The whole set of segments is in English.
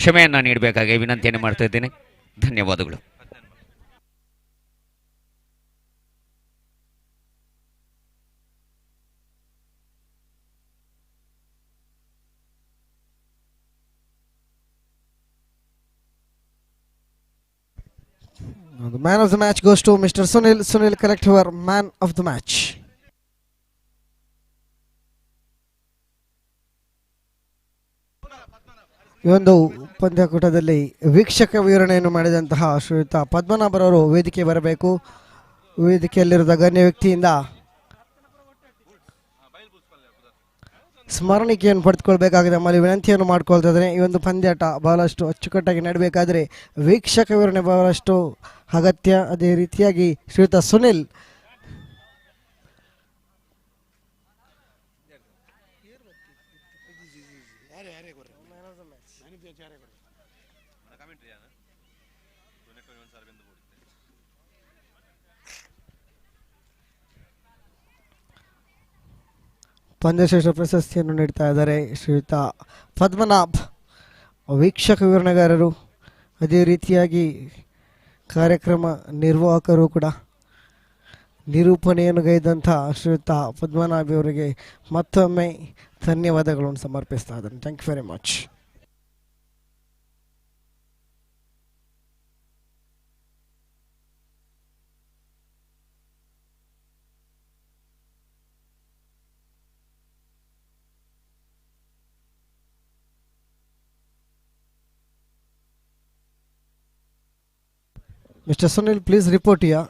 ಕ್ಷಮೆಯನ್ನು ನೀಡಬೇಕಾಗಿ ವಿನಂತಿಯನ್ನು ಮಾಡ್ತಾ ಇದ್ದೇನೆ. ಧನ್ಯವಾದಗಳು. The man of the match goes to Mr. Sunil. Sunil, collect your man of the match. ಈ ಒಂದು ಪಂದ್ಯಕೂಟದಲ್ಲಿ ವೀಕ್ಷಕ ವಿವರಣೆಯನ್ನು ಮಾಡಿದಂತಹ ಶ್ರೀಯುತ ಪದ್ಮನಾಭರವರು ವೇದಿಕೆ ಬರಬೇಕು. ವೇದಿಕೆಯಲ್ಲಿರುವ ಗಣ್ಯ ವ್ಯಕ್ತಿಯಿಂದ ಸ್ಮರಣಿಕೆಯನ್ನು ಪಡೆದುಕೊಳ್ಬೇಕಾಗಿದೆ ನಮ್ಮಲ್ಲಿ ವಿನಂತಿಯನ್ನು ಮಾಡ್ಕೊಳ್ತಾ ಇದ್ದೇನೆ. ಈ ಒಂದು ಪಂದ್ಯಾಟ ಬಹಳಷ್ಟು ಅಚ್ಚುಕಟ್ಟಾಗಿ ನಡೆಯಬೇಕಾದರೆ ವೀಕ್ಷಕ ವಿವರಣೆ ಬಹಳಷ್ಟು ಅಗತ್ಯ. ಅದೇ ರೀತಿಯಾಗಿ ಶ್ರೀಯುತ ಸುನಿಲ್ ಪಂದ್ಯಶ್ರೇಷ್ಠ ಪ್ರಶಸ್ತಿಯನ್ನು ನೀಡ್ತಾ ಇದ್ದಾರೆ ಶ್ರೀಯುತ ಪದ್ಮನಾಭ್ ವೀಕ್ಷಕ ವಿವರಣೆಗಾರರು. ಅದೇ ರೀತಿಯಾಗಿ ಕಾರ್ಯಕ್ರಮ ನಿರ್ವಾಹಕರು ಕೂಡ ನಿರೂಪಣೆಯನ್ನು ಗೈದಂಥ ಶ್ರೀಯುತ ಪದ್ಮನಾಭ್ ಅವರಿಗೆ ಮತ್ತೊಮ್ಮೆ ಧನ್ಯವಾದಗಳನ್ನು ಸಮರ್ಪಿಸ್ತಾ ಇದ್ದೇನೆ. Thank you very much. Mr. Sunil, please report here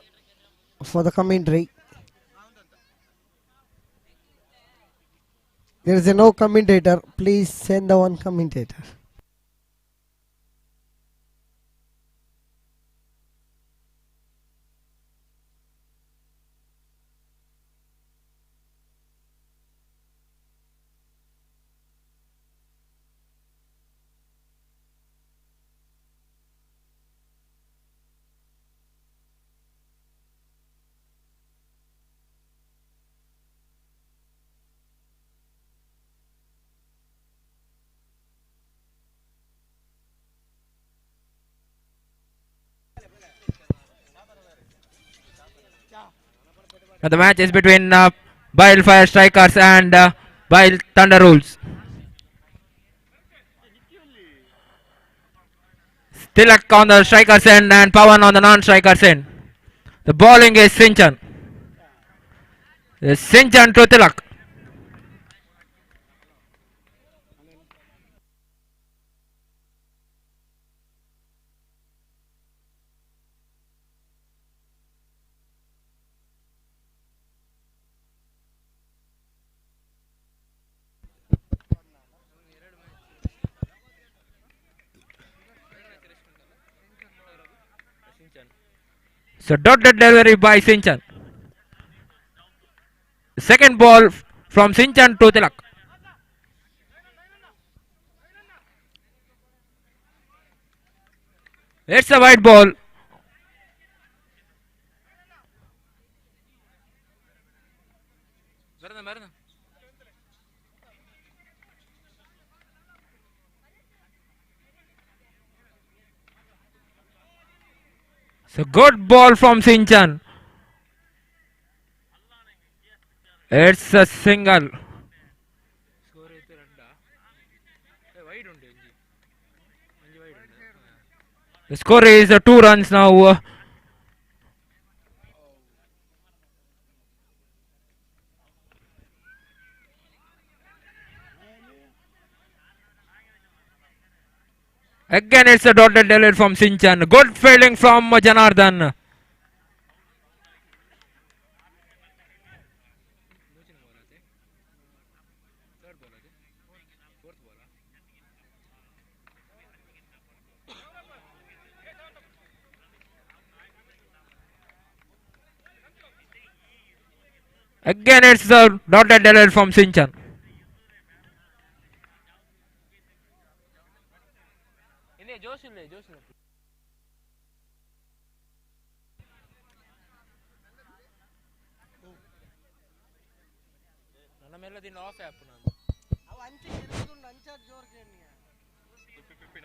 for the commentary. There is no commentator. Please send the one commentator. The match is between Qualifier strikers and Bile Thunder Rules. Tilak on the strikers end and Pawan on the non-strikers end. The bowling is Sinchan. Sinchan to Tilak. So dotted delivery by Sinchan. Second ball from Sinchan to Tilak. It's a wide ball. So good ball from Sinchan. It's a single. The score is 2 runs now. Again it's a dotted delivery from Sinchan. Good fielding from Janardhan. Again it's a dotted delivery from Sinchan.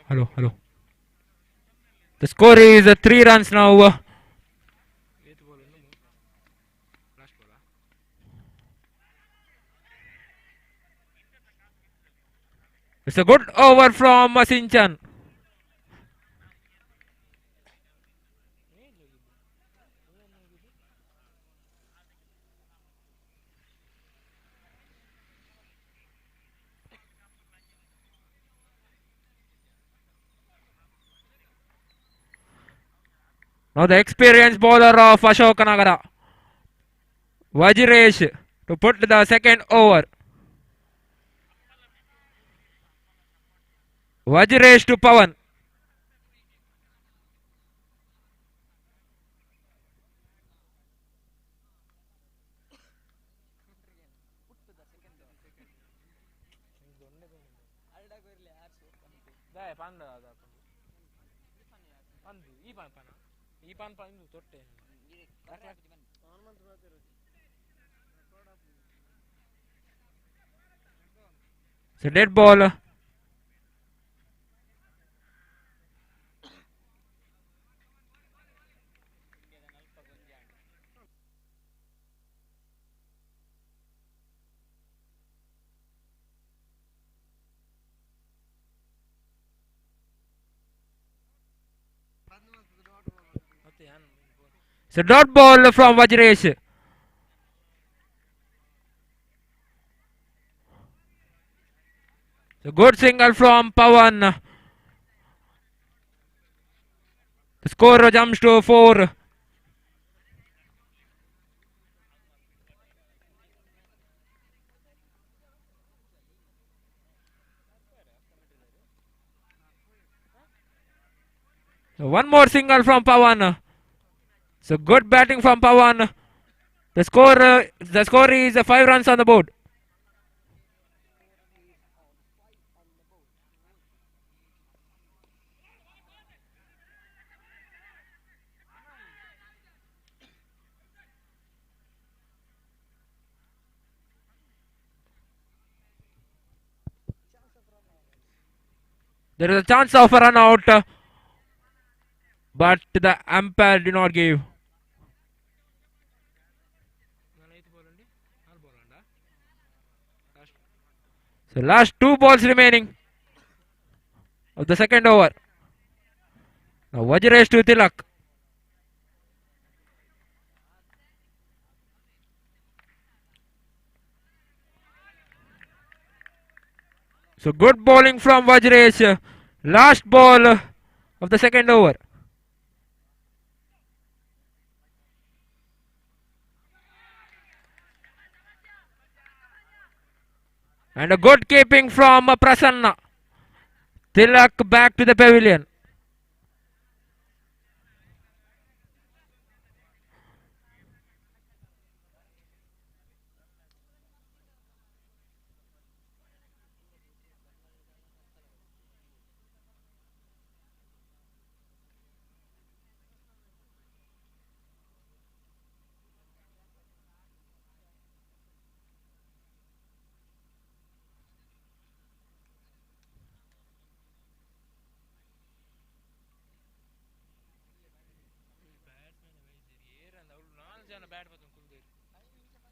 Hello, hello. The score is 3 runs now. It's a good over from Sinchan. Now the experienced bowler of Ashokanagara, Vajiresh, to put the second over. Vajiresh to Pawan. It's a dead ball. It's a dot ball from Vajiresh. It's a good single from Pawan. The score jumps to 4. So one more single from Pawan. So good batting from Pawan. The score is 5 runs on the board. There is a chance of a run out, but the umpire did not give. So last 2 balls remaining of the second over. Now Vajresh to Tilak. So good bowling from Vajresh. Last ball of the second over. And a good keeping from Prasanna. Tilak back to the pavilion.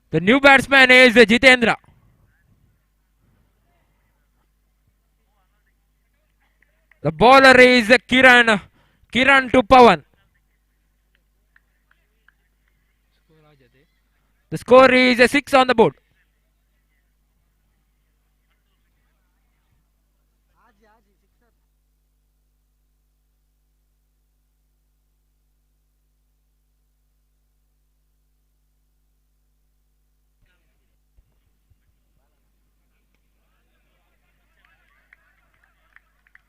The new batsman is Jitendra. The bowler is Kiran. Kiran to Pawan. The score is 6 on the board.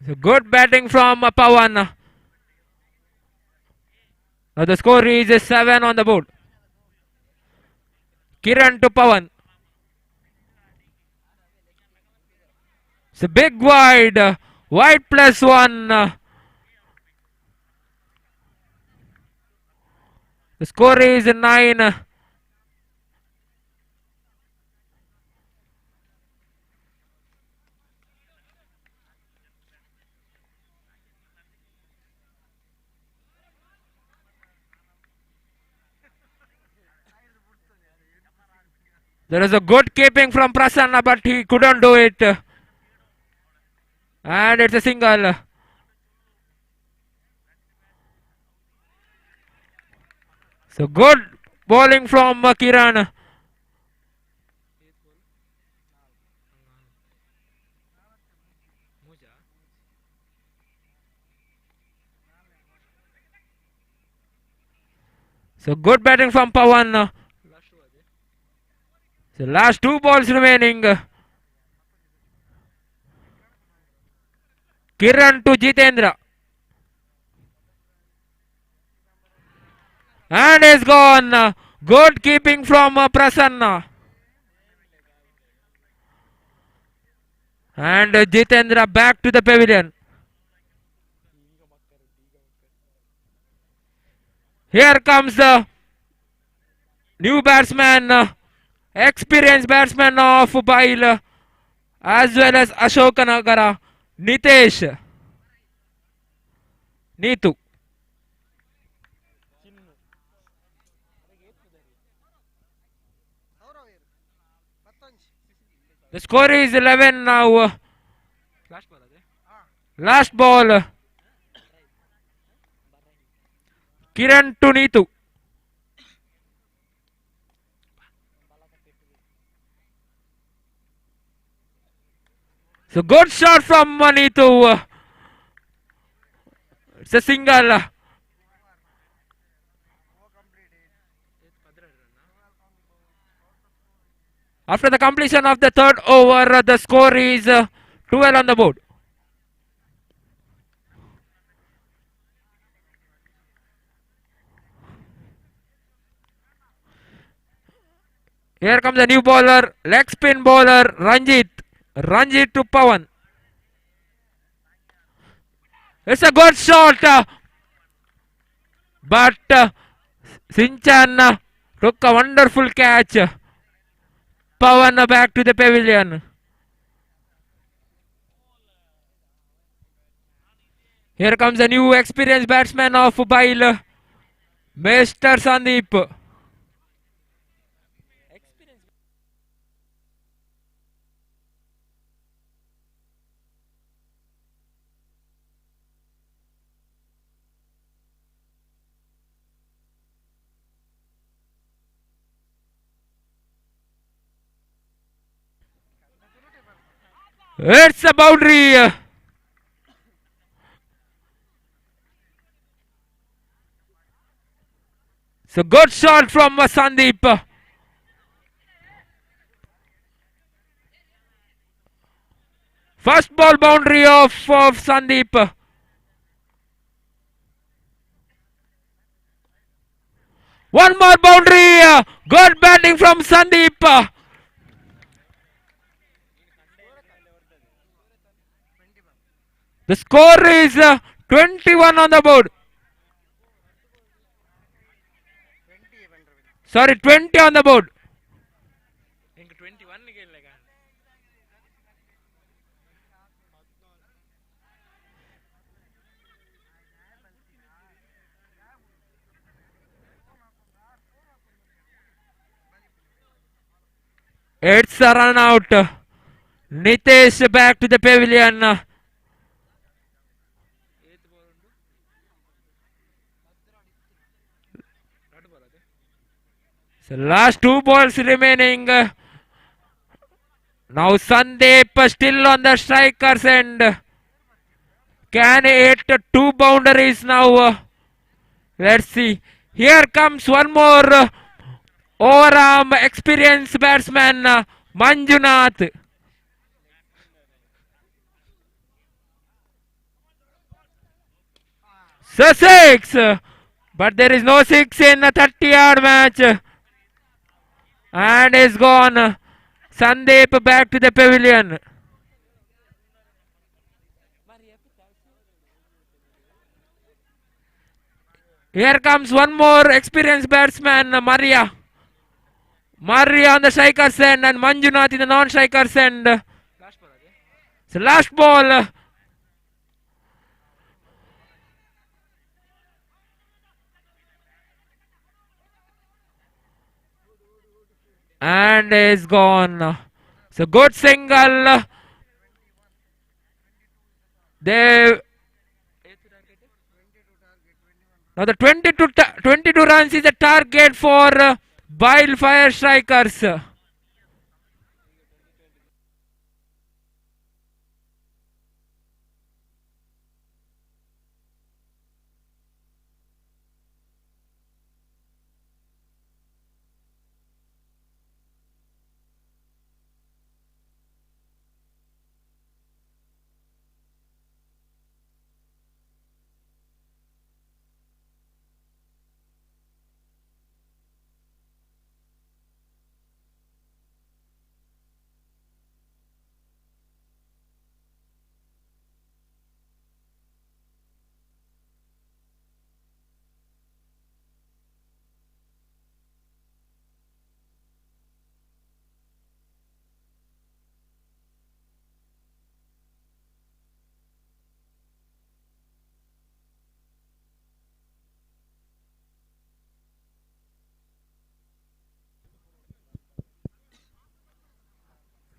So good batting from Pawan. Now the score is 7 on the board. Kiran to Pawan. It's a big wide. Wide plus 1. The score is 9. There is a good keeping from Prasanna, but he couldn't do it. And it's a single. So good bowling from Kiran. So good batting from Pawan. So last 2 balls remaining. Kiran to Jitendra. And is gone. Good keeping from Prasanna. And Jitendra back to the pavilion. Here comes the new batsman, experienced batsman of Bail, as well as Ashokanagara, Nitesh. Neetu. The score is 11 now. Last ball. Kiran to Neetu. So good shot from Neetu. It's a single. After the completion of the third over, the score is 12 on the board. Here comes the new bowler, leg spin bowler, Ranjit. Ranjit to Pawan. It's a good shot, but Sinchan took a wonderful catch. Pawan back to the pavilion. Here comes the new experienced batsman of Bail, Mr. Sandeep. It's a boundary. So good shot from Sandeep. First ball boundary of Sandeep. One more boundary. Good batting from Sandeep. The score is 21 on the board. Sorry, 20 on the board. It's a run out. Nitesh back to the pavilion. So last 2 balls remaining. Now Sandeep still on the striker's end. Can hit 2 boundaries now. Let's see. Here comes one more overarm experienced batsman, Manjunath. So 6. But there is no 6 in a 30-yard match. And is gone. Sandeep back to the pavilion. Here comes one more experienced batsman, Maria. Maria on the striker's end and Manjunath in the non-striker's end. So last ball. and is gone. So good single. They now the 22 runs is the target for Wildfire Strikers.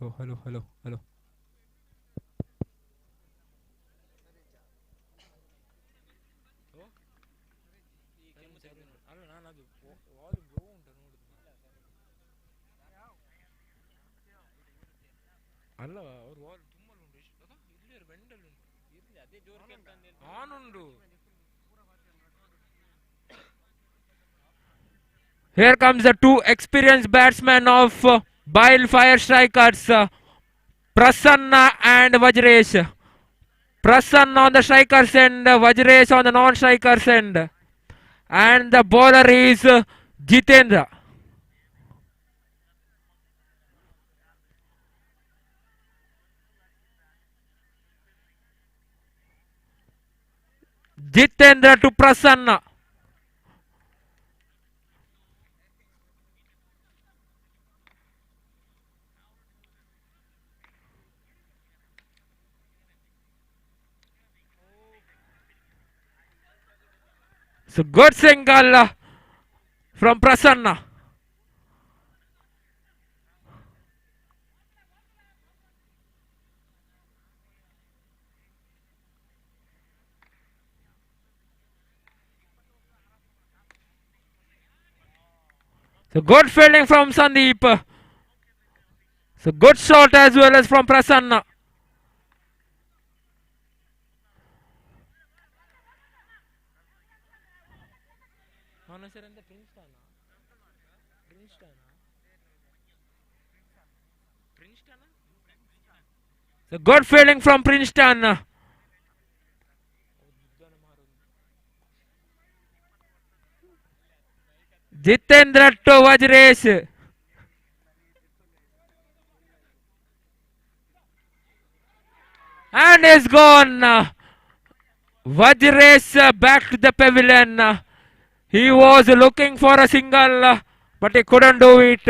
Oh, hello. ಅಲ್ಲ ಅವ್ರು ತುಂಬಲ್ ಉಂಟು ಇಲ್ಲಿ ಬೆಂಡಲ್ ಉಂಟು ಅದೇ ಜೋರ್ ಆನುಂಡು. Here comes the two experienced batsmen of Wildfire Strikers, Prasanna and Vajresh. Prasanna on the strikers end, Vajresh on the non-strikers end, and the bowler is Jitendra. Jitendra to Prasanna. So good single from Prasanna. So good fielding from Sandeep. So good shot as well as from Prasanna. So good fielding from Princeton. Jitendra to Vajresh. And is gone. Vajresh back to the pavilion. He was looking for a single, but he couldn't do it.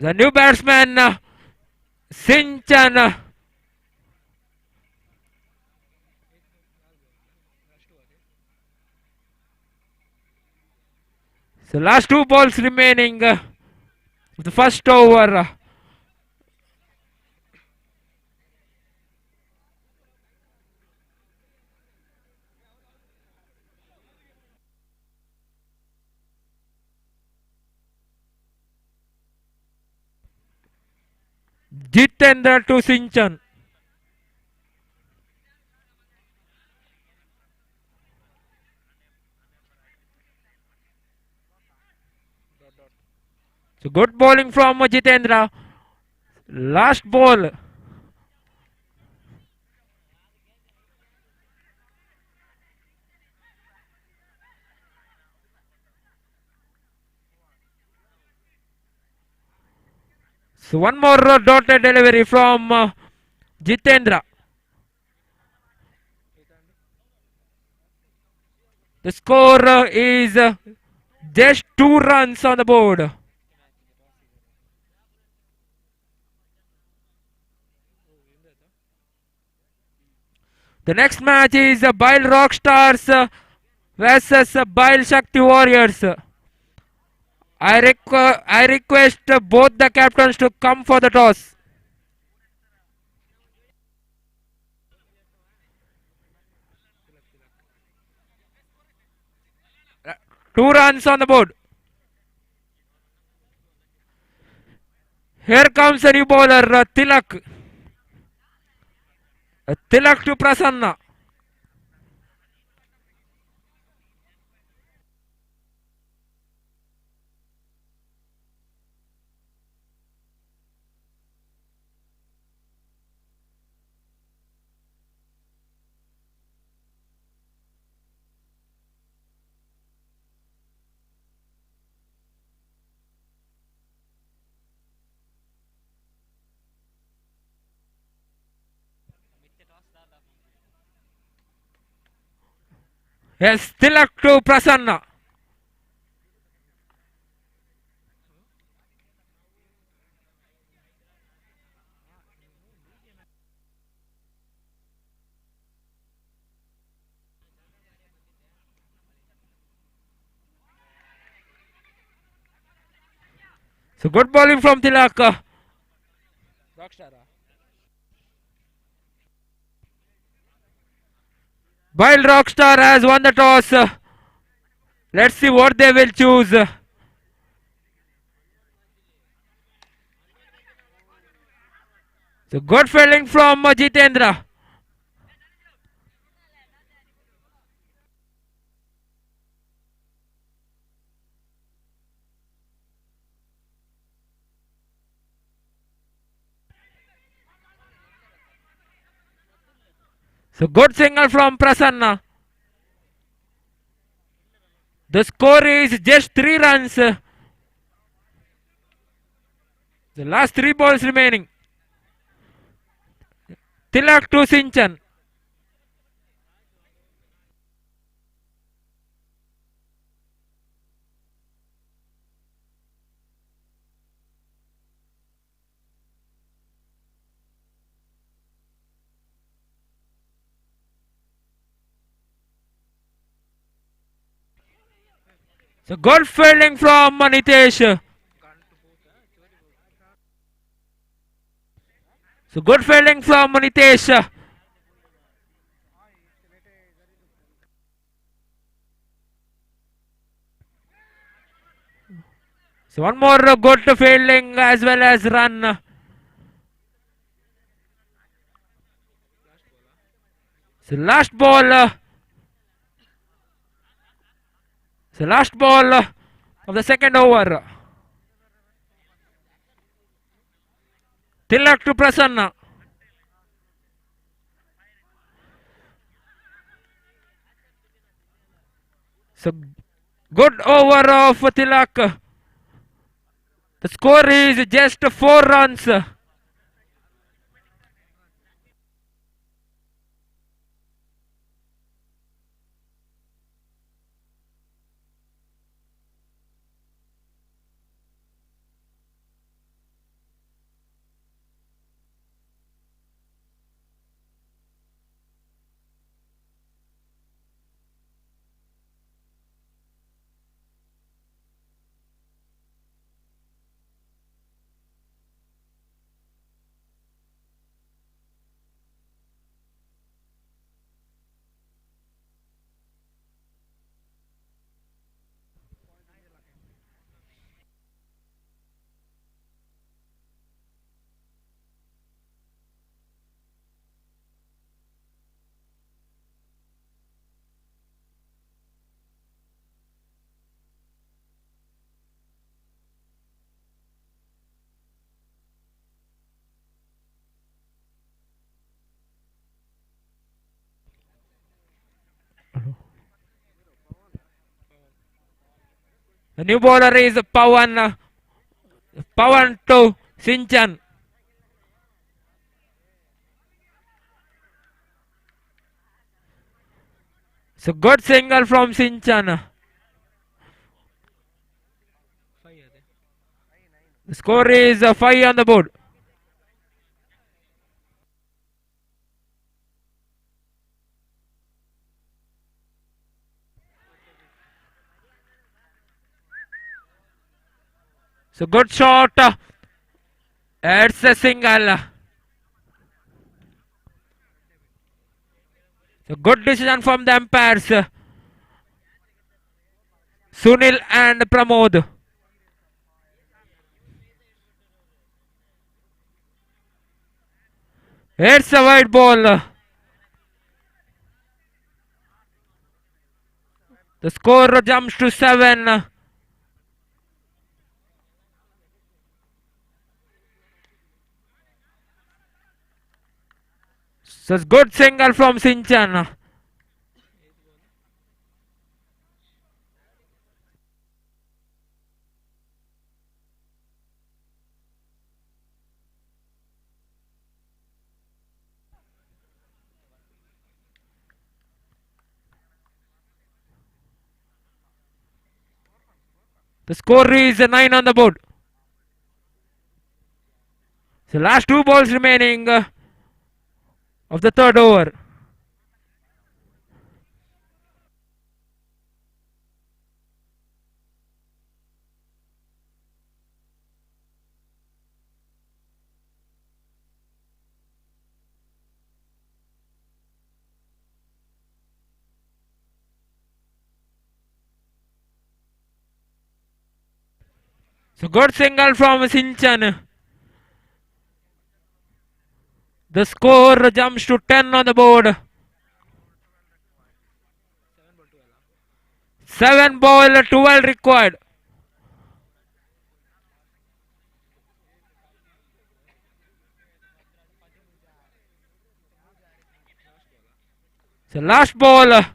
The new batsman, Sinchan. So last two balls remaining of the first over. Jitendra to Sinchan. So good bowling from Jitendra. Last ball. So one more dotted delivery from Jitendra. The score is just 2 runs on the board. The next match is Bile Rockstars versus Bile Shakti Warriors. I request both the captains to come for the toss. Two runs on the board. Here comes a new bowler, Tilak. Tilak to Prasanna. Yes, Tilak to Prasanna. So good bowling from Tilak. Bile Rockstar has won the toss. Let's see what they will choose. So good fielding from Jitendra. So good single from Prasanna. The score is just 3 runs. The last 3 balls remaining. Tilak to Sinchan. So good fielding from Nitesh. So good fielding from Nitesh. So one more good fielding as well as run. So last ball. So last ball of the second over. Tilak to Prasanna. So good over of Tilak. The score is just 4 runs. The new bowler is Pawan. Pawan to Sinchan. So good single from Sinchan. The score is 5 on the board. So good shot. It's a single. So good decision from the umpires. Sunil and Pramod. It's a wide ball. The score jumps to 7. So it's good single from Sinchan. The score is 9 on the board. So last 2 balls remaining of the third over. So good single from Sinchan. The score jumps to 10 on the board. 7 ball, 12 required. So last ball.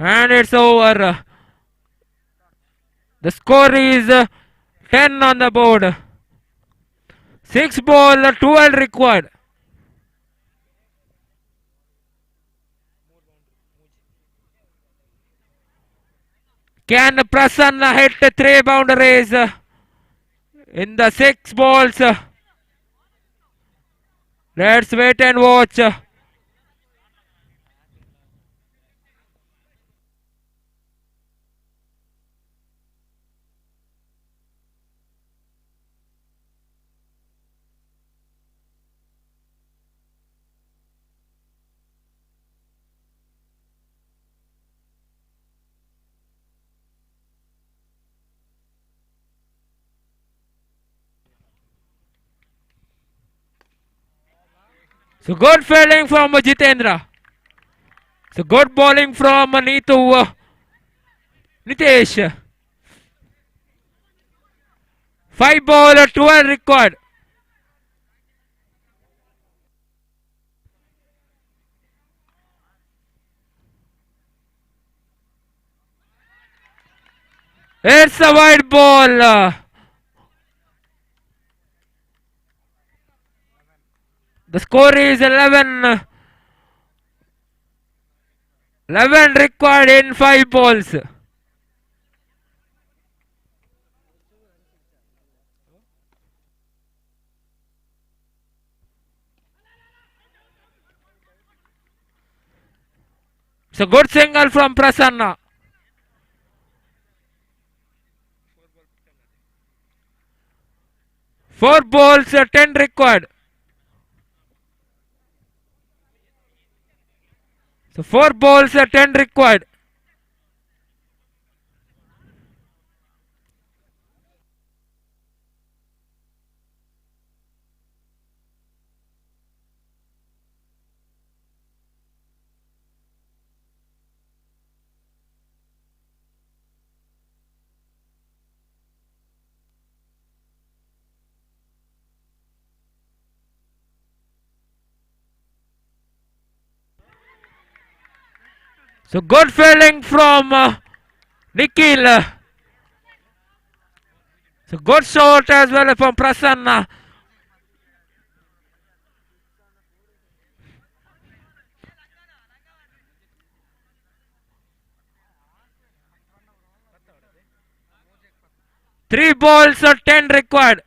And it's over. The score is 10 on the board. 6 ball, 12 required. Can Prasanna hit 3 boundaries in the 6 balls? Let's wait and watch. So good fielding from Jitendra. So good bowling from Nitesh. 5 ball, 12 required. It's a wide ball. The score is 11. 11 required in 5 balls. So good single from Prasanna. 4 balls, 10 required. So 4 balls, 10 required. So good fielding from Nikhil. So good shot as well from Prasanna. 3 balls or 10 required.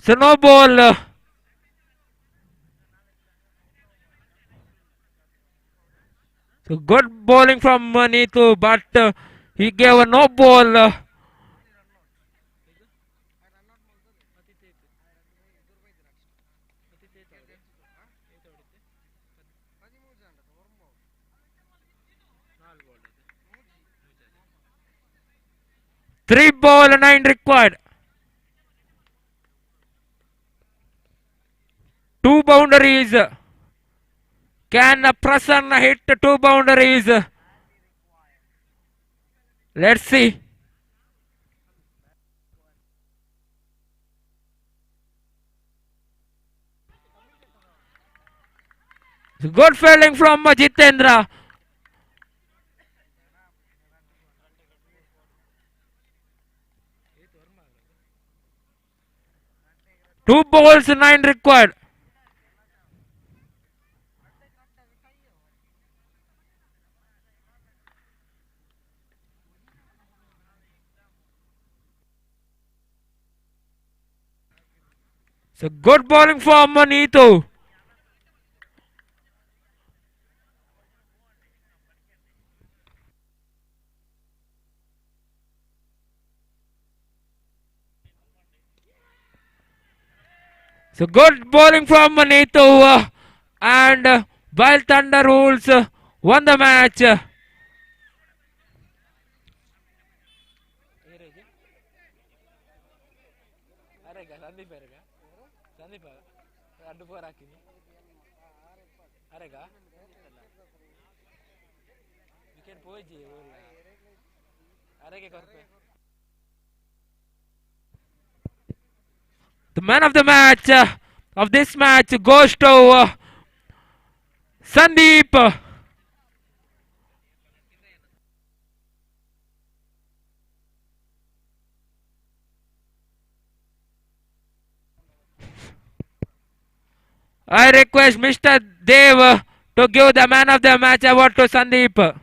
So no ball. So good bowling from Neetu, but he gave a no ball. Three ball, 9 required. Two boundaries. Can Prasanna hit two boundaries? Let's see. Good fielding from Jitendra. Two balls, 9 required. So good bowling from Neetu. So good bowling from Neetu and while Thunder Rules won the match. The man of the match of this match goes to Sandeep. I request Mr. Dev to give the man of the match award to Sandeep.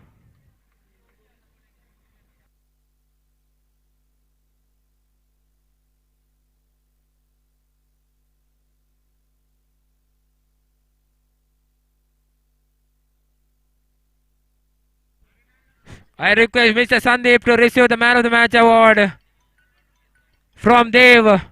I request Mr. Sandeep to receive the man of the match award from Dev.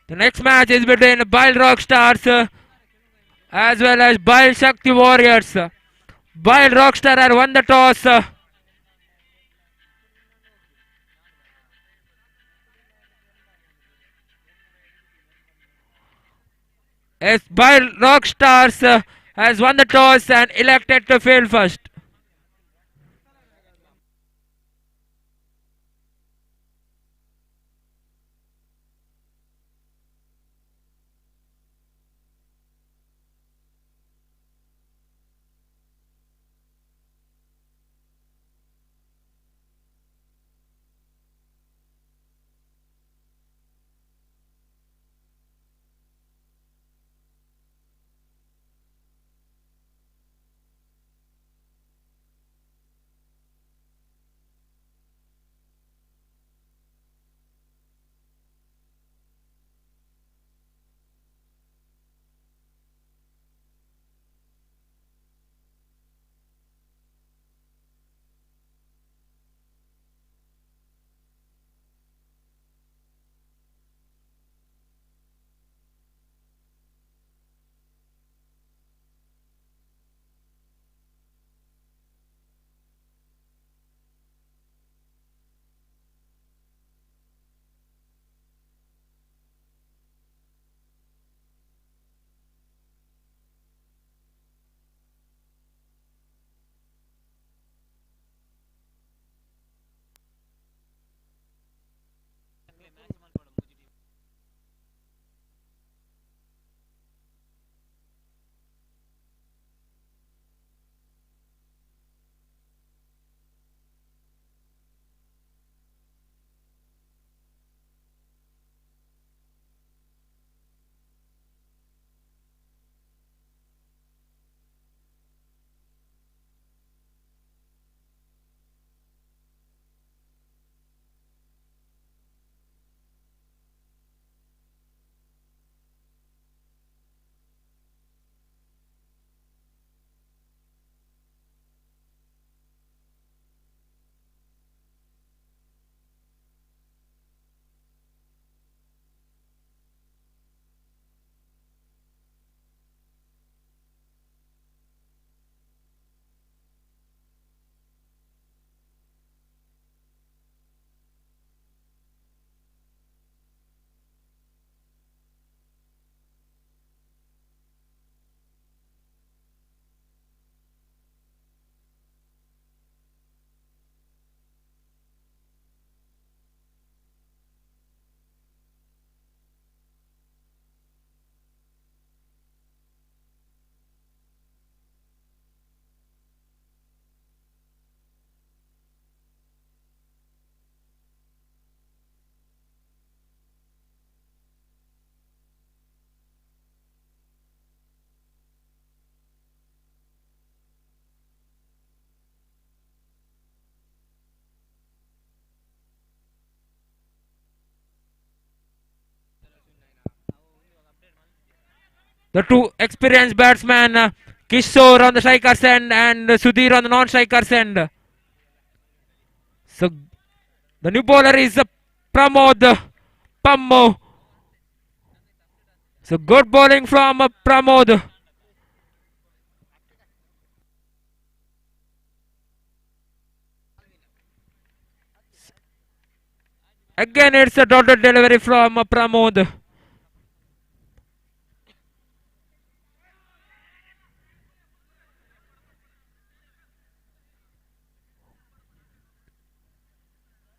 The next match is between Bile Rockstars as well as Bile Shakti Warriors. Bile Rockstar had won the toss. As Bile Rockstars has won the toss and elected to field first. The two experienced batsmen, Kishore on the striker's end and Sudhir on the non-striker's end. So the new bowler is Pramod Pammo. So good bowling from Pramod. Again it's a dotted delivery from Pramod.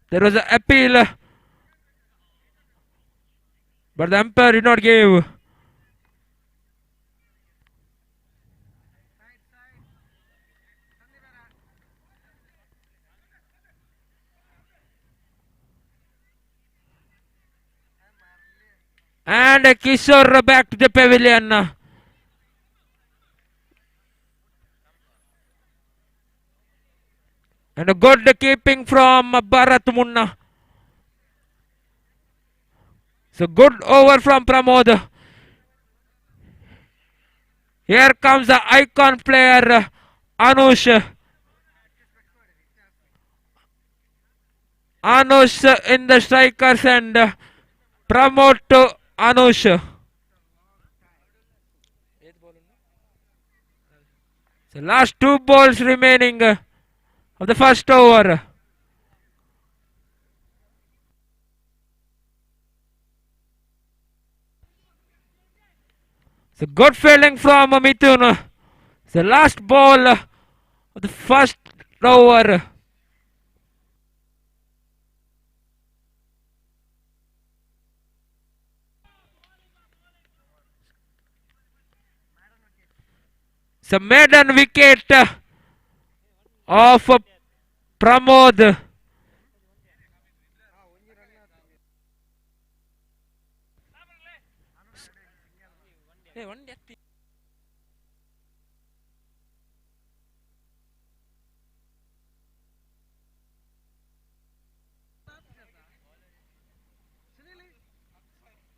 There was an appeal, but the umpire did not give. And Kishore back to the pavilion. And a good keeping from Bharat Munna. So good over from Pramod. Here comes the icon player Anush. Anush in the strikers and Pramod to Anush. So last two balls remaining of the first over. So good fielding from Mithun. The last ball of the first over. So maiden wicket of Pramod.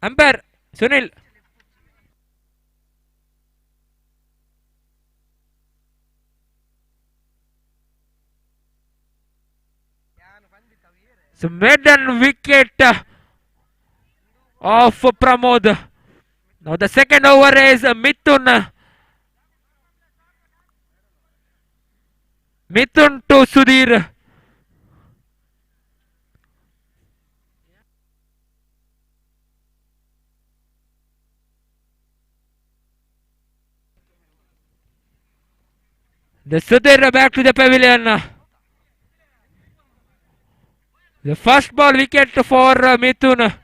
Umpire Sunil. So maiden wicket of Pramod. Now the second over is Mithun. Mithun to Sudhir. The Sudhir back to the pavilion. The first ball wicket for Mithun.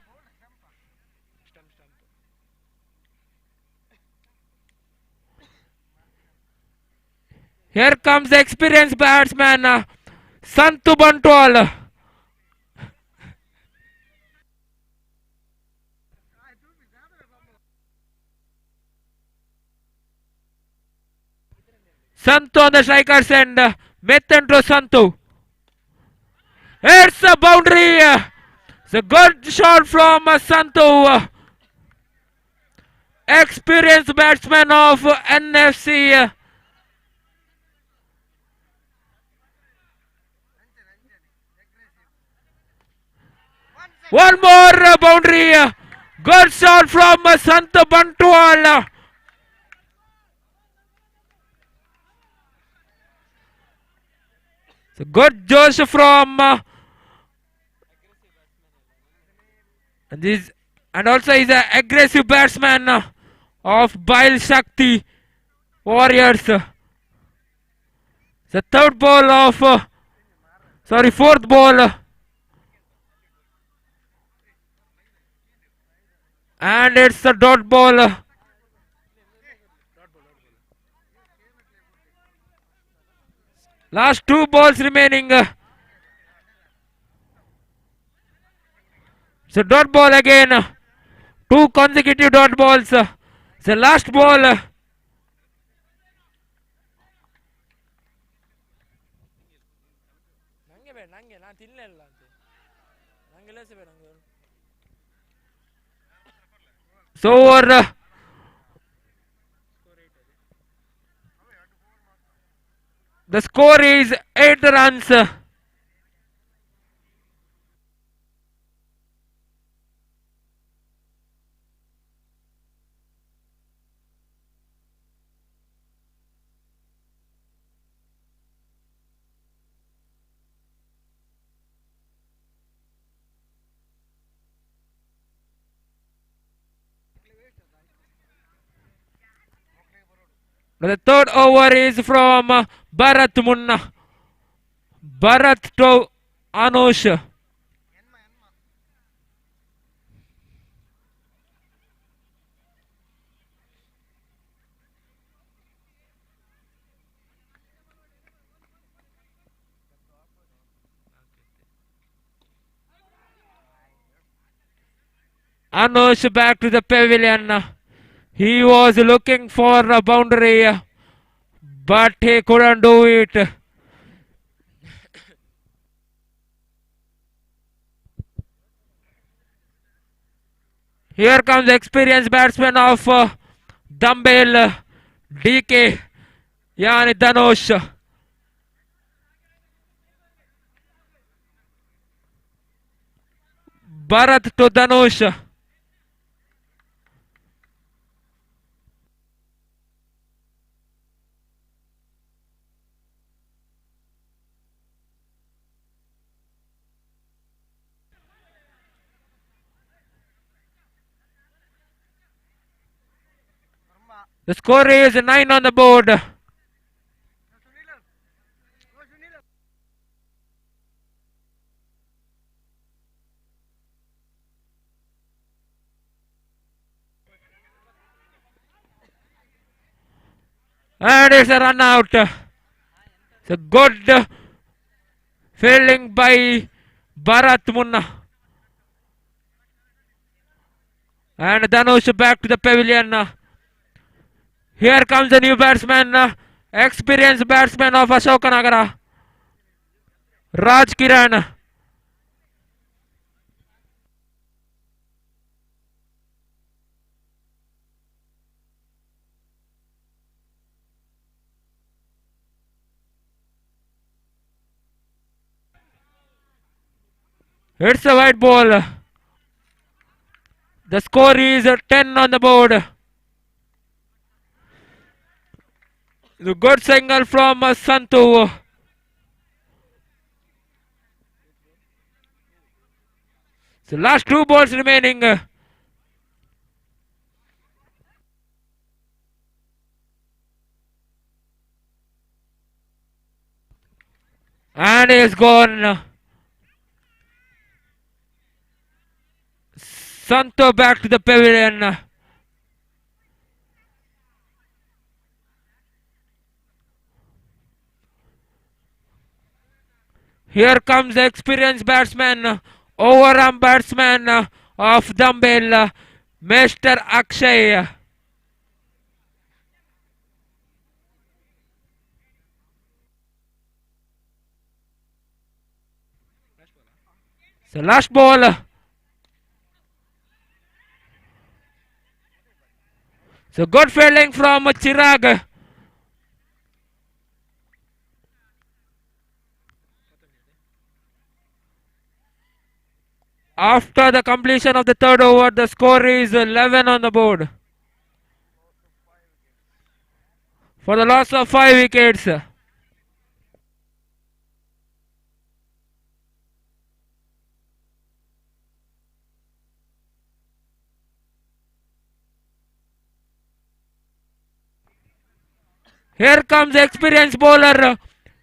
Here comes the experienced batsman Santu Bantwal. Santu on the strikers end. Mithun to Santu. It's a boundary. It's a good shot from Santu. Experienced batsman of NFC. One more boundary. Good shot from Santu Bantwal. So good josh from this, and also he's an aggressive batsman of Bail Shakti Warriors. The third ball of fourth ball. And it's a dot ball. Last two balls remaining. So dot ball again. Two consecutive dot balls. The last ball. So over The score is 8 runs. The third over is from Bharat Munna. Bharat to Anush. Anush back to the pavilion. He was looking for a boundary, but he couldn't do it. Here comes the experienced batsman of Dumbbell DK, Yani Dhanush. Bharat to Dhanush. The score is 9 on the board. And it's a run out. It's a good fielding by Bharat Munna. And Dhanush back to the pavilion. Here comes the new batsman, experienced batsman of Ashokanagara, Raj Kiran. It's a white ball. The score is 10 on the board. The good single from Santu. The last 2 balls remaining. And he's gone. Santu back to the pavilion. Here comes the experienced batsman, overarm batsman of Dumbbell, Mr. Akshay. The last ball. So good fielding from Chirag. After the completion of the third over, the score is 11 on the board. For the loss of 5 wickets. Here comes the experienced bowler,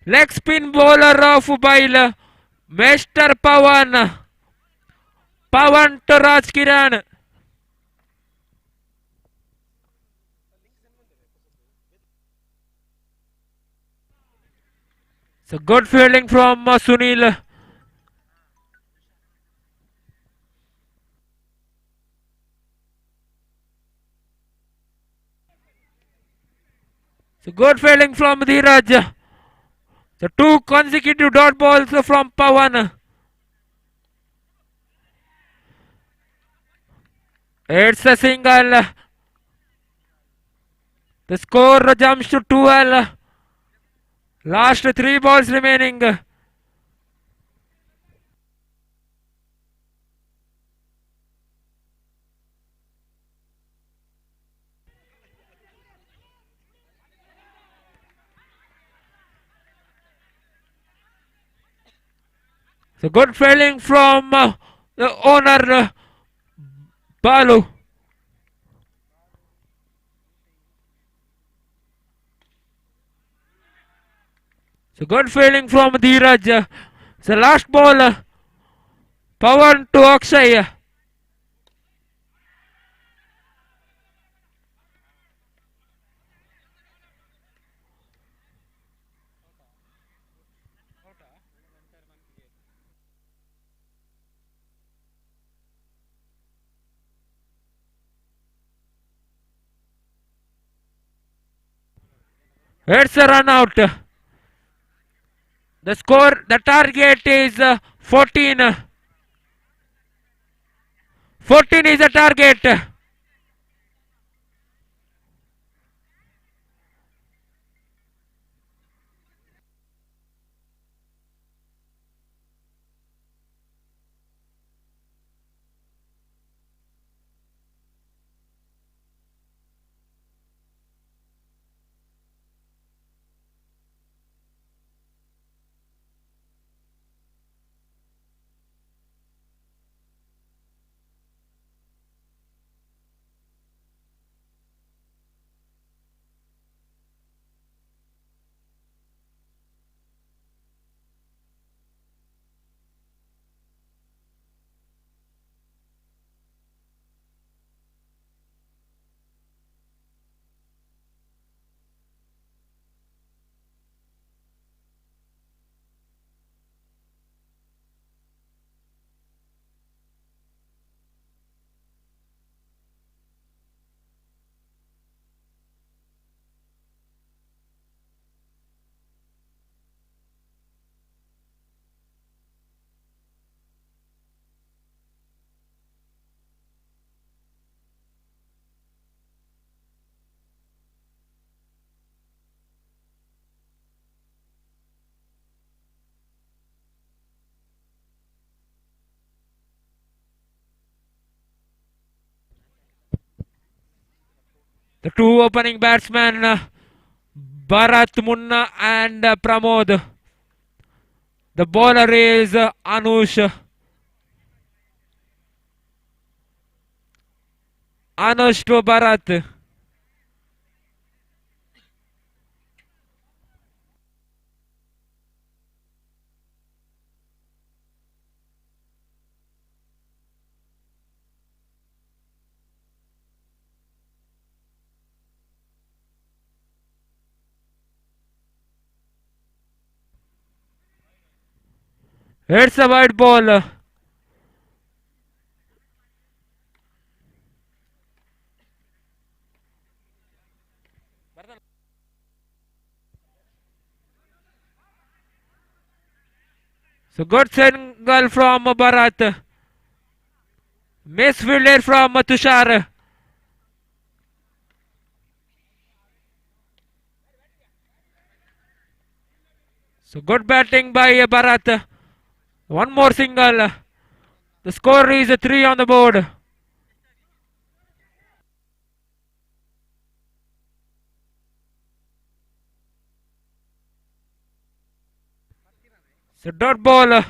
leg spin bowler of Bail, Mr. Pawan. Pawan to Raj Kiran. So good fielding from Sunil. So good fielding from Dheeraj. So 2 consecutive dot balls from Pawan. It's a single. The score jumps to 12. Last 3 balls remaining. So good fielding from the owner Balu. So good fielding from Dheeraj. So last ball, Pawan to Akshay. It's a run out. The score, the target is 14. 14 is the target. The two opening batsmen, Bharat Munna and Pramod. The bowler is Anush. Anush to Bharat. It's a wide ball. So good single from Bharat. Misfielder from Tushar. So good batting by Bharat. One more single. The score is 3 on the board. So dot ball.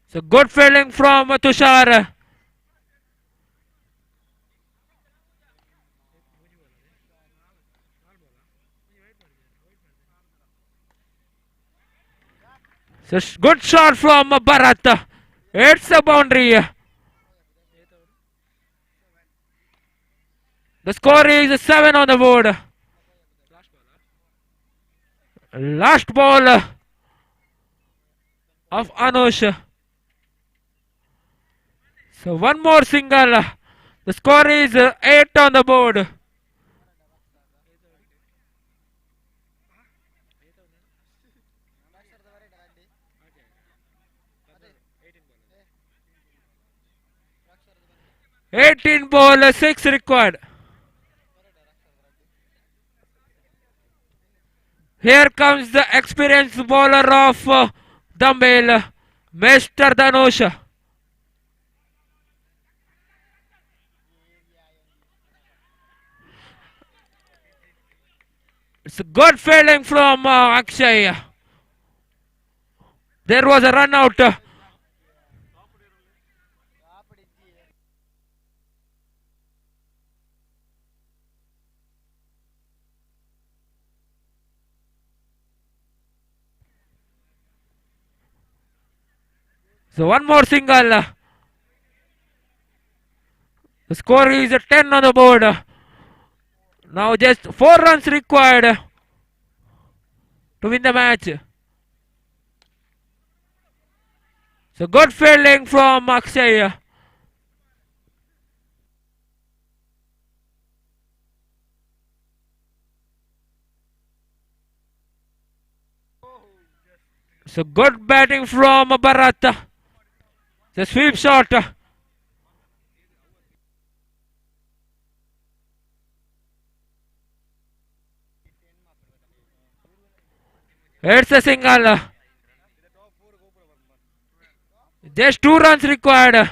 So good fielding from Tushar. So good shot from Bharat. It's a boundary. The score is 7 on the board. Last ball of Anush. So one more single. The score is 8 on the board. 18 ball, 6 required. Here comes the experienced bowler of Dumbbell, Mr. Dhanush. It's a good fielding from Akshay. There was a run out. So one more single. The score is 10 on the board. Now just 4 runs required to win the match. So good fielding from Akshay. So good batting from Bharat. The sweep shot. It's a single. Just 2 runs required.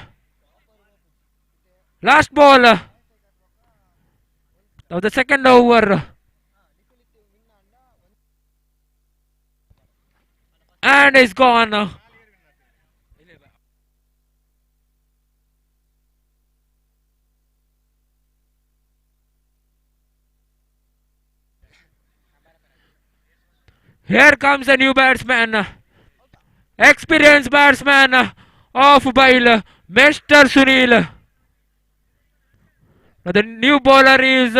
Last ball of the second over. And it's gone. Here comes a new batsman. Experienced batsman off Bail, Mr. Sunil. Now the new bowler is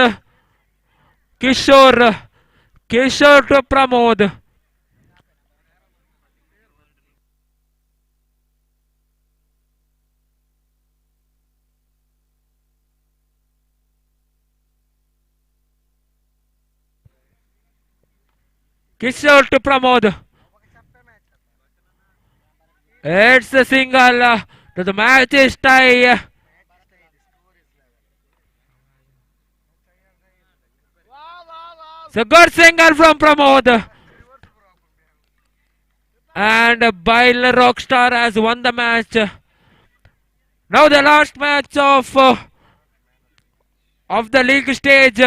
Kishore. Kishore to Pramod. Kishore to Pramod. It's a single. The match is tie. It's a good single from Pramod. And Bail Rockstar has won the match. Now the last match of the league stage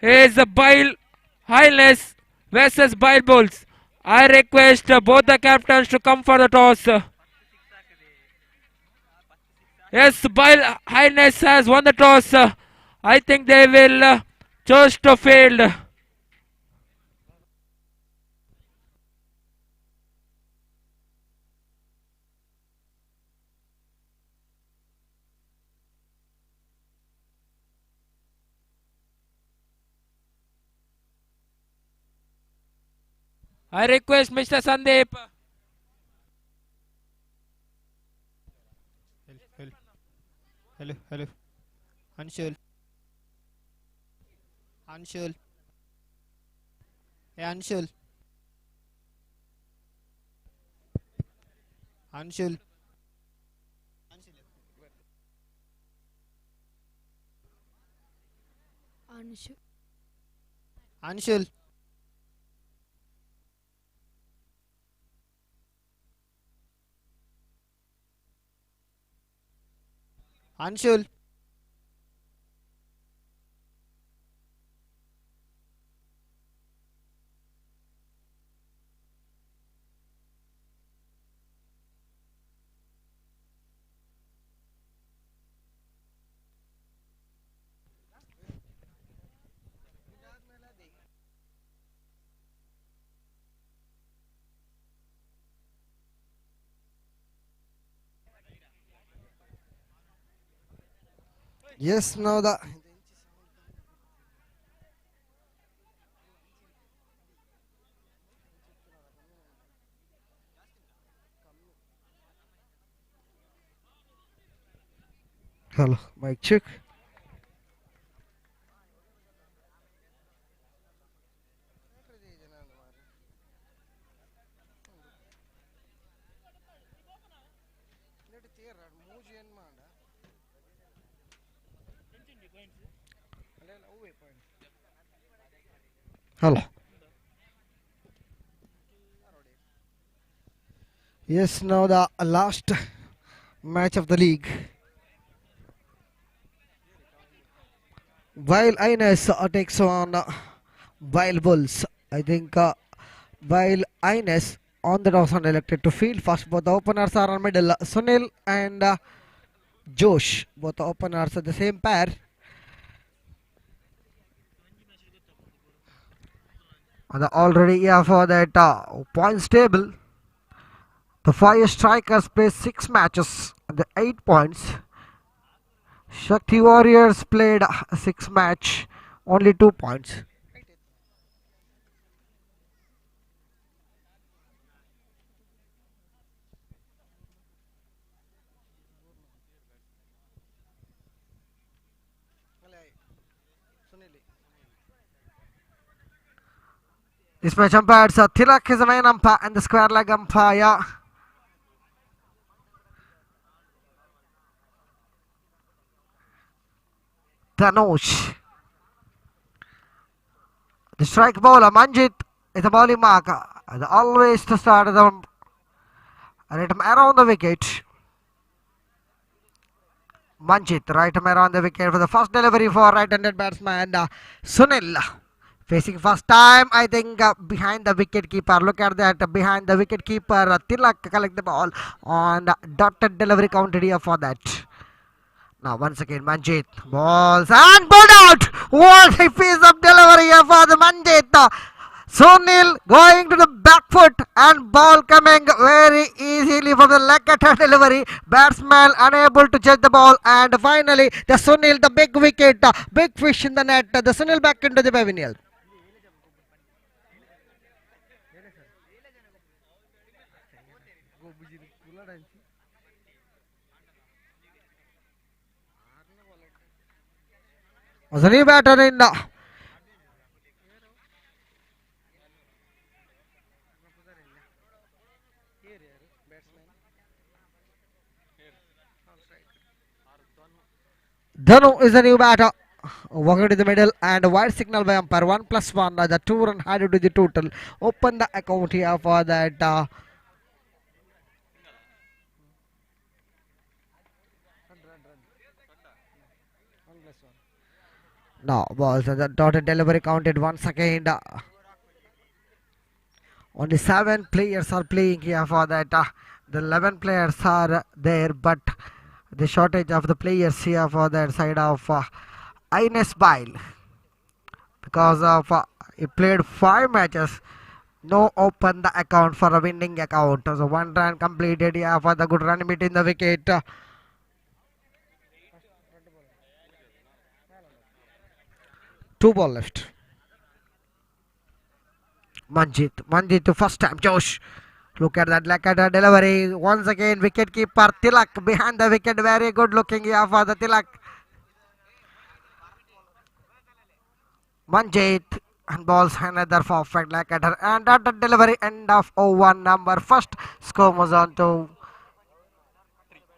is Bail Highness versus Bail Bulls. I request both the captains to come for the toss. Yes, Bail Highness has won the toss. I think they will choose to field. I request Mr. Sandeep. Hello. Anshul. Anshul. Hey, Anshul. Anshul. Anshu. Anshul. Anshul. Yes, now the hello, mic check. Hello. Yes, now the last match of the league. While Ines takes on Wild Bulls. I think while Ines on the toss and elected to field first. Both the openers are on middle. Sunil and Josh. Both the openers are the same pair. And already yeah, for that points table. The 5 strikers play 6 matches. The 8 points. Shakti Warriors played 6 match. Only 2 points. This match umpires Tilak is the main umpire and the square leg umpire. Tanush. The strike bowler Manjit is the bowling marker. Always to start the rhythm around the wicket. Manjit right around the wicket for the first delivery for right-handed batsman Sunil. Facing first time, I think behind the wicket keeper. Look at that, behind the wicket keeper. Tilak collect the ball on the dotted delivery counted here for that. Now once again Manjit balls and pulled out. What a piece of delivery here for the Manjit. Sunil going to the back foot and ball coming very easily from the leg cutter delivery. Batsman unable to judge the ball and finally the Sunil, the big wicket, big fish in the net. The Sunil back into the pavilion. Was a new batter in Dhanu is a new batter. Walking to the middle and a wide signal by umpire 1+1. The 2-run added to the total. Open the account here for that. Now balls and the dotted delivery counted once again. Only 7 players are playing here for that. The 11 players are there, but the shortage of the players here for that side of Ines Bile. Because of he played 5 matches. No open the account for a winning account. So 1 run completed here for the good run between the wicket. 2 ball left. Manjit to first time. Josh. Look at that leg cutter delivery. Once again, wicket keeper Tilak behind the wicket. Very good looking here for the Tilak. Manjit and balls another perfect leg cutter. And at the delivery end of over number first. Score moves on to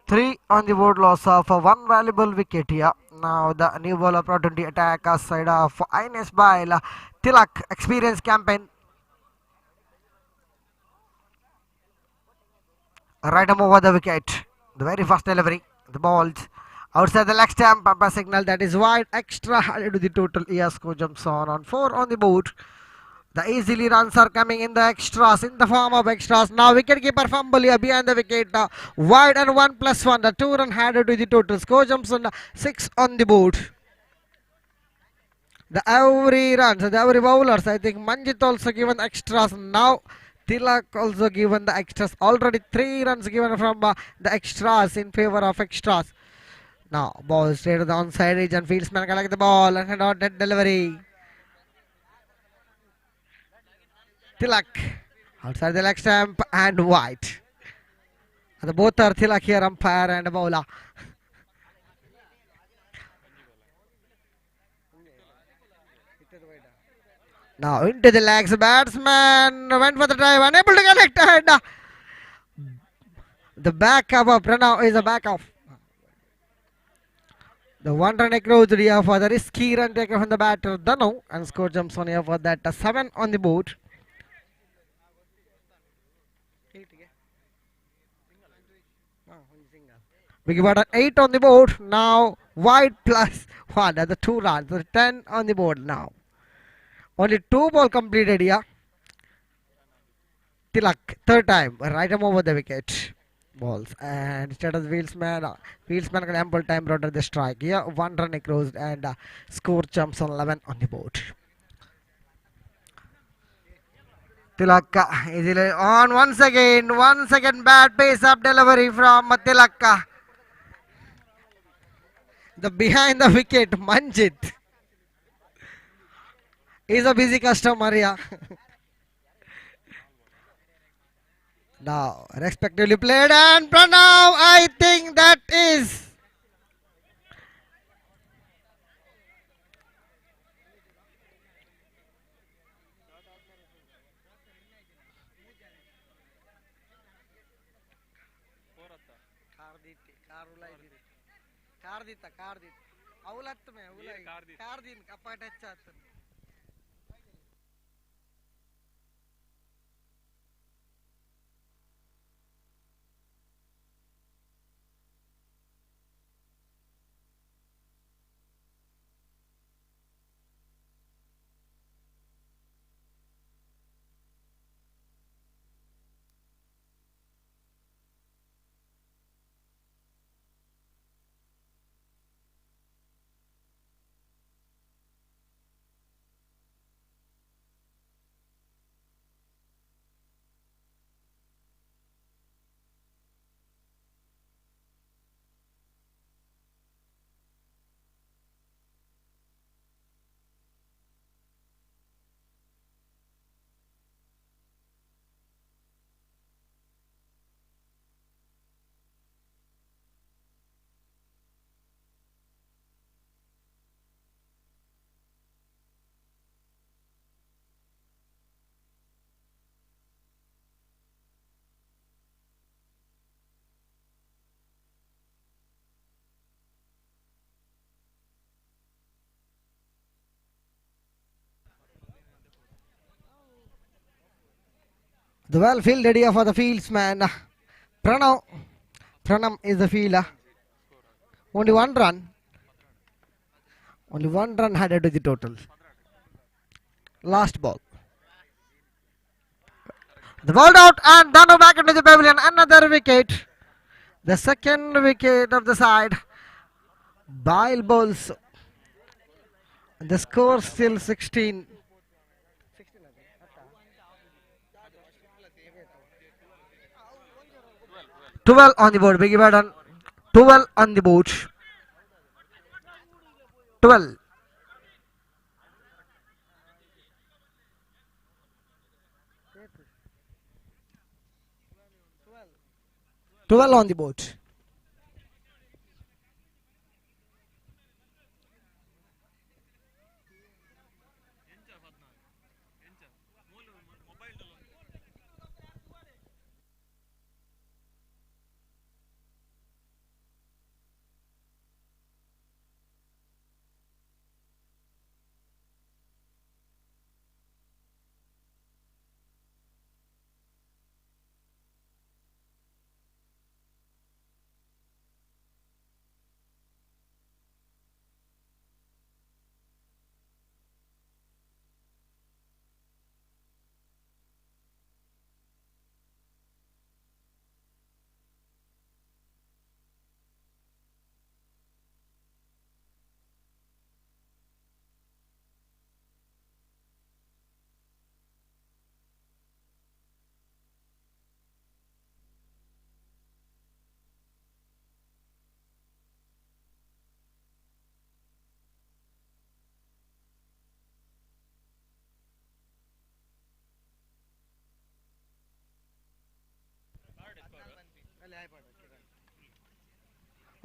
3 on the board, loss of 1 valuable wicket here. Now the new ball opportunity attack side of Ines Bile. Tilak experience campaign. Right arm over the wicket. The very first delivery. The balls outside the leg stump. Umpire signal that is wide. Extra added to the total. Iasko jumps on 4 on the board. The easily runs are coming in the extras, in the form of extras. Now wicket keeper fumble here behind the wicket. Wide and 1+1. The 2-run added to the total. Score jumps on 6 on the board. The every runs, the every bowlers. I think Manjit also given extras. Now Tilak also given the extras. Already 3 runs given from the extras in favor of extras. Now ball straight to the onside edge and fieldsman collect the ball and head out that delivery. Tilak outside the leg stump and wide. And both are Tilak here, umpire and bowler. Now into the legs, batsman went for the drive, unable to connect. And the back of Pranav is a back off. The one run across here for the risky run taken from the batter Dano, and score jumps on here for that 7 on the board. We got an 8 on the board. Now wide plus 1. That's the 2 runs. So 10 on the board now. Only 2 ball completed here. Tilak, third time. Right arm over the wicket. Balls. And status Wheelsman. Wheelsman got ample time under the strike. Here 1 run across and score jumps on 11 on the board. Tilak easily on once again. Once again bad pace up delivery from Tilak. The behind the wicket, Manjit is a busy customer here. Now, respectively played and Pranav, I think that is the well fielded here for the fieldsman. Pranav. Pranam is the fielder. Only 1 run. Only 1 run added to the total. Last ball. The ball out and Dano back into the pavilion. Another wicket. The second wicket of the side. Bile balls. The score still 16. 12 on the board. Biggie Badan. 12 on the board. 12. 12 on the board.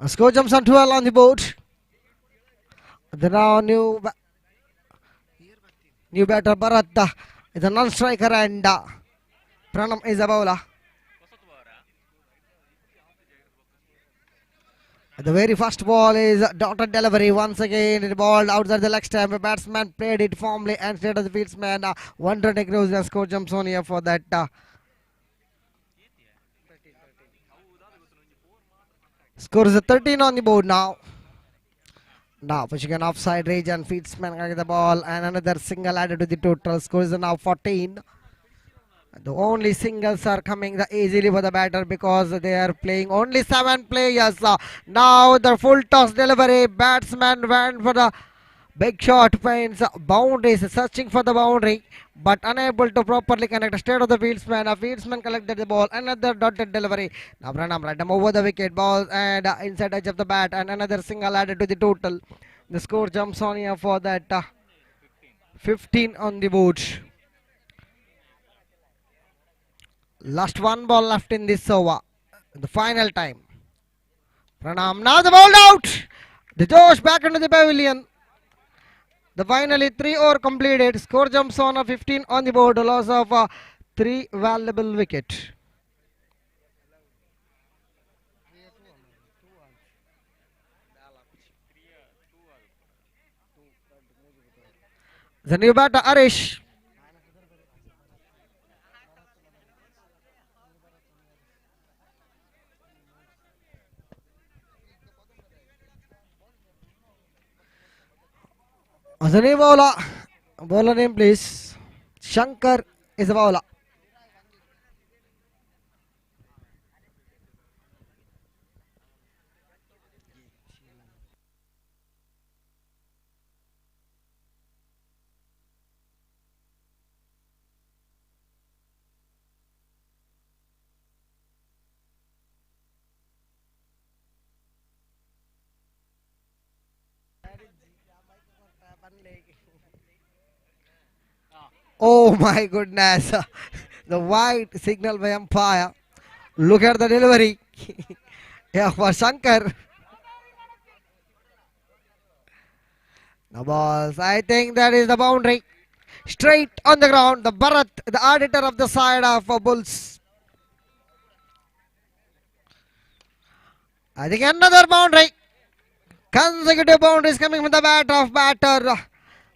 A score jumps on 12 on the board. Then now new batter Bharat is a non-striker and Pranam is a bowler. The very first ball is dotted delivery. Once again, the ball outside the leg stump. A batsman played it firmly and straight to the fieldsman. One run across the score jumps on here for that. Score is a 13 on the board now. Now pushing an offside region. Fieldsman getting the ball and another single added to the total. Score is now 14. The only singles are coming easily for the batter because they are playing only 7 players. Now the full toss delivery. Batsman went for the big shot, finds boundaries, searching for the boundary, but unable to properly connect. Straight of the fieldsman. A fieldsman collected the ball. Another dotted delivery. Now Pranam right over the wicket. Ball and inside edge of the bat. And another single added to the total. The score jumps on here for that 15 on the board. Last one ball left in this over. The final time. Pranam. Now the ball out. The Josh back into the pavilion. The finally 3 over completed. Score jumps on a 15 on the board. A loss of 3 valuable wicket. The new batter Arish. The new bowler. Bowler name please. Shankar is the bowler. Oh my goodness. The white signal by umpire. Look at the delivery. Yeah, for Shankar. The balls. I think that is the boundary. Straight on the ground. The Bharat, the auditor of the side of Bulls. I think another boundary. Consecutive boundaries coming from the bat of batter.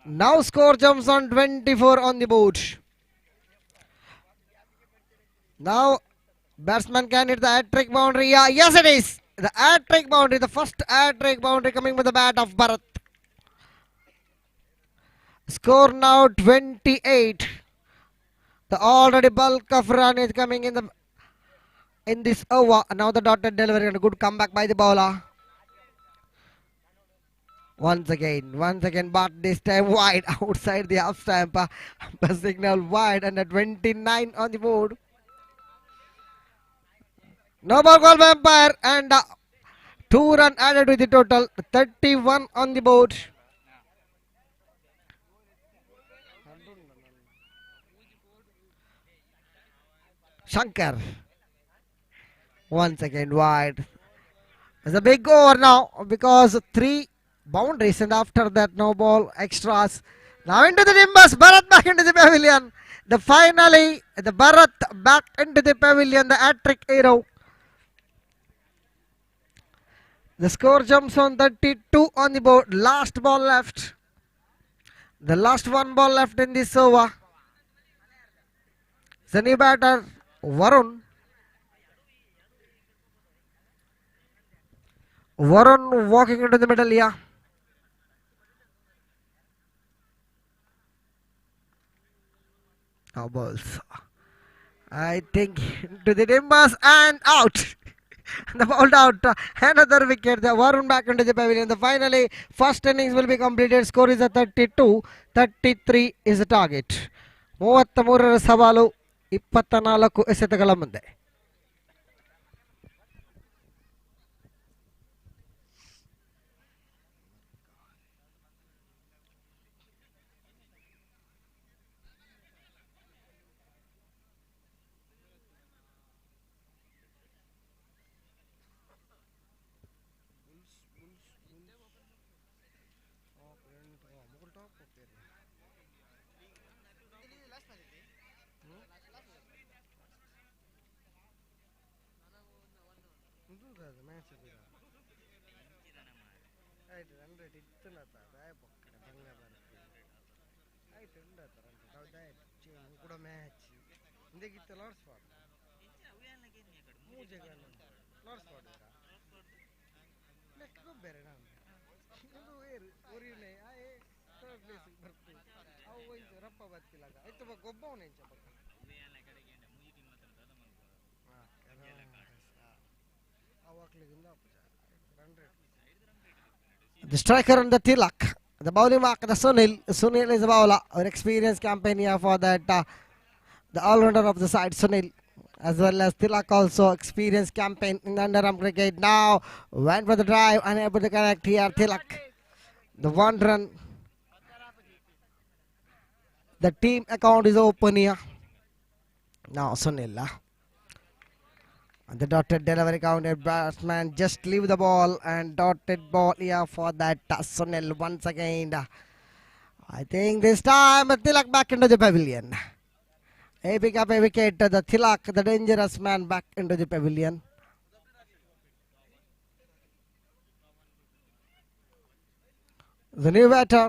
Now score jumps on 24 on the board. Now batsman can hit the hat-trick boundary. Yeah, yes it is. The hat-trick boundary. The first hat-trick boundary coming with the bat of Bharat. Score now 28. The already bulk of run is coming in this over. Now the dotted delivery and a good comeback by the bowler. Once again, but this time wide outside the half stump. The signal wide and a 29 on the board. No ball call by umpire and 2 run added to the total. 31 on the board. Shankar. Once again wide. It's a big over now because 3 boundaries and after that no ball extras. Now into the Nimbus. Bharat back into the pavilion. Finally the Bharat back into the pavilion. The hat-trick hero. The score jumps on 32 on the board. Last ball left. The last 1 ball left in this over. The new batter Varun. Varun walking into the middle here. Now balls. I think into the Nimbus and out. The ball out. Another wicket. The Varun back into the pavilion. The finally first innings will be completed. Score is a 32. 33 is the target. 33 ಸವಾಲು 24 ಎಸೆತಗಳ ಮುಂದೆ. The striker and the Tilak. The bowling mark, the Sunil. Sunil is a bowler. An experienced campaign here for that. The all-rounder of the side, Sunil. As well as Tilak also experienced campaign in the underarm cricket. Now went for the drive, unable to connect here. Tilak. The one run. The team account is open here. Now Sunil. And the dotted delivery counted batsman just leave the ball and dotted ball here for that Sunil once again. I think this time Tilak back into the pavilion. He pick up a wicket. The Tilak, the dangerous man, back into the pavilion. The new batter,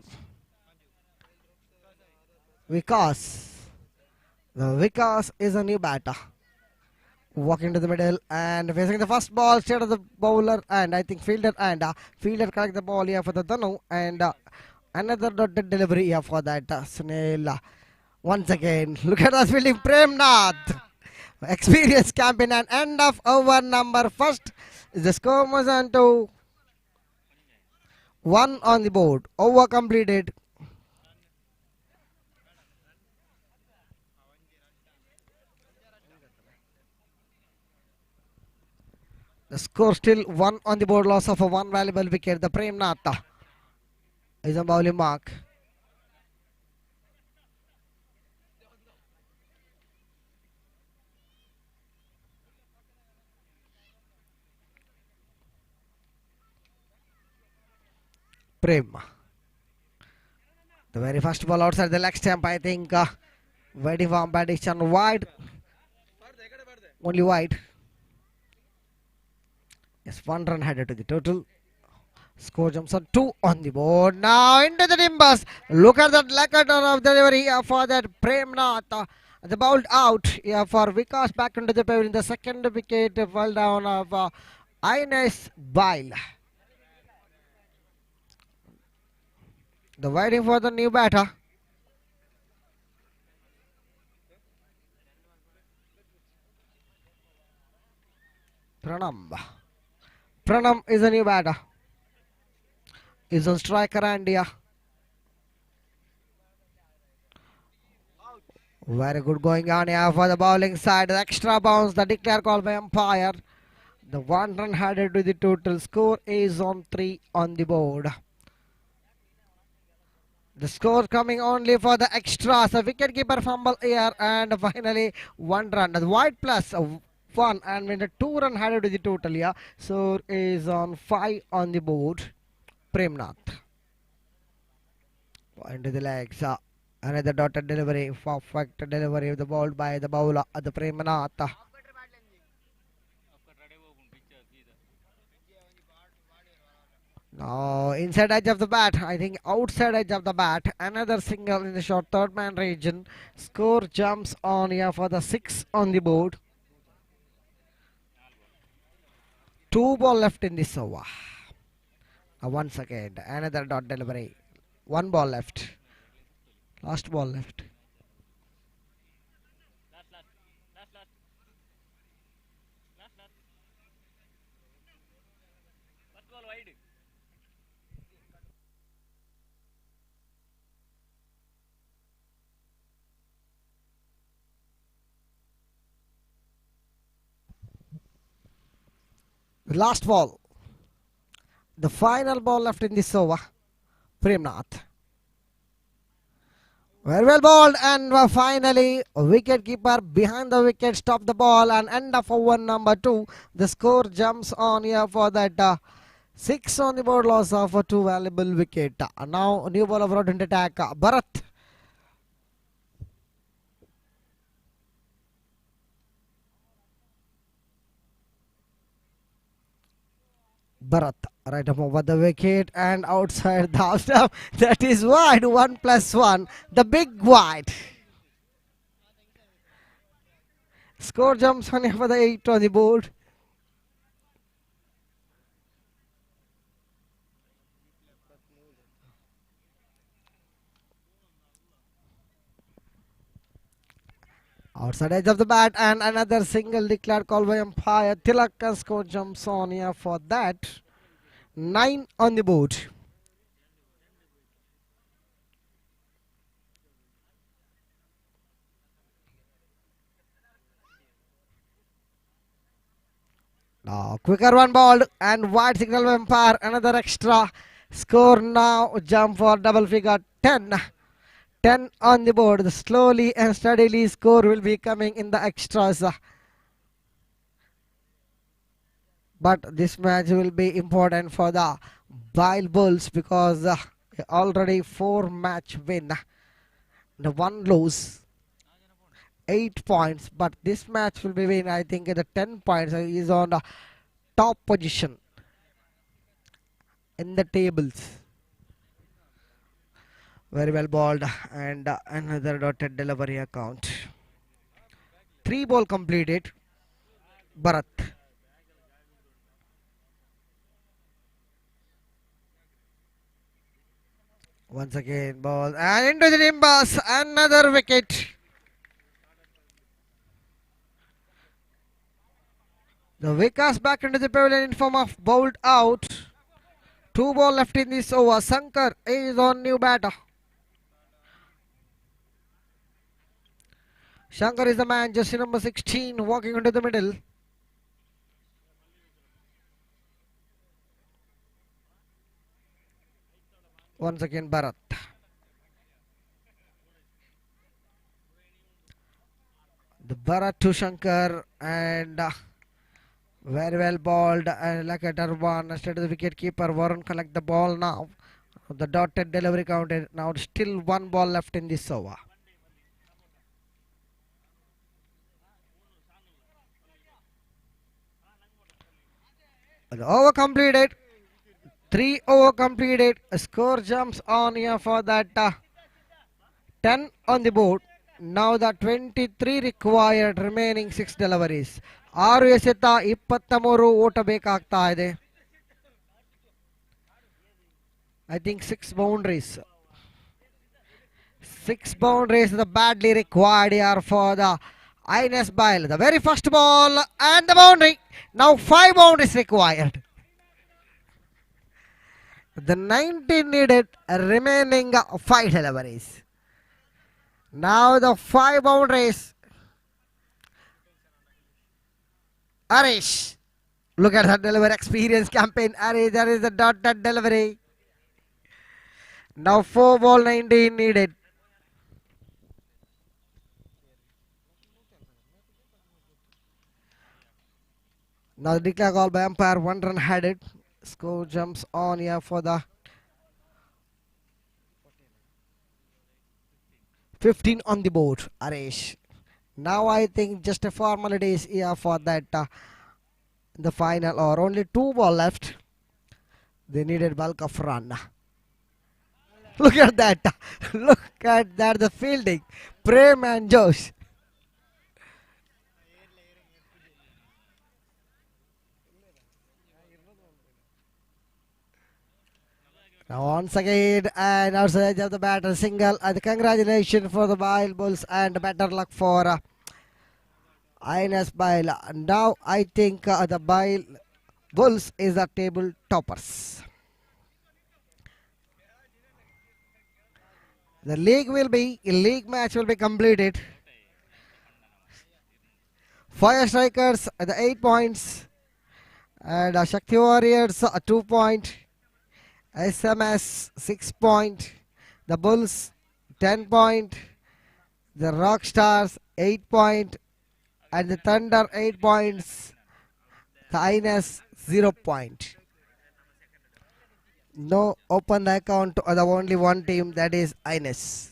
Vikas. The Vikas is a new batter. Walking to the middle and facing the first ball straight of the bowler and I think fielder fielder collect the ball here for the Danu and another dotted delivery here for that Sunil. Once again, look at us fielding Premnath. Experienced campaign and end of over number first. The score was on to 1 on the board. Over completed. The score still 1 on the board, loss of a 1 valuable wicket. The Premnath is a bowling mark. Prem. The very first ball outside the leg stump, I think. Waiting for competition wide. Only wide. Yes, 1 run headed to the total. Score jumps on 2 on the board. Now into the timbers. Look at that letter of delivery here for that Premnath. The bowled out here for Vikas back into the pavilion. The second wicket fell down of Ines Bile. The waiting for the new batter. Pranam. Pranam is a new batter. Is on striker and yeah. Very good going on here for the bowling side. The extra bounce, the declare call by umpire. The 1 run headed to the total. Score is on 3 on the board. The score coming only for the extras. A wicketkeeper fumble here and finally 1 run. The wide plus 1 and when the 2 run headed to the total here. Score is on 5 on the board. Premnath. Into the legs. Another dotted delivery. Perfect delivery of the ball by the bowler at the Premnath. Now inside edge of the bat, I think outside edge of the bat, another single in the short third man region. Score jumps on here for the 6 on the board. 2 ball left in this over. Now once again, another dot delivery. 1 ball left. Last ball left. The last ball. The final ball left in this over. Premnath. Very well bowled and finally wicketkeeper behind the wicket stop the ball and end of over number 2. The score jumps on here for that 6 on the board, loss of a 2 valuable wicket. Now new ball of road into attack. Bharat. Bharat Right up over the wicket and outside the half stump. That is wide. 1+1. The big wide. Score jumps on for the 8 on the board. Outside edge of the bat and another single declared call by umpire. Tilak can score jumps on here for that. 9 on the board. Now quicker one ball and wide signal by umpire. Another extra score now. Jump for double figure 10. 10 on the board. The slowly and steadily score will be coming in the extras. But this match will be important for the Bile Bulls because already 4-match win. The 1 lose. 8 points. But this match will be win. I think the 10 points is on the top position in the tables. Very well balled and another dotted delivery account. 3 ball completed. Bharat. Once again ball and into the Nimbus. Another wicket. The Vikas back into the pavilion in form of bowled out. 2 ball left in this over. Sankar is on new batter. Shankar is the man, jersey number 16, walking into the middle. Once again, Bharat. The Bharat to Shankar and very well balled and like a turban. Instead of the wicket keeper, Varun collect the ball now. The dotted delivery counted. Now still 1 ball left in this over. The over completed. 3 over completed. A score jumps on here for that 10 on the board. Now the 23 required remaining 6 deliveries. 6 ಎಸೆತ 23 ಓಟ ಬೇಕಾಗ್ತಾ ಇದೆ. I think 6 boundaries. 6 boundaries the badly required here for the Ines Bile. The very first ball and the boundary. Now 5 boundaries required. The 19 needed remaining 5 deliveries. Now the 5 boundaries. Arish. Look at that delivery experience campaign. Arish, there is the dotted delivery. Now 4 ball 19 needed. Now the declare call by umpire, 1 run headed. Score jumps on here for the 15 on the board, Arish. Now I think just a formalities here for that the final or only 2 ball left. They needed bulk of run. Look at that. Look at that, the fielding. Prem and Josh. Now once again and outside of the batter single and congratulations for the Bile Bulls and better luck for Ines Bile. Now I think the Bile Bulls is the table toppers. The league match will be completed. Fire Strikers the 8 points and Shakti Warriors 2 point. SMS 6 point, the Bulls 10 point, the Rock Stars 8 point, and the Thunder 8 points, the Ines 0 point. No open account to the only one team, that is Ines.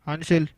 Anshul.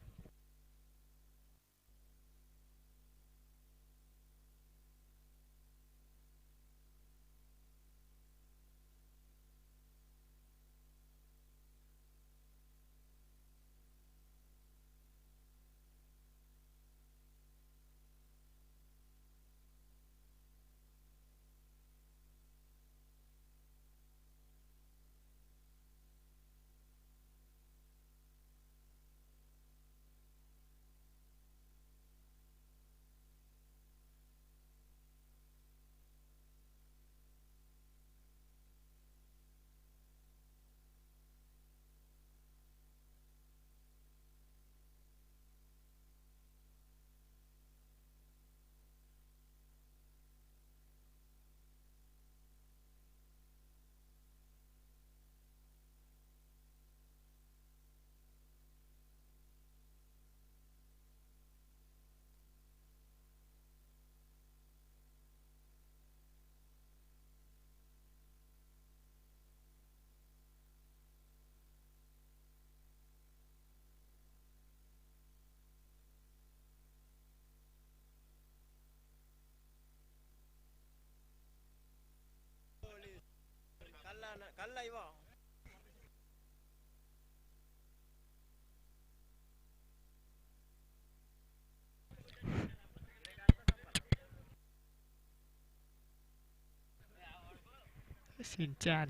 Sinchan.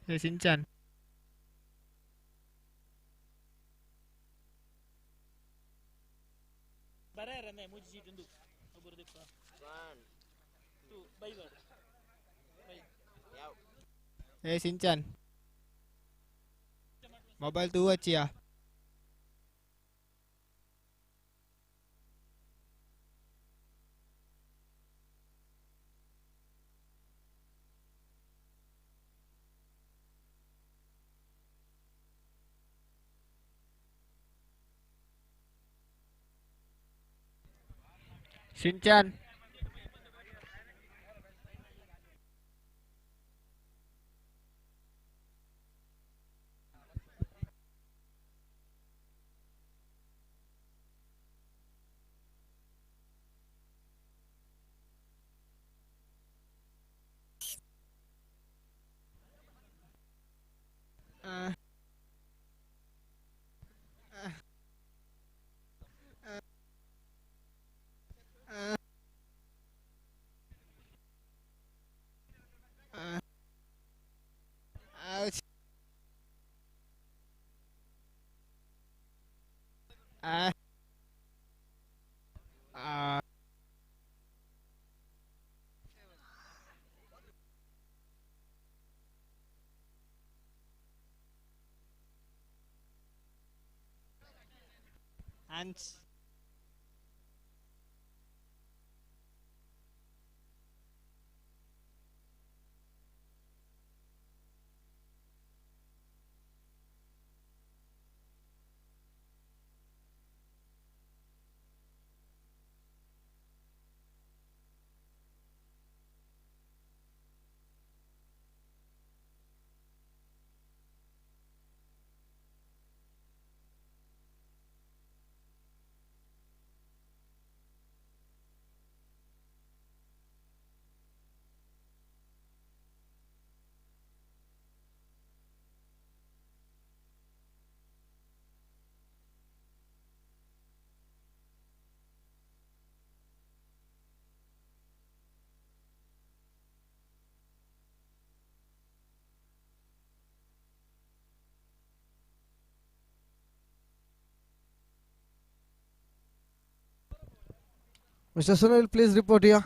Hey, Sinchan. Hey, Sinchan. Mobile 2 వచ్చియా Sinchan. Ouch. Ah. Ah. Ants. Mr. Sunil, please report here.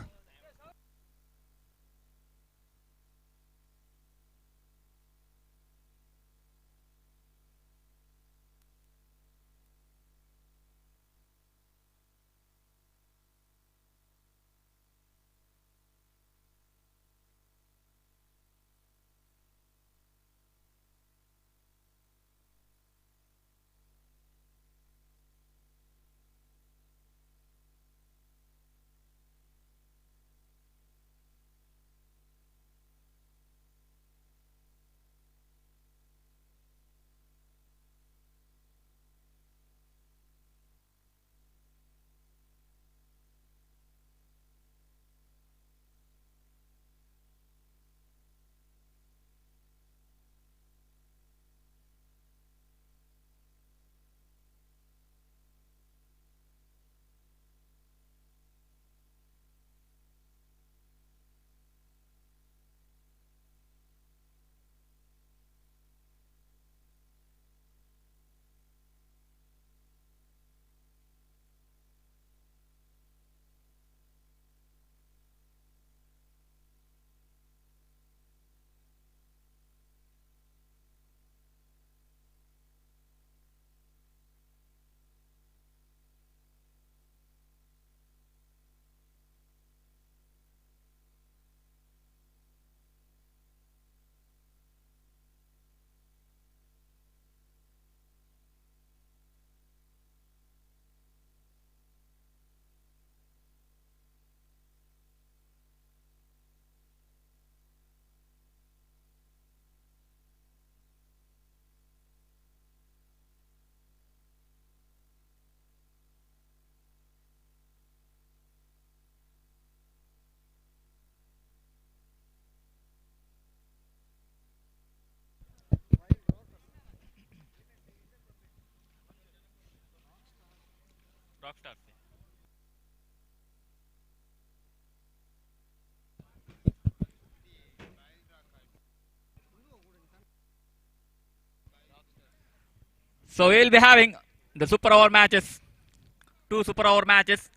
So we'll be having the super over matches, two super over matches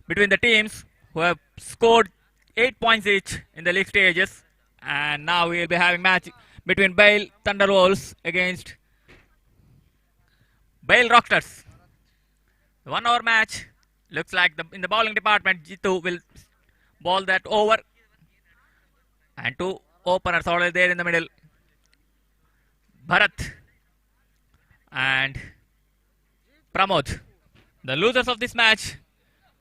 between the teams who have scored 8 points each in the league stages. And now we'll be having match between Bale Thunderwolves against Bale Rockstars. The 1 hour match looks like in the bowling department, Jitu will ball that over. And two openers already there in the middle. Bharat and Pramod. The losers of this match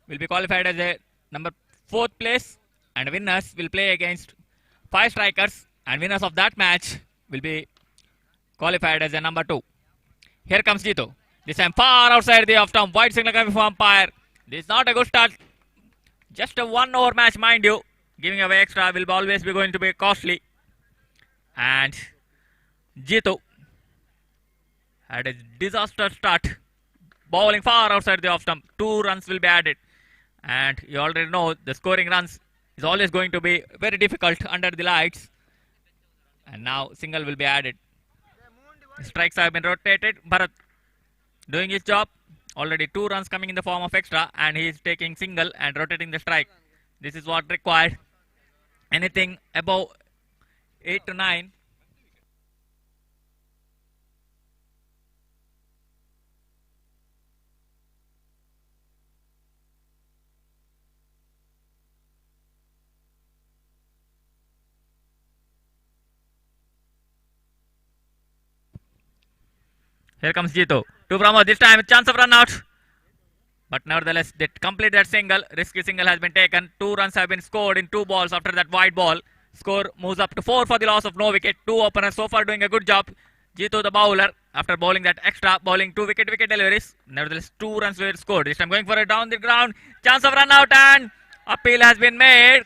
will be qualified as a number 4th place, and winners will play against 5 strikers, and winners of that match will be qualified as a number 2. Here comes Jito. This time far outside the off stump. White signal coming from umpire. This is not a good start. Just a 1 over match, mind you. Giving away extra will always be going to be costly. And Jito had a disaster start. Bowling far outside the off stump. 2 runs will be added. And you already know the scoring runs is always going to be very difficult under the lights. And now single will be added. Strikes have been rotated. Bharat doing his job. Already 2 runs coming in the form of extra, and he is taking single and rotating the strike. This is what required. Anything above 8 to 9. Here comes Jito. To Pramod. This time, chance of run out. But nevertheless, they complete that single. Risky single has been taken. 2 runs have been scored in 2 balls after that wide ball. Score moves up to 4 for the loss of no wicket. 2 openers so far doing a good job. Jito the bowler, after bowling that extra, bowling 2 wicket deliveries. Nevertheless, 2 runs were scored. This time going for it down the ground. Chance of run out, and appeal has been made.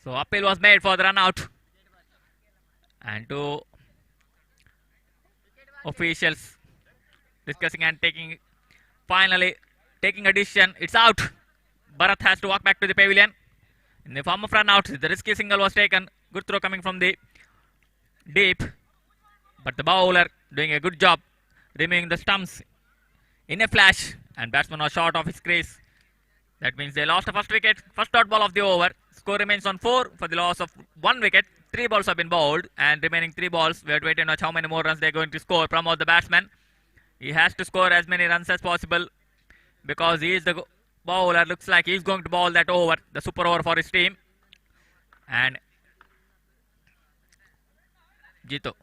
So appeal was made for the run out. And 2 officials discussing and finally taking a decision. It's out. Bharat has to walk back to the pavilion. In the form of run out, the risky single was taken. Good throw coming from the deep. But the bowler doing a good job removing the stumps in a flash. And batsman was short of his crease. That means they lost the first wicket. First dot ball of the over. Score remains on 4 for the loss of 1 wicket. 3 balls have been bowled, and remaining 3 balls, we have to wait and watch how many more runs they are going to score. Pramod, the batsman, he has to score as many runs as possible because he is the bowler. Looks like he is going to bowl that over, the super over for his team. And Jito,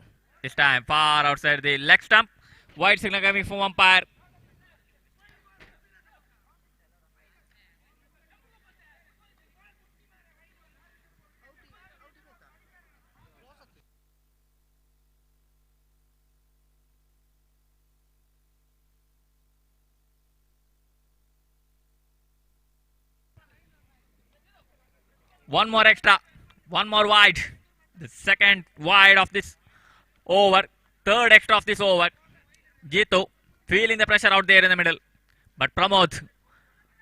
this time far outside the leg stump. White signal coming from umpire. One more extra, 1 more wide. The second wide of this over, 3rd extra of this over. Jito feeling the pressure out there in the middle. But Pramod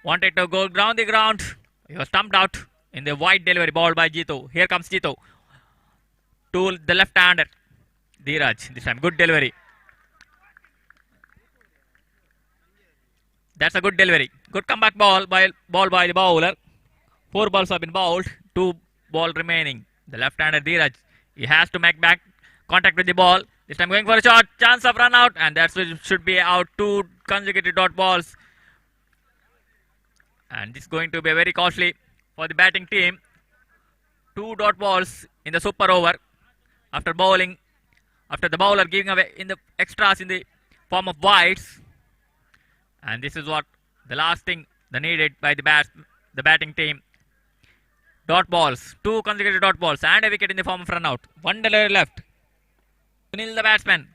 wanted to go down the ground. He was stumped out in the wide delivery ball by Jito. Here comes Jito to the left-hander. Dheeraj, this time good delivery. That's a good delivery. Good comeback ball by the bowler. 4 balls have been bowled, 2 balls remaining. The left-hander Dheeraj, he has to make back contact with the ball. This time going for a shot, chance of run out, and that should be out. 2 consecutive dot balls. And this is going to be very costly for the batting team. 2 dot balls in the super over after the bowler giving away in the extras in the form of wides. And this is what the last thing the needed by the batting team. Dot balls, 2 consecutive dot balls, and a wicket in the form of run out. 1 delivery left. Sunil the batsman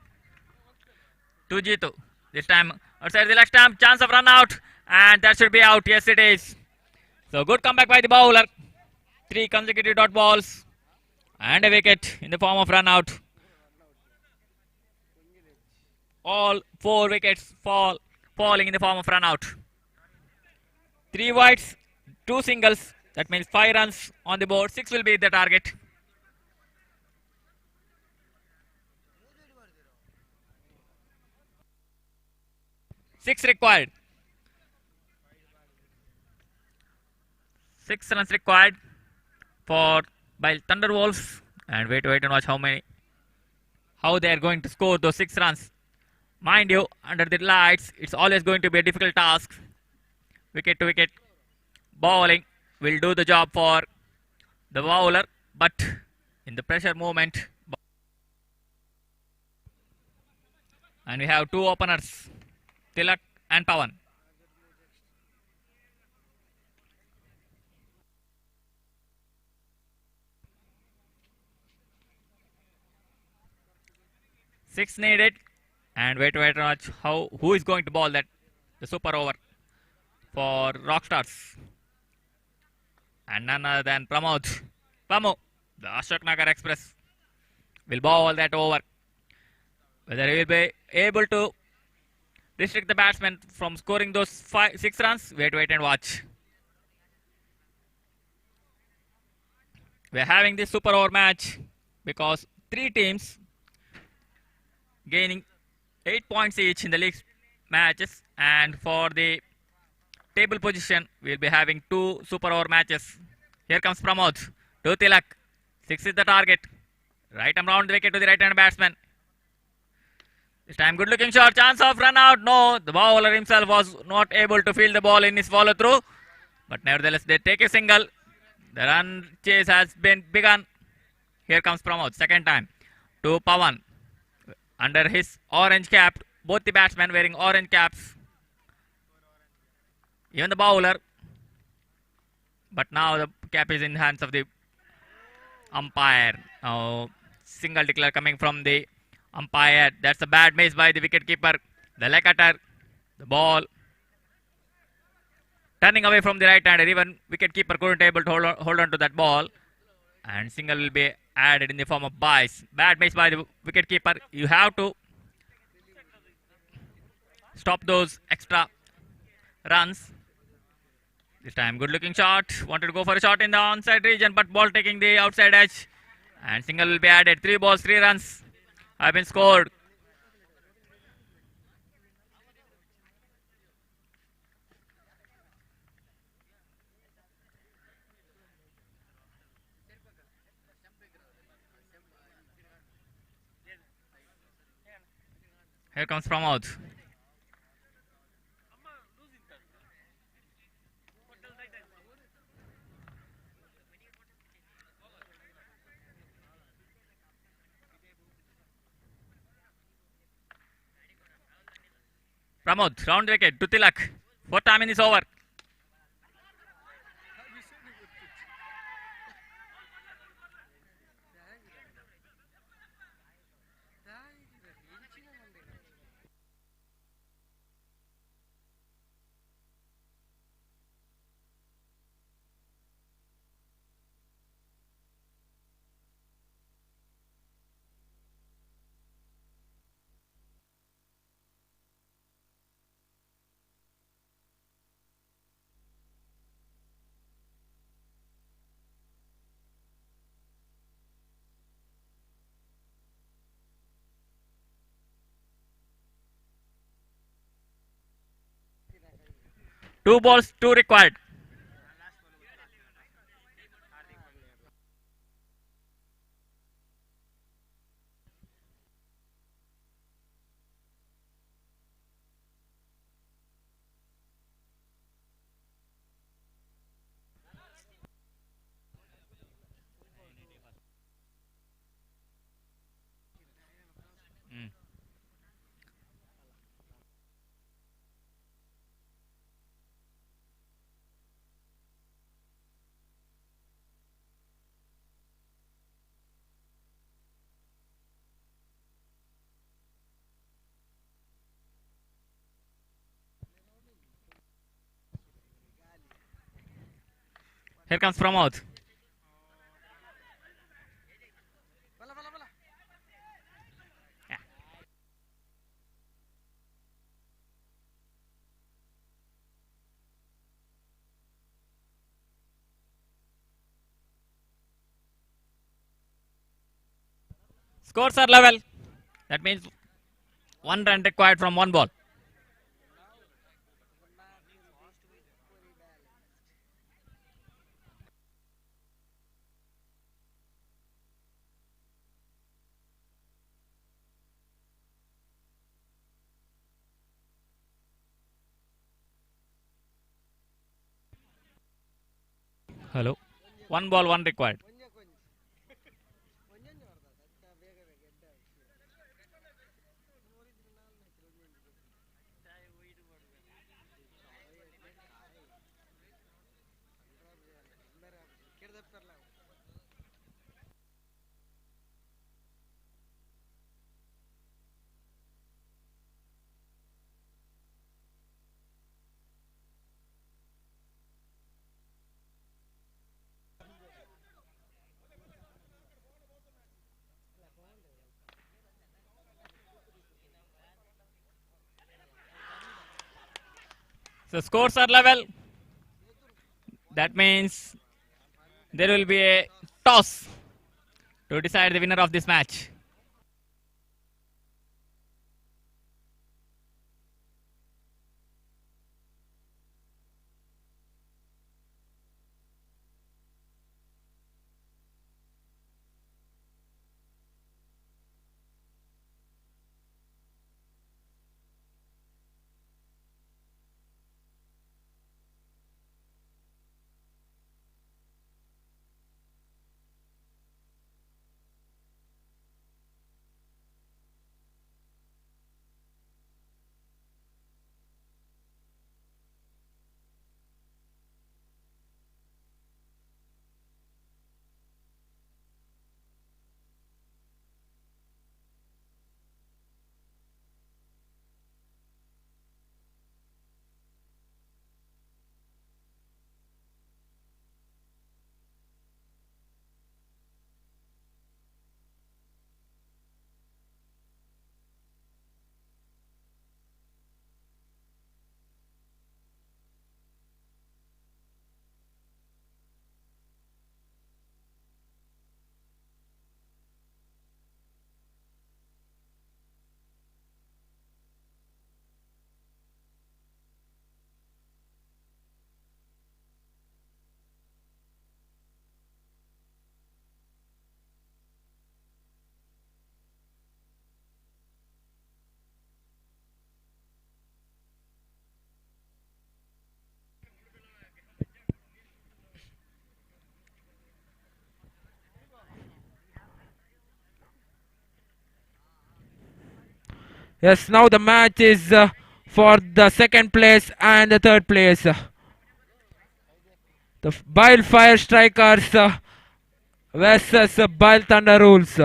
to Jitu. This time outside the leg stump, chance of run out, and that should be out. Yes, it is. So good comeback by the bowler. 3 consecutive dot balls and a wicket in the form of run out. All 4 wickets falling in the form of run out. 3 wides, 2 singles. That means 5 runs on the board. 6 will be the target. Six required. 6 runs required for by Thunderwolves. And wait and watch how they are going to score those 6 runs. Mind you, under the lights, it's always going to be a difficult task. Wicket to wicket bowling will do the job for the bowler, but in the pressure movement. And we have 2 openers, Tilak and Pawan. Six needed, and wait and watch who is going to bowl the super over for Rockstars. And none other than Pramod. Pamu, the Ashok Nagar Express, will bowl that over. Whether he will be able to restrict the batsman from scoring those 6 runs, wait and watch. We are having this super over match because 3 teams gaining 8 points each in the league matches, and for the table position we will be having 2 super over matches. Here comes Pramod to Tilak. 6 is the target. Right arm round the wicket to the right hand batsman. This time good looking shot, chance of run out. No, the bowler himself was not able to field the ball in his follow through, but nevertheless they take a single. The run chase has been begun. Here comes Pramod, second time to Pawan. Under his orange cap, both the batsmen wearing orange caps. Even the bowler. But now the cap is in the hands of the umpire. Now single declare coming from the umpire. That's a bad miss by the wicketkeeper. The leg cutter. The ball turning away from the right hander. Even wicketkeeper couldn't able to hold on to that ball. And single will be added in the form of byes. Bad miss by the wicketkeeper. You have to stop those extra runs. This time good looking shot. Wanted to go for a shot in the onside region, but ball taking the outside edge. And single will be added. 3 balls, 3 runs have been scored. Here comes Pramod. Pramod, round the wicket to Tilak. 4th time in this over. Two balls, 2 required. Here comes Pramod. Scores are level. That means 1 run required from 1 ball. Hello. 1 ball, 1 required. So scores are level. That means there will be a toss to decide the winner of this match. Yes, now the match is for the second place and the third place. The Bile Fire Strikers versus Bile Thunder Rules.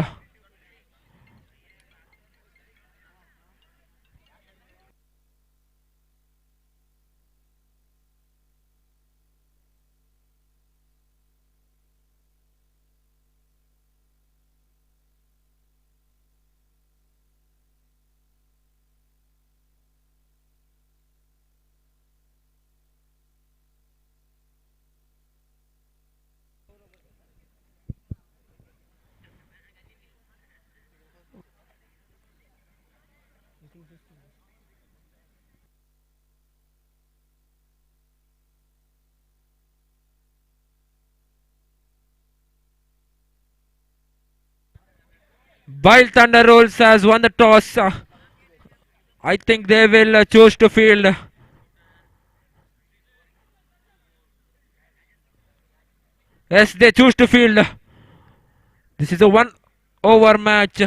Bile Thunder Rules has won the toss. I think they will choose to field. Yes, they choose to field. This is a 1 over match.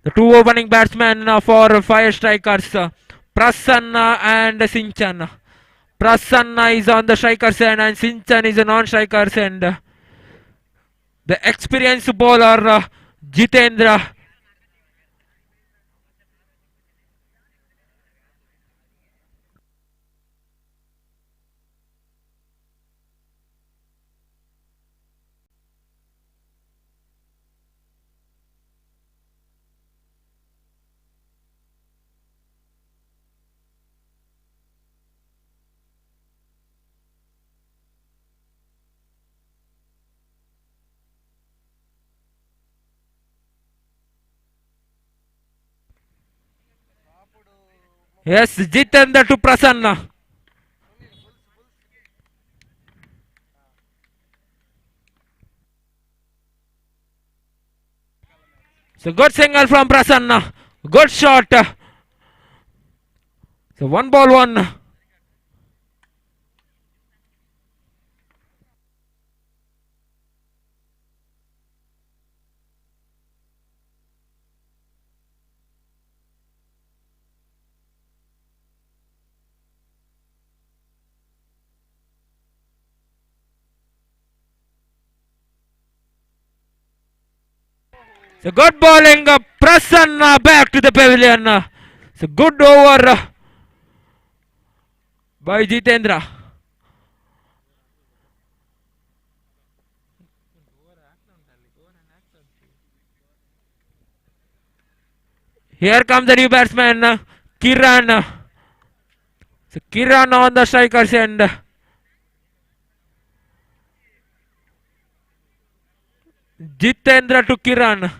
The two opening batsmen for Fire Strikers, Prasanna and Sinchan. Prasanna is on the striker's end and Sinchan is a non-striker's end. The experienced bowler Jitendra. Yes, Jitendra to Prasanna. So good single from Prasanna. Good shot. So 1 ball 1. So good bowling, Prasanna back to the pavilion. So good over by Jitendra. Here comes the new batsman, Kiran. So Kiran on the strikers end. Jitendra to Kiran.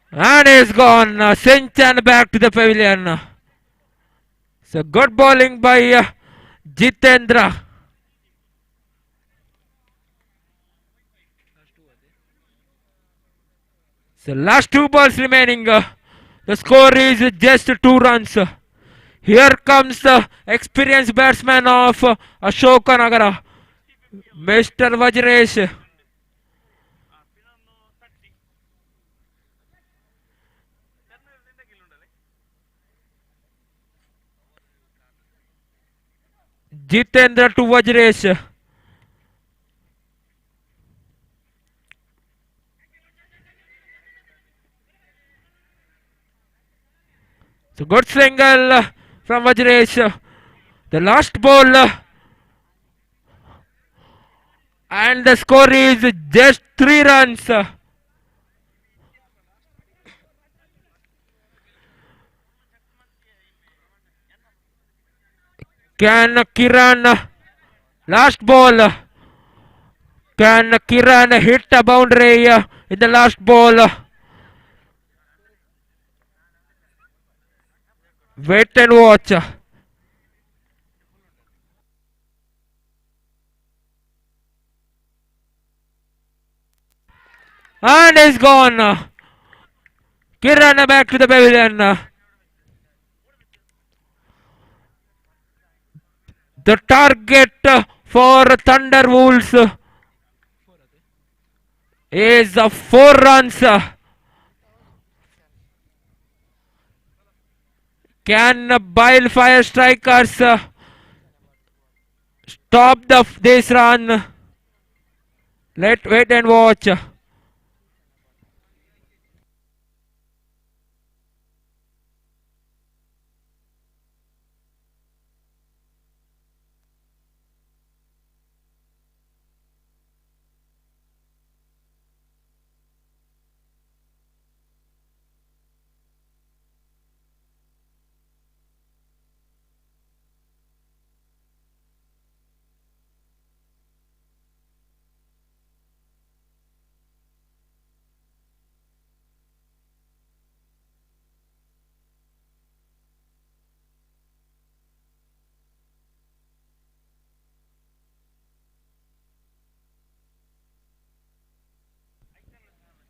And he's gone. Sinchan back to the pavilion. So good bowling by Jitendra. So last 2 balls remaining. The score is just 2 runs. Here comes the experienced batsman of Ashoka Nagara, Mr. Vajresh. Jitendra to Vajresh. So good single from Vajresh. The last ball. And the score is just 3 runs. Can Kiran, last ball, can Kiran hit a boundary in the last ball? Wait and watch. And he's gone. Kiran back to the pavilion. The target for Thunder Wolves is 4 runs. Can Wildfire Strikers stop this run? Let's wait and watch.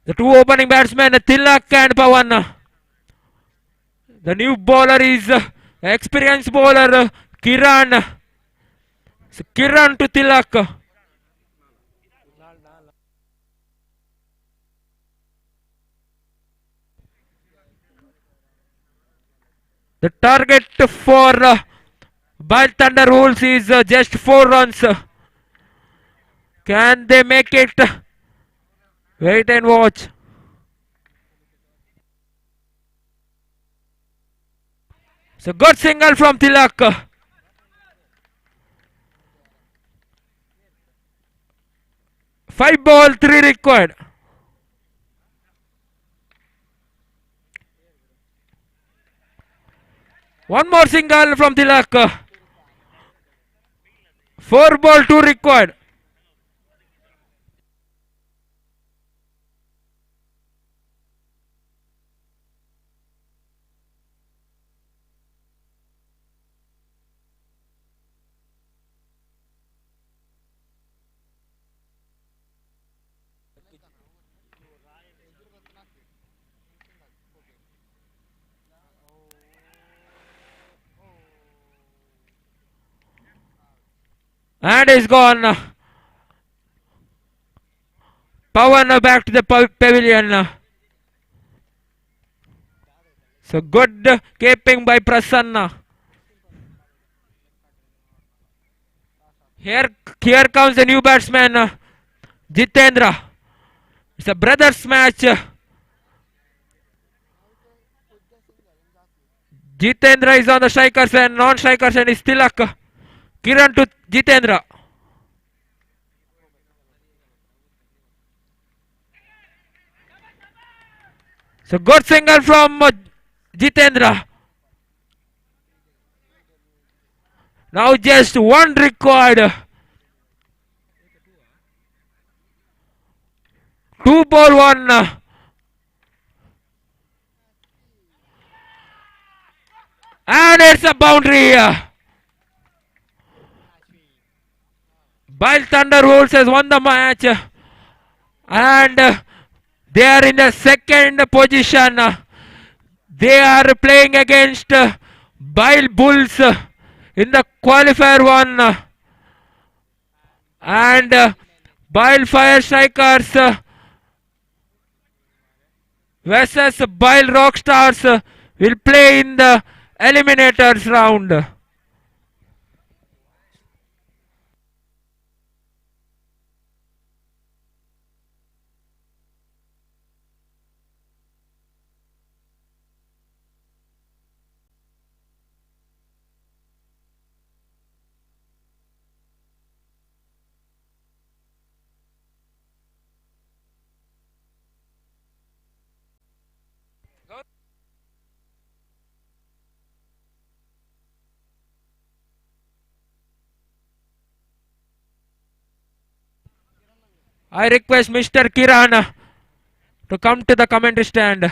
The 2 opening batsmen, Tilak and Pawan. The new bowler is experienced bowler Kiran. So Kiran to Tilak. The target for Bile Thunder rules is just 4 runs. Can they make it? Wait and watch. So good single from Tilak. 5 ball, 3 required. One more single from Tilak. 4 ball, 2 required. And he's gone. Pawan back to the pavilion. So good keeping by Prasanna. Here comes the new batsman, Jitendra. It's a brothers match. Jitendra is on the strikers and non-strikers and is Tilak. Kiran to Jitendra. So good single from Jitendra. Now just 1 required. 2 ball 1. And it's a boundary. Bile Thunder Wolves has won the match. And they are in the second position. They are playing against Bile Bulls in the qualifier 1. And Bile Fire Strikers versus Bile Rockstars will play in the Eliminators round. I request Mr. Kiran to come to the commentary stand.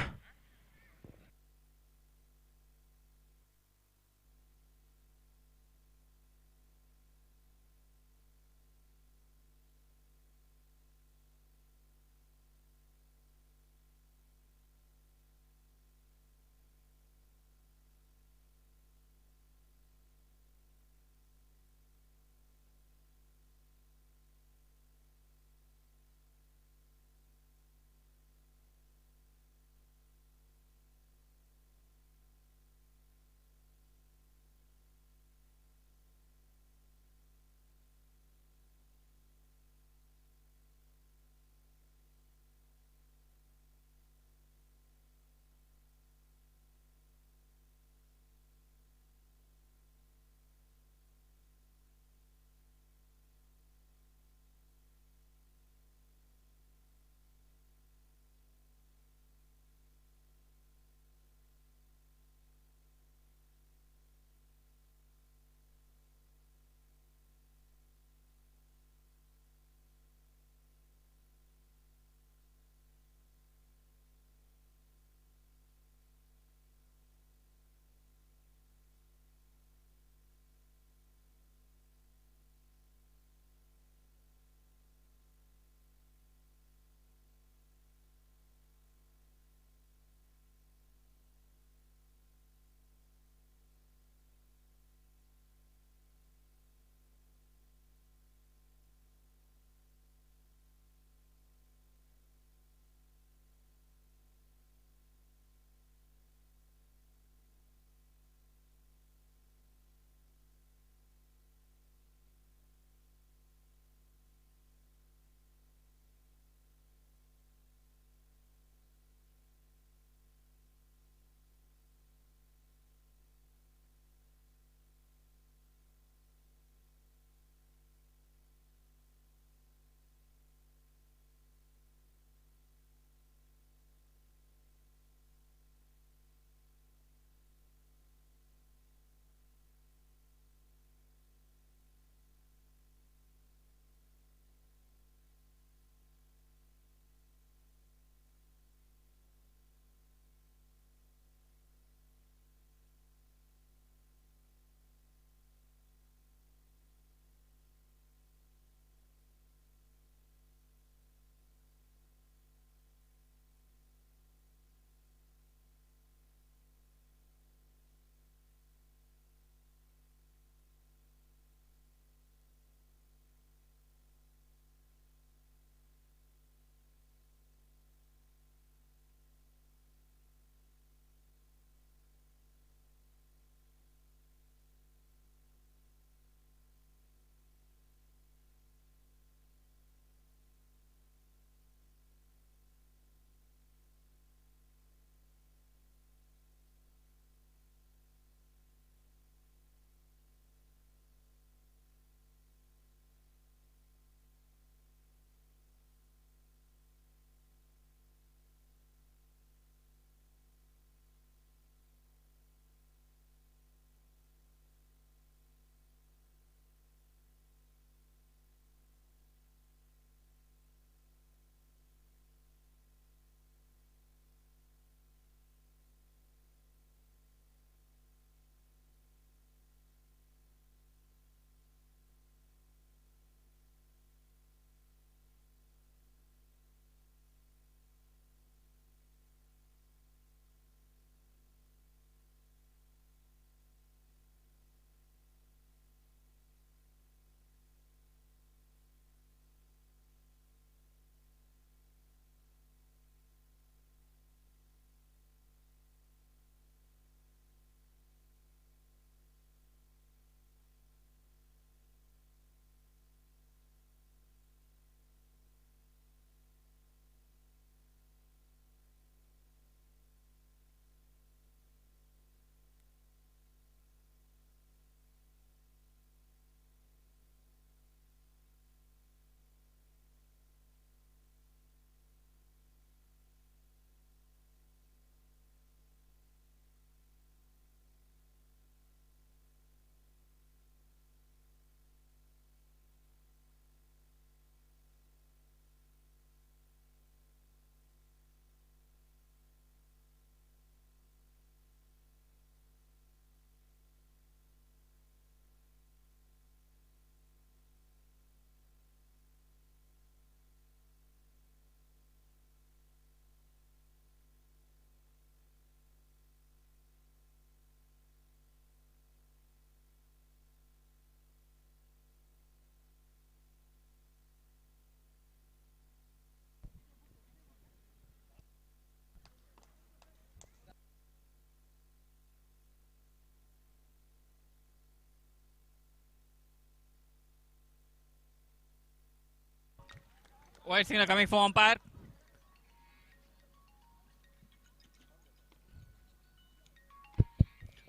White signal coming from umpire.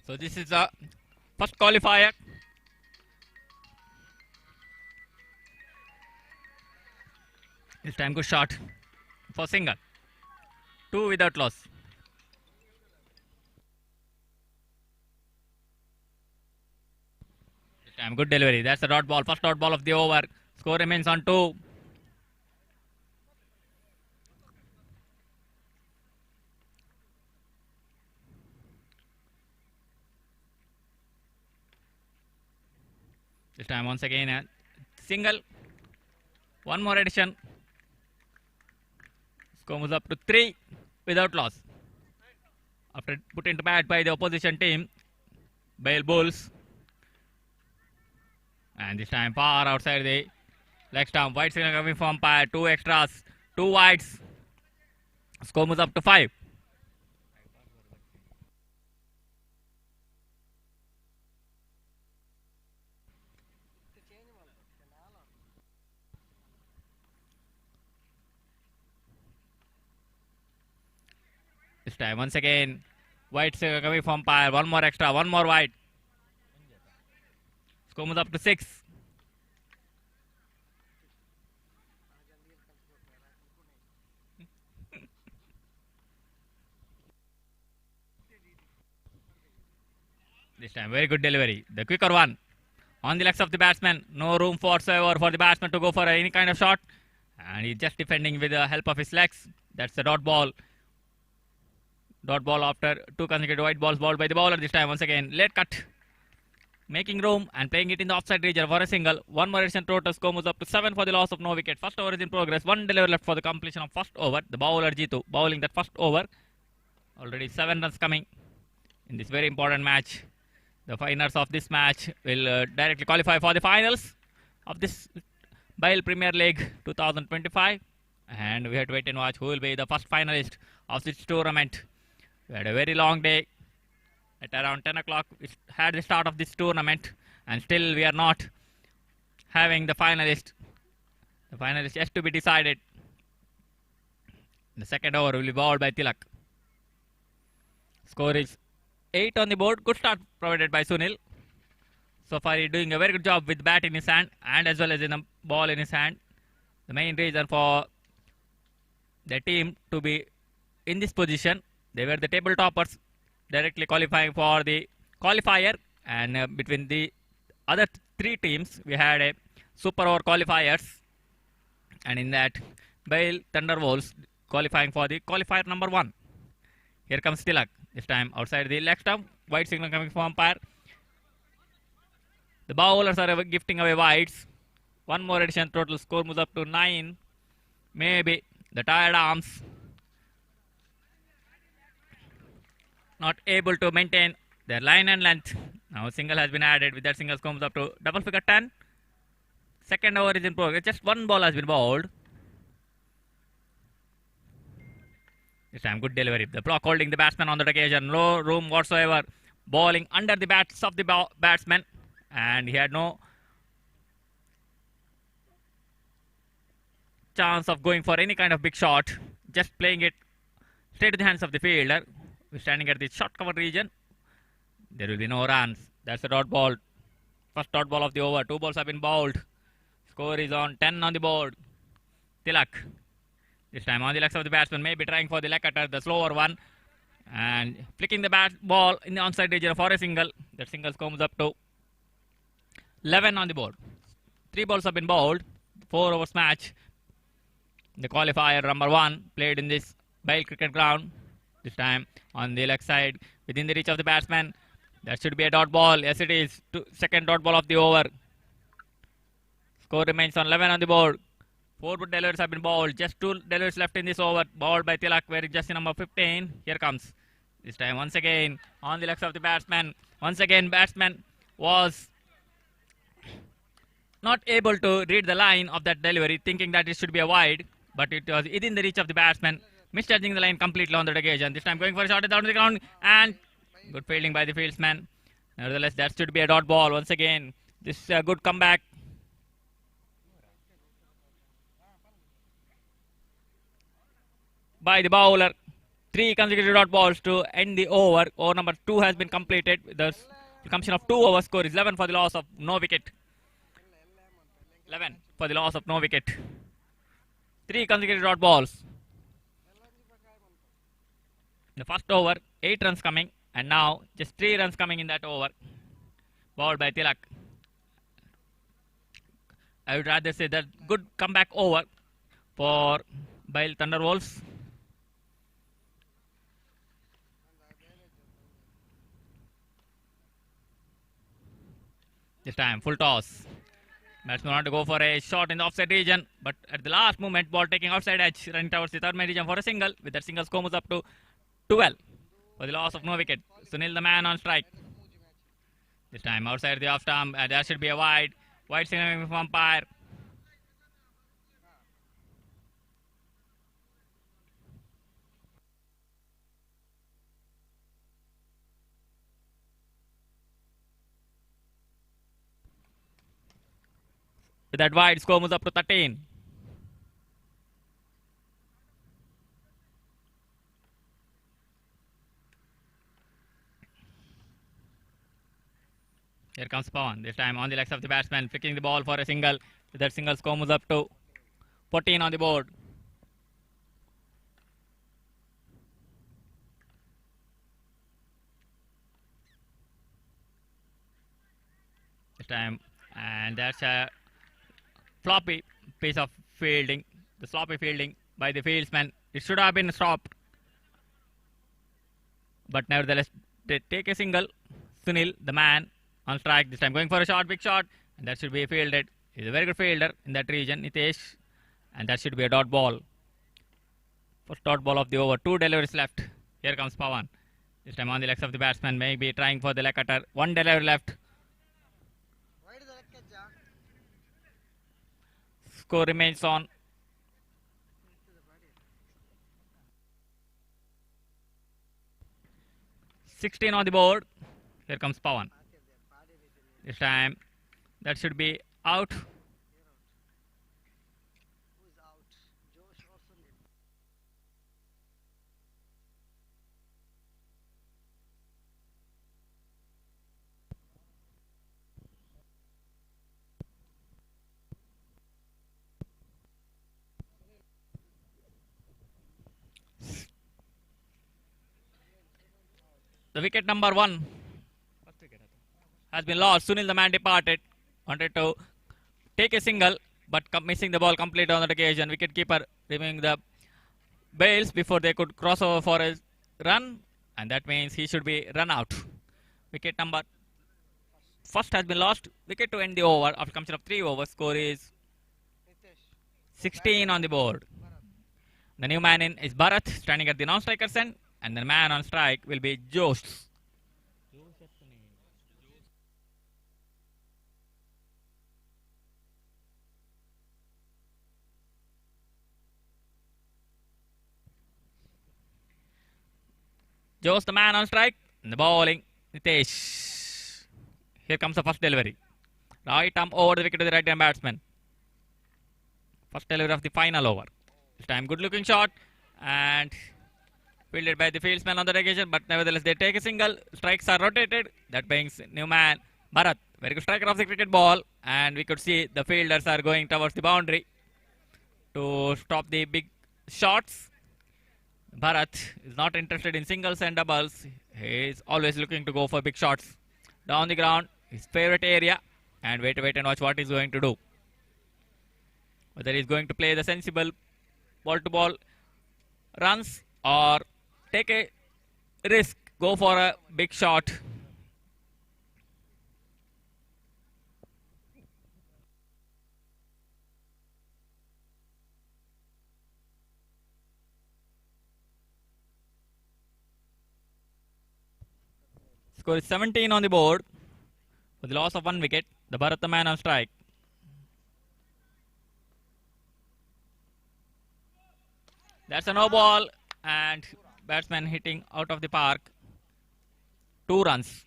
So this is the first qualifier. This time good shot for single. 2 without loss. This time good delivery. That's the dot ball. First dot ball of the over. Score remains on 2. This time once again a single. One more addition. Score moves up to 3 without loss. After put into bat by the opposition team, Bale Bulls. And this time far outside the leg stump. White signal coming from umpire. 2 extras. 2 wides. Score moves up to 5. This time once again white coming from umpire. 1 more extra. 1 more wide. Score moves up to 6. This time very good delivery. The quicker one on the legs of the batsman. No room whatsoever for the batsman to go for any kind of shot. And he's just defending with the help of his legs. That's the dot ball. Dot ball after 2 consecutive white balls bowled by the bowler. This time once again late cut. Making room and playing it in the offside region for a single. 1 more addition total. Score moves up to 7 for the loss of no wicket. First over is in progress. 1 delivery left for the completion of first over. The bowler Jitu bowling that first over. Already 7 runs coming in this very important match. The finals of this match will directly qualify for the finals of this Bale Premier League 2025. And we have to wait and watch who will be the first finalist of this tournament. We had a very long day. At around 10 o'clock, we had the start of this tournament. And still we are not having the finalist. The finalist is to be decided. The second over will be bowled by Tilak. Score is 8 on the board. Good start provided by Sunil. So far he's doing a very good job with bat in his hand and as well as in a ball in his hand. The main reason for the team to be in this position, they were the table toppers directly qualifying for the qualifier, and between the other 3 teams we had a super over qualifiers, and in that Bale Thunderbolts qualifying for the qualifier number 1. Here comes Tilak. This time outside the leg stump. White signal coming from umpire. The bowlers are gifting away wides. 1 more addition total. Score moves up to 9. Maybe the tired arms not able to maintain their line and length. Now a single has been added. With that single, score moves up to double figure 10. Second over is in progress. Just 1 ball has been bowled. This time good delivery. The block holding the batsman on that occasion. No room whatsoever. Bowling under the bats of the batsman. And he had no chance of going for any kind of big shot. Just playing it straight to the hands of the fielder. We're standing at the short cover region. There will be no runs. That's a dot ball. First dot ball of the over. 2 balls have been bowled. Score is on 10 on the board. Tilak. This time on the legs of the batsman, maybe trying for the leg cutter, the slower one. And flicking the ball in the onside region for a single. That single comes up to 11 on the board. 3 balls have been bowled. 4 overs match. The qualifier number 1 played in this Bale cricket ground. This time on the leg side within the reach of the batsman. That should be a dot ball. Yes, it is. Second dot ball of the over. Score remains on 11 on the board. 4 good deliveries have been bowled. Just 2 deliveries left in this over. Bowled by Tilak, wearing jersey number 15. Here comes. This time once again on the legs of the batsman. Once again batsman was not able to read the line of that delivery, thinking that it should be a wide. But it was within the reach of the batsman. Misjudging the line completely on that occasion. This time going for a shot down to the ground. And good fielding by the fieldsman. Nevertheless, that should be a dot ball. Once again, this is a good comeback. by the bowler. 3 consecutive dot balls to end the over. Over number 2 has been completed. The completion of 2 overs. Score is 11 for the loss of no wicket. 11 for the loss of no wicket. 3 consecutive dot balls. The first over, 8 runs coming, and now just 3 runs coming in that over. Bowled by Tilak. I would rather say that good comeback over for Bile Thunderwolves. This time, full toss. Batsman want to go for a shot in the offside region, but at the last moment, ball taking outside edge, running towards the third man region for a single. With that single, score moves up to 12 for the loss of no wicket. Sunil, the man on strike. This time, outside the off stump, and there should be a wide. Wide signal from umpire. With that wide, score moves up to 13. Here comes Pawan. This time on the legs of the batsman, flicking the ball for a single. With that single, score moves up to 14 on the board. This time, and that's a floppy piece of fielding. The sloppy fielding by the fieldsman. It should have been stopped. But nevertheless, they take a single. Sunil, the man, on strike. This time going for a shot, big shot. And that should be fielded. He's a very good fielder in that region, Nitesh. And that should be a dot ball. First dot ball of the over. 2 deliveries left. Here comes Pawan. This time on the legs of the batsman. Maybe trying for the leg cutter. 1 delivery left. Score remains on 16 on the board. Here comes Pawan. This time that should be out. The wicket number 1 has been lost. Sunil, the man, departed. Wanted to take a single, but missing the ball completely on that occasion. Wicket keeper removing the bails before they could cross over for a run, and that means he should be run out. Wicket number first has been lost. Wicket to end the over after completion of 3 overs. Score is 16 on the board. The new man in is Bharat, standing at the non-striker's end, and the man on strike will be Josh. Josh, the man on strike, and the bowling, Nitesh. Here comes the first delivery. Right arm over the wicket to the right hand batsman. First delivery of the final over. This time good looking shot, and fielded by the fieldsman on that occasion, but nevertheless they take a single. Strikes are rotated. That brings new man Bharat, very good striker of the cricket ball, and we could see the fielders are going towards the boundary to stop the big shots. Bharat is not interested in singles and doubles. He is always looking to go for big shots. Down the ground, his favorite area, and wait and watch what he's going to do. Whether he's going to play the sensible ball to ball runs or take a risk, go for a big shot. Score is 17 on the board with the loss of 1 wicket. The Bharat, the man on strike. That's a no ball, and batsman hitting out of the park. 2 runs.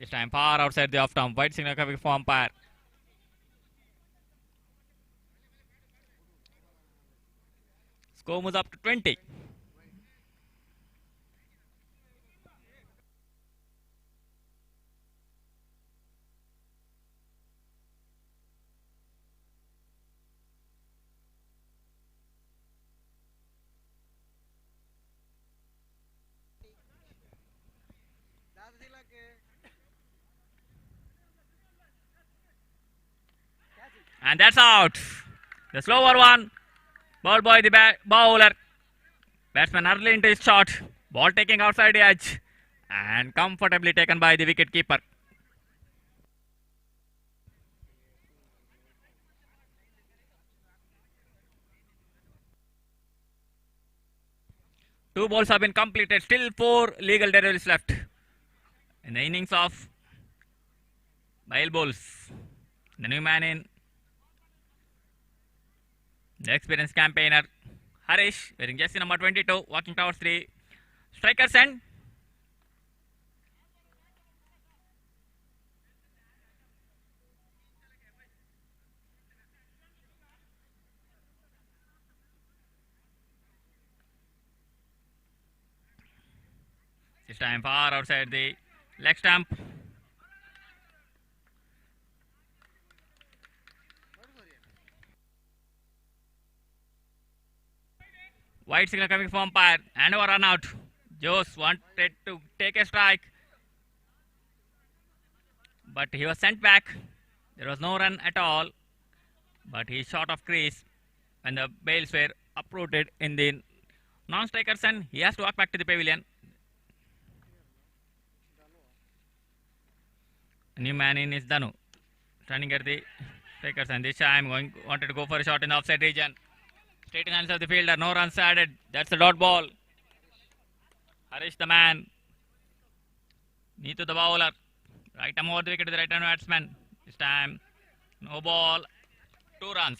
This time far outside the off stump. White signal coming from umpire. Score moves up to 20. And that's out. The slower one. Ball boy, the bowler. Batsman early into his shot. Ball taking outside the edge. And comfortably taken by the wicket keeper. Two balls have been completed. Still 4 legal deliveries left. In the innings of Bail Bulls. The new man in. The experienced campaigner Harish wearing jersey number 22, walking towards the strikers end. This time far outside the leg stump. White signal coming from umpire and over run out. Jose wanted to take a strike, but he was sent back. There was no run at all, but he shot off crease when the bails were uprooted in the non-strikers end. He has to walk back to the pavilion. A new man in is Danu, standing at the strikers end. This time wanted to go for a shot in the offside region. Straight in hands of the fielder, no runs added. That's a dot ball. Harish the man. Neetu the bowler. Right arm over the wicket to the right hand batsman. This time, no ball. 2 runs.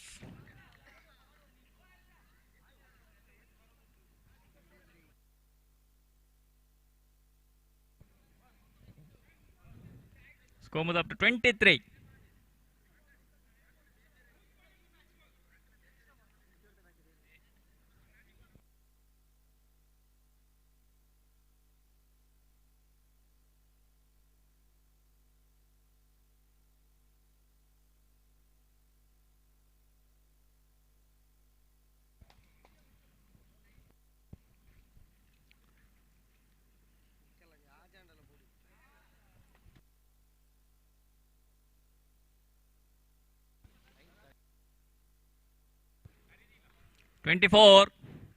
Score moves up to 23.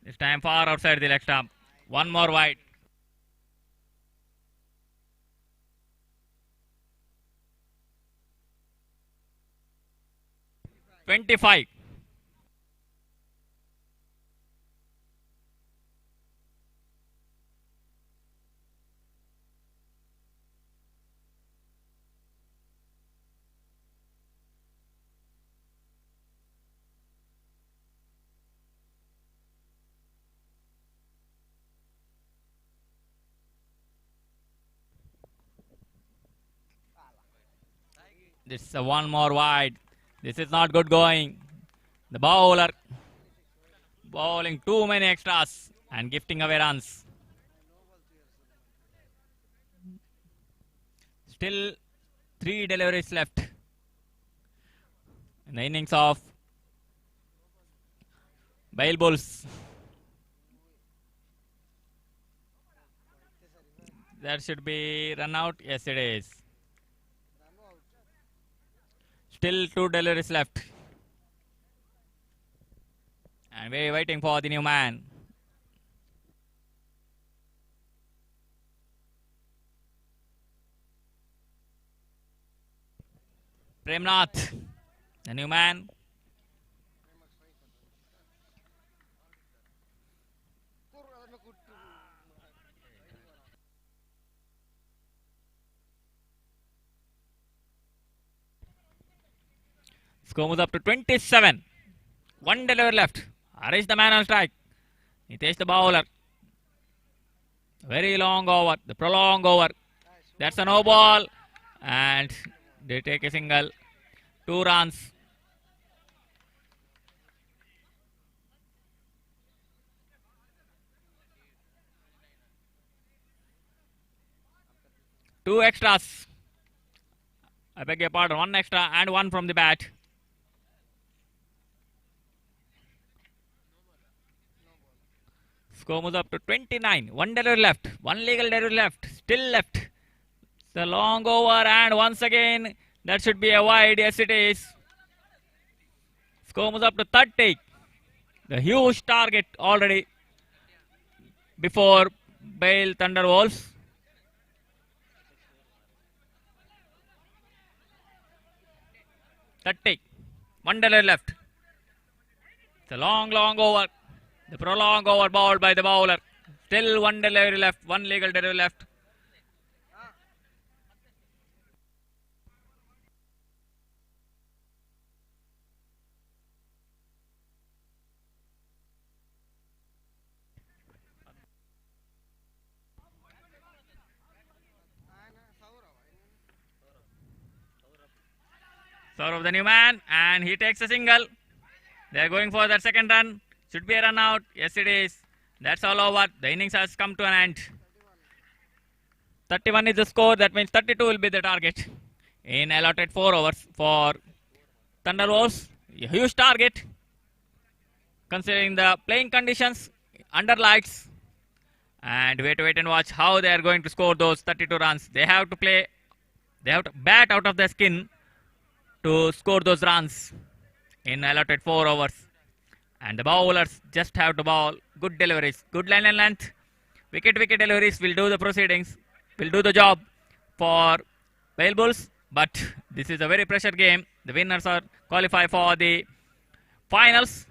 This time far outside the leg stump. One more wide. $25. This is a one more wide. This is not good going. The bowler bowling too many extras and gifting away runs. Still 3 deliveries left in the innings of Bail Bulls. That should be run out. Yes, it is. Still 2 deliveries left. And we're waiting for the new man. Premnath, the new man. Score moves up to 27. 1 delivery left. Harish the man on strike. Nitesh the bowler. Very long over. The prolonged over. That's a no ball. and they take a single. 2 runs. Two extras. I beg your pardon, 1 extra and 1 from the bat. Score moves up to 29. 1 delivery left. 1 legal delivery left. Still left. It's a long over and once again that should be a wide. Yes, it is. Score moves up to 30. The huge target already before Bale Thunderbolts. One delivery left. It's a long over. The prolonged over bowled by the bowler. Still 1 delivery left. 1 legal delivery left. Saurav the new man and he takes a single. They are going for that second run. Should be a run out. Yes, it is. That's all over. The innings has come to an end. 31 is the score. That means 32 will be the target in allotted 4 overs for Thunderbolts. A huge target considering the playing conditions under lights. And wait and watch how they are going to score those 32 runs. They have to play. They have to bat out of their skin to score those runs in allotted 4 overs. And the bowlers just have to bowl good deliveries, good line and length. Wicket deliveries will do the proceedings, will do the job for Whale Bulls. But this is a very pressure game. The winners are qualify for the finals.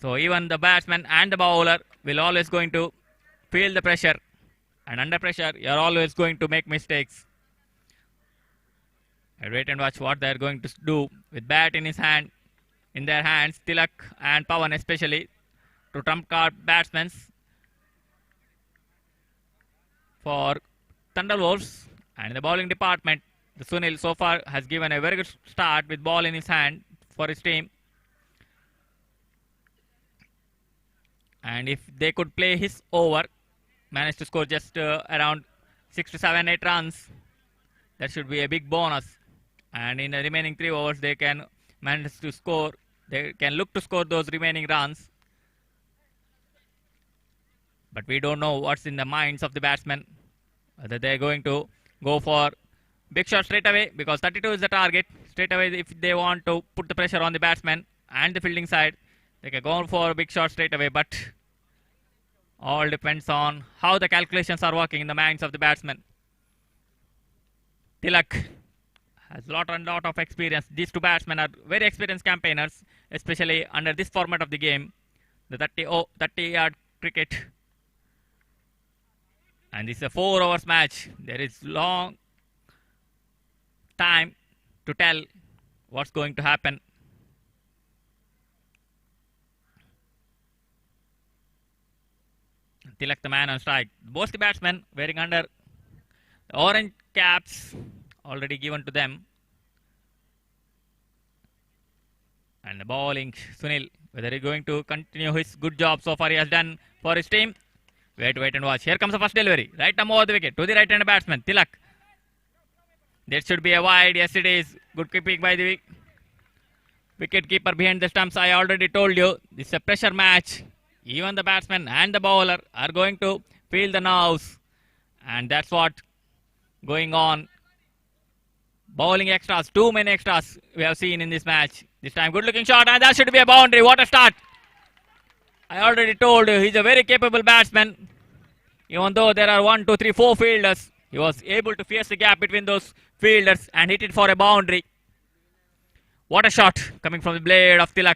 So even the batsman and the bowler will always going to feel the pressure. And under pressure, you are always going to make mistakes. And wait and watch what they are going to do with bat in his hand, in their hands, Tilak and Pawan especially, to trump card batsmen for Thunderbolts. And in the bowling department, the Sunil so far has given a very good start with ball in his hand for his team. And if they could play his over, manage to score just around 6 to 7, 8 runs, that should be a big bonus. And in the remaining 3 overs, they can manage to score. They can look to score those remaining runs. But we don't know what's in the minds of the batsmen. Whether they're going to go for big shot straight away, because 32 is the target. Straight away, if they want to put the pressure on the batsman and the fielding side, they can go for a big shot straight away. But all depends on how the calculations are working in the minds of the batsmen. Tilak has lot of experience. These 2 batsmen are very experienced campaigners, especially under this format of the game, the 30-yard cricket. And this is a 4 overs match. There is long time to tell what's going to happen. Tilak the man on strike. Both the batsmen wearing under the orange caps already given to them. And the bowling, Sunil, whether he's going to continue his good job so far he has done for his team. Wait and watch. Here comes the first delivery. Right arm over the wicket to the right-hand batsman, Tilak. That should be a wide. Yes, it is. Good keeping by the wicket keeper behind the stumps. I already told you, this is a pressure match. Even the batsman and the bowler are going to feel the nerves. And that's what going on. Bowling extras, 2 many extras we have seen in this match. This time good looking shot and that should be a boundary. What a start. I already told you he's a very capable batsman. Even though there are 1, 2, 3, 4 fielders, he was able to pierce the gap between those fielders and hit it for a boundary. What a shot coming from the blade of Tilak.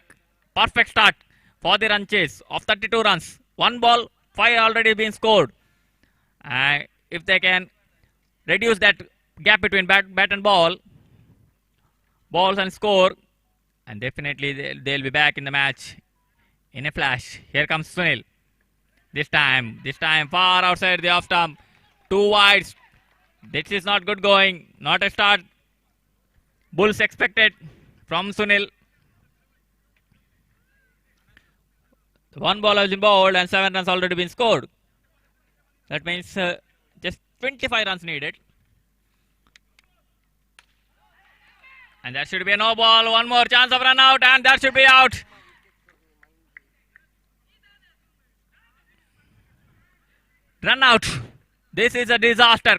Perfect start for the run chase of 32 runs. 1 ball, 5 already been scored. And if they can reduce that gap between bat and balls and score, and definitely they'll be back in the match in a flash. Here comes Sunil. This time far outside the off stump. 2 wides. This is not good going. Not a start. Bulls expected from Sunil. One ball has been bowled and 7 runs already been scored. That means just 25 runs needed. And that should be a no ball. One more chance of run out and that should be out. Run out. This is a disaster.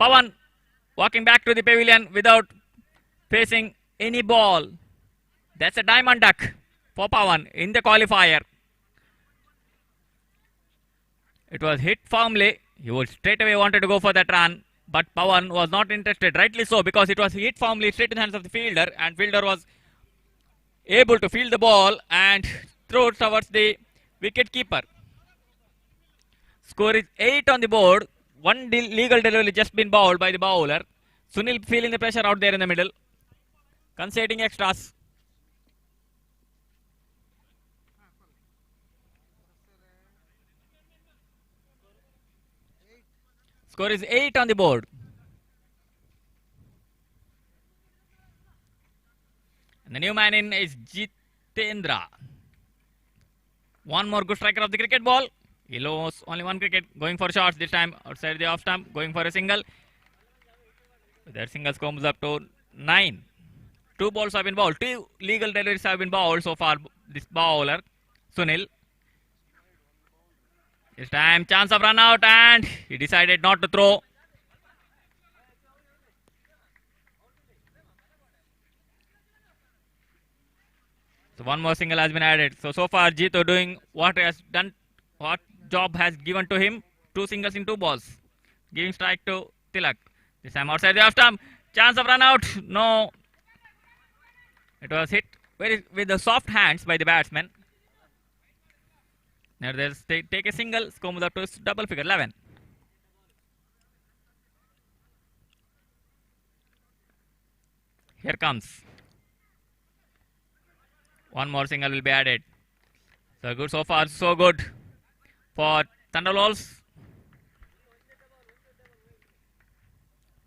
Pawan walking back to the pavilion without facing any ball. That's a diamond duck for Pawan in the qualifier. It was hit firmly. He would straight away wanted to go for that run. But Pawan was not interested. Rightly so, because it was hit firmly straight in the hands of the fielder. And fielder was able to field the ball and throw it towards the wicket keeper. Score is 8 on the board. One legal delivery just been bowled by the bowler. Sunil feeling the pressure out there in the middle. Conceding extras. Score is 8 on the board. And the new man in is Jitendra. One more good striker of the cricket ball. He lost only one cricket, going for shots this time outside the off stump, going for a single. That single comes up to 9. 2 balls have been bowled. 2 legal deliveries have been bowled so far. This bowler, Sunil. This time, chance of run out, and he decided not to throw. So one more single has been added. So far, Jito doing what he has done, what job has given to him. 2 singles in 2 balls. Giving strike to Tilak. This time outside the off stump. Chance of run out. No. It was hit with the soft hands by the batsman. Now they'll take a single. Comes up to double figure 11. Here comes. One more single will be added. So good so far, so good for Thunderbolts.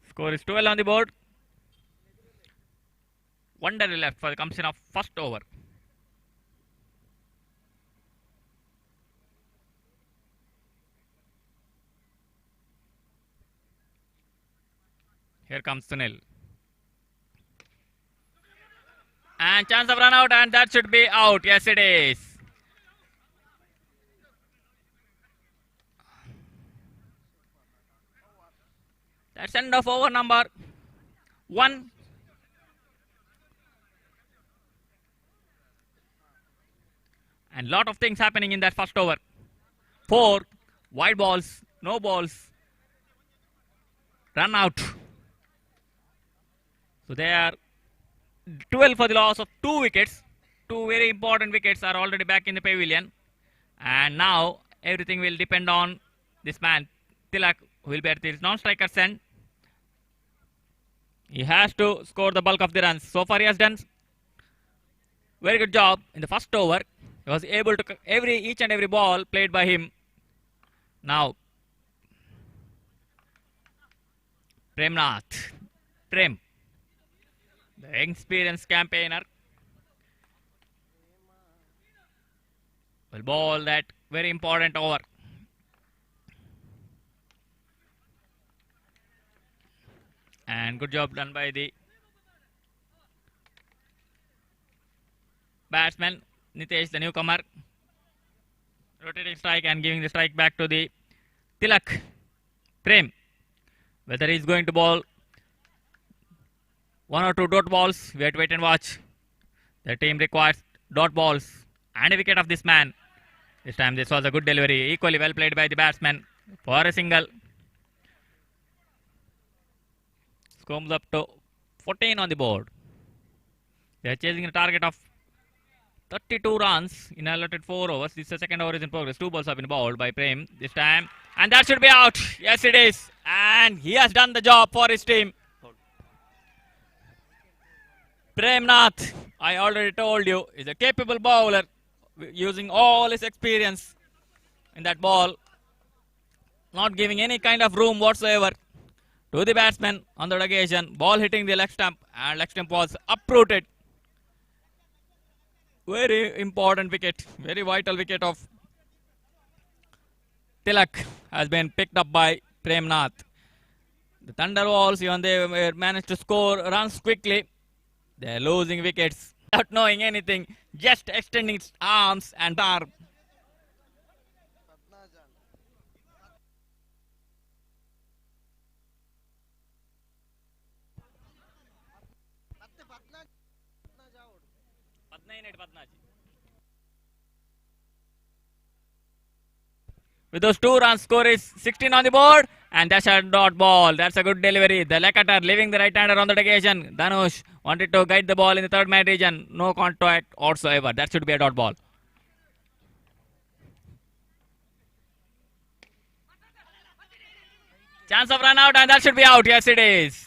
Score is 12 on the board. 1 day left for the completion of first over. Here comes Sunil. And chance of run out, and that should be out. Yes, it is. That's end of over number 1. And lot of things happening in that first over. 4 wide balls, no balls, run out. So they are 12 for the loss of 2 wickets. 2 very important wickets are already back in the pavilion. And now everything will depend on this man, Tilak, who will be at his non-striker's end. He has to score the bulk of the runs. So far he has done very good job in the first over. He was able to each and every ball played by him. Now Premnath, Prem, the experienced campaigner, will bowl that very important over. And good job done by the batsman, Nitesh, the newcomer. Rotating strike and giving the strike back to the Tilak, Prem. Whether he's going to bowl 1 or 2 dot balls, we have to wait and watch. The team requires dot balls and a wicket of this man. This time this was a good delivery, equally well played by the batsman for a single. Comes up to 14 on the board. They are chasing a target of 32 runs in allotted 4 overs. This is the second over is in progress. 2 balls have been bowled by Prem this time. And that should be out. Yes, it is. And he has done the job for his team. Premnath, I already told you, is a capable bowler using all his experience in that ball. not giving any kind of room whatsoever to the batsman on that occasion. Ball hitting the leg stump, and leg stump was uprooted. Very important wicket, very vital wicket of Tilak has been picked up by Premnath. The Thunderbolts, even they managed to score runs quickly. They are losing wickets without knowing anything, just extending its arms and bar. With those 2 runs, score is 16 on the board, and that's a dot ball. That's a good delivery. The leg cutter leaving the right-hander on that occasion. Dhanush wanted to guide the ball in the third man region. No contact whatsoever. That should be a dot ball. Chance of run out, and that should be out. Yes, it is.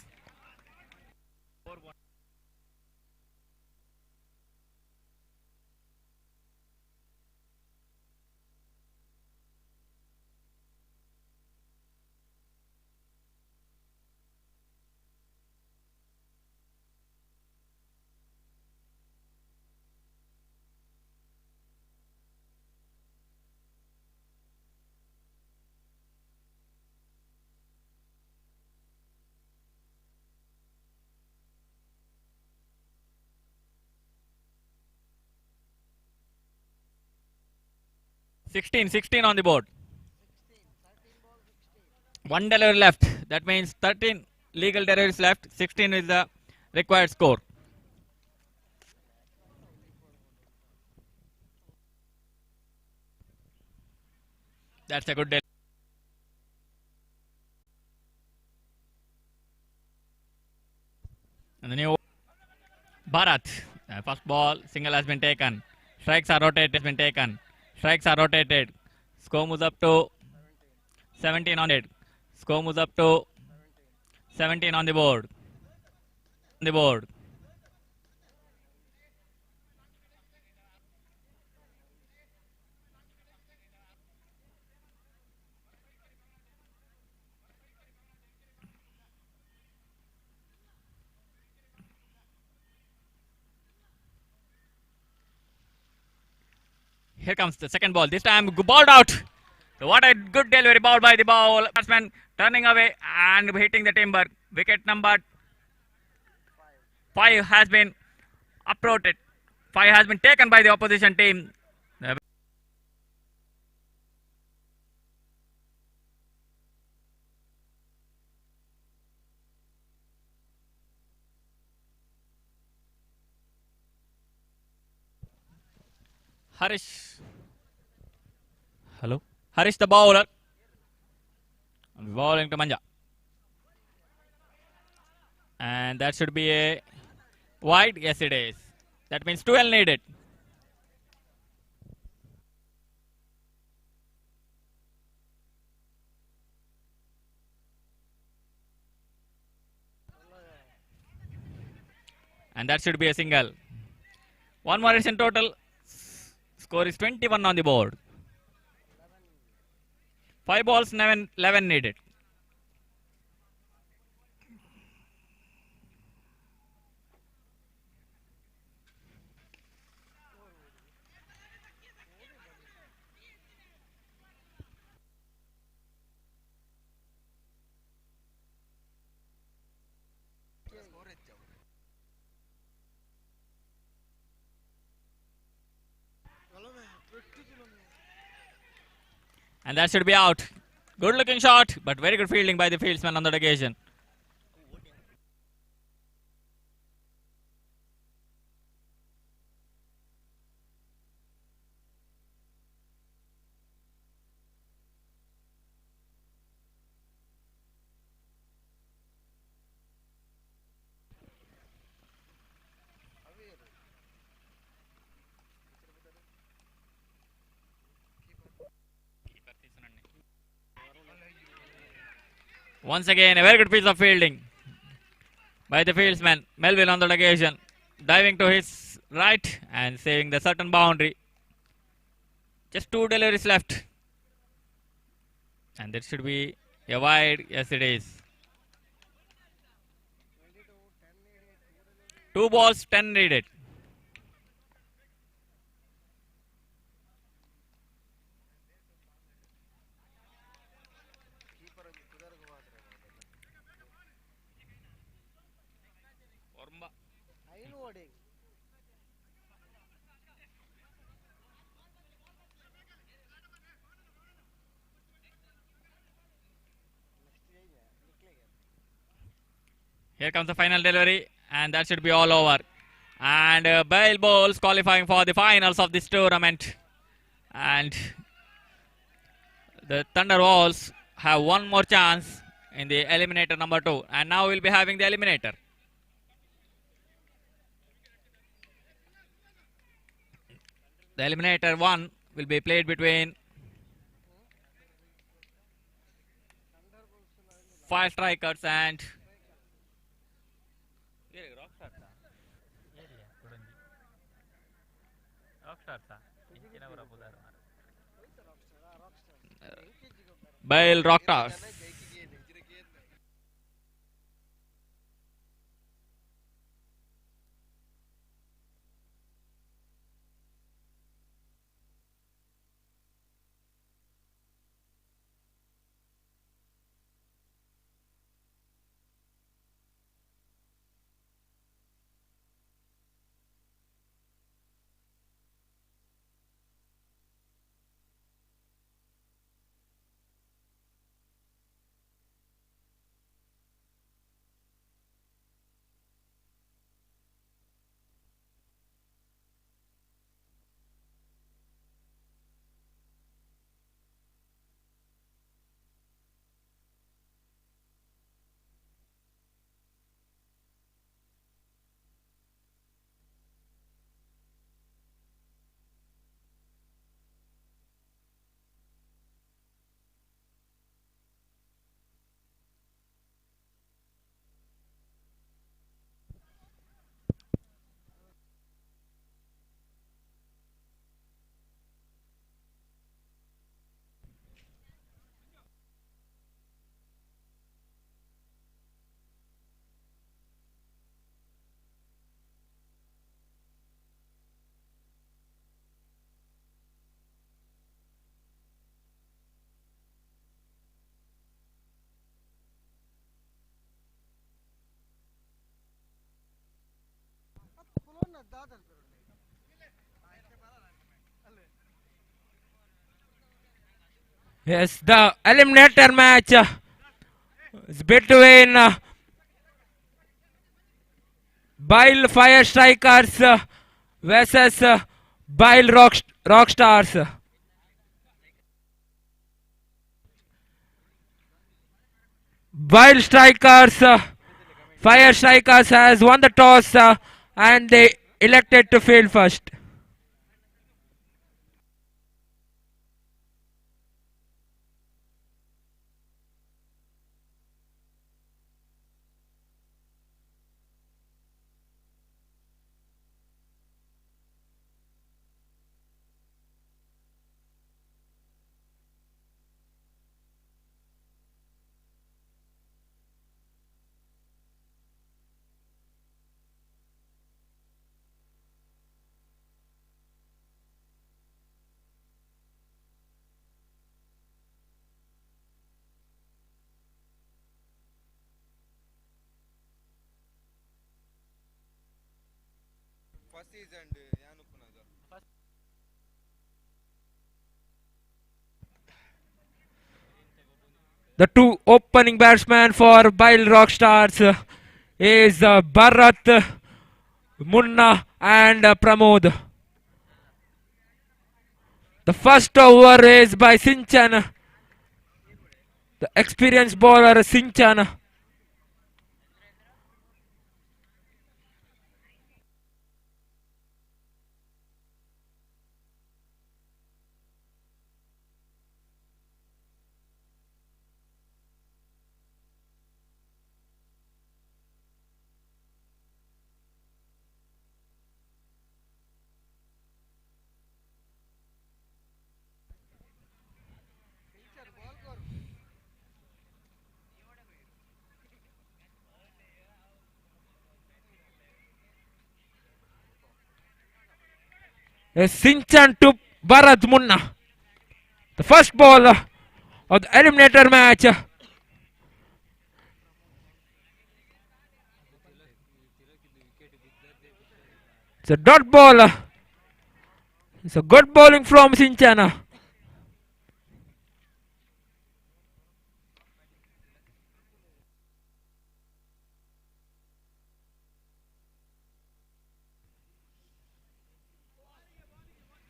Sixteen on the board. 1 delivery left. That means 13 legal deliveries left. 16 is the required score. That's a good delivery. And the new Bharat. First ball, single has been taken. Strikes are rotated. Strikes are rotated. Score moves up to 17 on it. Score moves up to 17 on the board. Here comes the second ball. This time balled out. What a good delivery ball by the batsman, turning away and hitting the timber. Wicket number 5 has been uprooted. 5 has been taken by the opposition team. Harish. Hello. Harish the bowler. Bowling to Manja. And that should be a wide. Yes, it is. That means 12 needed. And that should be a single. 1 more is in total. Score is 21 on the board. 5 balls, 11 needed. And that should be out. Good looking shot, but very good fielding by the fieldsman on that occasion. Once again, a very good piece of fielding by the fieldsman, Melville on that occasion, diving to his right and saving the certain boundary. Just 2 deliveries left. And that should be a wide. Yes, it is. 2 balls, 10 needed. Here comes the final delivery, and that should be all over. And Bale Bowls qualifying for the finals of this tournament. And the Thunderbolts have one more chance in the Eliminator number 2. And now we'll be having the Eliminator. The Eliminator 1 will be played between 5 strikers and Bale Rockstars. Yes, the eliminator match is between Bile Fire Strikers versus Bile Rockstars. Bile Strikers, Fire Strikers has won the toss and they elected to field first. The two opening batsmen for Bile Rockstars is Bharat Munna and Pramod. The first over is by Sinchan, the experienced bowler Sinchan. Sinchan to Bharat Munna. The first ball of the eliminator match. It's a dot ball. It's a good bowling from Sinchan.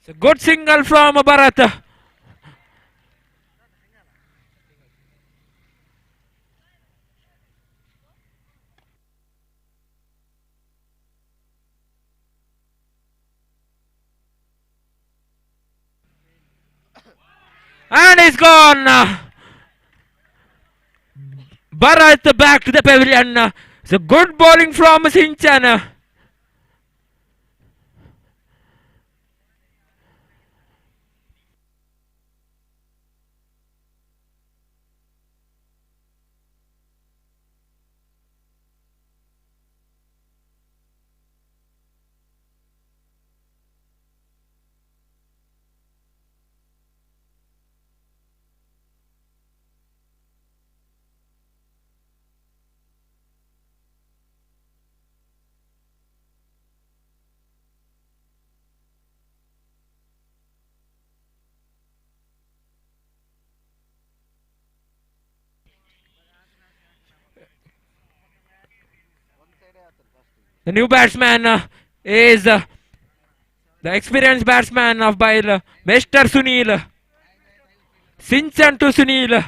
It's a good single from Bharat. And he's gone. Bharat back to the pavilion. It's a good bowling from Sinchan. The new batsman is the experienced batsman of by Mr. Sunil. Sinchan to Sunil.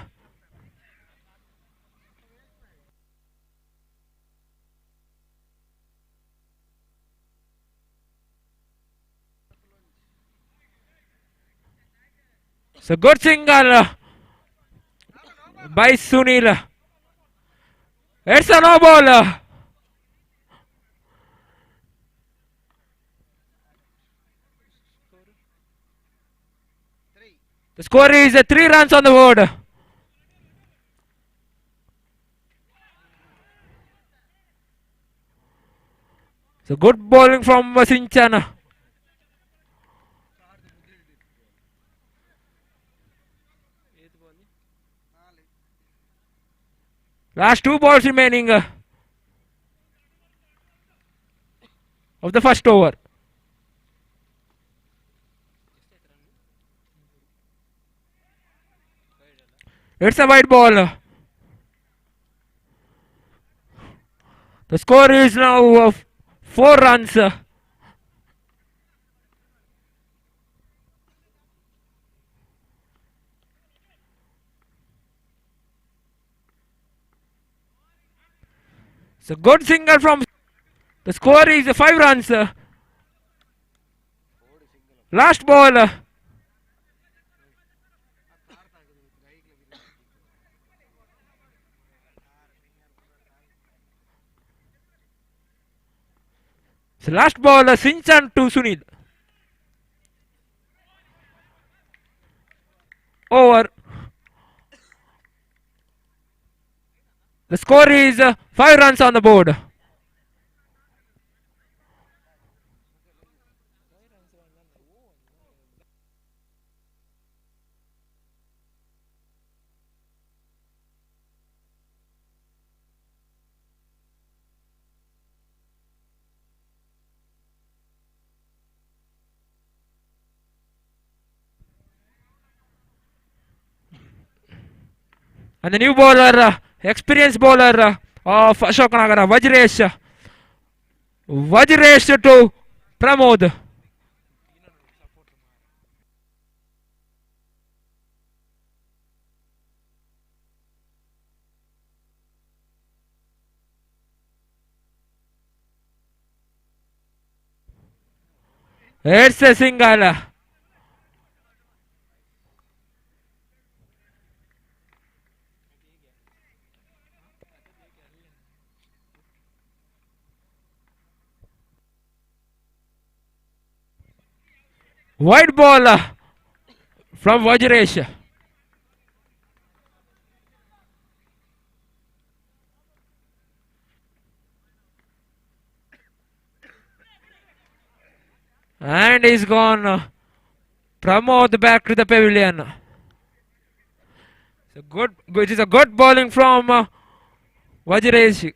It's a good single by Sunil. It's a no ball. The score is 3 runs on the board. So good bowling from Sinchan. Last 2 balls remaining of the first over. It's a white ball. The score is now 4 runs. It's a good single from. The score is 5 runs. Last ball. So last ball, Sinchan to Sunil. Over. The score is 5 runs on the board. And the new bowler, experienced bowler of Ashok Nagara, Vajresh. Vajresh to Pramod. It's a single. White ball from Vajresh. And he's gone. Pramod back to the pavilion. It is a good bowling from Vajresh.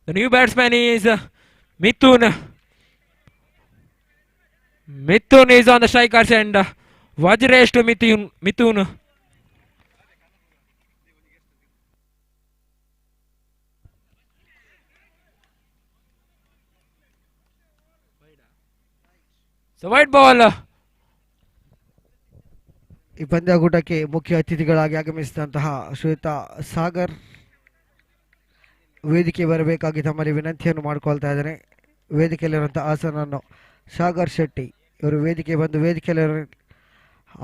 The new batsman is Mithun. Mithun is on the strikers end. Vajresh to Mithun. So white ball. ಈ ಪಂದ್ಯಕೂಟಕ್ಕೆ ಮುಖ್ಯ ಅತಿಥಿಗಳಾಗಿ ಆಗಮಿಸಿದಂತಹ ಶ್ವೇತ ಸಾಗರ್ ವೇದಿಕೆ ಬರಬೇಕಾಗಿ ತಮ್ಮಲ್ಲಿ ವಿನಂತಿಯನ್ನು ಮಾಡಿಕೊಳ್ತಾ ಇದ್ದೇನೆ. ವೇದಿಕೆಯಲ್ಲಿರುವಂತಹ ಆಸನನ್ನು ಸಾಗರ್ ಶೆಟ್ಟಿ ಇವರು ವೇದಿಕೆ ಬಂದು ವೇದಿಕೆಯಲ್ಲಿ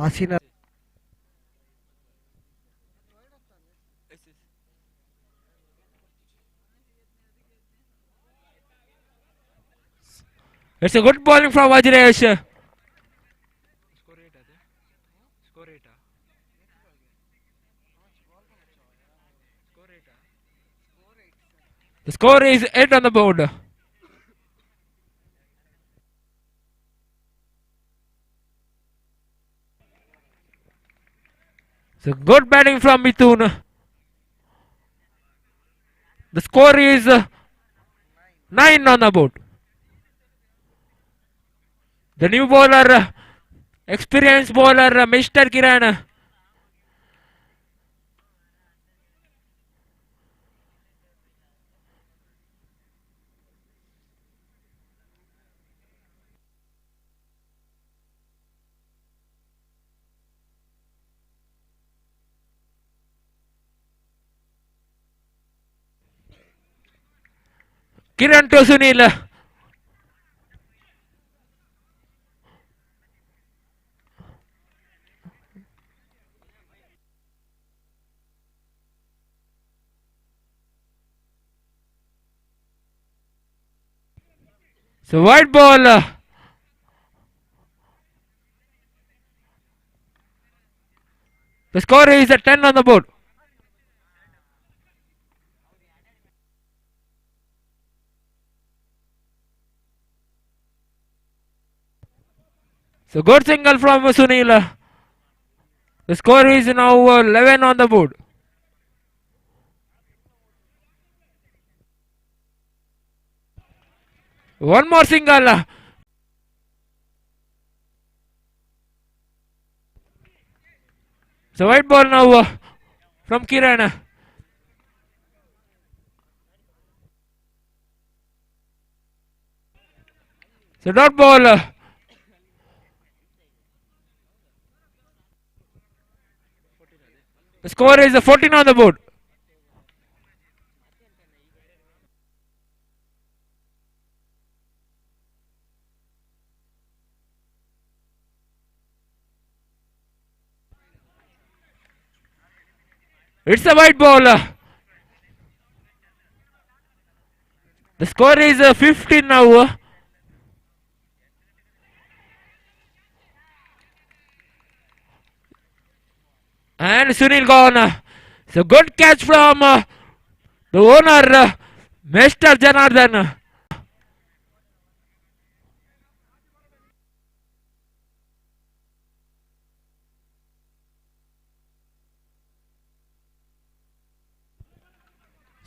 ಆಸೀನ. It's a good bowling from Vajresh. The score is 8 on the board. So good batting from Mithun. The score is 9 on the board. The new bowler, experienced bowler, Mr. Kiran. Kiran to Sunil. So white ball. The score is 10 on the board. So good single from Sunil. The score is now 11 on the board. One more single. So white ball now from Kiran. So dot ball. The score is 14 on the board. It's a white ball. The score is 15 now. And Sunil gone. So good catch from the owner, Mr. Janardhan.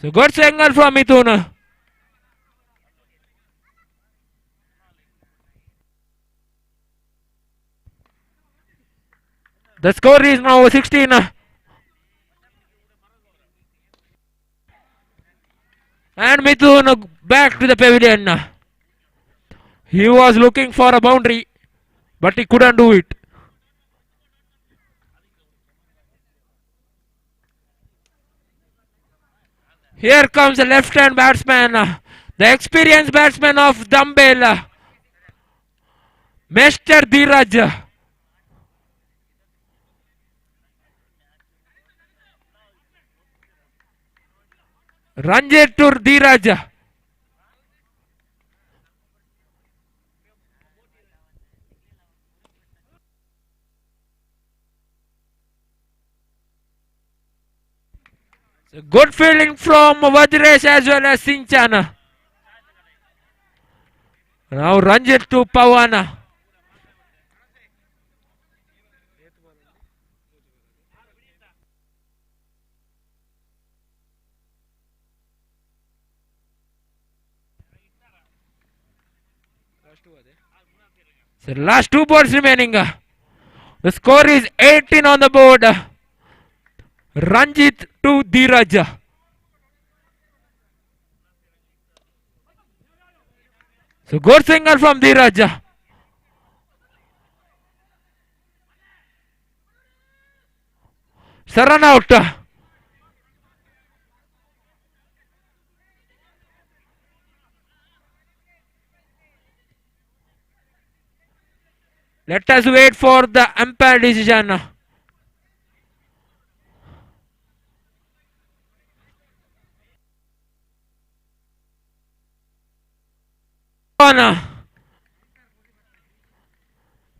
So good single from Mithun. The score is now 16. And Mithun back to the pavilion. He was looking for a boundary, but he couldn't do it. Here comes the left-hand batsman, the experienced batsman of Dumbbell, Mr. Dheeraj. Ranjit to Dheeraj. So good fielding from Vajresh as well as Sinchan. Now Ranjit to Pawan. So last 2 balls remaining. The score is 18 on the board. Ranjit to Dheeraj. So good single from Dheeraj. Run out. Let us wait for the umpire decision.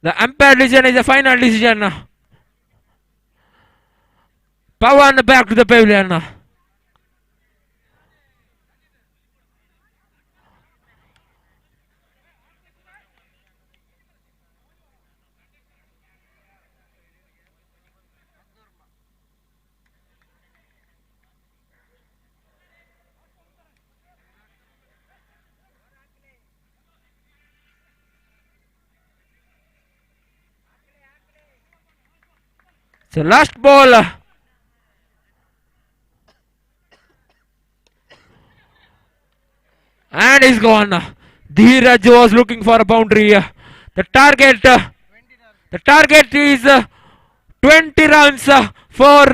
The umpire decision is the final decision. Pawan back to the pavilion. So last ball. And he's gone. Dheeraj was looking for a boundary. The target is 20 runs for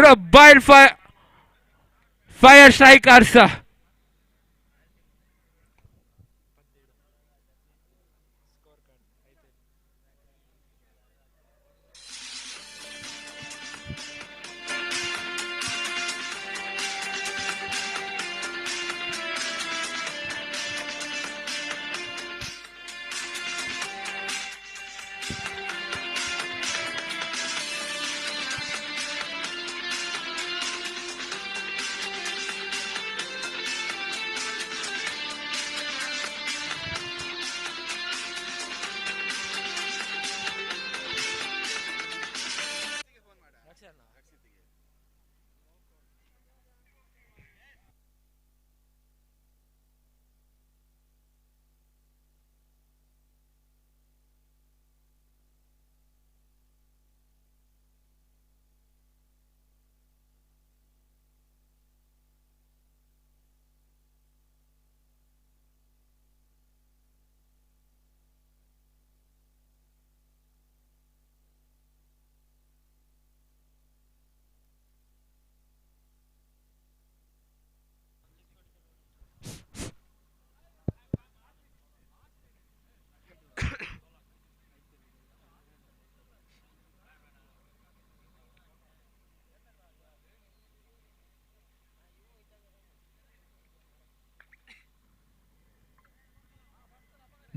fire strikers.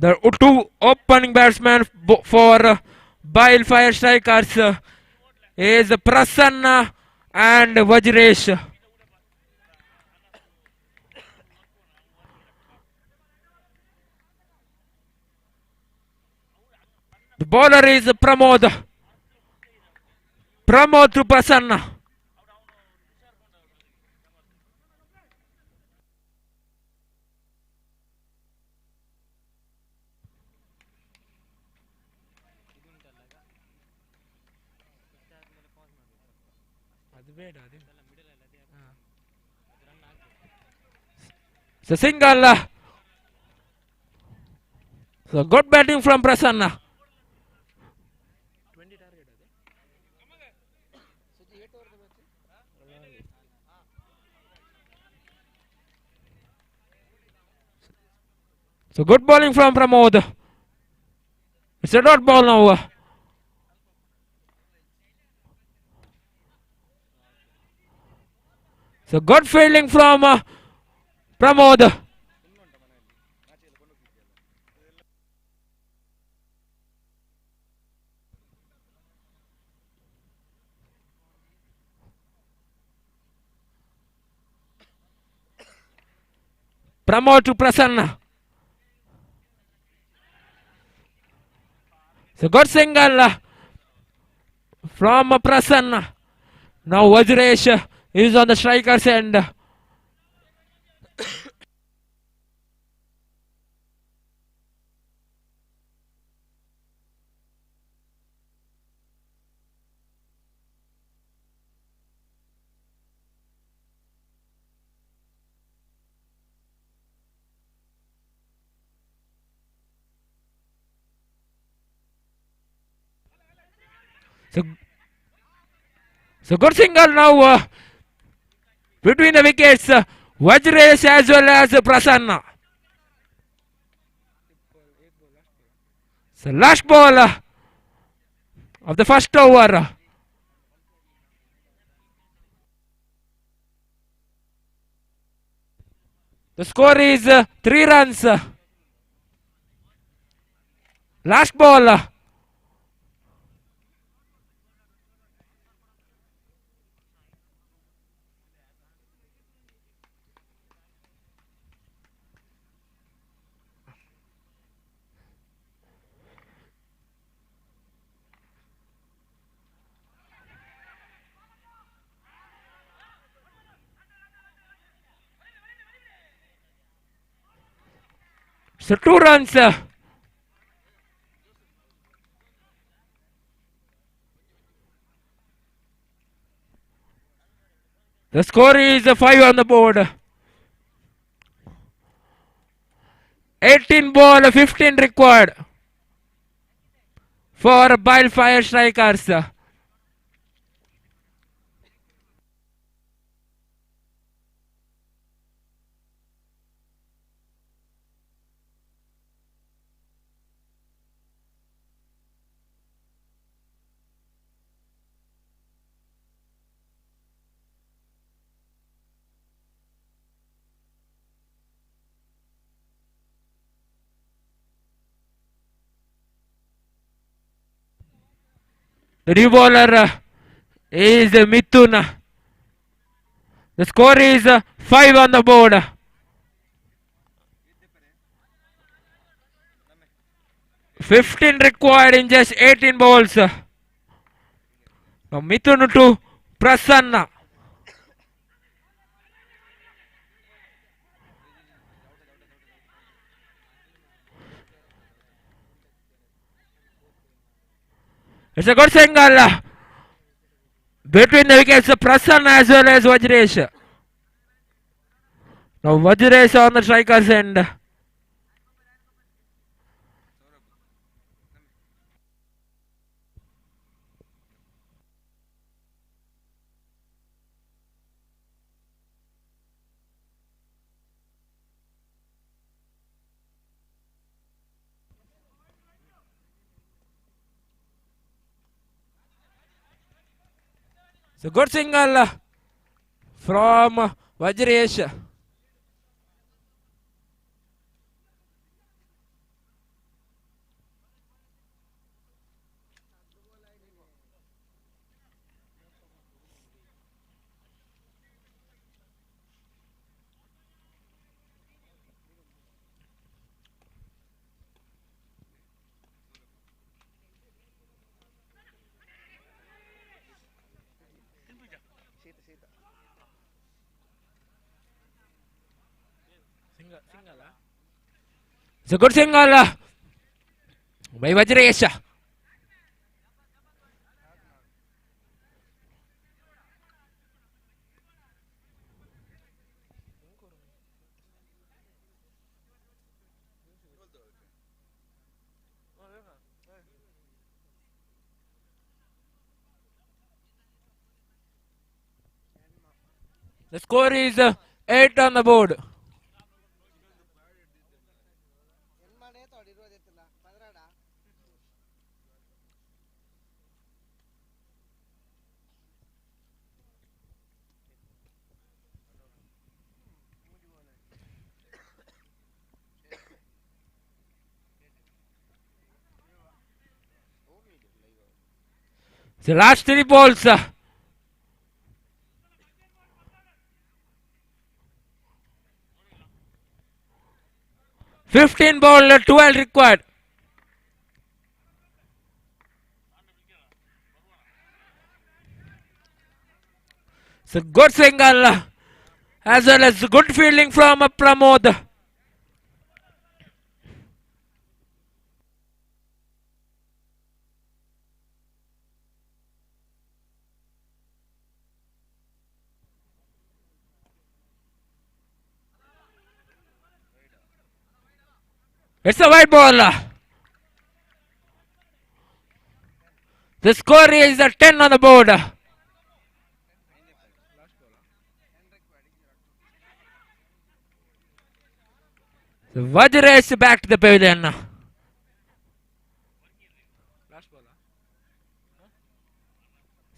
The two opening batsmen for Fire Strikers is Prasanna and Vajresh. The bowler is Pramod. Pramod to Prasanna. So single. So good batting from Prasanna. So good bowling from Pramod. It's a dot ball now. So good fielding from Pramod. Pramod to Prasanna. So good single from Prasanna. Now Vajresh is on the striker's end. So good single now between the wickets. Vajresh as well as Prasanna. So last ball of the first over. The score is 3 runs. Last ball. So 2 runs. The score is 5 on the board. 18 ball, 15 required for Qualifier strikers. The new bowler is Mithun. The score is 5 on the board. $15 required in just 18 balls. Now Mithun to Prasanna. It's a good single between the wickets, Prasanna as well as Vajresh. Now Vajresh on the striker's end. So good single from Vajresh. It's a good single by Vajresh. The score is 8 on the board. The last 3 balls. 15 ball, 12 required. So good single as well as good fielding from Pramod. It's a white ball. The score is 10 on the board. So Vajra back to the pavilion.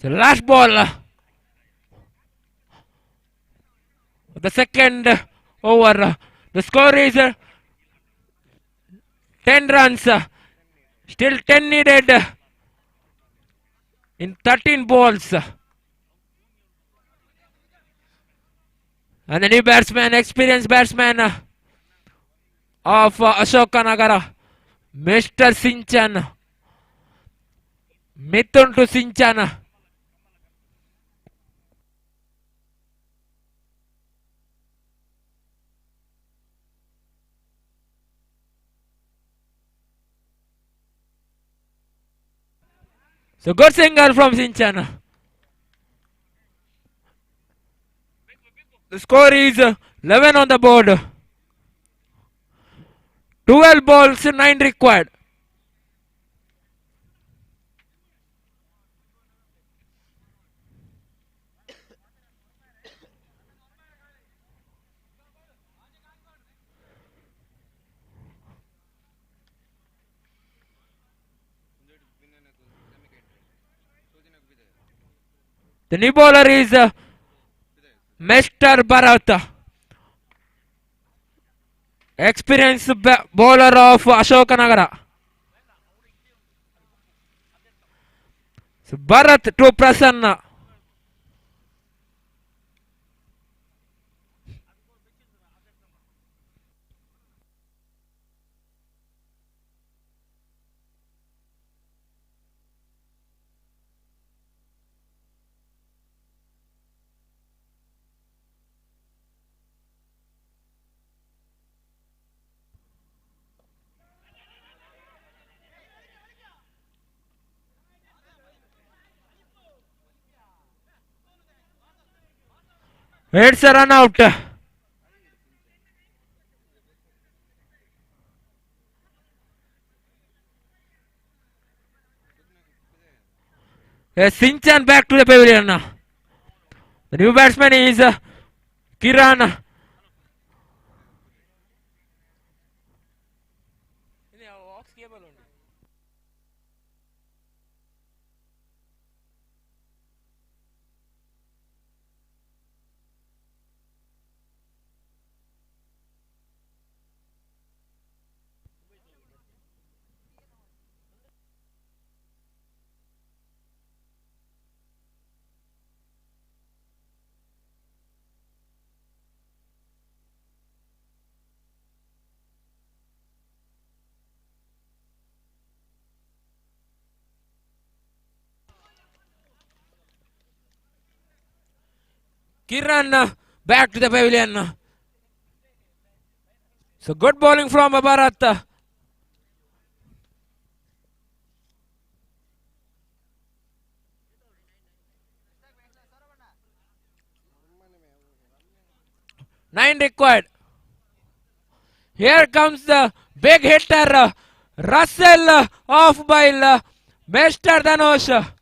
So last ball. The second over. The score is 10 runs. Still 10 needed in 13 balls. And the new batsman, experienced batsman of Ashoka Nagara, Mr. Sinchan. Mithun to Sinchan. So good single from Sinchan. The score is 11 on the board. 12 balls, 9 required. The new bowler is Mr. Bharat, experienced bowler of Ashoka Nagara. So Bharat to Prasanna. It's a run out. Sinchan back to the pavilion. The new batsman is Kiran. Kiran back to the pavilion. So good bowling from Bharat. Nine required. Here comes the big hitter, Russell off by Mr. Dhanush.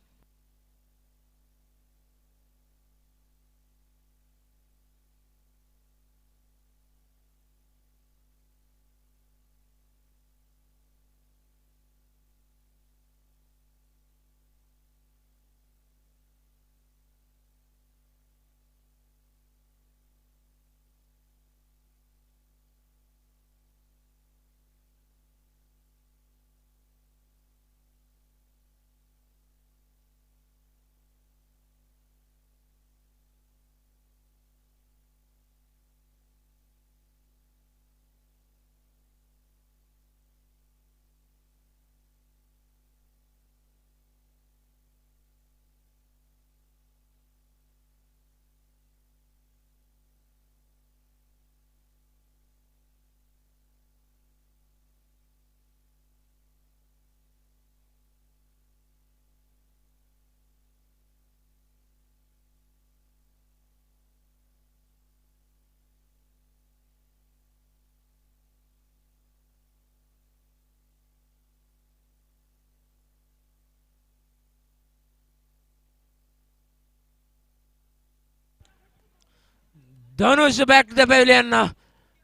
Dhanush back to the pavilion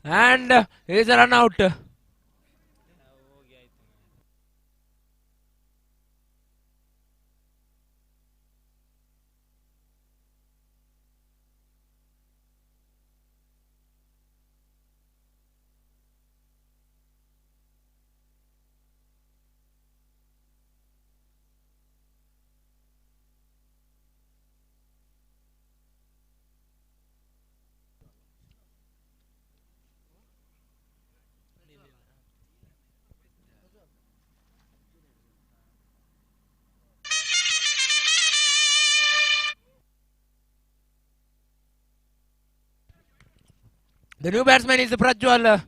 and is a run out. The new batsman is Prajwal.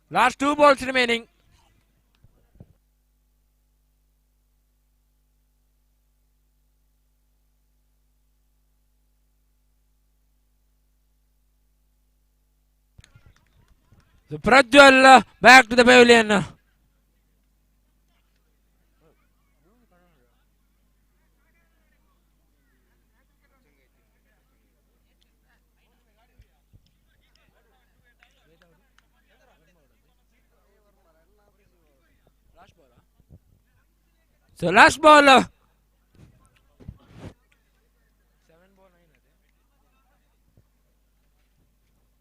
Last 2 balls remaining. So Prajwal back to the pavilion. So last ball.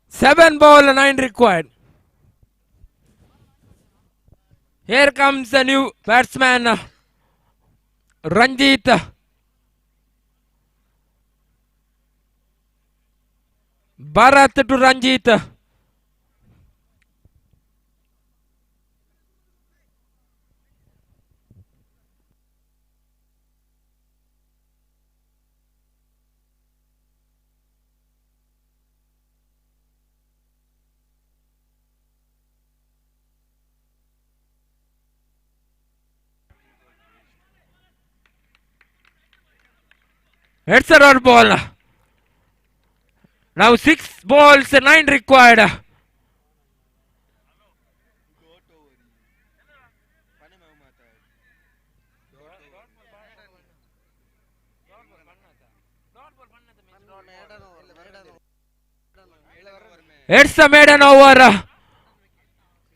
7 ball 9 required. Here comes the new batsman Ranjit. Bharat to Ranjit. It's a rod ball. Now 6 balls 9 required. It's a maiden over.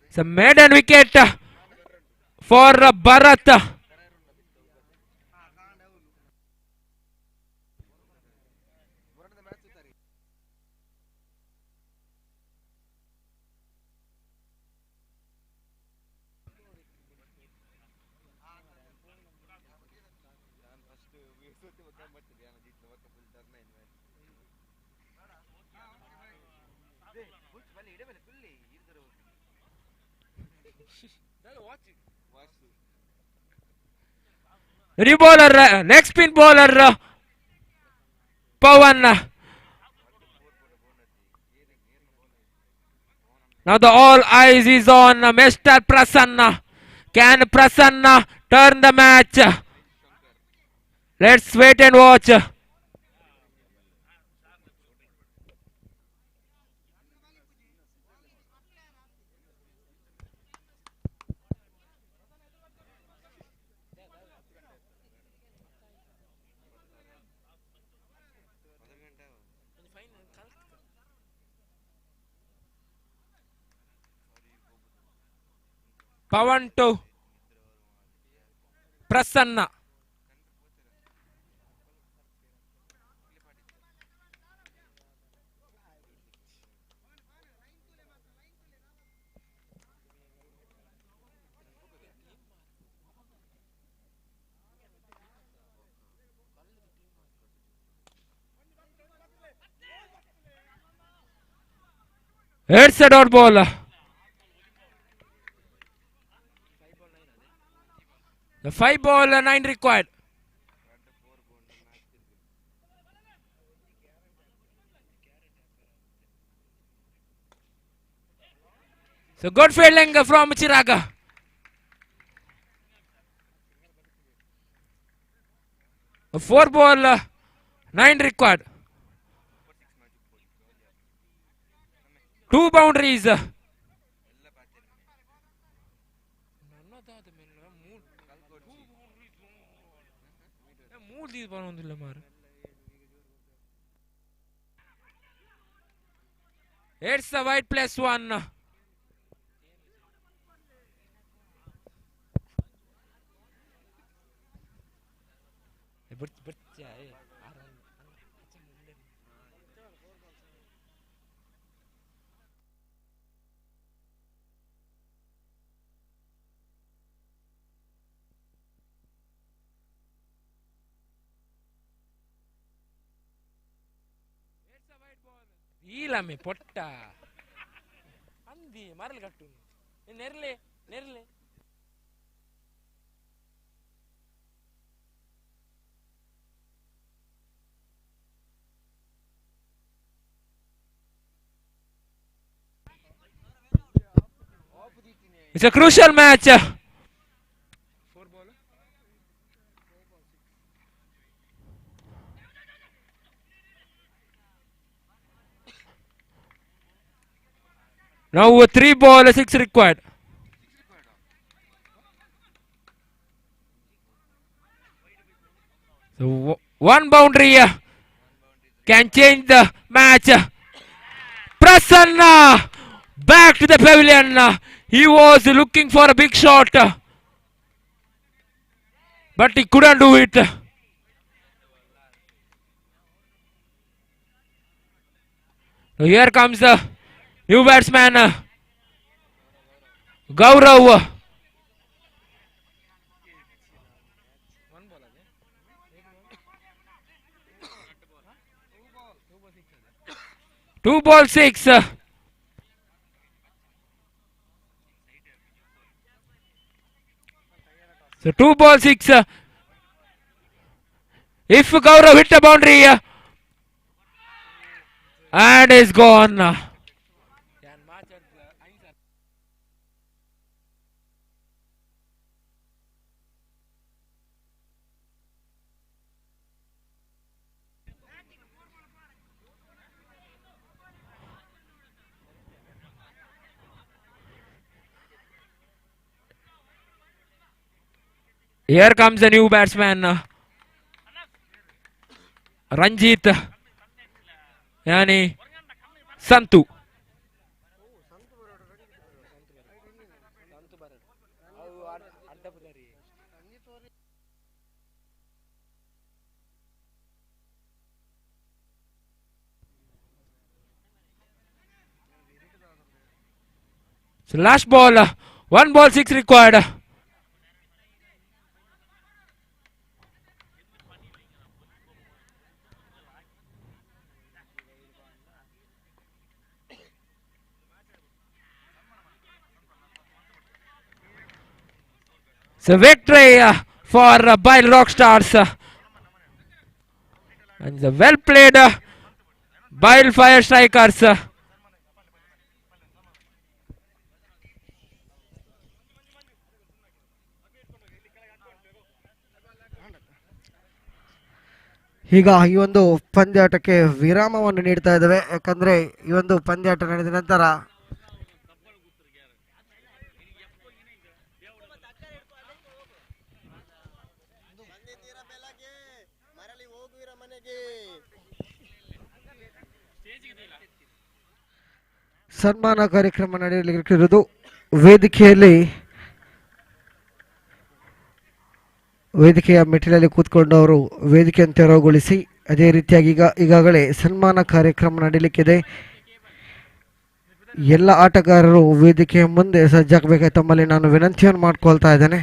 It's a maiden wicket for Bharat. The new bowler, leg spin bowler, Pawan. Now the all eyes is on Mr. Prasanna. Can Prasanna turn the match? Let's wait and watch. Pawan to Prasanna. It's a dot ball. The 5 ball 9 required. So good fielding from Chiraga. A 4 ball, 9 required. 2 boundaries. It's a white +1. ఈలమ్మి పొట్ట అంది మరలు కట్టు నెరలే నెరలే. It's a crucial match. Now 3 ball, 6 required. So one boundary can change the match. Prasanna back to the pavilion. He was looking for a big shot, but he couldn't do it. So here comes the new batsman, Gaurav. Two ball 6. So 2 ball 6. If Gaurav hit a boundary and is gone. Here comes the new batsman, Ranjit Yani Santu. So last ball, 1 ball 6 required. So victory for Bile Rockstars. And the well played Bile Fire Strikers. ಈಗ ಈ ಒಂದು ಪಂದ್ಯಾಟಕ್ಕೆ ವಿರಾಮವನ್ನು ನೀಡ್ತಾ ಇದ್ದೇವೆ. ಯಾಕಂದರೆ ಈ ಒಂದು ಪಂದ್ಯಾಟ ನಡೆದ ನಂತರ ಸನ್ಮಾನ ಕಾರ್ಯಕ್ರಮ ನಡೆಯಲಿರುವುದು. ವೇದಿಕೆಯ ಮೆಟ್ಟಿಲಲ್ಲಿ ಕೂತ್ಕೊಂಡು ಅವರು ವೇದಿಕೆಯನ್ನು ತೆರವುಗೊಳಿಸಿ, ಅದೇ ರೀತಿಯಾಗಿ ಈಗಾಗಲೇ ಸನ್ಮಾನ ಕಾರ್ಯಕ್ರಮ ನಡೆಯಲಿಕ್ಕಿದೆ. ಎಲ್ಲ ಆಟಗಾರರು ವೇದಿಕೆಯ ಮುಂದೆ ಸಜ್ಜಾಗಬೇಕಾಗಿ ತಮ್ಮಲ್ಲಿ ನಾನು ವಿನಂತಿಯನ್ನು ಮಾಡ್ಕೊಳ್ತಾ ಇದ್ದೇನೆ.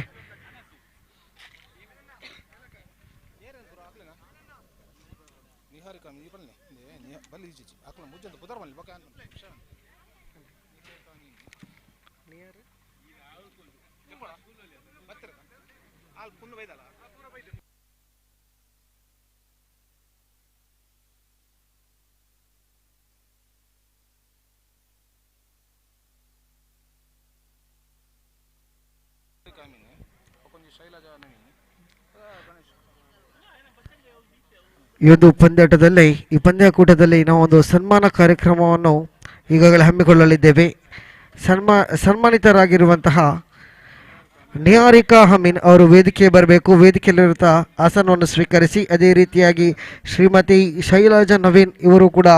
ಈ ಒಂದು ಪಂದ್ಯಾಟದಲ್ಲಿ ಈ ಪಂದ್ಯಕೂಟದಲ್ಲಿ ನಾವು ಒಂದು ಸನ್ಮಾನ ಕಾರ್ಯಕ್ರಮವನ್ನು ಈಗಾಗಲೇ ಹಮ್ಮಿಕೊಳ್ಳಲಿದ್ದೇವೆ. ಸನ್ಮಾನಿತರಾಗಿರುವಂತಹ ನಿಹಾರಿಕಾ ಅಮೀನ್ ಅವರು ವೇದಿಕೆ ಬರಬೇಕು. ವೇದಿಕೆಯಲ್ಲಿರುವಂಥ ಆಸನವನ್ನು ಸ್ವೀಕರಿಸಿ, ಅದೇ ರೀತಿಯಾಗಿ ಶ್ರೀಮತಿ ಶೈಲಜಾ ನವೀನ್ ಇವರು ಕೂಡ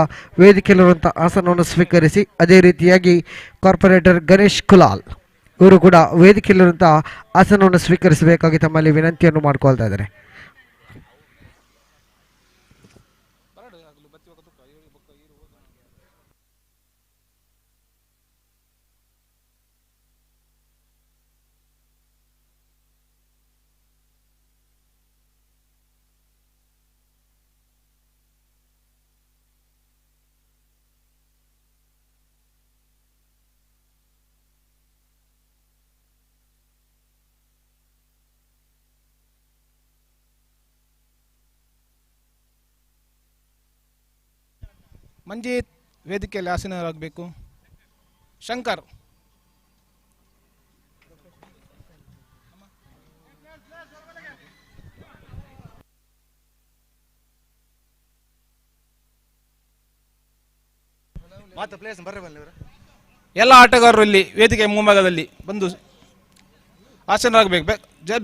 ವೇದಿಕೆಯಲ್ಲಿರುವಂಥ ಆಸನವನ್ನು ಸ್ವೀಕರಿಸಿ, ಅದೇ ರೀತಿಯಾಗಿ ಕಾರ್ಪೊರೇಟರ್ ಗಣೇಶ್ ಕುಲಾಲ್ ಇವರು ಕೂಡ ವೇದಿಕೆಯಲ್ಲಿರುವಂಥ ಆಸನವನ್ನು ಸ್ವೀಕರಿಸಬೇಕಾಗಿ ತಮ್ಮಲ್ಲಿ ವಿನಂತಿಯನ್ನು ಮಾಡ್ಕೊಳ್ತಾ ಇದ್ದಾರೆ. ಮಂಜಿತ್ ವೇದಿಕೆಯಲ್ಲಿ ಆಸೀನರಾಗಬೇಕು. ಶಂಕರ್ ಎಲ್ಲ ಆಟಗಾರರು ಇಲ್ಲಿ ವೇದಿಕೆ ಮುಂಭಾಗದಲ್ಲಿ ಬಂದು ಆಸೀನರಾಗಬೇಕು.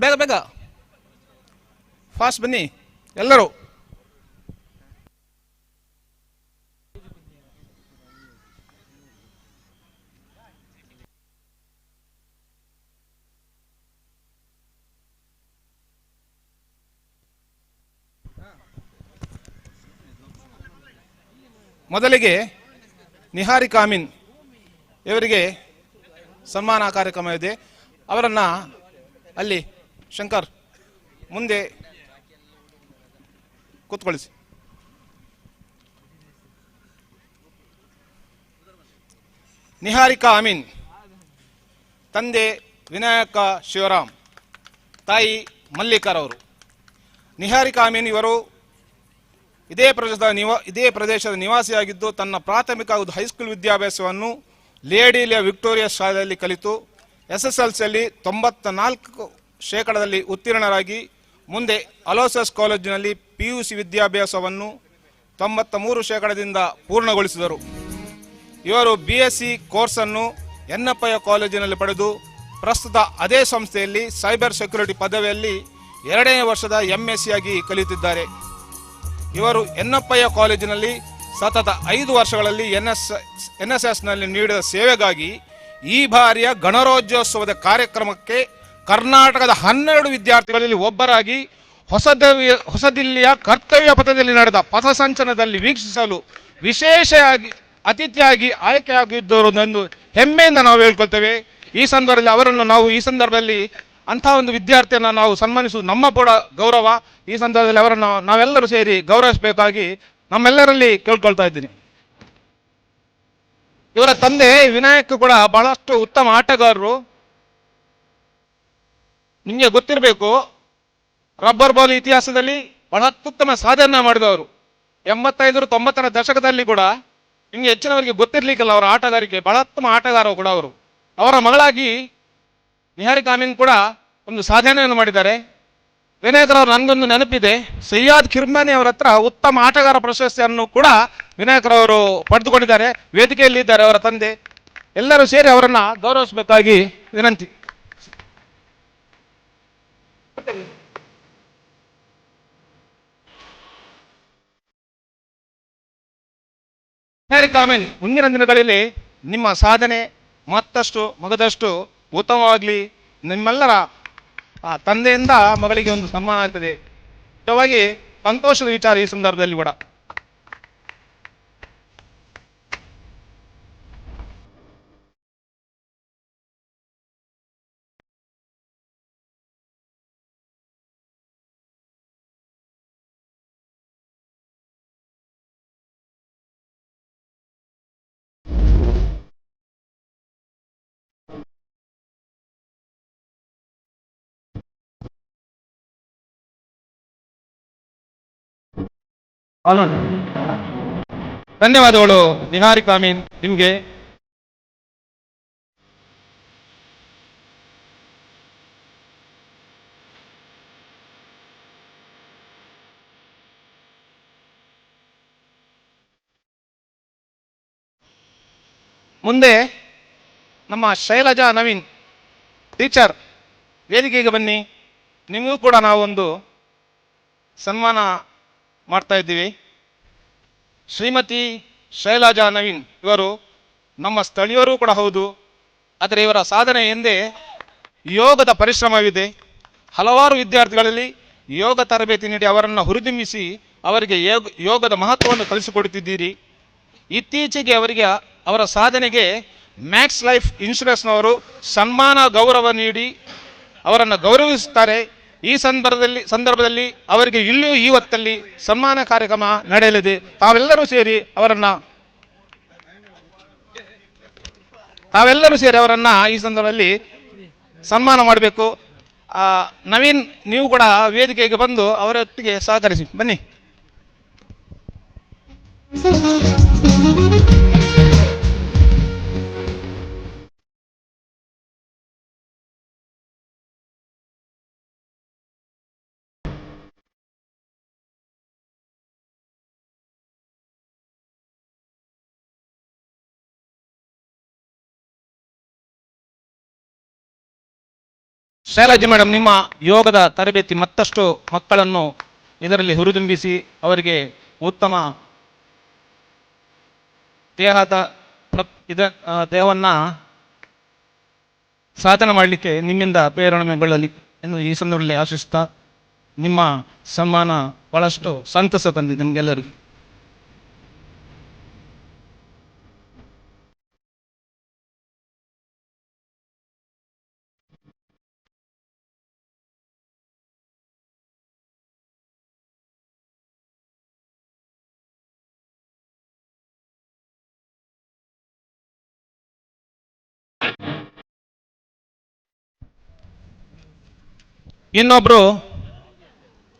ಬೇಗ ಬೇಗ ಫಾಸ್ಟ್ ಬನ್ನಿ ಎಲ್ಲರೂ. ಮೊದಲಿಗೆ ನಿಹಾರಿಕಾ ಅಮೀನ್ ಇವರಿಗೆ ಸನ್ಮಾನ ಕಾರ್ಯಕ್ರಮ ಇದೆ. ಅವರನ್ನು ಅಲ್ಲಿ ಶಂಕರ್ ಮುಂದೆ ಕೂತ್ಕೊಳಿಸಿ. ನಿಹಾರಿಕಾ ಅಮೀನ್ ತಂದೆ ವಿನಾಯಕ ಶಿವರಾಮ್, ತಾಯಿ ಮಲ್ಲಿಕರ್ ಅವರು. ನಿಹಾರಿಕಾ ಅಮೀನ್ ಇವರು ಇದೇ ಪ್ರದೇಶದ ನಿವಾಸಿಯಾಗಿದ್ದು ತನ್ನ ಪ್ರಾಥಮಿಕ ಹಾಗೂ ಹೈಸ್ಕೂಲ್ ವಿದ್ಯಾಭ್ಯಾಸವನ್ನು ಲೇಡಿ ವಿಕ್ಟೋರಿಯಾ ಶಾಲೆಯಲ್ಲಿ ಕಲಿತು SSLCಯಲ್ಲಿ 94% ಉತ್ತೀರ್ಣರಾಗಿ ಮುಂದೆ ಅಲೋಸಸ್ ಕಾಲೇಜಿನಲ್ಲಿ PUC ವಿದ್ಯಾಭ್ಯಾಸವನ್ನು 93% ಪೂರ್ಣಗೊಳಿಸಿದರು. ಇವರು BSc ಕೋರ್ಸನ್ನು ಎನ್ನಪ್ಪಯ್ಯ ಕಾಲೇಜಿನಲ್ಲಿ ಪಡೆದು ಪ್ರಸ್ತುತ ಅದೇ ಸಂಸ್ಥೆಯಲ್ಲಿ ಸೈಬರ್ ಸೆಕ್ಯೂರಿಟಿ ಪದವಿಯಲ್ಲಿ 2ನೇ ವರ್ಷದ MSc ಆಗಿ ಕಲಿಯುತ್ತಿದ್ದಾರೆ. ಇವರು ಎನ್ನಪ್ಪಯ್ಯ ಕಾಲೇಜಿನಲ್ಲಿ ಸತತ 5 ವರ್ಷಗಳಲ್ಲಿ NSSನಲ್ಲಿ ನೀಡಿದ ಸೇವೆಗಾಗಿ ಈ ಬಾರಿಯ ಗಣರಾಜ್ಯೋತ್ಸವದ ಕಾರ್ಯಕ್ರಮಕ್ಕೆ ಕರ್ನಾಟಕದ 12 ವಿದ್ಯಾರ್ಥಿಗಳಲ್ಲಿ ಒಬ್ಬರಾಗಿ ಹೊಸದಿಲ್ಲಿಯ ಕರ್ತವ್ಯ ಪಥದಲ್ಲಿ ನಡೆದ ಪಥಸಂಚಲನದಲ್ಲಿ ವೀಕ್ಷಿಸಲು ವಿಶೇಷವಾಗಿ ಅತಿಥಿಯಾಗಿ ಆಯ್ಕೆಯಾಗಿದ್ದರು ಎಂದು ಹೆಮ್ಮೆಯಿಂದ ನಾವು ಹೇಳ್ಕೊಳ್ತೇವೆ. ಈ ಸಂದರ್ಭದಲ್ಲಿ ಅಂಥ ಒಂದು ವಿದ್ಯಾರ್ಥಿಯನ್ನು ನಾವು ಸನ್ಮಾನಿಸುವುದು ನಮ್ಮ ಕೂಡ ಗೌರವ. ಈ ಸಂದರ್ಭದಲ್ಲಿ ಅವರನ್ನು ನಾವೆಲ್ಲರೂ ಸೇರಿ ಗೌರವಿಸಬೇಕಾಗಿ ನಮ್ಮೆಲ್ಲರಲ್ಲಿ ಕೇಳ್ಕೊಳ್ತಾ ಇದ್ದೀನಿ. ಇವರ ತಂದೆ ವಿನಾಯಕ್ ಕೂಡ ಬಹಳಷ್ಟು ಉತ್ತಮ ಆಟಗಾರರು. ನಿಮಗೆ ಗೊತ್ತಿರಬೇಕು, ರಬ್ಬರ್ ಬಾಲ್ ಇತಿಹಾಸದಲ್ಲಿ ಬಹಳ ಅತ್ಯುತ್ತಮ ಸಾಧನೆ ಮಾಡಿದವರು. 85-90ರ ದಶಕದಲ್ಲಿ ಕೂಡ ನಿಮಗೆ ಹೆಚ್ಚಿನವರಿಗೆ ಗೊತ್ತಿರ್ಲಿಕ್ಕಿಲ್ಲ ಅವರ ಆಟಗಾರಿಕೆ. ಬಹಳ ಉತ್ತಮ ಆಟಗಾರ ಕೂಡ ಅವರು. ಅವರ ಮಗಳಾಗಿ ನಿಹಾರಿಕಾ ಅಮೀನ್ ಕೂಡ ಒಂದು ಸಾಧನೆಯನ್ನು ಮಾಡಿದ್ದಾರೆ. ವಿನಾಯಕರ್ ಅವರು ನನಗೊಂದು ನೆನಪಿದೆ, ಸಯ್ಯಾದ್ ಕಿರ್ಮಾನಿ ಅವರ ಹತ್ರ ಉತ್ತಮ ಆಟಗಾರ ಪ್ರಶಸ್ತಿಯನ್ನು ಕೂಡ ವಿನಾಯಕರ್ ಅವರು ಪಡೆದುಕೊಂಡಿದ್ದಾರೆ. ವೇದಿಕೆಯಲ್ಲಿ ಇದ್ದಾರೆ ಅವರ ತಂದೆ. ಎಲ್ಲರೂ ಸೇರಿ ಅವರನ್ನ ಗೌರವಿಸಬೇಕಾಗಿ ವಿನಂತಿ. ನಿಹಾರಿಕಾ ಅಮೀನ್, ಮುಂದಿನ ದಿನಗಳಲ್ಲಿ ನಿಮ್ಮ ಸಾಧನೆ ಮತ್ತಷ್ಟು ಮಗದಷ್ಟು ಉತ್ತಮವಾಗಲಿ. ನಿಮ್ಮೆಲ್ಲರ ತಂದೆಯಿಂದ ಮಗಳಿಗೆ ಒಂದು ಸನ್ಮಾನ ಆಗ್ತದೆ. ನಿಜವಾಗಿ ಸಂತೋಷದ ವಿಚಾರ ಈ ಸಂದರ್ಭದಲ್ಲಿ ಕೂಡ. ಧನ್ಯವಾದಗಳು ನಿಹಾರಿಕಾ ಅಮೀನ್ ನಿಮಗೆ. ಮುಂದೆ ನಮ್ಮ ಶೈಲಜಾ ನವೀನ್ ಟೀಚರ್ ವೇದಿಕೆಗೆ ಬನ್ನಿ. ನಿಮಗೂ ಕೂಡ ನಾವೊಂದು ಸನ್ಮಾನ ಮಾಡ್ತಾ ಇದ್ದೀವಿ. ಶ್ರೀಮತಿ ಶೈಲಜಾ ನವೀನ್ ಇವರು ನಮ್ಮ ಸ್ಥಳೀಯರು ಕೂಡ ಹೌದು. ಆದರೆ ಇವರ ಸಾಧನೆ ಎಂದೇ ಯೋಗದ ಪರಿಶ್ರಮವಿದೆ. ಹಲವಾರು ವಿದ್ಯಾರ್ಥಿಗಳಲ್ಲಿ ಯೋಗ ತರಬೇತಿ ನೀಡಿ ಅವರನ್ನು ಹುರಿದುಂಬಿಸಿ ಅವರಿಗೆ ಯೋಗದ ಮಹತ್ವವನ್ನು ಕಲಿಸಿಕೊಡುತ್ತಿದ್ದೀರಿ. ಇತ್ತೀಚೆಗೆ ಅವರ ಸಾಧನೆಗೆ ಮ್ಯಾಕ್ಸ್ ಲೈಫ್ ಇನ್ಶೂರೆನ್ಸ್ನವರು ಸನ್ಮಾನ ಗೌರವ ನೀಡಿ ಅವರನ್ನು ಗೌರವಿಸುತ್ತಾರೆ. ಈ ಸಂದರ್ಭದಲ್ಲಿ ಅವರಿಗೆ ಇಲ್ಲಿಯೂ ಈ ಹೊತ್ತಲ್ಲಿ ಸನ್ಮಾನ ಕಾರ್ಯಕ್ರಮ ನಡೆಯಲಿದೆ. ತಾವೆಲ್ಲರೂ ಸೇರಿ ಅವರನ್ನ ಈ ಸಂದರ್ಭದಲ್ಲಿ ಸನ್ಮಾನ ಮಾಡಬೇಕು. ನವೀನ್, ನೀವು ಕೂಡ ವೇದಿಕೆಗೆ ಬಂದು ಅವರೊಟ್ಟಿಗೆ ಸಹಕರಿಸಿ ಬನ್ನಿ. ಶೈಲಜಾ ಮೇಡಮ್, ನಿಮ್ಮ ಯೋಗದ ತರಬೇತಿ ಮತ್ತಷ್ಟು ಮಕ್ಕಳನ್ನು ಇದರಲ್ಲಿ ಹುರಿದುಂಬಿಸಿ ಅವರಿಗೆ ಉತ್ತಮ ದೇಹವನ್ನ ಸಾಧನೆ ಮಾಡಲಿಕ್ಕೆ ನಿಮ್ಮಿಂದ ಪ್ರೇರಣೆಗೊಳ್ಳಲಿ ಎಂದು ಈ ಸಂದರ್ಭದಲ್ಲಿ ಆಶಿಸ್ತಾ, ನಿಮ್ಮ ಸನ್ಮಾನ ಬಹಳಷ್ಟು ಸಂತಸ ತಂದಿದೆ ನಿಮಗೆಲ್ಲರಿಗೂ. ಇನ್ನೊಬ್ರು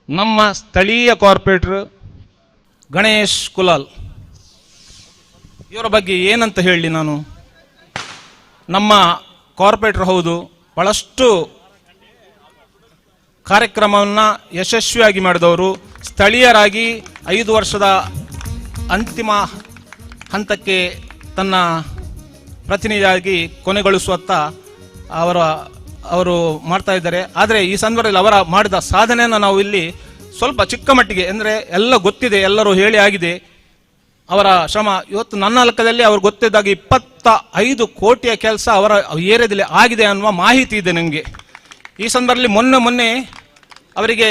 ನಮ್ಮ ಸ್ಥಳೀಯ ಕಾರ್ಪೊರೇಟರ್ ಗಣೇಶ್ ಕುಲಾಲ್, ಇವರ ಬಗ್ಗೆ ಏನಂತ ಹೇಳಿ ನಾನು. ನಮ್ಮ ಕಾರ್ಪೊರೇಟರ್ ಹೌದು, ಬಹಳಷ್ಟು ಕಾರ್ಯಕ್ರಮವನ್ನು ಯಶಸ್ವಿಯಾಗಿ ಮಾಡಿದವರು. ಸ್ಥಳೀಯರಾಗಿ 5 ವರ್ಷದ ಅಂತಿಮ ಹಂತಕ್ಕೆ ತನ್ನ ಪ್ರತಿನಿಧಿಯಾಗಿ ಕೊನೆಗೊಳಿಸುವತ್ತ ಅವರು ಮಾಡ್ತಾ ಇದ್ದಾರೆ. ಆದರೆ ಈ ಸಂದರ್ಭದಲ್ಲಿ ಅವರ ಮಾಡಿದ ಸಾಧನೆಯನ್ನು ನಾವು ಇಲ್ಲಿ ಸ್ವಲ್ಪ ಚಿಕ್ಕ ಮಟ್ಟಿಗೆ, ಅಂದರೆ ಎಲ್ಲ ಗೊತ್ತಿದೆ, ಎಲ್ಲರೂ ಹೇಳಿ ಆಗಿದೆ ಅವರ ಶ್ರಮ. ಇವತ್ತು ನನ್ನ ಲೆಕ್ಕದಲ್ಲಿ ಅವ್ರು ಗೊತ್ತಿದ್ದಾಗ 25 ಕೋಟಿಯ ಕೆಲಸ ಅವರ ಏರಿಯಾದಲ್ಲಿ ಆಗಿದೆ ಅನ್ನುವ ಮಾಹಿತಿ ಇದೆ ನನಗೆ. ಈ ಸಂದರ್ಭದಲ್ಲಿ ಮೊನ್ನೆ ಅವರಿಗೆ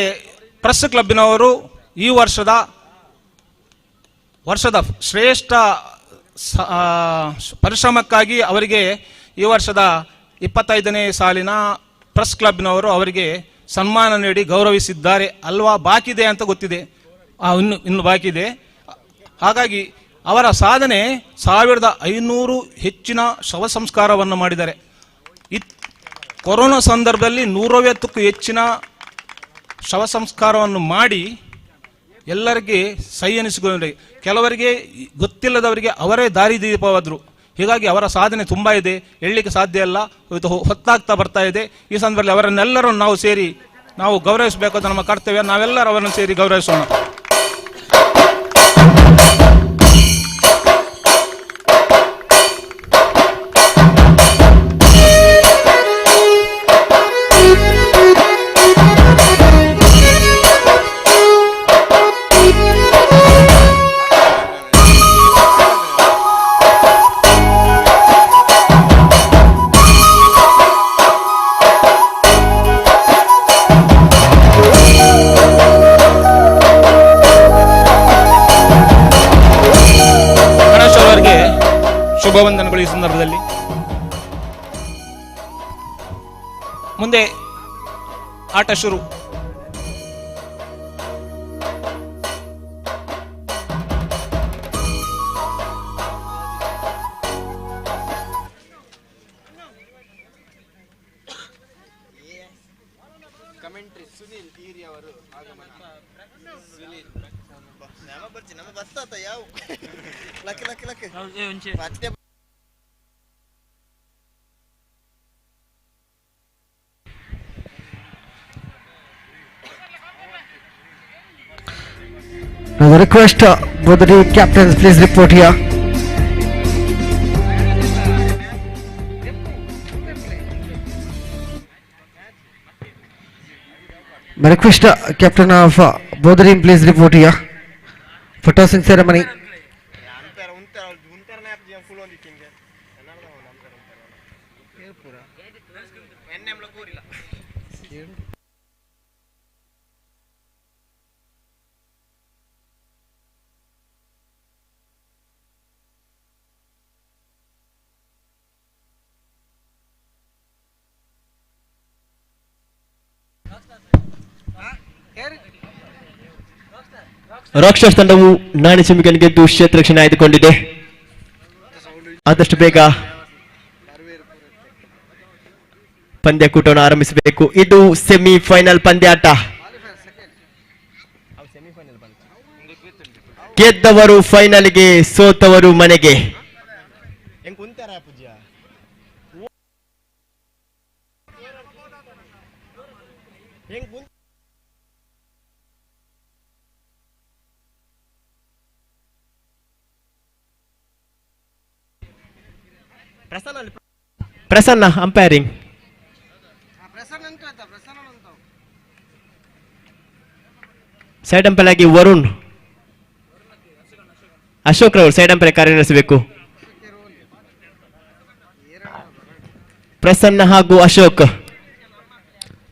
ಪ್ರೆಸ್ ಕ್ಲಬ್ಬಿನವರು ಈ ವರ್ಷದ ಶ್ರೇಷ್ಠ ಪರಿಶ್ರಮಕ್ಕಾಗಿ ಅವರಿಗೆ ಈ ವರ್ಷದ 25ನೇ ಸಾಲಿನ ಪ್ರೆಸ್ ಕ್ಲಬ್ನವರು ಅವರಿಗೆ ಸನ್ಮಾನ ನೀಡಿ ಗೌರವಿಸಿದ್ದಾರೆ ಅಲ್ವಾ? ಬಾಕಿದೆ ಅಂತ ಗೊತ್ತಿದೆ, ಇನ್ನು ಬಾಕಿ ಇದೆ. ಹಾಗಾಗಿ ಅವರ ಸಾಧನೆ 1500 ಹೆಚ್ಚಿನ ಶವ ಸಂಸ್ಕಾರವನ್ನು ಮಾಡಿದ್ದಾರೆ. ಕೊರೋನಾ ಸಂದರ್ಭದಲ್ಲಿ 150ಕ್ಕೂ ಹೆಚ್ಚಿನ ಶವ ಸಂಸ್ಕಾರವನ್ನು ಮಾಡಿ ಎಲ್ಲರಿಗೆ ಸೈ ಎನಿಸಿಕೊಂಡ್ರೆ, ಕೆಲವರಿಗೆ ಗೊತ್ತಿಲ್ಲದವರಿಗೆ ಅವರೇ ದಾರಿದೀಪವಾದರು. ಹೀಗಾಗಿ ಅವರ ಸಾಧನೆ ತುಂಬ ಇದೆ, ಹೇಳಲಿಕ್ಕೆ ಸಾಧ್ಯ ಇಲ್ಲ. ಇದು ಹೊತ್ತಾಗ್ತಾ ಬರ್ತಾ ಇದೆ. ಈ ಸಂದರ್ಭದಲ್ಲಿ ಅವರನ್ನೆಲ್ಲರೂ ನಾವು ಸೇರಿ ನಾವು ಗೌರವಿಸಬೇಕು, ಅದು ನಮ್ಮ ಕರ್ತವ್ಯ. ನಾವೆಲ್ಲರೂ ಅವರನ್ನು ಸೇರಿ ಗೌರವಿಸೋಣ. ಶುಭವಂದನೆಗಳು. ಈ ಸಂದರ್ಭದಲ್ಲಿ ಮುಂದೆ ಆಟ ಶುರು. Now the request, both the captains please report here. request captain of both the team please report here for tossing ceremony. Rakshas ತಂಡವು ನಾಣೆ ಚಿಮ್ಮಿಕನ್ ಗೆದ್ದು ಕ್ಷೇತ್ರ ರಕ್ಷಣೆ ಆಯ್ದುಕೊಂಡಿದೆ. ಆದಷ್ಟು ಬೇಗ ಪಂದ್ಯಕೂಟವನ್ನು ಆರಂಭಿಸಬೇಕು. ಇದು ಸೆಮಿಫೈನಲ್ ಪಂದ್ಯಾಟ. ಗೆದ್ದವರು ಫೈನಲ್ಗೆ, ಸೋತವರು ಮನೆಗೆ. ಪ್ರಸನ್ನ ಅಂಪೈರಿಂಗ್. ಸೈಡ್ ಅಂಪೈರ್ ಆಗಿ ವರುಣ್. ಅಶೋಕ್ ರವರು ಸೈಡ್ ಅಂಪೈರ್ ಕಾರ್ಯನಿರ್ವಹಿಸಬೇಕು. ಪ್ರಸನ್ನ ಹಾಗೂ ಅಶೋಕ್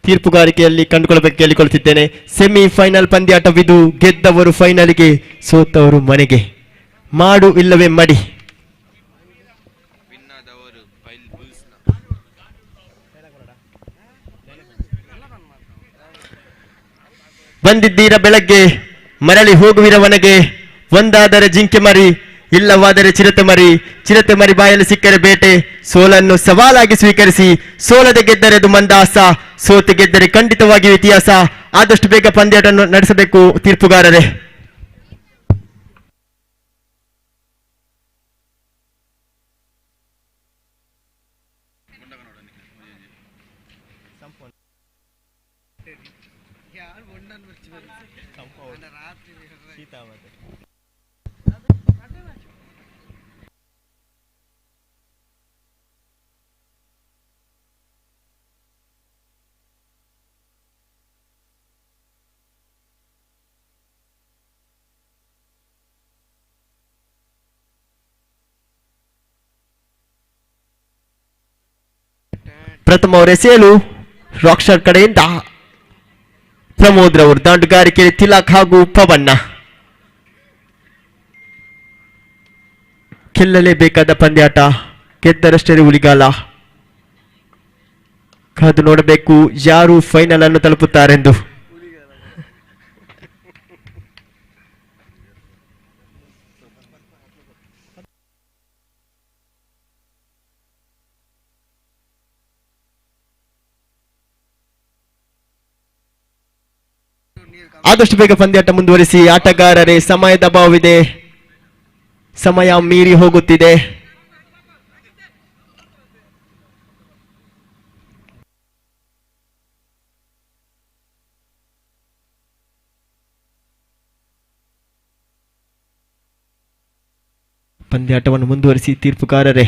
ತೀರ್ಪುಗಾರಿಕೆಯಲ್ಲಿ ಕಂಡುಕೊಳ್ಳಬೇಕು ಕೇಳಿಕೊಳ್ಳುತ್ತಿದ್ದೇನೆ. ಸೆಮಿಫೈನಲ್ ಪಂದ್ಯಾಟವಿದು. ಗೆದ್ದವರು ಫೈನಲ್ಗೆ, ಸೋತವರು ಮನೆಗೆ. ಮಾಡು ಇಲ್ಲವೇ ಮಡಿ. ಬಂದಿದ್ದೀರ ಬೆಳಗ್ಗೆ, ಮರಳಿ ಹೋಗುವಿರ ಮನೆಗೆ. ಒಂದಾದರೆ ಜಿಂಕೆ ಮರಿ, ಇಲ್ಲವಾದರೆ ಚಿರತೆ ಮರಿ. ಚಿರತೆ ಮರಿ ಬಾಯಲ್ಲಿ ಸಿಕ್ಕರೆ ಬೇಟೆ. ಸೋಲನ್ನು ಸವಾಲಾಗಿ ಸ್ವೀಕರಿಸಿ. ಸೋಲದೆ ಗೆದ್ದರೆ ಅದು ಮಂದಾಸ, ಸೋತು ಗೆದ್ದರೆ ಖಂಡಿತವಾಗಿಯೂ ಇತಿಹಾಸ. ಆದಷ್ಟು ಬೇಗ ಪಂದ್ಯಾಟ ನಡೆಸಬೇಕು ತೀರ್ಪುಗಾರರೇ. ಪ್ರಥಮ ಎಸೆಯಲು ರಾಕ್ಷರ್ ಕಡೆಯಿಂದ ಪ್ರಮೋದ್ ರವರು. ದಾಂಡುಗಾರಿಕೆ ತಿಲಕ್ ಹಾಗೂ ಪವನ್ನ. ಗೆಲ್ಲಲೇಬೇಕಾದ ಪಂದ್ಯಾಟ. ಗೆದ್ದರಷ್ಟೇ ಉಳಿಗಾಲ. ಕಾದು ನೋಡಬೇಕು ಯಾರು ಫೈನಲ್ ಅನ್ನು ತಲುಪುತ್ತಾರೆಂದು. ಆದಷ್ಟು ಬೇಗ ಪಂದ್ಯಾಟ ಮುಂದುವರಿಸಿ ಆಟಗಾರರೇ. ಸಮಯದ ಅಭಾವವಿದೆ, ಸಮಯ ಮೀರಿ ಹೋಗುತ್ತಿದೆ. ಪಂದ್ಯಾಟವನ್ನು ಮುಂದುವರಿಸಿ ತೀರ್ಪುಗಾರರೇ.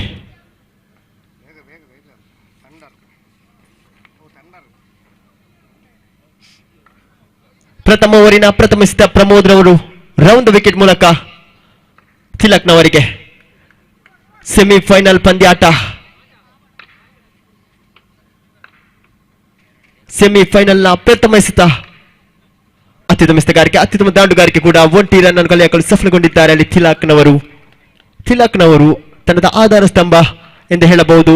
ಪ್ರಥಮ ಓವರಿನ ಪ್ರಥಮಿಸಿದ ಪ್ರಮೋದ್ ರವರು ರೌಂಡ್ ವಿಕೆಟ್ ಮೂಲಕ ತಿಲಕ್ನವರಿಗೆ. ಸೆಮಿಫೈನಲ್ ಪಂದ್ಯಾಟ. ಸೆಮಿಫೈನಲ್ನ ಪ್ರಥಮ ಎಸೆತ. ಅತ್ಯುತ್ತಮ ಎಸೆತಗಾರಿಕೆ, ಅತ್ಯುತ್ತಮ ದಾಂಡುಗಾರಿಕೆ ಕೂಡ. 1 ರನ್ ಅನ್ನು ಕಲೆ ಹಾಕಲು ಸಫಲಗೊಂಡಿದ್ದಾರೆ ಅಲ್ಲಿ ತಿಲಕ್ನವರು ತನ್ನದ ಆಧಾರ ಸ್ತಂಭ ಎಂದು ಹೇಳಬಹುದು.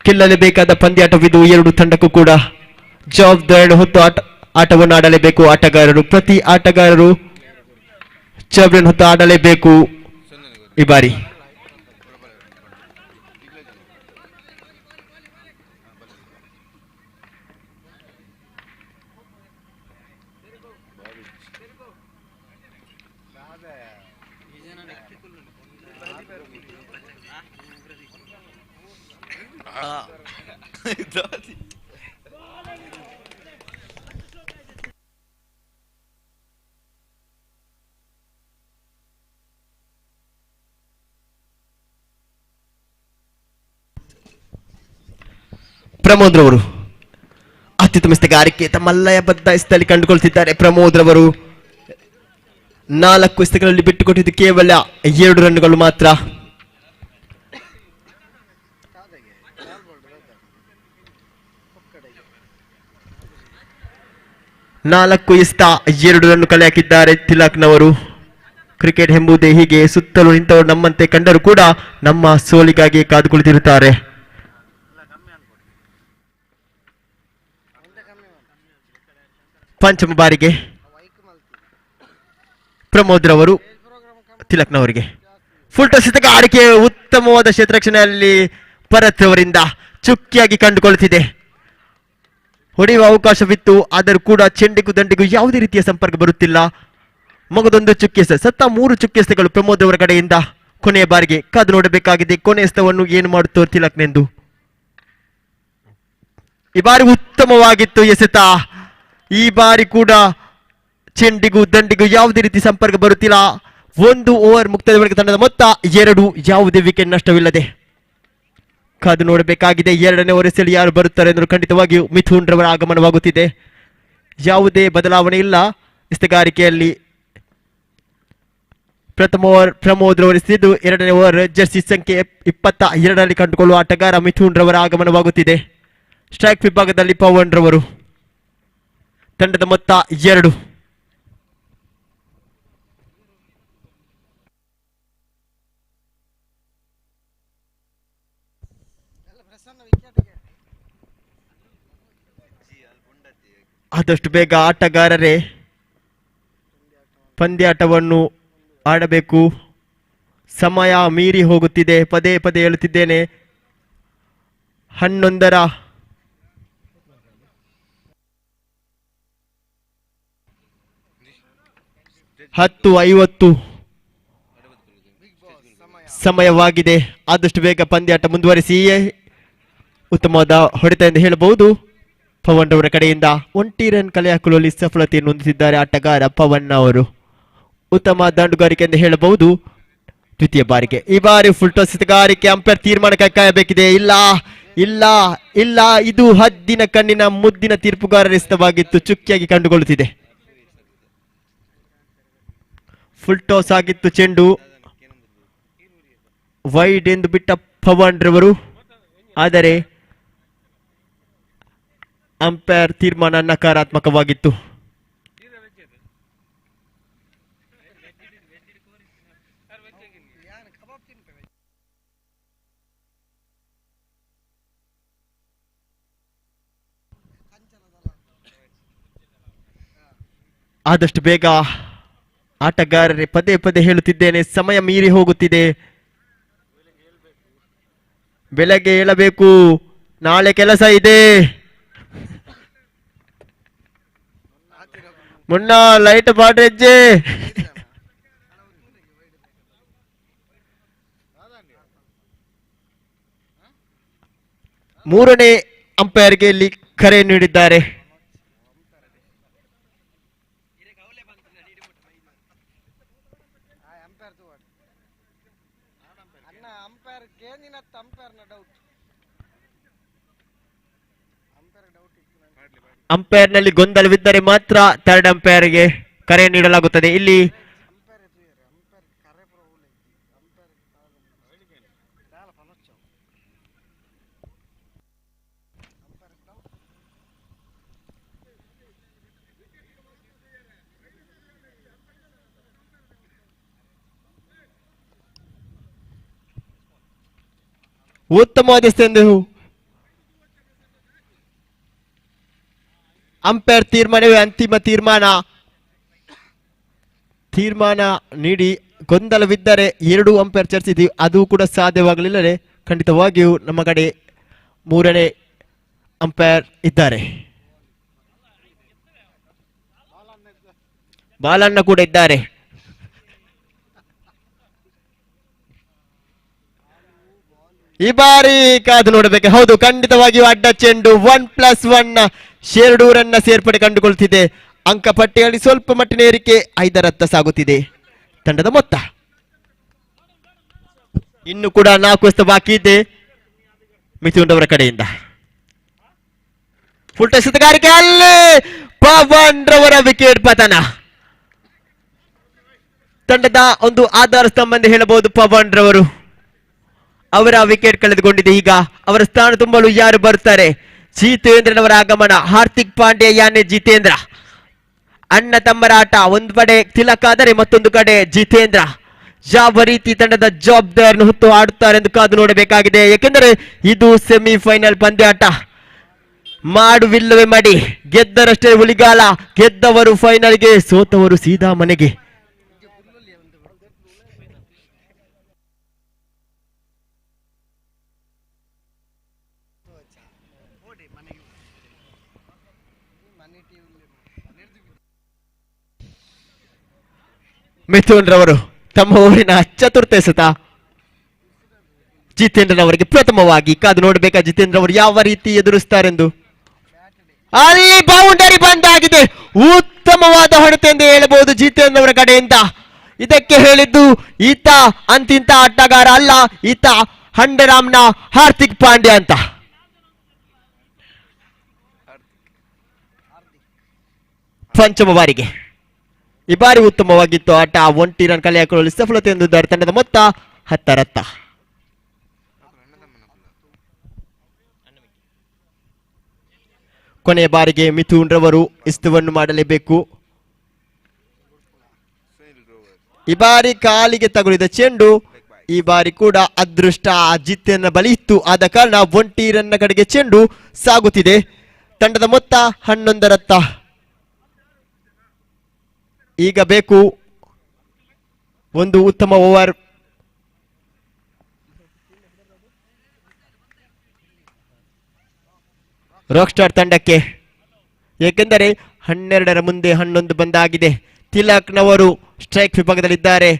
ಗೆಲ್ಲಲೇಬೇಕಾದ ಪಂದ್ಯಾಟವಿದು. ಎರಡು ತಂಡಕ್ಕೂ ಕೂಡ ಜವಾಬ್ದಾರಿ ಹೊತ್ತು ಆಟವನ್ನು ಆಡಲೇಬೇಕು ಆಟಗಾರರು. ಪ್ರತಿ ಆಟಗಾರರು ಜವಾಬ್ದಾರಿ ಹೊತ್ತು ಆಡಲೇಬೇಕು ಈ ಬಾರಿ. ಪ್ರಮೋದ್ ರವರು ಅತ್ಯುತ್ತಮ ಎಸೆಗಾರಿಕೆ ತಮ್ಮ ಲಯಬದ್ಧ ಎಸೆತದಲ್ಲಿ ಕಂಡುಕೊಳ್ತಿದ್ದಾರೆ ಪ್ರಮೋದ್ ರವರು. 4 ಎಸೆತಗಳಲ್ಲಿ ಬಿಟ್ಟುಕೊಟ್ಟಿದ್ದು ಕೇವಲ 2 ರನ್ಗಳು ಮಾತ್ರ. ನಾಲ್ಕು ಎಸೆತ 2 ರನ್ ಕಲೆ ಹಾಕಿದ್ದಾರೆ ತಿಲಕ್ನವರು. ಕ್ರಿಕೆಟ್ ಎಂಬುದೇ ಹೀಗೆ, ಸುತ್ತಲೂ ನಿಂತವರು ನಮ್ಮಂತೆ ಕಂಡರೂ ಕೂಡ ನಮ್ಮ ಸೋಲಿಗಾಗಿ ಕಾದು ಕುಳಿತಿರುತ್ತಾರೆ. ಪಂಚಮ ಬಾರಿಗೆ ಪ್ರಮೋದ್ ರವರು ತಿಲಕ್ನವರಿಗೆ ಫುಲ್ ಟಾಸ್ ಎಸೆಗಾರಿಕೆ ಉತ್ತಮವಾದ ಕ್ಷೇತ್ರರಕ್ಷಣೆಯಲ್ಲಿ ಭರತ್ ರವರಿಂದ ಚುಕ್ಕಿಯಾಗಿ ಕಂಡುಕೊಳ್ಳುತ್ತಿದೆ. ಹೊಡೆಯುವ ಅವಕಾಶವಿತ್ತು, ಆದರೂ ಕೂಡ ಚೆಂಡಿಗೂ ದಂಡಿಗೂ ಯಾವುದೇ ರೀತಿಯ ಸಂಪರ್ಕ ಬರುತ್ತಿಲ್ಲ. ಮಗದೊಂದು ಚುಕ್ಕಿ ಎಸೆ, ಸತ್ತ 3 ಚುಕ್ಕಿ ಎಸೆಗಳು ಪ್ರಮೋದ್ ಅವರ ಕಡೆಯಿಂದ. ಕೊನೆಯ ಬಾರಿಗೆ ಕಾದು ನೋಡಬೇಕಾಗಿದೆ ಕೊನೆಯ ಎಸೆತವನ್ನು ಏನು ಮಾಡುತ್ತೋ ತಿಲಕ್ನೆಂದು. ಈ ಬಾರಿ ಉತ್ತಮವಾಗಿತ್ತು ಎಸೆತ. ಈ ಬಾರಿ ಕೂಡ ಚೆಂಡಿಗೂ ದಂಡಿಗೂ ಯಾವುದೇ ರೀತಿ ಸಂಪರ್ಕ ಬರುತ್ತಿಲ್ಲ. 1 ಓವರ್ ಮುಕ್ತಾಯದವರೆಗೆ ತಂಡದ ಮೊತ್ತ 2, ಯಾವುದೇ ವಿಕೆಟ್ ನಷ್ಟವಿಲ್ಲದೆ. ಕಾದು ನೋಡಬೇಕಾಗಿದೆ 2ನೇ ಓವರ್ ಎಸೆಯಲು ಯಾರು ಬರುತ್ತಾರೆ ಎಂದು. ಖಂಡಿತವಾಗಿಯೂ ಮಿಥುನ್ ರವರ ಆಗಮನವಾಗುತ್ತಿದೆ. ಯಾವುದೇ ಬದಲಾವಣೆ ಇಲ್ಲ ಎಸೆಗಾರಿಕೆಯಲ್ಲಿ. ಪ್ರಥಮ ಓವರ್ ಪ್ರಮೋದ್ ರವರು ಎಸೆದಿದ್ದು, 2ನೇ ಓವರ್ ಜರ್ಸಿ ಸಂಖ್ಯೆ 22ರಲ್ಲಿ ಕಂಡುಕೊಳ್ಳುವ ಆಟಗಾರ ಮಿಥುನ್ ರವರ ಆಗಮನವಾಗುತ್ತಿದೆ. ಸ್ಟ್ರೈಕ್ ವಿಭಾಗದಲ್ಲಿ ಪವನ್ ರವರು. ತಂಡದ ಮೊತ್ತ 2. ಆದಷ್ಟು ಬೇಗ ಆಟಗಾರರೇ ಪಂದ್ಯಾಟವನ್ನು ಆಡಬೇಕು. ಸಮಯ ಮೀರಿ ಹೋಗುತ್ತಿದೆ. ಪದೇ ಪದೇ ಹೇಳುತ್ತಿದ್ದೇನೆ. 11ರ 10:50 ಸಮಯವಾಗಿದೆ. ಆದಷ್ಟು ಬೇಗ ಪಂದ್ಯಾಟ ಮುಂದುವರಿಸಿ. ಉತ್ತಮವಾದ ಹೊಡೆತ ಎಂದು ಹೇಳಬಹುದು ಪವನ್ ಅವರ ಕಡೆಯಿಂದ. 1 ರನ್ ಕಲೆ ಹಾಕುವಲ್ಲಿ ಸಫಲತೆಯನ್ನು ಹೊಂದುತ್ತಿದ್ದಾರೆ ಆಟಗಾರ ಪವನ್ ಅವರು. ಉತ್ತಮ ದಂಡುಗಾರಿಕೆ ಎಂದು ಹೇಳಬಹುದು ದ್ವಿತೀಯ ಬಾರಿಗೆ. ಈ ಬಾರಿ ಫುಲ್ ಟಾಸ್ ಎಸೆಗಾರಿಕೆ ಅಂಪೈರ್ ತೀರ್ಮಾನಕ್ಕೆ ಕಾಯಬೇಕಿದೆ. ಇಲ್ಲ ಇಲ್ಲ ಇಲ್ಲ, ಇದು ಹದ್ದಿನ ಕಣ್ಣಿನ ಮುದ್ದಿನ ತೀರ್ಪುಗಾರರ ಎಸೆತವಾಗಿತ್ತು. ಚುಕ್ಕಿಯಾಗಿ ಕಂಡುಕೊಳ್ಳುತ್ತಿದೆ. ಫುಲ್ ಟಾಸ್ ಆಗಿತ್ತು. ಚೆಂಡು ವೈಡ್ ಎಂದು ಬಿಟ್ಟ ಪವನ್ ರವರು, ಆದರೆ ಅಂಪೈರ್ ತೀರ್ಮಾನ ನಕಾರಾತ್ಮಕವಾಗಿತ್ತು. ಆದಷ್ಟು ಬೇಗ ಆಟಗಾರರೇ, ಪದೇ ಪದೇ ಹೇಳುತ್ತಿದ್ದೇನೆ, ಸಮಯ ಮೀರಿ ಹೋಗುತ್ತಿದೆ. ಬೆಳಗ್ಗೆ ಹೇಳಬೇಕು, ನಾಳೆ ಕೆಲಸ ಇದೆ. ಮುನ್ನ ಲೈಟ್ ಬಾಡ್ರೆಜ್ಜೆ. ಮೂರನೇ ಅಂಪೈರ್ಗೆ ಇಲ್ಲಿ ಕರೆ ನೀಡಿದ್ದಾರೆ. ಅಂಪೈರ್ನಲ್ಲಿ ಗೊಂದಲವಿದ್ದರೆ ಮಾತ್ರ ಥರ್ಡ್ ಅಂಪೈರ್ಗೆ ಕರೆ ನೀಡಲಾಗುತ್ತದೆ. ಇಲ್ಲಿ ಉತ್ತಮವಾದ ಎಂದು ಅಂಪೈರ್ ತೀರ್ಮಾನವೇ ಅಂತಿಮ ತೀರ್ಮಾನ ನೀಡಿ. ಗೊಂದಲವಿದ್ದರೆ 2 ಅಂಪೈರ್ ಚರ್ಚಿಸಿ, ಅದು ಕೂಡ ಸಾಧ್ಯವಾಗಲಿಲ್ಲದೆ ಖಂಡಿತವಾಗಿಯೂ ನಮ್ಮ ಕಡೆ ಮೂರನೇ ಅಂಪೈರ್ ಇದ್ದಾರೆ. ಬಾಲಣ್ಣ ಕೂಡ ಇದ್ದಾರೆ. ಈ ಬಾರಿ ಕಾದು ನೋಡಬೇಕು. ಹೌದು, ಖಂಡಿತವಾಗಿಯೂ ಅಡ್ಡ ಚೆಂಡು. 1+1 ಶೇರ್ಡೂರನ್ನ ಸೇರ್ಪಡೆ ಕಂಡುಕೊಳ್ತಿದೆ. ಅಂಕ ಪಟ್ಟಿಯಲ್ಲಿ ಸ್ವಲ್ಪ ಮಟ್ಟಿನ ಏರಿಕೆ 5ರತ್ತ ಸಾಗುತ್ತಿದೆ ತಂಡದ ಮೊತ್ತ. ಇನ್ನು ಕೂಡ 4 ಎಸೆತ ಬಾಕಿ ಇದೆ ಮಿಥುನ್ ಅವರ ಕಡೆಯಿಂದ. ಫುಲ್ ಎಸೆತಗಾರಿಕೆ ಅಲ್ಲಿ ಪವನ್ ರವರ ವಿಕೆಟ್ ಪತನ. ತಂಡದ ಒಂದು ಆಧಾರ ಸ್ತಂಭ ಎಂದು ಹೇಳಬಹುದು ಪವನ್ ರವರು. ಅವರ ವಿಕೆಟ್ ಕಳೆದುಕೊಂಡಿದೆ. ಈಗ ಅವರ ಸ್ಥಾನ ತುಂಬಲು ಯಾರು ಬರ್ತಾರೆ? ಜಿತೇಂದ್ರನವರ ಆಗಮನ. ಹಾರ್ದಿಕ್ ಪಾಂಡ್ಯ ಯಾನೆ ಜಿತೇಂದ್ರ. ಅಣ್ಣ ತಮ್ಮರ ಆಟ. ಒಂದು ಕಡೆ ತಿಲಕ್ ಆದರೆ ಮತ್ತೊಂದು ಕಡೆ ಜಿತೇಂದ್ರ. ಯಾವ ರೀತಿ ತಂಡದ ಜವಾಬ್ದಾರಿಯನ್ನು ಹೊತ್ತು ಆಡುತ್ತಾರೆ ಎಂದು ಕಾದು ನೋಡಬೇಕಾಗಿದೆ. ಏಕೆಂದರೆ ಇದು ಸೆಮಿಫೈನಲ್ ಪಂದ್ಯಾಟ. ಮಾಡುವಿಲ್ಲವೇ ಮಡಿ. ಗೆದ್ದರಷ್ಟೇ ಹುಲಿಗಾಲ. ಗೆದ್ದವರು ಫೈನಲ್ಗೆ, ಸೋತವರು ಸೀದಾ ಮನೆಗೆ. ಮಿಥುನ್ ರವರು ತಮ್ಮ ಊರಿನ ಚತುರ್ಥ ಎಸೆತ ಜಿತೇಂದ್ರನವರಿಗೆ ಪ್ರಥಮವಾಗಿ ಕಾದು ನೋಡಬೇಕಾ ಜಿತೇಂದ್ರ ಅವರು ಯಾವ ರೀತಿ ಎದುರಿಸ್ತಾರೆಂದು. ಅಲ್ಲಿ ಬೌಂಡರಿ ಬಂದಾಗಿದೆ. ಉತ್ತಮವಾದ ಹೊಡೆತ ಎಂದು ಹೇಳಬಹುದು ಜಿತೇಂದ್ರ ಅವರ ಕಡೆಯಿಂದ. ಇದಕ್ಕೆ ಹೇಳಿದ್ದು ಈತ ಅಂತಿಂತ ಆಟಗಾರ ಅಲ್ಲ, ಈತ ಹಂಡರಾಮ್ನ ಹಾರ್ದಿಕ್ ಪಾಂಡ್ಯ ಅಂತ. ಪಂಚಮ ಬಾರಿಗೆ ಈ ಬಾರಿ ಉತ್ತಮವಾಗಿತ್ತು ಆಟ. 1 ರನ್ ಕಲೆ ಹಾಕೊಳ್ಳಲು ಸಫಲತೆ ಹೊಂದಿದ್ದಾರೆ. ತಂಡದ ಮೊತ್ತ 10 ರತ್ತ. ಕೊನೆಯ ಬಾರಿಗೆ ಮಿಥುನ್ ರವರು ಇಷ್ಟವನ್ನು ಮಾಡಲೇಬೇಕು. ಈ ಬಾರಿ ಕಾಲಿಗೆ ತಗುಲಿದ ಚೆಂಡು ಈ ಬಾರಿ ಕೂಡ ಅದೃಷ್ಟ ಜಿತೇಂದ್ರ ಬಳಿ ಇತ್ತು. ಆದ ಕಾರಣ 1 ರನ್ನ ಕಡೆಗೆ ಚೆಂಡು ಸಾಗುತ್ತಿದೆ. ತಂಡದ ಮೊತ್ತ 11 ರತ್ತ. ಈಗ ಬೇಕು ಒಂದು ಉತ್ತಮ ಓವರ್. ರಾಕ್ ಸ್ಟಾರ್ ತಂಡಕ್ಕೆ. ಏಕೆಂದರೆ 12ರ ಮುಂದೆ 11 ಬಂದಾಗಿದೆ. ತಿಲಕ್ನವರು ಸ್ಟ್ರೈಕ್ ವಿಭಾಗದಲ್ಲಿದ್ದಾರೆ.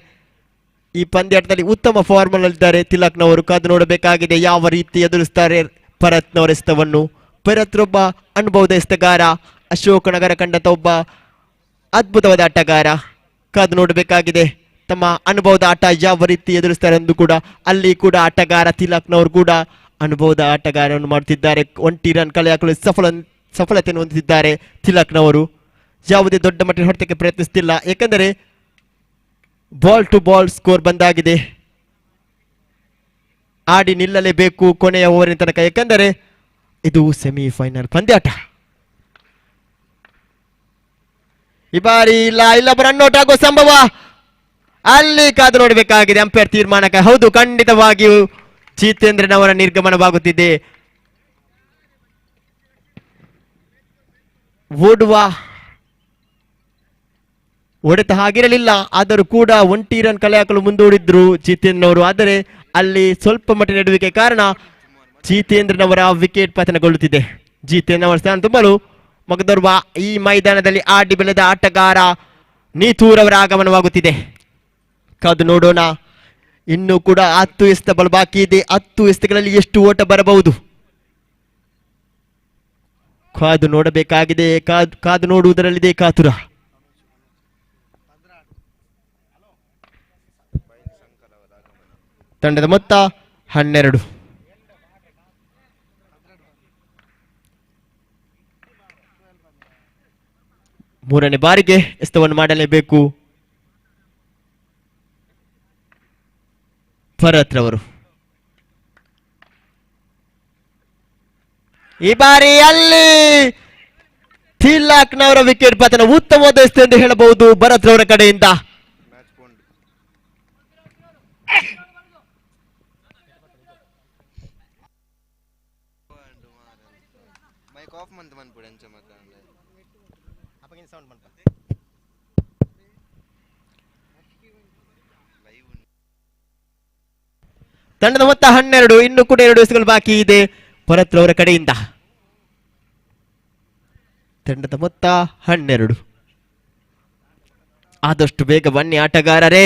ಈ ಪಂದ್ಯಾಟದಲ್ಲಿ ಉತ್ತಮ ಫಾರ್ಮ್ನಲ್ಲಿದ್ದಾರೆ ತಿಲಕ್ನವರು. ಕಾದು ನೋಡಬೇಕಾಗಿದೆ ಯಾವ ರೀತಿ ಎದುರಿಸ್ತಾರೆ ಭರತ್ನವರ ಎಸೆತವನ್ನು. ಭರತ್ ಒಬ್ಬ ಅನುಭವದ ಎಸೆತಗಾರ. ಅಶೋಕ್ ನಗರ ಕಂಡಂತ ಒಬ್ಬ ಅದ್ಭುತವಾದ ಆಟಗಾರ. ಕಾದು ನೋಡಬೇಕಾಗಿದೆ ತಮ್ಮ ಅನುಭವದ ಆಟ ಯಾವ ರೀತಿ ಎದುರಿಸ್ತಾರೆ ಎಂದು ಕೂಡ. ಅಲ್ಲಿ ಕೂಡ ಆಟಗಾರ ತಿಲಕ್ನವರು ಕೂಡ ಅನುಭವದ ಆಟಗಾರವನ್ನು ಮಾಡುತ್ತಿದ್ದಾರೆ. 1 ರನ್ ಕಲೆ ಹಾಕಲು ಸಫಲತೆಯನ್ನು ಹೊಂದಿದ್ದಾರೆ ತಿಲಕ್ನವರು. ಯಾವುದೇ ದೊಡ್ಡ ಮಟ್ಟಿನ ಹೊಡೆತಕ್ಕೆ ಪ್ರಯತ್ನಿಸುತ್ತಿಲ್ಲ. ಏಕೆಂದರೆ ಬಾಲ್ ಟು ಬಾಲ್ ಸ್ಕೋರ್ ಬಂದಾಗಿದೆ. ಆಡಿ ನಿಲ್ಲಲೇಬೇಕು ಕೊನೆಯ ಓವರಿನ ತನಕ. ಏಕೆಂದರೆ ಇದು ಸೆಮಿಫೈನಲ್ ಪಂದ್ಯಾಟ. ಈ ಬಾರಿ ಇಲ್ಲೊಬ್ಬ ರನ್ಔಟ್ ಆಗುವ ಸಂಭವ. ಅಲ್ಲಿ ಕಾದು ನೋಡಬೇಕಾಗಿದೆ ಅಂಪೈರ್ ತೀರ್ಮಾನಕ್ಕೆ. ಹೌದು, ಖಂಡಿತವಾಗಿಯೂ ಜಿತೇಂದ್ರನವರ ನಿರ್ಗಮನವಾಗುತ್ತಿದೆ. ಓಡುವ ಹೊಡೆತ ಆಗಿರಲಿಲ್ಲ. ಆದರೂ ಕೂಡ 1 ರನ್ ಕಲೆ ಹಾಕಲು ಮುಂದೂಡಿದ್ರು ಜಿತೇಂದ್ರನವರು. ಆದರೆ ಅಲ್ಲಿ ಸ್ವಲ್ಪ ಮಟ್ಟಿನ ನಡುವಿಕೆ ಕಾರಣ ಜಿತೇಂದ್ರನವರ ವಿಕೆಟ್ ಪತನಗೊಳ್ಳುತ್ತಿದೆ. ಜಿತೇಂದ್ರನವರ ಸ್ಥಾನ ತುಂಬಲು ಮಗದೋರ್ವ ಈ ಮೈದಾನದಲ್ಲಿ ಆಡಿ ಬೆಳೆದ ಆಟಗಾರ ನೀತೂರ್ ಅವರ ಆಗಮನವಾಗುತ್ತಿದೆ. ಕಾದು ನೋಡೋಣ. ಇನ್ನು ಕೂಡ 10 ಎಸೆತ ಬಲ ಬಾಕಿ ಇದೆ. 10 ಎಸೆತಗಳಲ್ಲಿ ಎಷ್ಟು ಓಟ ಬರಬಹುದು ಕಾದು ನೋಡಬೇಕಾಗಿದೆ. ಕಾದು ನೋಡುವುದರಲ್ಲಿದೆ ಕಾತುರ. ತಂಡದ ಮೊತ್ತ 12. ಮೂರನೇ ಬಾರಿಗೆ ಎಸೆತವನ್ನು ಮಾಡಲೇಬೇಕು ಭರತ್ ರವರು. ಈ ಬಾರಿ ಅಲ್ಲಿ ತಿಲಕ್ನವರ ವಿಕೆಟ್ ಪತನ. ಉತ್ತಮವಾದ ಎಸೆತ ಎಂದು ಹೇಳಬಹುದು ಭರತ್ ರವರ ಕಡೆಯಿಂದ. ತಂಡದ ಮೊತ್ತ 12. ಇನ್ನು ಕೂಡ 2 ಎಸೆತಗಳು ಬಾಕಿ ಇದೆ ಭರತ್ ರವರ ಕಡೆಯಿಂದ. ತಂಡದ ಮೊತ್ತ 12. ಆದಷ್ಟು ಬೇಗ ಬನ್ನಿ ಆಟಗಾರರೇ.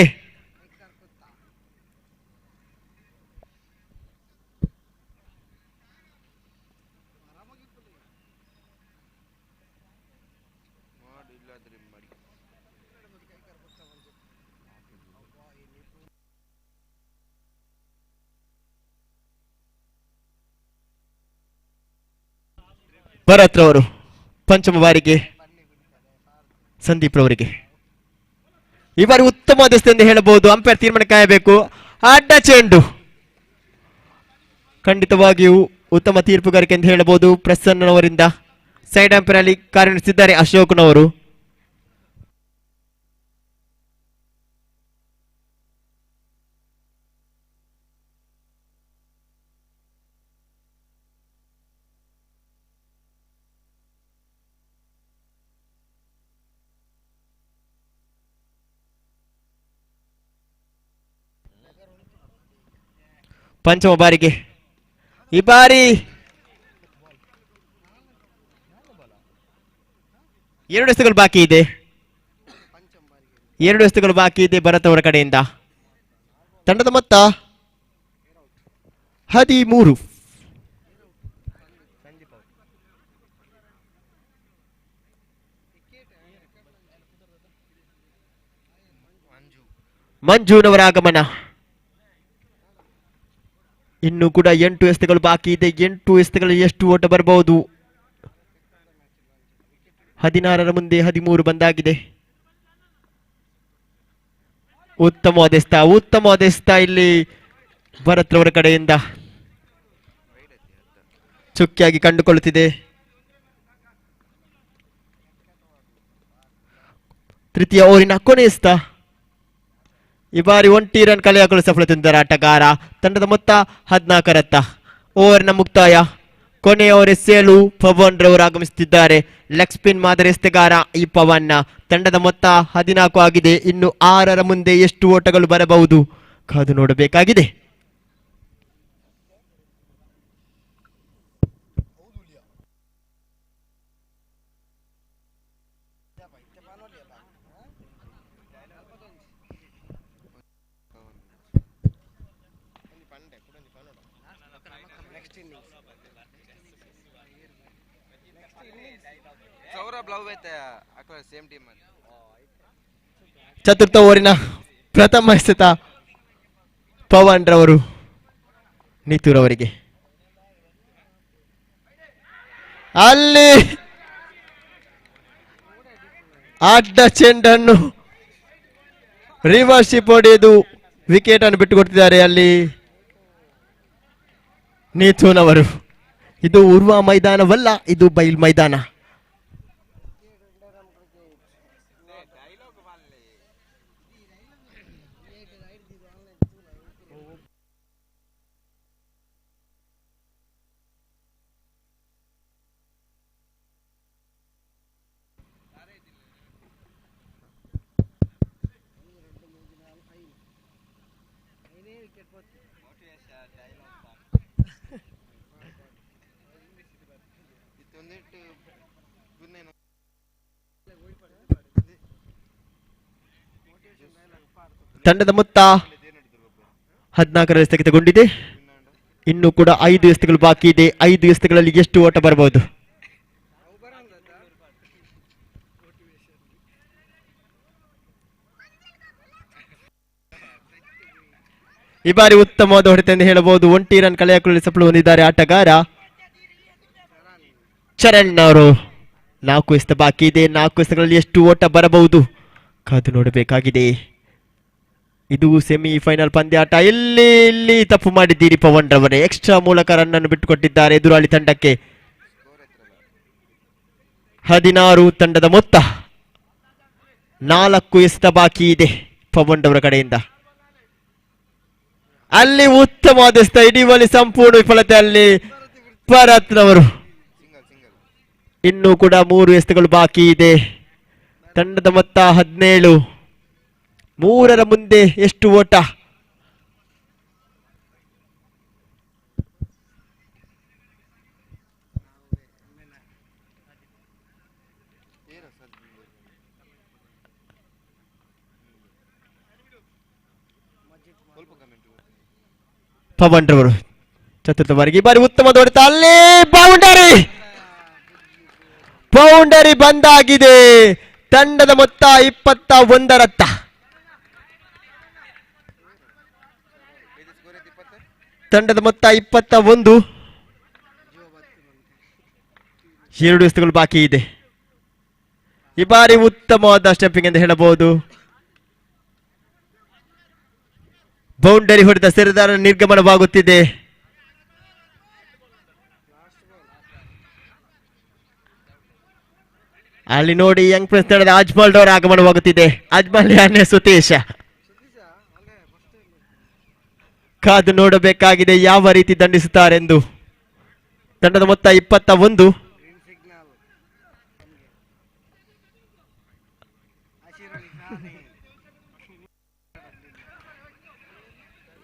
ಭರತ್ ರವರು ಪಂಚಮ ಬಾರಿಗೆ ಸಂದೀಪ್ ರವರಿಗೆ ಈ ಬಾರಿ ಉತ್ತಮವಾದ ಎಸೆತ ಎಂದು ಹೇಳಬಹುದು. ಅಂಪೈರ್ ತೀರ್ಮಾನ ಕಾಯಬೇಕು. ಅಡ್ಡ ಚೆಂಡು ಖಂಡಿತವಾಗಿಯೂ ಉತ್ತಮ ತೀರ್ಪುಗಾರಿಕೆ ಎಂದು ಹೇಳಬಹುದು ಪ್ರಸನ್ನನವರಿಂದ. ಸೈಡ್ ಅಂಪೈರ್ ಅಲ್ಲಿ ಕಾರ್ಯನಿರ್ವಹಿಸಿದ್ದಾರೆ ಅಶೋಕ್ನವರು. ಪಂಚಮ ಬಾರಿಗೆ ಈ ಬಾರಿ ಎರಡು ಎಸೆತಗಳು ಬಾಕಿ ಇದೆ. ಎರಡು ಎಸೆತಗಳು ಬಾಕಿ ಇದೆ ಭರತ್ ಅವರ ಕಡೆಯಿಂದ. ತಂಡದ ಮೊತ್ತ 13. ಮಂಜುನವರ ಆಗಮನ. ಇನ್ನು ಕೂಡ 8 ಎಸೆತಗಳು ಬಾಕಿ ಇದೆ. 8 ಎಸೆತಗಳಲ್ಲಿ ಎಷ್ಟು ಓಟ ಬರಬಹುದು? 16ರ ಮುಂದೆ 13 ಬಂದಾಗಿದೆ. ಉತ್ತಮವಾದ ಎಸೆತ ಇಲ್ಲಿ ಭರತ್ ರವರ ಕಡೆಯಿಂದ ಚುಕ್ಕಿಯಾಗಿ ಕಂಡುಕೊಳ್ಳುತ್ತಿದೆ. ತೃತೀಯ ಓವರಿನ ಕೊನೆ ಎಸೆತ. ಈ ಬಾರಿ 1 ರನ್ ಕಲೆ ಹಾಕಲು ಸಫಲತೆ ಹೊಂದಿದ್ದಾರೆ ಆಟಗಾರ. ತಂಡದ ಮೊತ್ತ 14 ರತ್ತ. ಓವರ್ನ ಮುಕ್ತಾಯ. ಕೊನೆಯ ಓವರ್ ಎಸೆಯಲು ಪವನ್ ರವರು ಆಗಮಿಸುತ್ತಿದ್ದಾರೆ. ಲೆಗ್ ಸ್ಪಿನ್ ಮಾದರಿ ಎಸೆತಗಾರ ಈ ಪವನ್. ತಂಡದ ಮೊತ್ತ 14 ಆಗಿದೆ. ಇನ್ನು 6ರ ಮುಂದೆ ಎಷ್ಟು ಓಟಗಳು ಬರಬಹುದು ಕಾದು ನೋಡಬೇಕಾಗಿದೆ. ಚತುರ್ಥ ಓವರಿನ ಪ್ರಥಮ ಎಸೆತ ಪವನ್ ರವರು ನೀತೂರವರಿಗೆ. ಅಲ್ಲಿ ಅಡ್ಡ ಚೆಂಡನ್ನು ರಿವರ್ಸ್ ಶಿಪ್ ಹೊಡೆದು ವಿಕೆಟ್ ಅನ್ನು ಬಿಟ್ಟುಕೊಡ್ತಿದ್ದಾರೆ ಅಲ್ಲಿ ನೀತೂನವರು. ಇದು ಉರ್ವ ಮೈದಾನವಲ್ಲ, ಇದು ಬೈಲ್ ಮೈದಾನ. ತಂಡದ ಮೊತ್ತ 14 ಸ್ಥಗಿತಗೊಂಡಿದೆ. ಇನ್ನು ಕೂಡ 5 ಎಸೆತಗಳು ಬಾಕಿ ಇದೆ. 5 ಎಸೆತಗಳಲ್ಲಿ ಎಷ್ಟು ಓಟ ಬರಬಹುದು? ಈ ಬಾರಿ ಉತ್ತಮವಾದ ಹೊಡೆತ ಎಂದು ಹೇಳಬಹುದು. 1 ರನ್ ಕಲೆ ಹಾಕಲು ಸಫಲ ಹೊಂದಿದ್ದಾರೆ ಆಟಗಾರ ಚರಣ್ ಅವರು. 4 ಎಸೆತ ಬಾಕಿ ಇದೆ. 4 ಎಸೆತಗಳಲ್ಲಿ ಎಷ್ಟು ಓಟ ಬರಬಹುದು ಕಾದು ನೋಡಬೇಕಾಗಿದೆ. ಇದು ಸೆಮಿಫೈನಲ್ ಪಂದ್ಯಾಟ. ಇಲ್ಲಿ ತಪ್ಪು ಮಾಡಿದ್ದೀರಿ ಪವನ್ ರವರೇ. ಎಕ್ಸ್ಟ್ರಾ ಮೂಲಕ ರನ್ ಅನ್ನು ಬಿಟ್ಟುಕೊಟ್ಟಿದ್ದಾರೆ ಎದುರಾಳಿ ತಂಡಕ್ಕೆ. 16 ತಂಡದ ಮೊತ್ತ. 4 ಎಸೆತ ಬಾಕಿ ಇದೆ ಪವನ್ ರವರ ಕಡೆಯಿಂದ. ಅಲ್ಲಿ ಉತ್ತಮವಾದ ಎಸೆತ. ಇಡೀ ಬಾಲಿ ಸಂಪೂರ್ಣ ವಿಫಲತೆ ಅಲ್ಲಿ ಭರತ್ ರವರು. ಇನ್ನೂ ಕೂಡ 3 ಎಸೆತಗಳು ಬಾಕಿ ಇದೆ. ತಂಡದ ಮೊತ್ತ 17. 3ರ ಮುಂದೆ ಎಷ್ಟು ಓಟ? ಪವನ್ ರವರು ಚತುರ್ಥ ಬಾರಿಗೆ. ಈ ಬಾರಿ ಉತ್ತಮ ಹೊಡೆತ. ಅಲ್ಲಿ ಬೌಂಡರಿ ಬಂದಾಗಿದೆ. ತಂಡದ ಮೊತ್ತ 21 ರತ್ತ. ತಂಡದ ಮೊತ್ತ 21. 2 ಎಸೆತಗಳು ಬಾಕಿ ಇದೆ. ಈ ಬಾರಿ ಉತ್ತಮವಾದ ಸ್ಟೆಂಪಿಂಗ್ ಎಂದು ಹೇಳಬಹುದು. ಬೌಂಡರಿ ಹೊಡೆದ ಸೆರೆದಾರ ನಿರ್ಗಮನವಾಗುತ್ತಿದೆ. ಅಲ್ಲಿ ನೋಡಿ ಯಂಗ್ ಪ್ರಿನ್ಸ್ ತಂಡದ ಅಜ್ಮಲ್ ಅವರ ಆಗಮನವಾಗುತ್ತಿದೆ. ಅಜ್ಮಲ್ ಯಾನೆ ಸುತೇಶ ಕಾದು ನೋಡಬೇಕಾಗಿದೆ ಯಾವ ರೀತಿ ದಂಡಿಸುತ್ತಾರೆಂದು. ತಂಡದ ಮೊತ್ತ 21.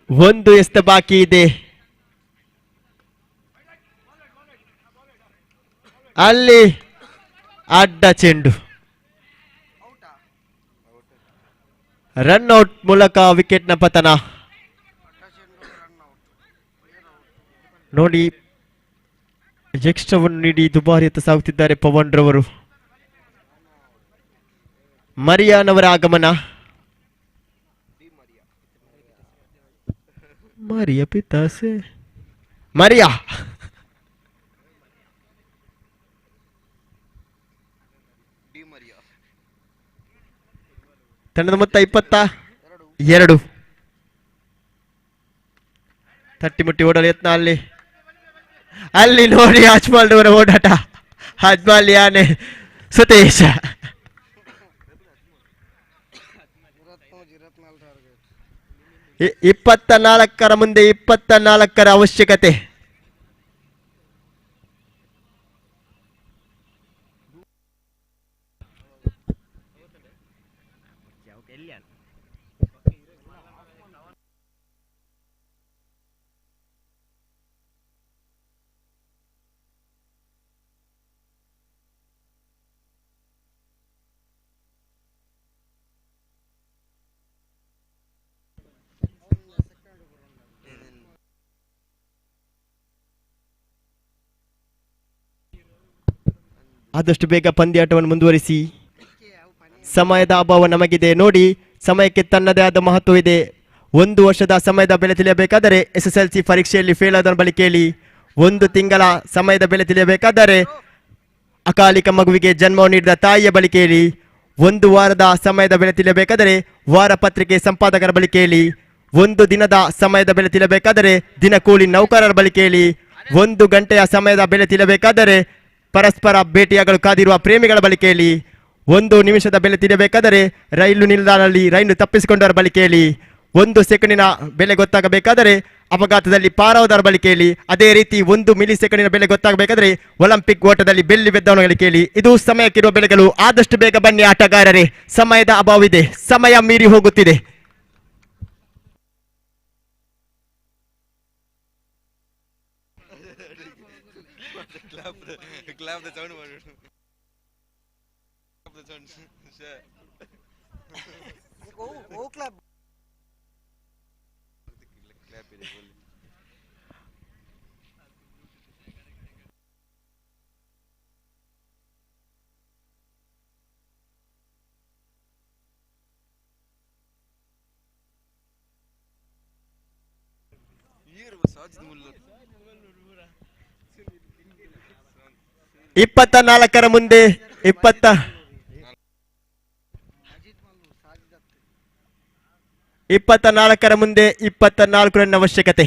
ಒಂದು ಎಸೆತ ಬಾಕಿ ಇದೆ. ಅಲ್ಲಿ ಅಡ್ಡ ಚೆಂಡು ರನ್ಔಟ್ ಮೂಲಕ ವಿಕೆಟ್ನ ಪತನ. ನೋಡಿ ಎಕ್ಸ್ಟ್ರಾವನ್ನು ನೀಡಿ ದುಬಾರಿ ಎತ್ತ ಸಾಗುತ್ತಿದ್ದಾರೆ ಪವನ್ ರವರು. ಮರಿಯಾನವರ ಆಗಮನ. ಮರಿಯ ಪಿತಾಸೆ ಮರಿಯಾ ತಂಡದ ಮೊತ್ತ 22. ತಟ್ಟಿಮುಟ್ಟಿ ಓಡಲು ಯತ್ನ. ಅಲ್ಲಿ ನೋಡಿ ಅಜ್ಮಲ್ ಅವರ ಓಡಾಟ. ಅಜ್ಮಲ್ ಯಾನೆ ಸುತೇಶ 24ರ ಮುಂದೆ 24ರ ಅವಶ್ಯಕತೆ. ಆದಷ್ಟು ಬೇಗ ಪಂದ್ಯಾಟವನ್ನು ಮುಂದುವರಿಸಿ. ಸಮಯದ ಅಭಾವ ನಮಗಿದೆ. ನೋಡಿ, ಸಮಯಕ್ಕೆ ತನ್ನದೇ ಆದ ಮಹತ್ವವಿದೆ. 1 ವರ್ಷದ ಸಮಯದ ಬೆಲೆ ತಿಳಿಯಬೇಕಾದರೆ SSLC ಪರೀಕ್ಷೆಯಲ್ಲಿ ಫೇಲ್ ಆದ ಬಳಿ ಕೇಳಿ. 1 ತಿಂಗಳ ಸಮಯದ ಬೆಲೆ ತಿಳಿಯಬೇಕಾದರೆ ಅಕಾಲಿಕ ಮಗುವಿಗೆ ಜನ್ಮ ನೀಡಿದ ತಾಯಿಯ ಬಳಿ ಕೇಳಿ. 1 ವಾರದ ಸಮಯದ ಬೆಲೆ ತಿಳಿಯಬೇಕಾದರೆ ವಾರಪತ್ರಿಕೆ ಸಂಪಾದಕರ ಬಳಿ ಕೇಳಿ. 1 ದಿನದ ಸಮಯದ ಬೆಲೆ ತಿಳಿಯಬೇಕಾದರೆ ದಿನಕೂಲಿ ನೌಕರರ ಬಳಿ ಕೇಳಿ. 1 ಗಂಟೆಯ ಸಮಯದ ಬೆಲೆ ತಿಳಿಯಬೇಕಾದರೆ ಪರಸ್ಪರ ಭೇಟಿಯಾಗಲು ಕಾದಿರುವ ಪ್ರೇಮಿಗಳ ಬಳಿ ಕೇಳಿ. 1 ನಿಮಿಷದ ಬೆಲೆ ತಿಳಿಯಬೇಕಾದರೆ ರೈಲು ನಿಲ್ದಾಣದಲ್ಲಿ ರೈಲು ತಪ್ಪಿಸಿಕೊಂಡವರ ಬಳಿ ಕೇಳಿ. 1 ಸೆಕೆಂಡಿನ ಬೆಲೆ ಗೊತ್ತಾಗಬೇಕಾದರೆ ಅಪಘಾತದಲ್ಲಿ ಪಾರಾದವರ ಬಳಿ ಕೇಳಿ. ಅದೇ ರೀತಿ 1 ಮಿಲಿ ಸೆಕೆಂಡಿನ ಬೆಲೆ ಗೊತ್ತಾಗಬೇಕಾದರೆ ಒಲಿಂಪಿಕ್ ಓಟದಲ್ಲಿ ಬೆಳ್ಳಿ ಬೆದ್ದವನ ಕೇಳಿ. ಇದು ಸಮಯಕ್ಕಿರುವ ಬೆಲೆಗಳು. ಆದಷ್ಟು ಬೇಗ ಬನ್ನಿ ಆಟಗಾರರೇ, ಸಮಯದ ಅಭಾವವಿದೆ. ಸಮಯ ಮೀರಿ ಹೋಗುತ್ತಿದೆ. Clap the sound word. Clap the sound. Share. Go clap. Clap it. Here was Sajid Mullah. 24ರ ಮುಂದೆ 24ರ ಮುಂದೆ 24 ರನ್ ಅವಶ್ಯಕತೆ.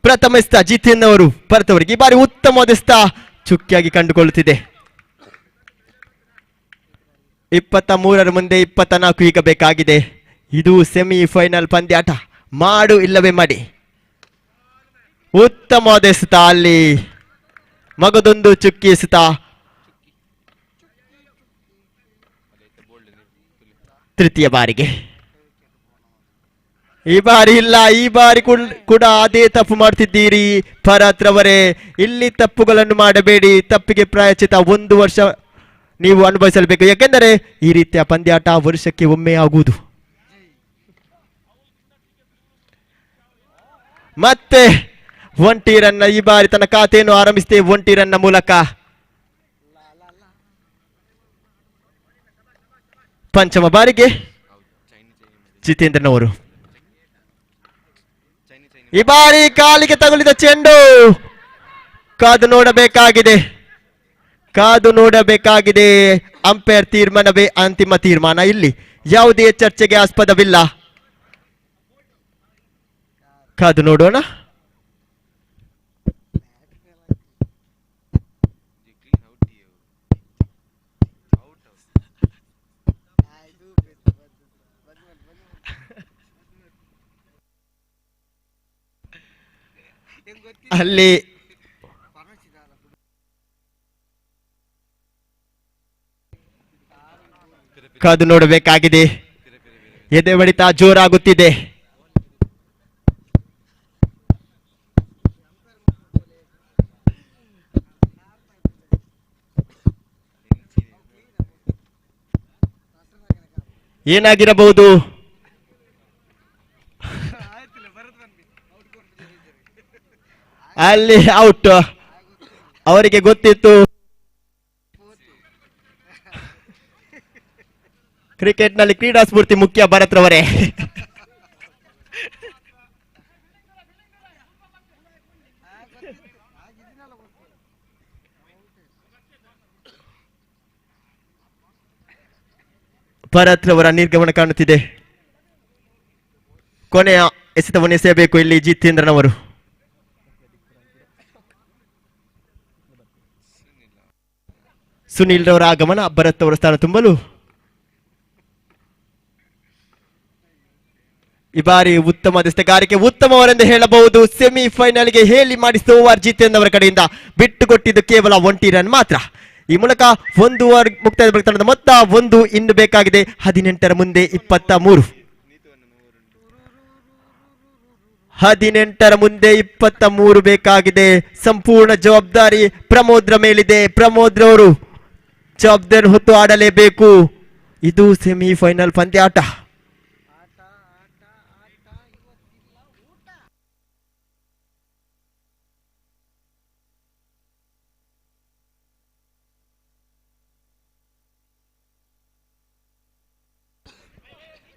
ಪ್ರಥಮ ಎಸೆತ ಜಿತೇನ್ ಅವರು ಪರತವರಿಗೆ ಈ ಬಾರಿ ಉತ್ತಮವಾದ ಎಸೆತ ಚುಕ್ಕಿಯಾಗಿ ಕಂಡುಕೊಳ್ಳುತ್ತಿದೆ. 23ರ ಮುಂದೆ 24 ಈಗ ಬೇಕಾಗಿದೆ. ಇದು ಸೆಮಿಫೈನಲ್ ಪಂದ್ಯಾಟ. ಮಾಡು ಇಲ್ಲವೇ ಮಾಡಿ. ಉತ್ತಮವಾದ ಎಸೆತ. ಅಲ್ಲಿ ಮಗದೊಂದು ಚುಕ್ಕಿ ಎಸೆತ. ತೃತೀಯ ಬಾರಿಗೆ. ಈ ಬಾರಿ ಇಲ್ಲ. ಈ ಬಾರಿ ಕೂಡ ಅದೇ ತಪ್ಪು ಮಾಡ್ತಿದ್ದೀರಿ ಭರತ್ ರವರೇ. ಇಲ್ಲಿ ತಪ್ಪುಗಳನ್ನು ಮಾಡಬೇಡಿ. ತಪ್ಪಿಗೆ ಪ್ರಾಯಶ್ಚಿತ 1 ವರ್ಷ ನೀವು ಅನುಭವಿಸಲೇಬೇಕು. ಯಾಕೆಂದರೆ ಈ ರೀತಿಯ ಪಂದ್ಯಾಟ ವರ್ಷಕ್ಕೆ ಒಮ್ಮೆ ಆಗುವುದು. ಮತ್ತೆ 1 ರನ್ನ ಈ ಬಾರಿ ತನ್ನ ಖಾತೆಯನ್ನು ಆರಂಭಿಸಿದೆ. 1 ರನ್ನ ಮೂಲಕ ಪಂಚಮ ಬಾರಿಗೆ ಜಿತೇಂದ್ರನವರು. ಈ ಬಾರಿ ಕಾಲಿಗೆ ತಗುಲಿದ ಚೆಂಡು. ಕಾದು ನೋಡಬೇಕಾಗಿದೆ, ಕಾದು ನೋಡಬೇಕಾಗಿದೆ. ಅಂಪೈರ್ ತೀರ್ಮಾನವೇ ಅಂತಿಮ ತೀರ್ಮಾನ. ಇಲ್ಲಿ ಯಾವುದೇ ಚರ್ಚೆಗೆ ಆಸ್ಪದವಿಲ್ಲ. ಕಾದು ನೋಡೋಣ. ಅಲ್ಲಿ ಕಾದು ನೋಡಬೇಕಾಗಿದೆ. ಎದೆ ಬಡಿತ ಜೋರಾಗುತ್ತಿದೆ. ಏನಾಗಿರಬಹುದು? ಅಲ್ಲಿ ಔಟ್. ಅವರಿಗೆ ಗೊತ್ತಿತ್ತು ಕ್ರಿಕೆಟ್ ನಲ್ಲಿ ಕ್ರೀಡಾ ಸ್ಫೂರ್ತಿ ಮುಖ್ಯ. ಭರತ್ ರವರೇ, ಭರತ್ ರವರ ನಿರ್ಗಮನ ಕಾಣುತ್ತಿದೆ. ಕೊನೆಯ ಎಸೆತವನ್ನು ಎಸೆಯಬೇಕು ಇಲ್ಲಿ ಜಿತೇಂದ್ರನವರು. ಸುನಿಲ್ ರವರ ಆಗಮನ ಭರತ್ ಅವರ ಸ್ಥಾನ ತುಂಬಲು. ಈ ಬಾರಿ ಉತ್ತಮ ದೆಸೆಗಾರಿಕೆ, ಉತ್ತಮವರೆಂದು ಹೇಳಬಹುದು. ಸೆಮಿಫೈನಲ್ಗೆ ಹೇಳಿ ಮಾಡಿಸಿದ ಓವರ್ ಜಿತೇಂದ್ರ ಅವರ ಕಡೆಯಿಂದ. ಬಿಟ್ಟು ಕೊಟ್ಟಿದ್ದು ಕೇವಲ 1 ರನ್ ಮಾತ್ರ. ಈ ಮೂಲಕ 1 ಓವರ್ ಮುಕ್ತಾಯದ ತಂಡದ ಮೊತ್ತ 1 ಇನ್ನು ಬೇಕಾಗಿದೆ. 18 ಮುಂದೆ 23. 18 ಮುಂದೆ 23 ಬೇಕಾಗಿದೆ. ಸಂಪೂರ್ಣ ಜವಾಬ್ದಾರಿ ಪ್ರಮೋದ್ರ ಮೇಲಿದೆ. ಪ್ರಮೋದ್ರವರು ಜವಾಬ್ದಾರಿ ಹೊತ್ತು ಆಡಲೇಬೇಕು. ಇದು ಸೆಮಿಫೈನಲ್ ಪಂದ್ಯಾಟ.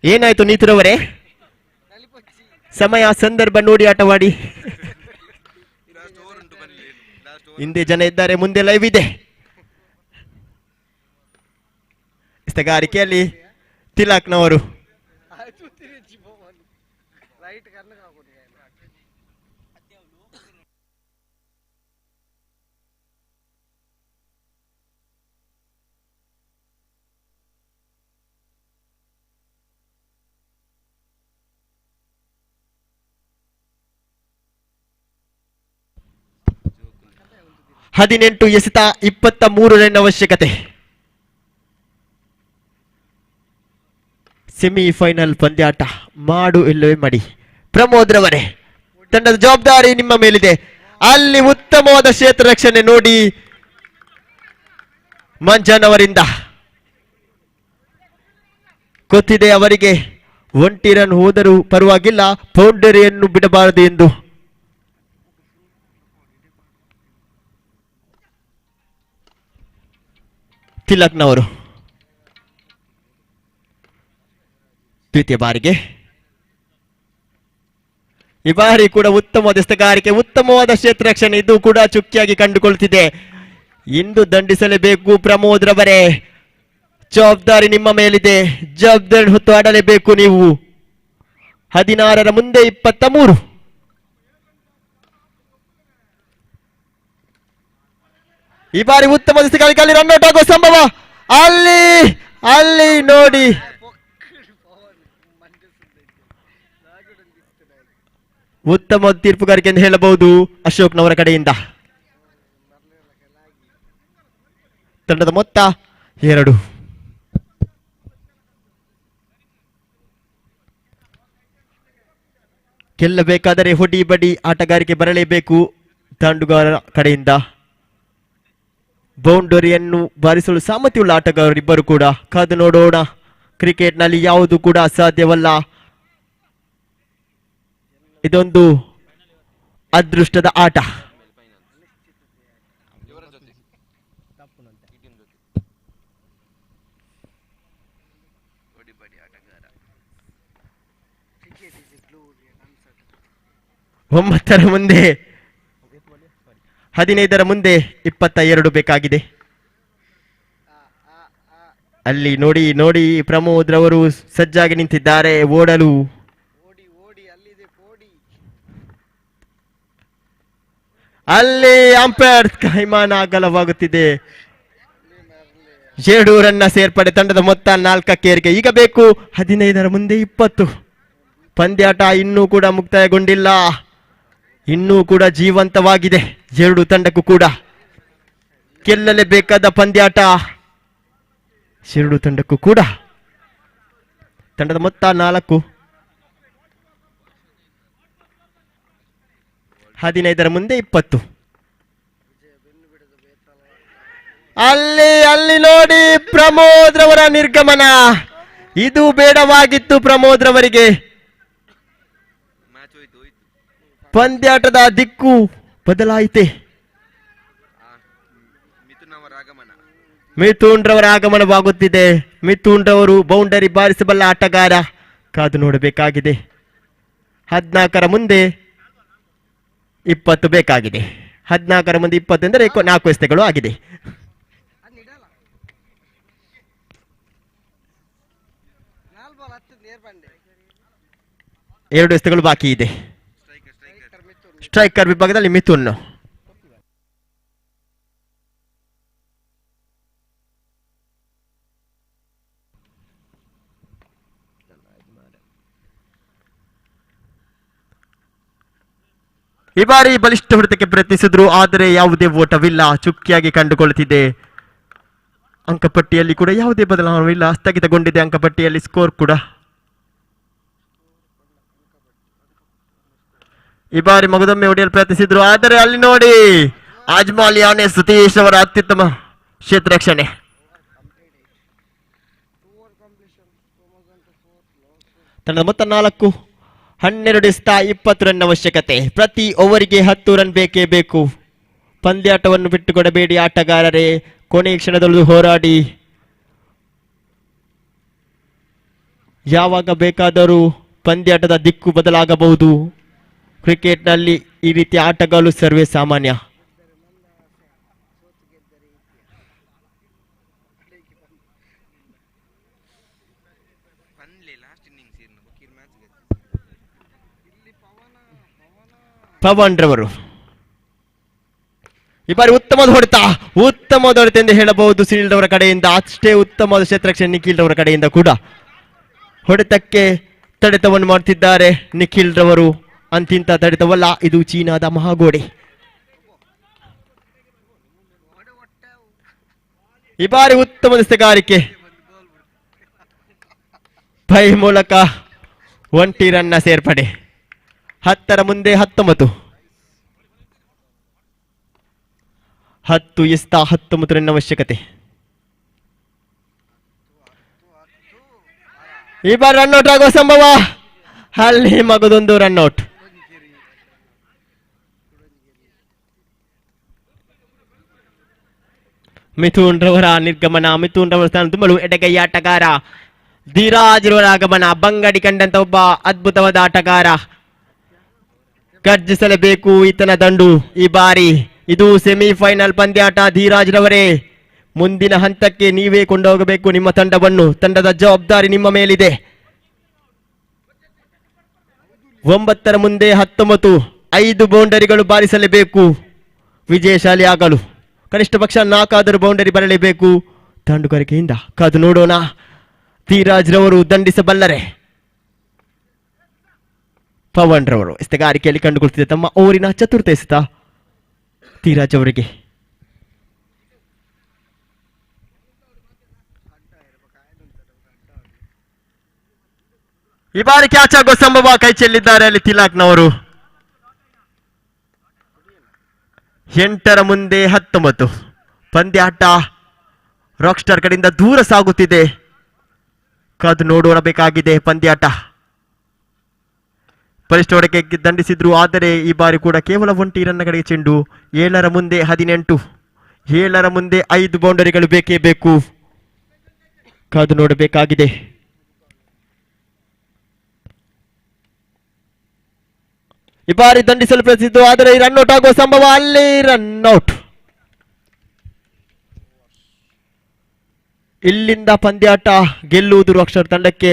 ಏನಾಯ್ತು ನೀತುರವರೇ? ಸಮಯ ಸಂದರ್ಭ ನೋಡಿ ಆಟವಾಡಿ. ಹಿಂದೆ ಜನ ಇದ್ದಾರೆ, ಮುಂದೆ ಲೈವ್ ಇದೆ. ಎಸೆಗಾರಿಕೆಯಲ್ಲಿ ತಿಲಕ್ನವರು. ಹದಿನೆಂಟು ಎಸೆತ 23 ರನ್ ಅವಶ್ಯಕತೆ. ಸೆಮಿಫೈನಲ್ ಪಂದ್ಯಾಟ. ಮಾಡು ಇಲ್ಲವೇ ಮಡಿ. ಪ್ರಮೋದ್ ರವರೇ, ತಂಡದ ಜವಾಬ್ದಾರಿ ನಿಮ್ಮ ಮೇಲಿದೆ. ಅಲ್ಲಿ ಉತ್ತಮವಾದ ಕ್ಷೇತ್ರ ರಕ್ಷಣೆ ನೋಡಿ ಮಂಜನ್ ಅವರಿಂದ. ಗೊತ್ತಿದೆ ಅವರಿಗೆ 1 ರನ್ ಹೋದರೂ ಪರವಾಗಿಲ್ಲ, ಬೌಂಡರಿಯನ್ನು ಬಿಡಬಾರದು ಎಂದು. ತಿಲಕ್ನವರು ದ್ವಿತೀಯ ಬಾರಿಗೆ. ಈ ಬಾರಿ ಕೂಡ ಉತ್ತಮವಾದ ಎಸೆಗಾರಿಕೆ, ಉತ್ತಮವಾದ ಕ್ಷೇತ್ರ ರಕ್ಷಣೆ. ಇದು ಕೂಡ ಚುಕ್ಕಿಯಾಗಿ ಕಂಡುಕೊಳ್ಳುತ್ತಿದೆ. ಇಂದು ದಂಡಿಸಲೇಬೇಕು ಪ್ರಮೋದ್ ರವರೇ. ಜವಾಬ್ದಾರಿ ನಿಮ್ಮ ಮೇಲಿದೆ. ಜವಾಬ್ದಾರಿ ಹೊತ್ತು ಆಡಲೇಬೇಕು ನೀವು. 16 ಮುಂದೆ 23. ಈ ಬಾರಿ ಉತ್ತಮ ಎಸೆಗಾರಿಕೆ. ರನ್ಔಟ್ ಆಗುವ ಸಂಭವ. ಅಲ್ಲಿ ನೋಡಿ ಉತ್ತಮ ತೀರ್ಪುಗಾರಿಕೆ ಎಂದು ಹೇಳಬಹುದು ಅಶೋಕ್ನವರ ಕಡೆಯಿಂದ. ತಂಡದ ಮೊತ್ತ 2. ಗೆಲ್ಲಬೇಕಾದರೆ ಹೊಡಿ ಬಡಿ ಆಟಗಾರಿಕೆ ಬರಲೇಬೇಕು ದಾಂಡುಗಾರ ಕಡೆಯಿಂದ. ಬೌಂಡರಿಯನ್ನು ಬಾರಿಸಲು ಸಾಮರ್ಥ್ಯವುಳ್ಳ ಆಟಗಾರರು ಇಬ್ಬರು ಕೂಡ. ಕಾದು ನೋಡೋಣ. ಕ್ರಿಕೆಟ್ನಲ್ಲಿ ಯಾವುದು ಕೂಡ ಅಸಾಧ್ಯವಲ್ಲ. ಇದೊಂದು ಅದೃಷ್ಟದ ಆಟ. ಒಂಬತ್ತರ ಮುಂದೆ 15ರ ಮುಂದೆ 22 ಬೇಕಾಗಿದೆ. ಅಲ್ಲಿ ನೋಡಿ ನೋಡಿ ಪ್ರಮೋದ್ ರವರು ಸಜ್ಜಾಗಿ ನಿಂತಿದ್ದಾರೆ ಓಡಲು. ಅಲ್ಲಿ ಅಂಪೈರ್ ಕೈಮಾನ ಅಗಲವಾಗುತ್ತಿದೆ. 7 ರನ್ನ ಸೇರ್ಪಡೆ, ತಂಡದ ಮೊತ್ತ 4ಕ್ಕೆ ಏರಿಕೆ. ಈಗ ಬೇಕು 15ರ ಮುಂದೆ 20. ಪಂದ್ಯಾಟ ಇನ್ನೂ ಕೂಡ ಮುಕ್ತಾಯಗೊಂಡಿಲ್ಲ, ಇನ್ನೂ ಕೂಡ ಜೀವಂತವಾಗಿದೆ. 2 ತಂಡಕ್ಕೂ ಕೂಡ ಗೆಲ್ಲಲೇಬೇಕಾದ ಪಂದ್ಯಾಟ. 2 ತಂಡಕ್ಕೂ ಕೂಡ. ತಂಡದ ಮೊತ್ತ 4. 15ರ ಮುಂದೆ 20. ಅಲ್ಲಿ ನೋಡಿ ಪ್ರಮೋದ್ ರವರ ನಿರ್ಗಮನ. ಇದು ಬೇಡವಾಗಿತ್ತು ಪ್ರಮೋದ್ ರವರಿಗೆ. ಮ್ಯಾಚ್ ಹೋಯ್ತು ಹೋಯ್ತು. ಪಂದ್ಯಾಟದ ದಿಕ್ಕು ಬದಲಾಯಿತೆ. ಮಿಥುನ್ ಅವರ ಆಗಮನ. ಮಿಥುನ್ ರವರ ಆಗಮನವಾಗುತ್ತಿದೆ. ಮಿಥುನ್ ರವರು ಬೌಂಡರಿ ಬಾರಿಸಬಲ್ಲ ಆಟಗಾರ. ಕಾದು ನೋಡಬೇಕಾಗಿದೆ. 14ರ ಮುಂದೆ 20 ಬೇಕಾಗಿದೆ. 14ರ ಮುಂದೆ 20 ಎಂದರೆ 4 ಎಸೆತಗಳು ಆಗಿದೆ. 2 ಎಸೆತಗಳು ಬಾಕಿ ಇದೆ. ಸ್ಟ್ರೈಕರ್ ವಿಭಾಗದಲ್ಲಿ ಮಿಥುನ್. ಈ ಬಾರಿ ಬಲಿಷ್ಠ ಹೊಡೆತಕ್ಕೆ ಪ್ರಯತ್ನಿಸಿದ್ರು, ಆದರೆ ಯಾವುದೇ ಓಟವಿಲ್ಲ. ಚುಕ್ಕಿಯಾಗಿ ಕಂಡುಕೊಳ್ಳುತ್ತಿದೆ. ಅಂಕಪಟ್ಟಿಯಲ್ಲಿ ಕೂಡ ಯಾವುದೇ ಬದಲಾವಣೆಯಿಲ್ಲ. ಸ್ಥಗಿತಗೊಂಡಿದೆ ಅಂಕಪಟ್ಟಿಯಲ್ಲಿ ಸ್ಕೋರ್ ಕೂಡ. ಈ ಬಾರಿ ಮಗದೊಮ್ಮೆ ಹೊಡೆಯಲು ಪ್ರಯತ್ನಿಸಿದ್ರು, ಆದರೆ ಅಲ್ಲಿ ನೋಡಿ ಅಜ್ಮಾಲ್ ಯಾನೆ ಸತೀಶ್ ಅವರ ಅತ್ಯುತ್ತಮ ಕ್ಷೇತ್ರರಕ್ಷಣೆ. ತಂಡದ ಮೊತ್ತ 4. 12 20 ರನ್ ಅವಶ್ಯಕತೆ. ಪ್ರತಿ ಓವರಿಗೆ 10 ರನ್ ಬೇಕೇ ಬೇಕು. ಪಂದ್ಯಾಟವನ್ನು ಬಿಟ್ಟುಕೊಡಬೇಡಿ ಆಟಗಾರರೇ. ಕೊನೆಯ ಕ್ಷಣದಲ್ಲೂ ಹೋರಾಡಿ. ಯಾವಾಗ ಬೇಕಾದರೂ ಪಂದ್ಯಾಟದ ದಿಕ್ಕು ಬದಲಾಗಬಹುದು. ಕ್ರಿಕೆಟ್ನಲ್ಲಿ ಈ ರೀತಿಯ ಆಟಗಳು ಸರ್ವೇ ಸಾಮಾನ್ಯ. ಪವನ್ ರವರು ಈ ಬಾರಿ ಉತ್ತಮವಾದ ಹೊಡೆತ ಎಂದು ಹೇಳಬಹುದು ಸುನಿಲ್ ರವರ ಕಡೆಯಿಂದ. ಅಷ್ಟೇ ಉತ್ತಮವಾದ ಕ್ಷೇತ್ರರಕ್ಷಣೆ ನಿಖಿಲ್ ರವರ ಕಡೆಯಿಂದ ಕೂಡ. ಹೊಡೆತಕ್ಕೆ ತಡೆತವನ್ನು ಮಾಡುತ್ತಿದ್ದಾರೆ ನಿಖಿಲ್ ರವರು. ಅಂತಿಂತ ತಡೆತವಲ್ಲ, ಇದು ಚೀನಾದ ಮಹಾಗೋಡೆ. ಈ ಬಾರಿ ಉತ್ತಮ ಎಸೆಗಾರಿಕೆ. ಪೈ ಮೂಲಕ 1 ರನ್ನ ಸೇರ್ಪಡೆ. 10ರ ಮುಂದೆ 19. 10 ರನ್ ಅವಶ್ಯಕತೆ. ಈ ಬಾರಿ ರನ್ಔಟ್ ಆಗುವ ಸಂಭವ. ಅಲ್ಲಿ ಮಗದೊಂದು ರನ್ಔಟ್. ಮಿಥುನ್ ರವರ ನಿರ್ಗಮನ. ಮಿಥುನ್ ರವರ ಸ್ಥಾನ ತುಂಬಲು ಎಡಗೈ ಆಟಗಾರ ಧೀರಾಜ್ ರವರ ಆಗಮನ. ಬಂಗಡಿ ಕಂಡಂತ ಒಬ್ಬ ಅದ್ಭುತವಾದ ಆಟಗಾರ. ಗರ್ಜಿಸಲೇಬೇಕು ಈತನ ದಂಡು. ಈ ಬಾರಿ ಇದು ಸೆಮಿಫೈನಲ್ ಪಂದ್ಯಾಟ. ಧೀರಾಜ್ ರವರೇ, ಮುಂದಿನ ಹಂತಕ್ಕೆ ನೀವೇ ಕೊಂಡೋಗಬೇಕು ನಿಮ್ಮ ತಂಡವನ್ನು. ತಂಡದ ಜವಾಬ್ದಾರಿ ನಿಮ್ಮ ಮೇಲಿದೆ. 9ರ ಮುಂದೆ 19. 5 ಬೌಂಡರಿಗಳು ಬಾರಿಸಲೇಬೇಕು ವಿಜಯಶಾಲಿ ಆಗಲು. ಕನಿಷ್ಠ ಪಕ್ಷ 4 ಆದರೂ ಬೌಂಡರಿ ಬರಲೇಬೇಕು. ತಂಡುಗಾರಿಕೆಯಿಂದ ಕಾದು ನೋಡೋಣ. ಧೀರಾಜ್ ರವರು ದಂಡಿಸಬಲ್ಲರೆ. ಪವನ್ ರವರು ಎಸೆಗಾರಿಕೆಯಲ್ಲಿ ಕಂಡುಕೊಳ್ತಿದೆ ತಮ್ಮ ಓವರಿನ ಚತುರ್ಥ ಎಸೆತ ಧೀರಾಜ್ ಅವರಿಗೆ. ಈ ಬಾರಿ ಕ್ಯಾಚ್ ಆಗುವ ಸಂಭವ. ಕೈ ಚೆಲ್ಲಿದ್ದಾರೆ ಅಲ್ಲಿ ತಿಲಾಕ್ನವರು. 8ರ ಮುಂದೆ 19. ಪಂದ್ಯಾಟ ರಾಕ್ ಸ್ಟಾರ್ ಕಡೆಯಿಂದ ದೂರ ಸಾಗುತ್ತಿದೆ. ಕಾದು ನೋಡಬೇಕಾಗಿದೆ ಪಂದ್ಯಾಟ. ಬಲಿಷ್ಠ ಹೊಡೆಗೆ ದಂಡಿಸಿದ್ರು, ಆದರೆ ಈ ಬಾರಿ ಕೂಡ ಕೇವಲ 1 ರನ್ನ ಕಡೆಗೆ ಚೆಂಡು. 7ರ ಮುಂದೆ 18. 7ರ ಮುಂದೆ 5 ಬೌಂಡರಿಗಳು ಬೇಕೇ ಬೇಕು. ಕಾದು ನೋಡಬೇಕಾಗಿದೆ. ಈ ಬಾರಿ ದಂಡಿಸಲು ಪ್ರಯತ್ನಿಸಿದ್ದು, ಆದರೆ ರನ್ಔಟ್ ಆಗುವ ಸಂಭವ. ಅಲ್ಲಿ ರನ್ಔಟ್. ಇಲ್ಲಿಂದ ಪಂದ್ಯಾಟ ಗೆಲ್ಲುವುದು ಅಕ್ಷರ ತಂಡಕ್ಕೆ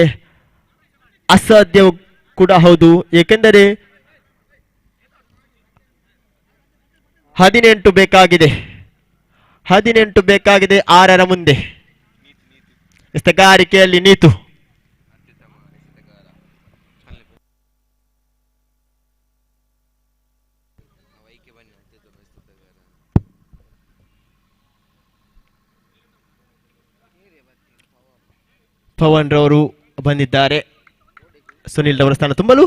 ಅಸಾಧ್ಯ ಕೂಡ ಹೌದು. ಏಕೆಂದರೆ 18 ಬೇಕಾಗಿದೆ. 18 ಬೇಕಾಗಿದೆ 6ರ ಮುಂದೆ. ಎಸ್ತಗಾರಿಕೆಯಲ್ಲಿ ನೀತು. ಪವನ್ ರವರು ಬಂದಿದ್ದಾರೆ ಸುನಿಲ್ ರವರ ಸ್ಥಾನ ತುಂಬಲು.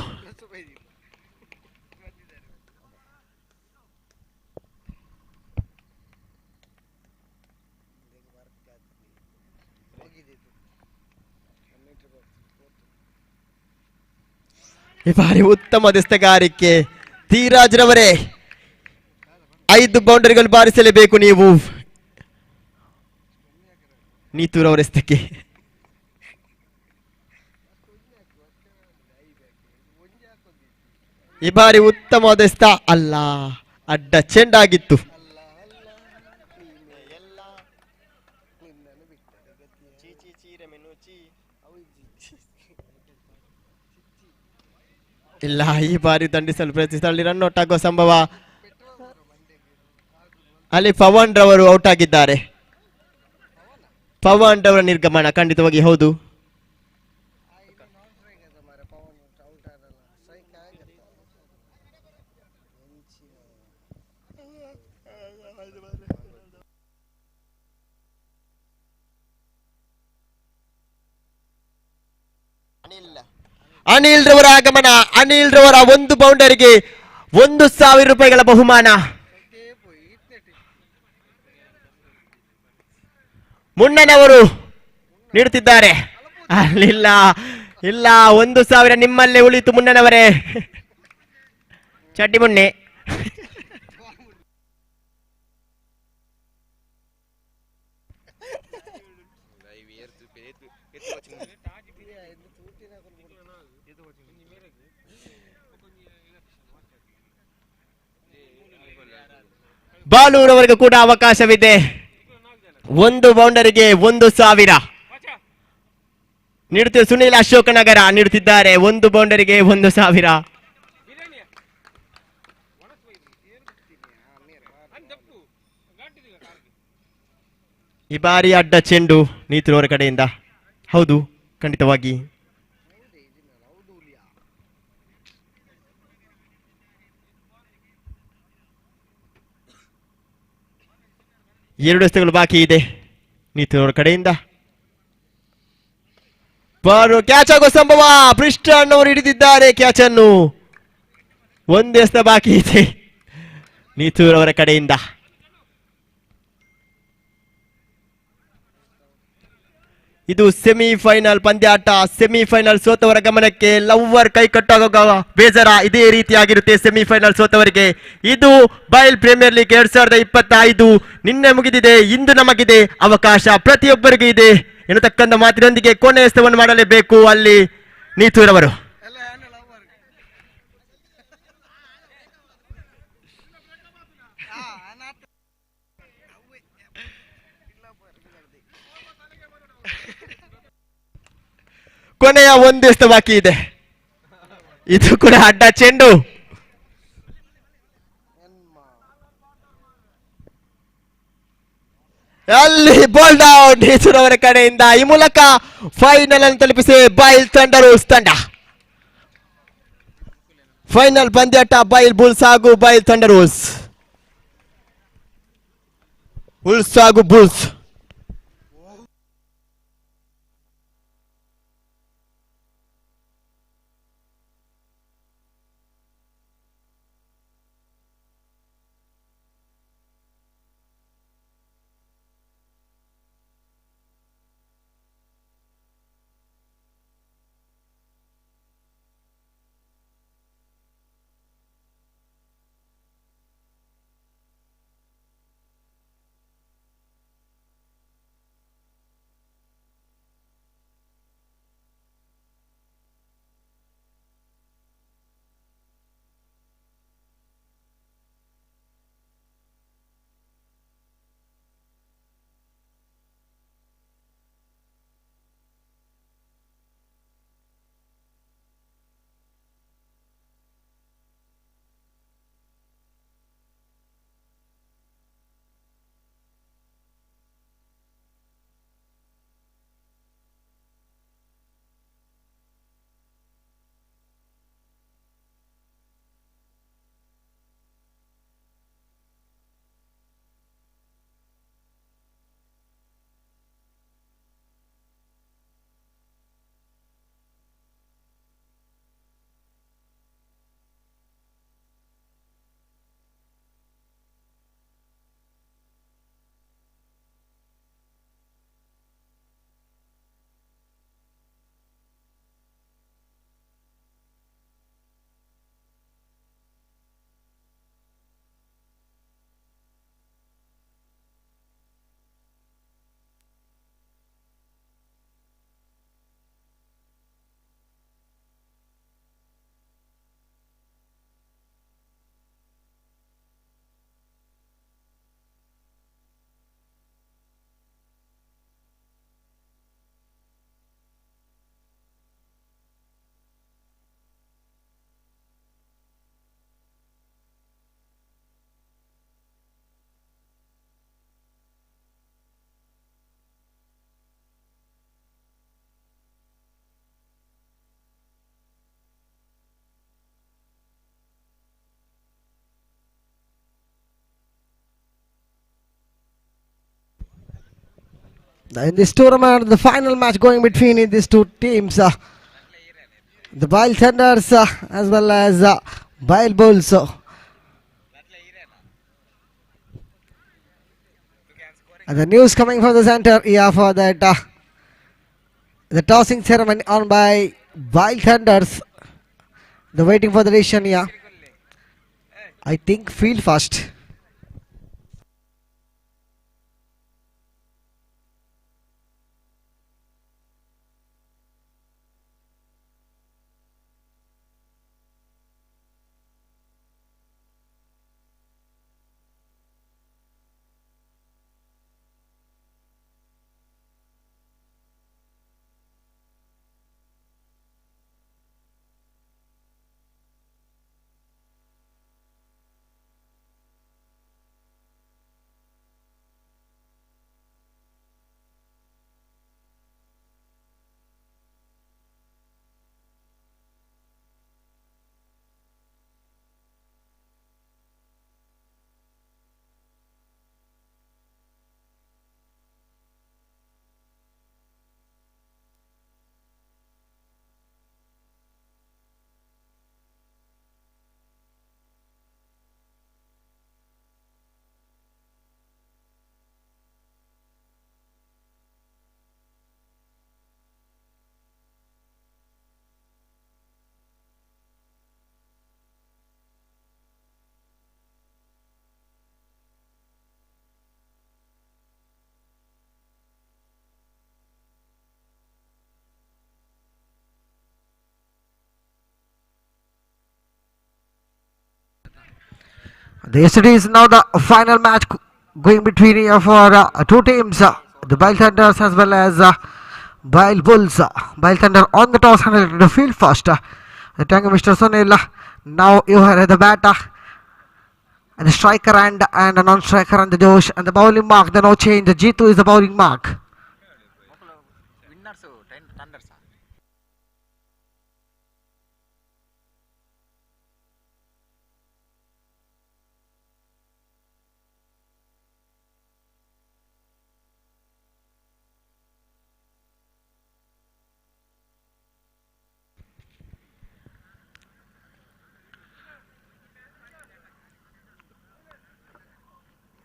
ಈ ಬಾರಿ ಉತ್ತಮ ದೆಸ್ತಗಾರಿಕೆ ಧೀರಾಜ್ ರವರೇ. 5 ಬೌಂಡರಿಗಳು ಬಾರಿಸಲೇಬೇಕು ನೀವು. ನೀತೂರವರೆಸ್ತಕ್ಕೆ ಈ ಬಾರಿ ಉತ್ತಮವಾದ ಎಸ್ತ ಅಲ್ಲ, ಅಡ್ಡ ಚೆಂಡಾಗಿತ್ತು. ಇಲ್ಲ, ಈ ಬಾರಿ ದಂಡಿಸಲು ಪ್ರಯತ್ನಿಸಿ ರನ್ಔಟ್ ಆಗುವ ಸಂಭವ. ಅಲ್ಲಿ ಪವನ್ ರವರು ಔಟ್ ಆಗಿದ್ದಾರೆ. ಪವನ್ ರವರ ನಿರ್ಗಮನ ಖಂಡಿತವಾಗಿ ಹೌದು. ಅನಿಲ್ ರವರ ಆಗಮನ. ಅನಿಲ್ ರವರ 1 ಬೌಂಡರಿಗೆ 1,000 ರೂಪಾಯಿಗಳ ಬಹುಮಾನ. ಮುನ್ನನವರು ನೀಡುತ್ತಿದ್ದಾರೆ. ಅಲ್ಲಿಲ್ಲ, ಇಲ್ಲ, 1,000 ನಿಮ್ಮಲ್ಲೇ ಉಳಿತು ಮುನ್ನನವರೇ. ಚಡ್ಡಿ ಮುನ್ನೆ. ಬಾಲೂರವರೆಗೂ ಕೂಡ ಅವಕಾಶವಿದೆ. 1 ಬೌಂಡರಿಗೆ 1,000 ನೀಡುತ್ತಿದ್ದಾರೆ. ಸುನೀಲ್ ಅಶೋಕನಗರ ನೀಡುತ್ತಿದ್ದಾರೆ 1 ಬೌಂಡರಿಗೆ 1,000. ಈ ಬಾರಿ ಅಡ್ಡ ಚೆಂಡು ನೀತಿರವರ ಕಡೆಯಿಂದ ಹೌದು, ಖಂಡಿತವಾಗಿ. ಎರಡು ಎಸೆತಗಳು ಬಾಕಿ ಇದೆ ನೀತಿರವರ ಕಡೆಯಿಂದ. ಬಾರು ಕ್ಯಾಚ್ ಆಗುವ ಸಂಭವ. ಪೃಷ್ಠ ಅಣ್ಣವರು ಹಿಡಿದಿದ್ದಾರೆ ಕ್ಯಾಚ್ ಅನ್ನು. 1 ಎಸೆತ ಬಾಕಿ ಇದೆ ನೀತೂರವರ ಕಡೆಯಿಂದ. ಇದು ಸೆಮಿಫೈನಲ್ ಪಂದ್ಯಾಟ. ಸೆಮಿಫೈನಲ್ ಸೋತವರ ಗಮನಕ್ಕೆ ಲವ್ವರ್ ಕೈ ಕಟ್ಟಾಗ ಬೇಜಾರ ಇದೇ ರೀತಿಯಾಗಿರುತ್ತೆ ಸೆಮಿಫೈನಲ್ ಸೋತವರಿಗೆ. ಇದು ಬಯಲ್ ಪ್ರೀಮಿಯರ್ ಲೀಗ್ 2025 ನಿನ್ನೆ ಮುಗಿದಿದೆ. ಇಂದು ನಮಗಿದೆ ಅವಕಾಶ, ಪ್ರತಿಯೊಬ್ಬರಿಗೂ ಇದೆ ಎನ್ನತಕ್ಕಂಥ ಮಾತಿನೊಂದಿಗೆ ಕೊನೆ ಎಸೆತವನ್ನು ಮಾಡಲೇಬೇಕು ಅಲ್ಲಿ ನೀತೂರವರು. ಕೊನೆಯ 1 ಎಸೆತ ಬಾಕಿ ಇದೆ. ಇದು ಕೂಡ ಅಡ್ಡ ಚೆಂಡು. ಅಲ್ಲಿ ಬೋಲ್ಡ್ ಔಟ್ ನೀತೂರವರ ಕಡೆಯಿಂದ. ಈ ಮೂಲಕ ಫೈನಲ್ ಅನ್ನು ತಲುಪಿಸಿ ಬೈಲ್ ಥಂಡರ್ಸ್ ತಂಡ. ಫೈನಲ್ ಪಂದ್ಯಾಟ ಬೈಲ್ ಬುಲ್ಸ್ ಹಾಗೂ ಬೈಲ್ ಥಂಡರ್ಸ್. ಬುಲ್ಸ್ ಹಾಗೂ Bulls. In this tournament, the final match going between these two teams, the Bile Thunders as well as Bile Bulls. And the news coming from the center here for that the tossing ceremony on by Bile Thunders. They're waiting for the decision here. I think field first. Yesterday is now the final match going between here for two teams, the Bile Thunders as well as Bile Bulls. Bile Thunder on the toss and the field first. The tango Mr. Sunil. Now you are the batter and the striker and a non-striker and the Josh and the bowling mark. The no change. The G2 is the bowling mark.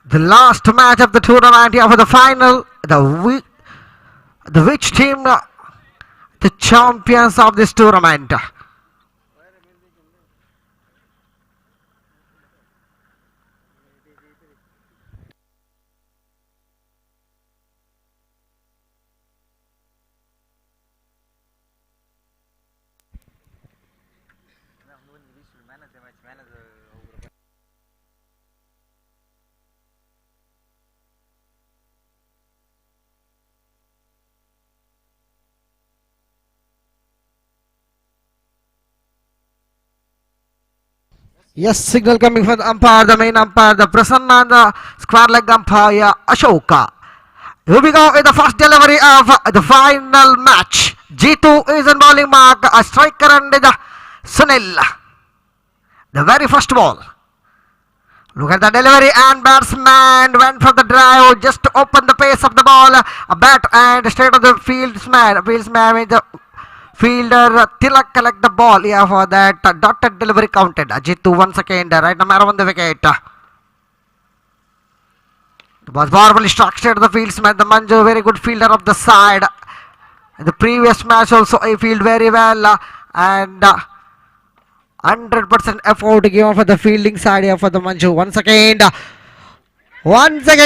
The last match of the tournament here for the final. The which team the champions of this tournament? Yes, signal coming from the umpire, the main umpire, the Prasanna and the square leg umpire, Ashoka. Here we go with the first delivery of the final match. G2 is in bowling mark, a striker and the Sunil. The very first ball. Look at the delivery and batsman went for the drive just to open the pace of the ball. A bat and straight of the fieldsman with the fielder Tilak collect the ball here for that dotted delivery counted. Jitu once again right number on the wicket. It was powerfully structured the fieldsman, the Manju, very good fielder of the side. In the previous match also he field very well and 100% effort given for the fielding side here for the Manju. Once again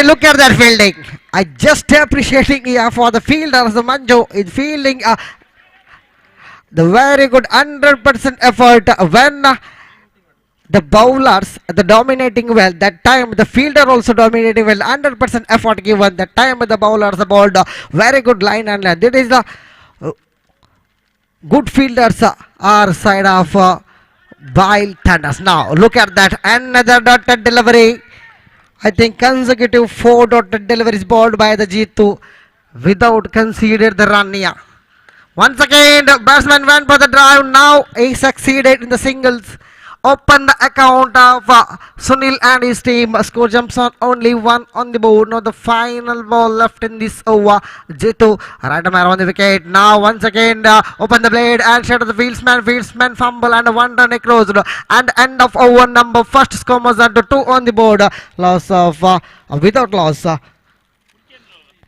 look at that fielding. I just appreciating here for the fielder the Manju is fielding the very good 100% effort when the bowlers the dominating well, that time the fielder also dominating well, 100% effort given, that time the bowlers bowled very good line and that is the good fielders are side of Bile Thunders. Now look at that, another dotted delivery. I think consecutive 4 dotted deliveries bowled by the G2 without conceded the run here. Once again, the batsman went for the drive. Now he succeeded in the singles open the account of Sunil and his team. Score jumps on only one on the board. Now the final ball left in this over. J2 right man on the wicket. Now once again open the blade and shut the fieldsman. Fieldsman fumble and one run across. And end of over number first score was at 2 on the board. Loss of without loss.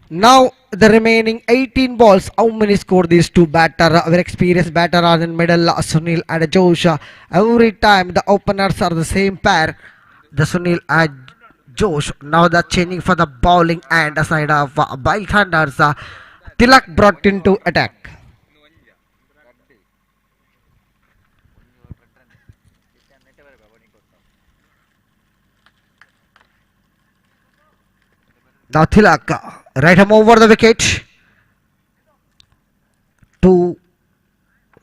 Now the remaining 18 balls, how many score these two batter? Very experienced batter are in middle, Sunil and Josh. Every time the openers are the same pair, the Sunil and Josh. Now the changing for the bowling and side of Bile Thunders. Tilak brought into attack. Now Tilak, right arm over the wicket to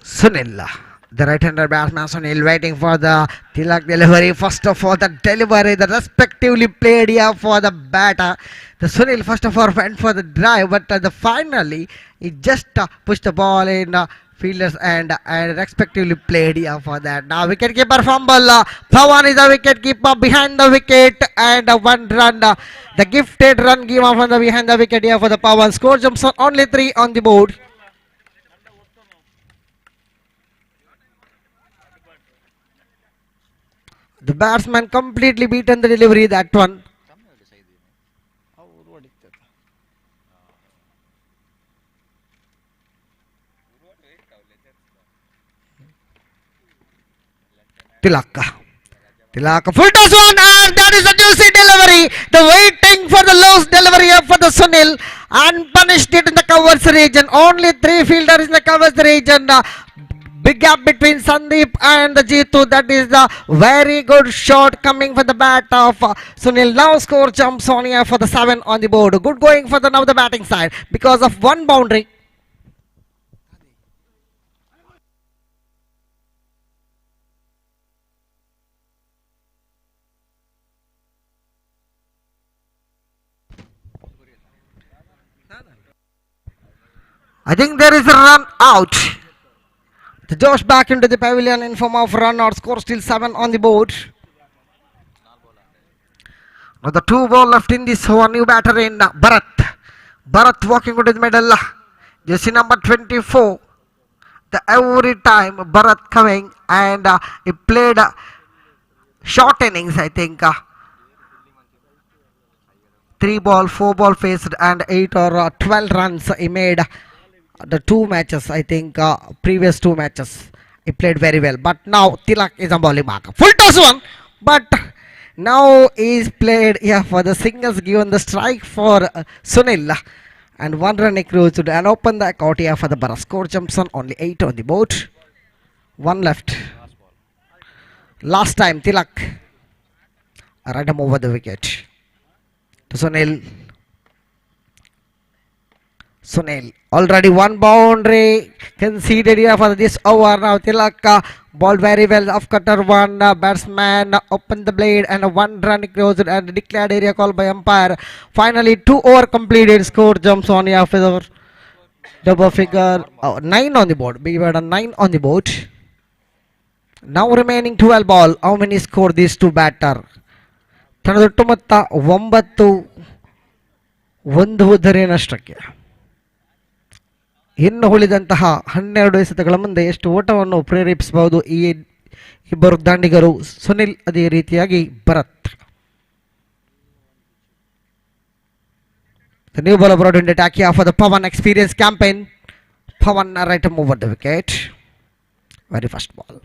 Sunil. The right-hander batsman Sunil waiting for the Tilak delivery. First of all, the delivery, the respectively played here for the batter. The Sunil first of all went for the drive, but finally he just pushed the ball in fielders and respectively played here for that. Now wicketkeeper fumble. Pawan is the wicketkeeper behind the wicket and one run. The gifted run given from the behind the wicket here for the Pawan. Score jumps on only 3 on the board. The batsman completely beaten the delivery that one. Tilak full toss one and that is a juicy delivery. The waiting for the loose delivery for the Sunil and punished it in the covers region. Only 3 fielders in the covers region. Big gap between Sandeep and the Jitu. That is the very good shot coming from the bat of Sunil. Now score jumps on here for the 7 on the board. Good going for the now the batting side because of one boundary. I think there is a run out. The Josh back into the pavilion in form of run out. Score still 7 on the board. Now the 2 ball left in this one. New batter in Bharat. Bharat walking into the middle. Jersey number 24. The every time Bharat coming and he played short innings, I think. 3 ball, 4 ball faced and 8 or 12 runs he made. The 2 matches, I think, previous 2 matches, he played very well. But now Tilak is a bowling marker. Full toss one, but now he's played here for the singles, given the strike for Sunil. And 1 run across and open the account here for the Bharat. Score jumps on only 8 on the board. 1 left. Last time Tilak right him over the wicket to Sunil. Sunil already 1 boundary conceded here for this over. Now Tilak ball very well off cutter 1 batsman opened the blade and 1 run closed and declared area call by umpire. Finally 2 over completed. Score jumps on here for the double figure 9 on the board. We had a 9 on the board. Now remaining 12 ball. How many score these 2 batter? ತನದೊಟ್ಟು ಮೊತ್ತ 9 1 ಉದ್ದರೇನಷ್ಟಕ್ಕೆ. ಇನ್ನು ಉಳಿದಂತಹ 12 ಎಸೆತಗಳ ಮುಂದೆ ಎಷ್ಟು ಓಟವನ್ನು ಪ್ರೇರೇಪಿಸಬಹುದು ಈ ಇಬ್ಬರು ದಾಂಡಿಗರು, ಸುನಿಲ್ ಅದೇ ರೀತಿಯಾಗಿ Bharat. The new ball brought in the attack here for the Pawan experience campaign. Pawan right move over the wicket. Very first ball.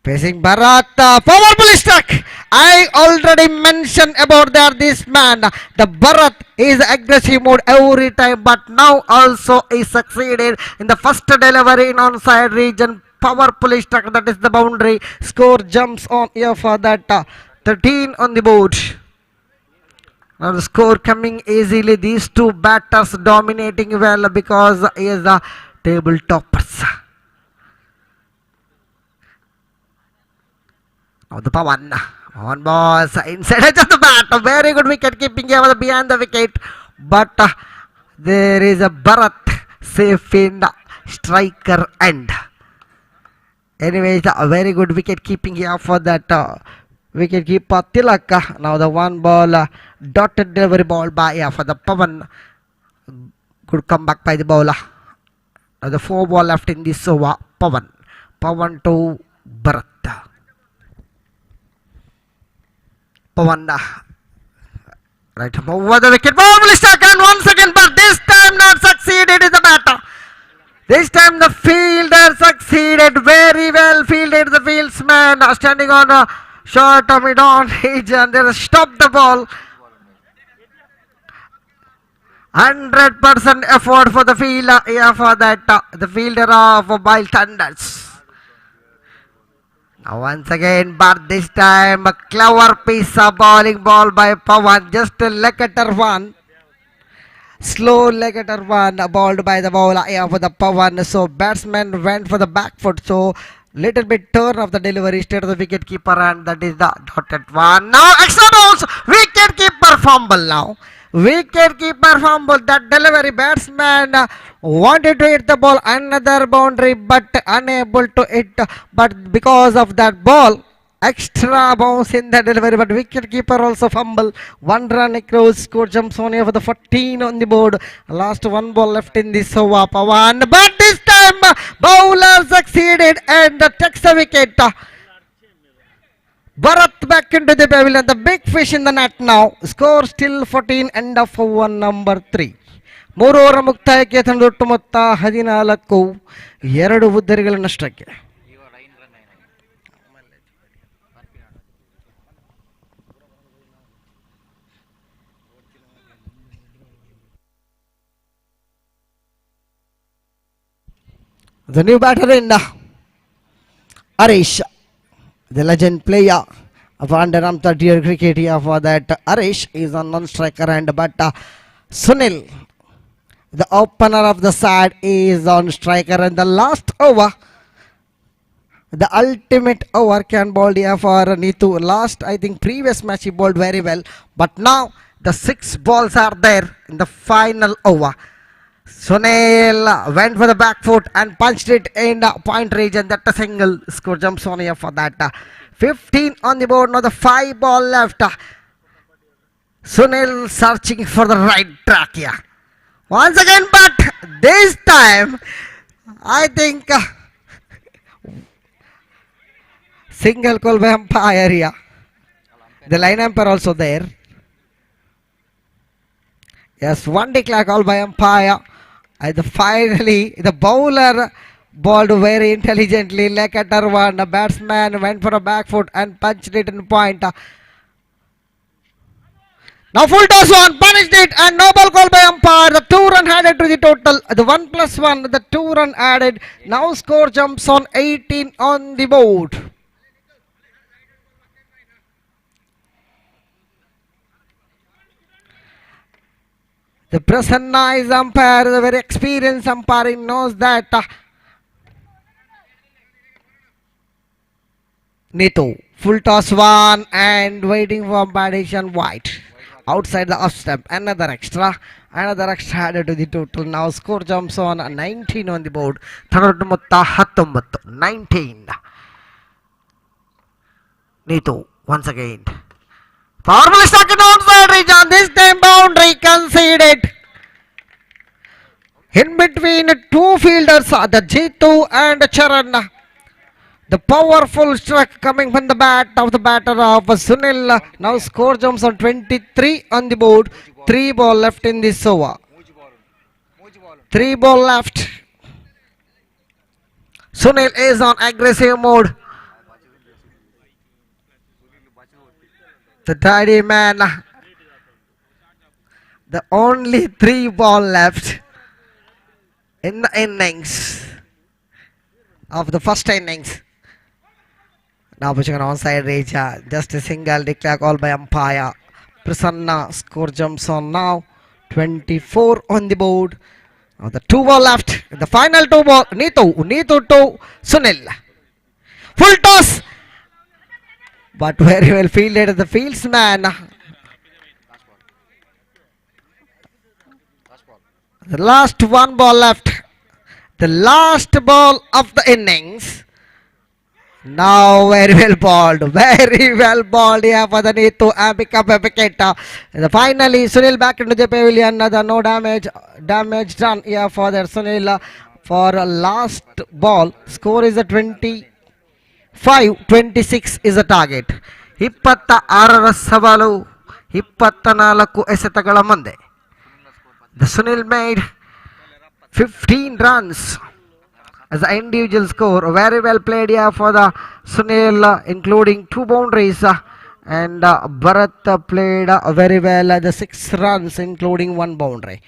Facing Bharat, powerful struck. I already mentioned about that. This man, the Bharat, is aggressive mode every time, but now also he succeeded in the first delivery in onside region. Powerful struck. That is the boundary. Score jumps on here for that. 13 on the board. Now the score coming easily. These 2 batters dominating well because he is the table toppers. Now the Pawan balls inside edge of the bat. A very good wicket keeping here behind the wicket. But there is a Bharat safe in the striker end. Anyways, a very good wicket keeping here for that wicket keeper Tilak. Now the one ball dotted delivery ball by for the Pavan. Good comeback by the bowler. Now the 4 ball left in this over. Pavan to Bharat. Pavan right over the wicket. Powerfully struck and once again, but this time not succeeded in the batter. This time the fielder succeeded, very well fielded the fieldsman standing on a short mid-on edge and they stopped the ball. 100% effort for the fielder for that the fielder of Mobile Thunders. Now once again, but this time a clever piece of bowling ball by Pawan, just a leg-cutter one. Slow leg-cutter one bowled by the bowler for the Pawan. So batsman went for the back foot. So little bit turn of the delivery straight to the wicket keeper and that is the dotted one. Now extra balls, wicket keeper fumble now. Wicket keeper fumble, that delivery batsman wanted to hit the ball another boundary but unable to hit, but because of that ball extra bounce in the delivery, but wicket keeper also fumble. 1 run across, score jumps on here for the 14 on the board. Last 1 ball left in this over Pawan, but this time bowler succeeded and takes the wicket. Bharat back into the pavilion, the big fish in the net now. Score still 14, end of over number 3. 3 over ಮುಕ್ತಾಯಕ್ಕೆ ತಂಡ ಒಟ್ಟು ಮೊತ್ತ 14, 2 ಉದ್ದರಿಗಳ ನಷ್ಟಕ್ಕೆ. The new batter in Arish, the legend player of under 30-year cricket here for that. Arish is a non-striker and but Sunil, the opener of the side, is on striker and the last over, the ultimate over can bowl here for Neetu. Last, I think previous match he bowled very well, but now the 6 balls are there in the final over. Sunil went for the back foot and punched it in the point region. That a single, score jumps on here for that. 15 on the board, now the 5 ball left. Sunil searching for the right track here. Once again, but this time, I think single call by umpire here. The line umpire also there. Yes, 1 declare call by umpire. And finally, the bowler bowled very intelligently, leg cutter one. The batsman went for a back foot and punched it in point. Now full toss one, punished it, and no ball call by umpire. The 2 run added to the total. The 1+1, the 2 run added. Now score jumps on 18 on the board. The Prasanna is umpire, the very experienced umpire. He knows that. Neetu, full toss one and waiting for umpire wide. Outside the off stump, another extra added to the total. Now score jumps on 19 on the board. 19. Neetu once again. Powerful stuck in outside region. This time boundary conceded. In between 2 fielders, the Jitu and Charan. The powerful struck coming from the bat of the batter of Sunil. Now score jumps on 23 on the board. 3 ball left in this over. 3 ball left. Sunil is on aggressive mode. The tidy man. The only 3 ball left in the innings of the first innings. Now pushing on onside range, just a single declare call by umpire. Prasanna, score jumps on now 24 on the board. Now the 2 ball left, the final 2 ball. Neetu to Sunil. Full toss, but very well fielded the fieldsman. The last 1 ball left, the last ball of the innings. Now very well balled, very well balled here for the need to pick up a wicket. Finally, Sunil back into the pavilion. The no damage done here for the Sunil for last ball. Score is a 25-26 is the target. 26ರ ಸವಾಲು 24 ಎಸೆತಗಳ ಮುಂದೆ. The Sunil made 15 runs as the individual score. Very well played here for the Sunil, including 2 boundaries. And Bharat played very well at the 6 runs, including 1 boundary.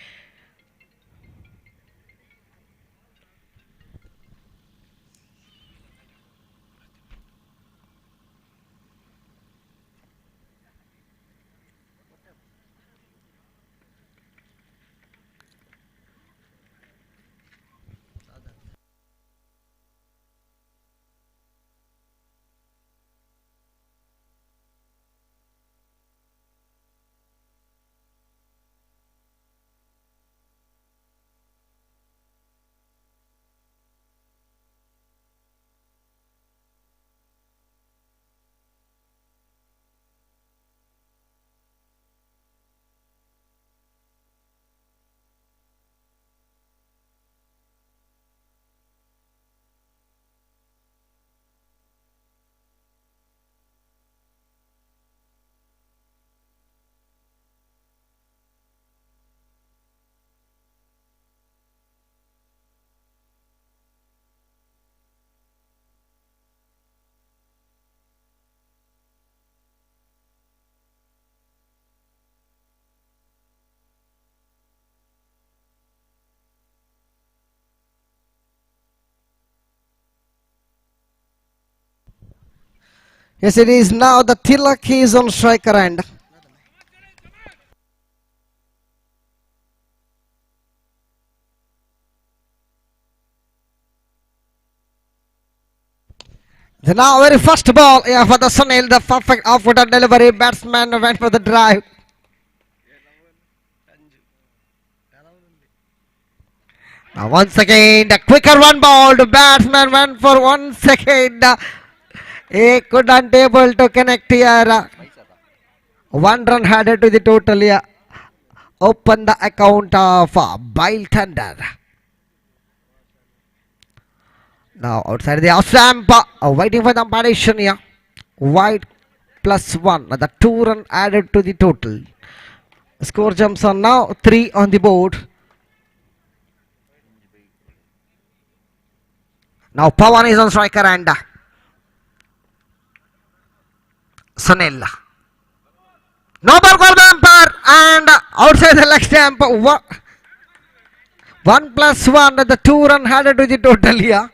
Yes, it is now the Tilak is on striker end. The now very first ball for the Sunil, the perfect off-footer delivery. Batsman went for the drive. Now once again, the quicker one ball. The batsman went for 1 second. He couldn't able to connect here. 1 run added to the total here. Open the account of Bile Thunder. Now outside the off stamp, waiting for the competition here. Wide +1. The 2 run added to the total. Score jumps on now 3 on the board. Now Pawan is on striker and Sunil. No ball call by umpire and outside the leg stamp. 1+1. The 2 run added to the total here.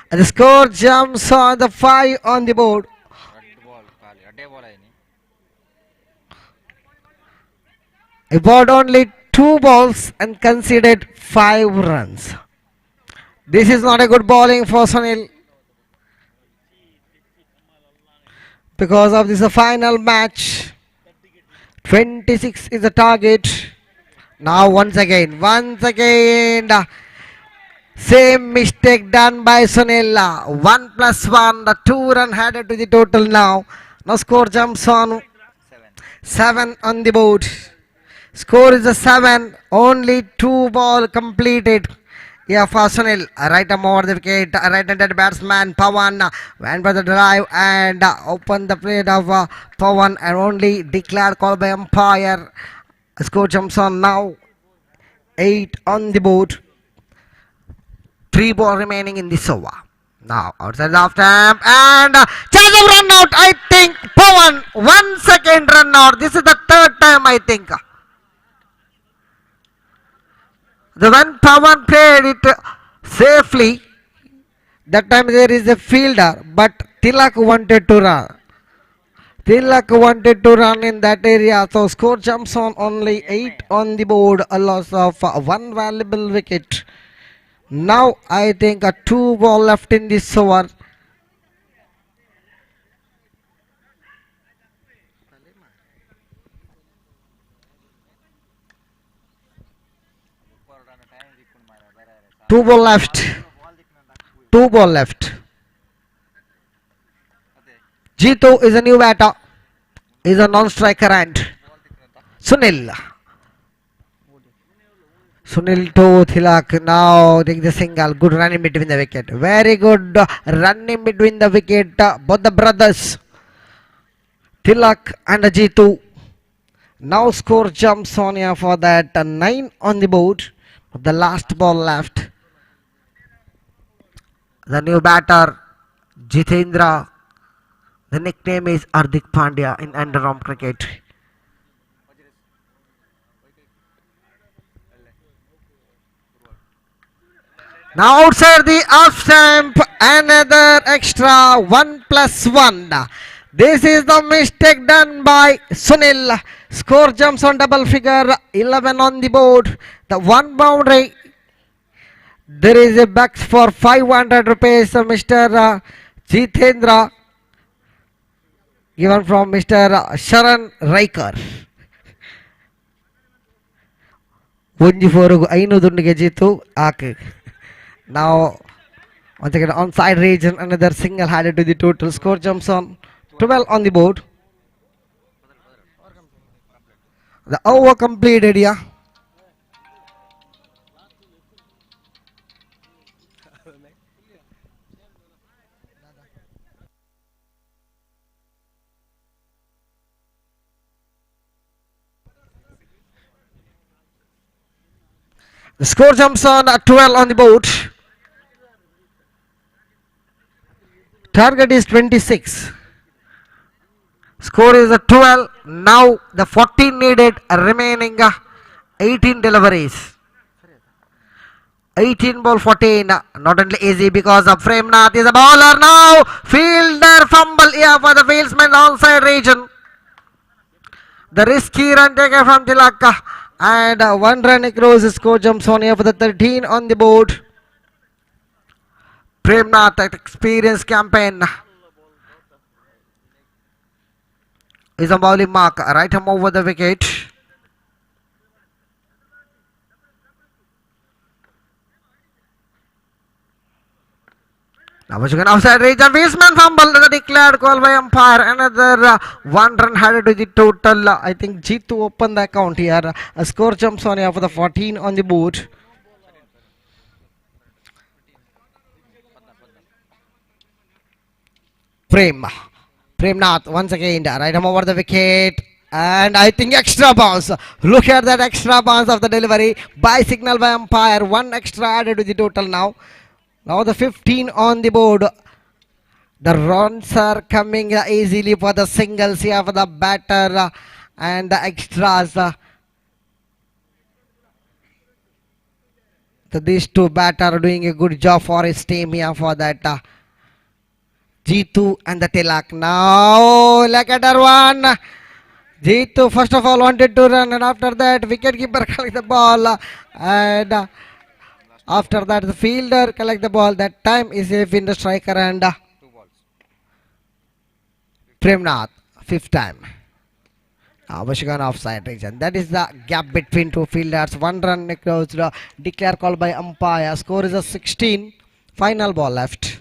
And the score jumps on the 5 on the board. He bowled only 2 balls and conceded 5 runs. This is not a good bowling for Sunil. Because of this final match. 26 is the target. Now once again, same mistake done by Sunil. 1+1, the 2 run added to the total now. Now score jumps on 7 on the board. Score is a 7. Only 2 ball completed. Yeah, for Sunil, right arm over the wicket, right-handed batsman Pawan went for the drive and opened the plate of Pawan and only declared call by umpire. Score jumps on now 8 on the board. 3 ball remaining in this over. Now outside the off stamp and chance of run out. I think Pawan 1 second run out. This is the 3rd time I think. When Pawan played it safely, that time there is a fielder, but Tilak wanted to run. In that area, so score jumps on only 8 on the board, a loss of 1 valuable wicket. Now I think 2 ball left in this over. Two ball left. Jitu is a new batter. Is a non-striker and Sunil. Sunil to Thilak now take the single. Good run in between the wicket. Very good run in between the wicket. Both the brothers Thilak and Jitu. Now score jumps on here for that 9 on the board. The last ball left. The new batter Jitendra. The nickname is Hardik Pandya in underarm cricket. Now outside the off stamp, another extra 1+1. This is the mistake done by Sunil. Score jumps on double figure, 11 on the board. The one boundary. There is a box for 500 rupees, Mr. Jitendra. Given from Mr. Sharan Raikar. Onji forugu ainu dundige Jitu Ak. Now once again on side region, another single added to the total. Score jumps on 12 on the board. The over completed, yeah. The score jumps on 12 on the board. Target is 26. Score is 12. Now the 14 needed, remaining 18 deliveries. 18 ball 14. Not only easy because of Premnath is a bowler now. Fielder fumble here for the fieldsman onside region. The risky run taken from Tilaka. And 1 run across. The score jumps on here for the 13 on the board. Premnath experience campaign is a bowling mark. Right arm over the wicket. Now once again outside region. Fieldsman fumble. The declared call by umpire. Another 1 run added to the total. I think Jitu opened the account here. A score jumps on here for the 14 on the board. Premnath once again, right arm over the wicket, and I think extra bounce. Look at that extra bounce of the delivery by signal by umpire. 1 extra added to the total now. Now the 15 on the board. The runs are coming easily for the singles here for the batter and the extras. So these two batter are doing a good job for his team here for that. Jitu and the Tilak. Now look at that one. Jitu first of all wanted to run, and after that wicketkeeper collect the ball, and after that the fielder collect the ball. That time is safe in the striker and Premnath 5th time. Vashigan offside region. That is the gap between two fielders. 1 run across. Declare call by umpire. Score is a 16. Final ball left.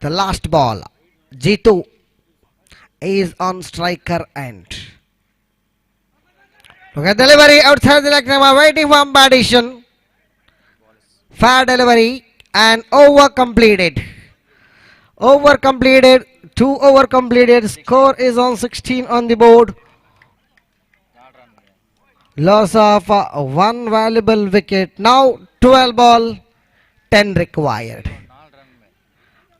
The last ball. Jitu is on striker end. Look at delivery outside the leg. Waiting for addition. Fair delivery and over completed. Over completed. 2 over completed. Score is on 16 on the board. Loss of 1 valuable wicket. Now 12 ball, 10 required.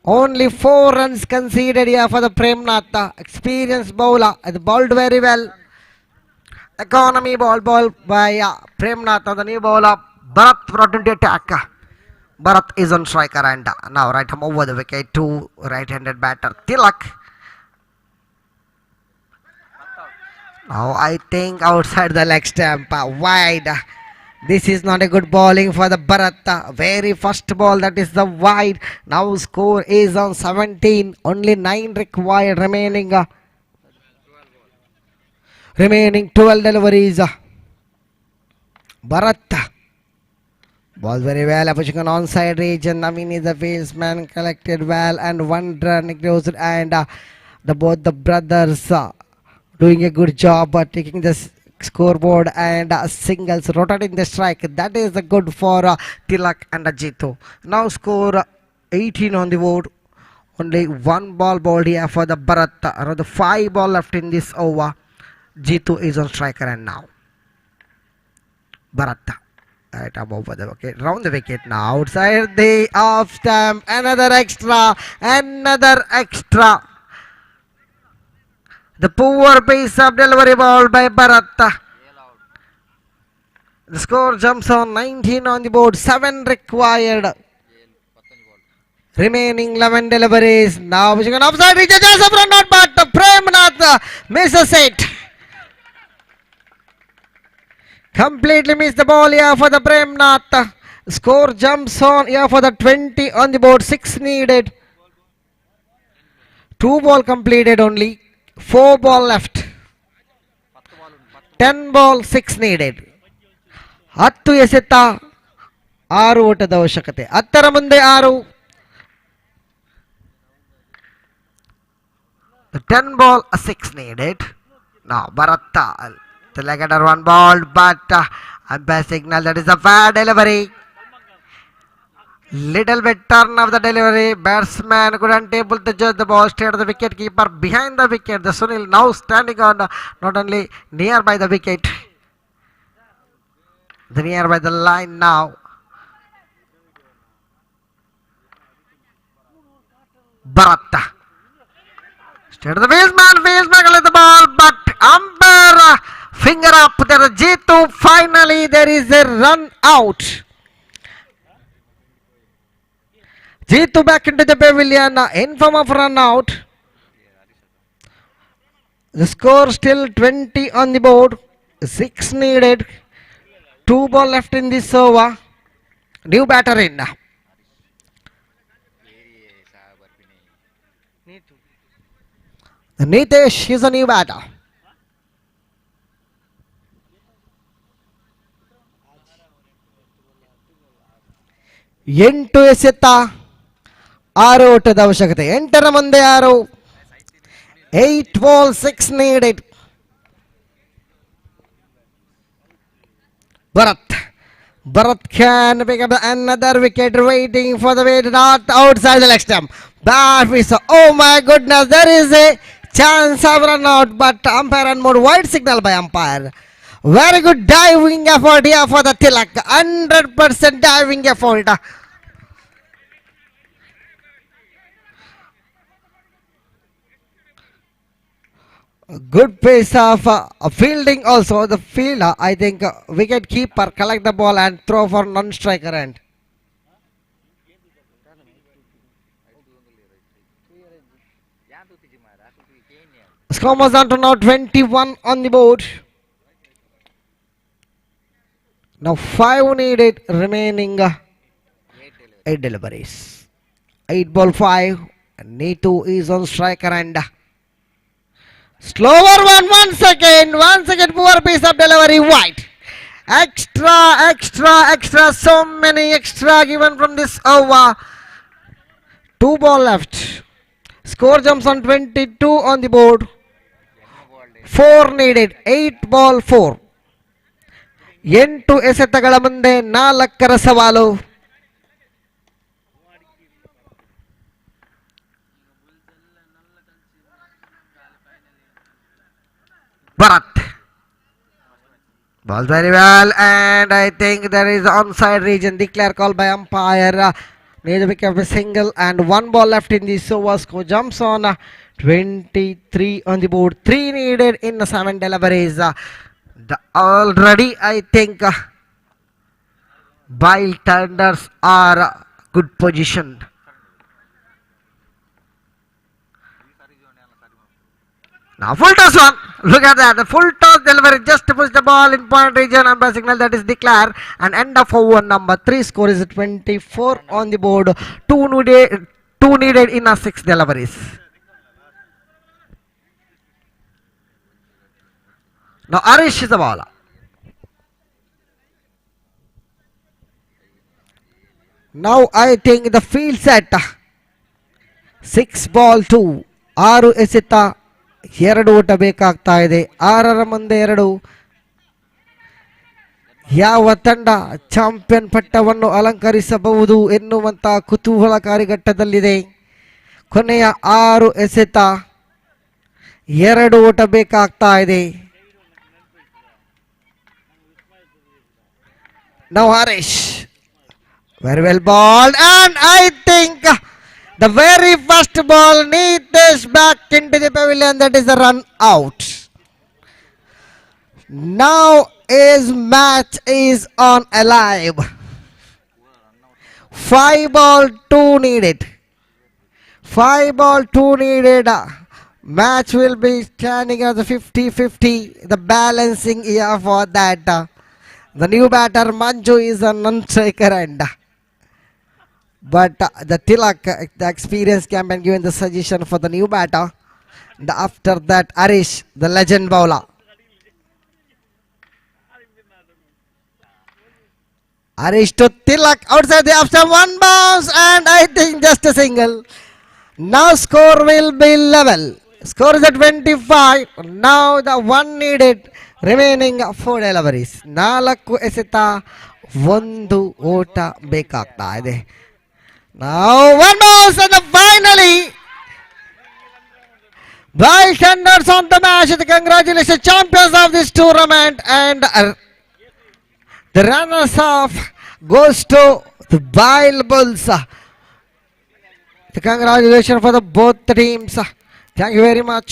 Only 4 runs conceded here for the Premnath. Experienced bowler. It bowled very well. Economy ball by Premnath. The new bowler Bharat brought into attack. Bharat is on striker and now right arm over the wicket to right-handed batter Tilak. Now I think outside the leg stump, wide. This is not a good bowling for the Bharat. Very first ball, that is the wide. Now score is on 17. Only 9 required remaining. Remaining 12 deliveries. Bharat Ball very well, pushing on onside region. Naveen is the fieldsman, collected well, and one run goes, and the both the brothers doing a good job taking the scoreboard and singles, rotating the strike. That is good for Tilak and Jitu. Now score 18 on the board. Only one ball bowled here for the Bharat. Another 5 ball left in this over. Jitu is on striker and now Bharat. Right above the wicket, round the wicket now, outside the off stamp, another extra. The poor piece of delivery ball by Bharat. The score jumps on 19 on the board, 7 required. Remaining 11 deliveries. Now pushing an offside, reaches just a front, not but Premnath misses it. Completely missed the ball here for the Premnath. Score jumps on here for the 20 on the board, 6 needed. 2 ball completed only, 4 ball left. 10 ball, 6 needed. 10 ಎಸೆತ 6 ಓಟದ ಅವಶ್ಯಕತೆ, 10ರ ಮುಂದೆ 6. 10 ball, 6 needed. Now Bharat, the leg-under 1 ball, but umpire signal that is a fair delivery. Little bit turn of the delivery. Batsman couldn't able to judge the ball. Straight to the wicket keeper behind the wicket. The Sunil now standing on not only nearby the wicket, the nearby the line now. Bharat. Straight to the fieldsman collects the ball, but umpire finger up. There is Jitu. Finally, there is a run out. Jitu back into the pavilion in form of run out. The score still 20 on the board, 6 needed. 2 ball left in this over. New batter in. Nitesh is a new batter. ಎಂಟು ಎಸೆತ 6 ಓಟದ ಅವಶ್ಯಕತೆ, 8ರ ಮುಂದೆ 6. 8 ball, 6 needed. Bharat can pick up another wicket, waiting for the wicket, not outside the leg stump. Bad piece. Oh my goodness, there is a chance of run out, but umpire and more wide signal by umpire. Very good diving effort here for the Tilak. 100% diving effort. Good pace of fielding also. The fielder, I think, wicket keeper collect the ball and throw for non-striker end. Score was down to now 21 on the board. Now 5 needed, remaining 8 deliveries. 8 ball 5. Neetu is on striker end. Slower one, 1 second. 1 second, poor piece of delivery, wide. Extra. So many extra given from this over. 2 ball left. Score jumps on 22 on the board. 4 needed. 8 ball 4. 8 ಎಸೆತಗಳ ಮುಂದೆ 4ರ ಸವಾಲು. Bharat. Ball very well, and I think there is onside region. Declare call by umpire. Need to pick up a single, and 1 ball left in the over. Score jumps on 23 on the board. 3 needed in 7 deliveries. Already, I think, byltenders are good positioned. Now full toss one. Look at that. The full toss delivery just to push the ball in point region. Umpire signal that is declared. And end of over number 3. Score is 24 on the board. 2 needed in 6 deliveries. Now Arish is the ball. Now I think the field set 6 ball 2 6 ಎಸೆತ 2 ಓಟ ಬೇಕಾಗ್ತಾ ಇದೆ. 6ರ ಮುಂದೆ 2. ಯಾವ ತಂಡ champion ಪಟ್ಟವನ್ನು ಅಲಂಕರಿಸಬಹುದು ಎನ್ನುವಂತ ಕುತೂಹಲಕಾರಿ ಘಟ್ಟದಲ್ಲಿದೆ. ಕೊನೆಯ 6 ಎಸೆತ 2 ಓಟ ಬೇಕಾಗ್ತಾ ಇದೆ. Now Harish, very well balled, and I think the very first ball needs this back into the pavilion. That is a run out. Now his match is on alive. 5 ball 2 needed. 5 ball 2 needed. Match will be standing as a 50-50. The balancing here for that. The new batter Manju is a non-striker end. But the Tilak, the experienced campaign given the suggestion for the new batter. After that Harish, the legend bowler. Harish to Tilak outside the after one bounce, and I think just a single. Now score will be level. Score is at 25. Now the one needed. Remaining 4 deliveries. 4 ಎಸೆತ 1 ಓಟ ಬೇಕಾಗ್ತಾ ಇದೆ. Now one bounce, and finally by standards on the match, the congratulations champions of this tournament, and the runners up goes to the Bile Bulls. The congratulations for the both teams. Thank you very much.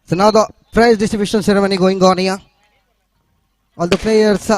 So now the prize distribution ceremony going on here. All the players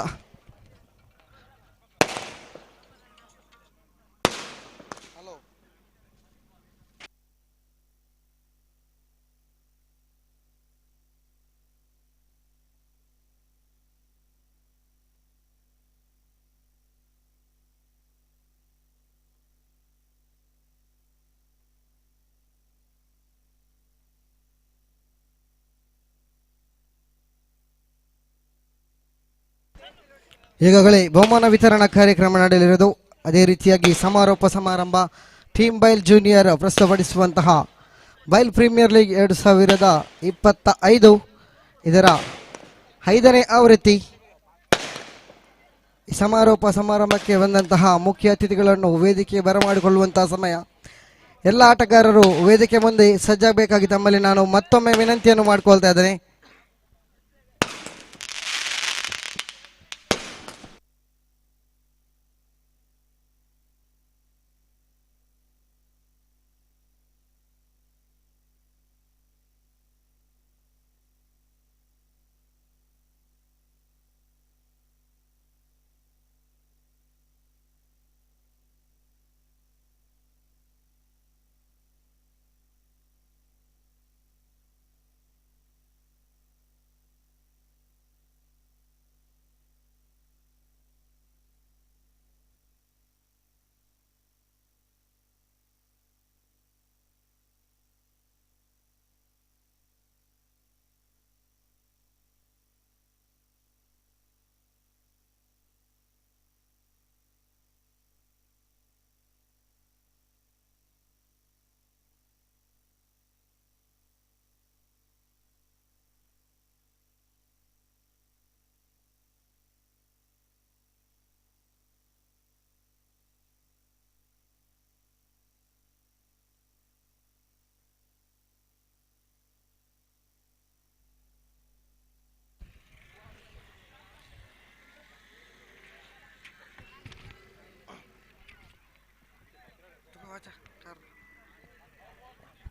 ಈಗಾಗಲೇ ಬಹುಮಾನ ವಿತರಣಾ ಕಾರ್ಯಕ್ರಮ ನಡೆಯಲಿರುವುದು. ಅದೇ ರೀತಿಯಾಗಿ ಸಮಾರೋಪ ಸಮಾರಂಭ team ಬೈಲ್ junior ಪ್ರಸ್ತುತಪಡಿಸುವಂತಹ ಬೈಲ್ premier league 2025 ಇದರ 5ನೇ ಆವೃತ್ತಿ. ಈ ಸಮಾರೋಪ ಸಮಾರಂಭಕ್ಕೆ ಬಂದಂತಹ ಮುಖ್ಯ ಅತಿಥಿಗಳನ್ನು ವೇದಿಕೆ ಬರಮಾಡಿಕೊಳ್ಳುವಂತಹ ಸಮಯ. ಎಲ್ಲ ಆಟಗಾರರು ವೇದಿಕೆ ಮುಂದೆ ಸಜ್ಜಾಗಬೇಕಾಗಿ ತಮ್ಮಲ್ಲಿ ನಾನು ಮತ್ತೊಮ್ಮೆ ವಿನಂತಿಯನ್ನು ಮಾಡಿಕೊಳ್ತಾ ಇದ್ದೇನೆ.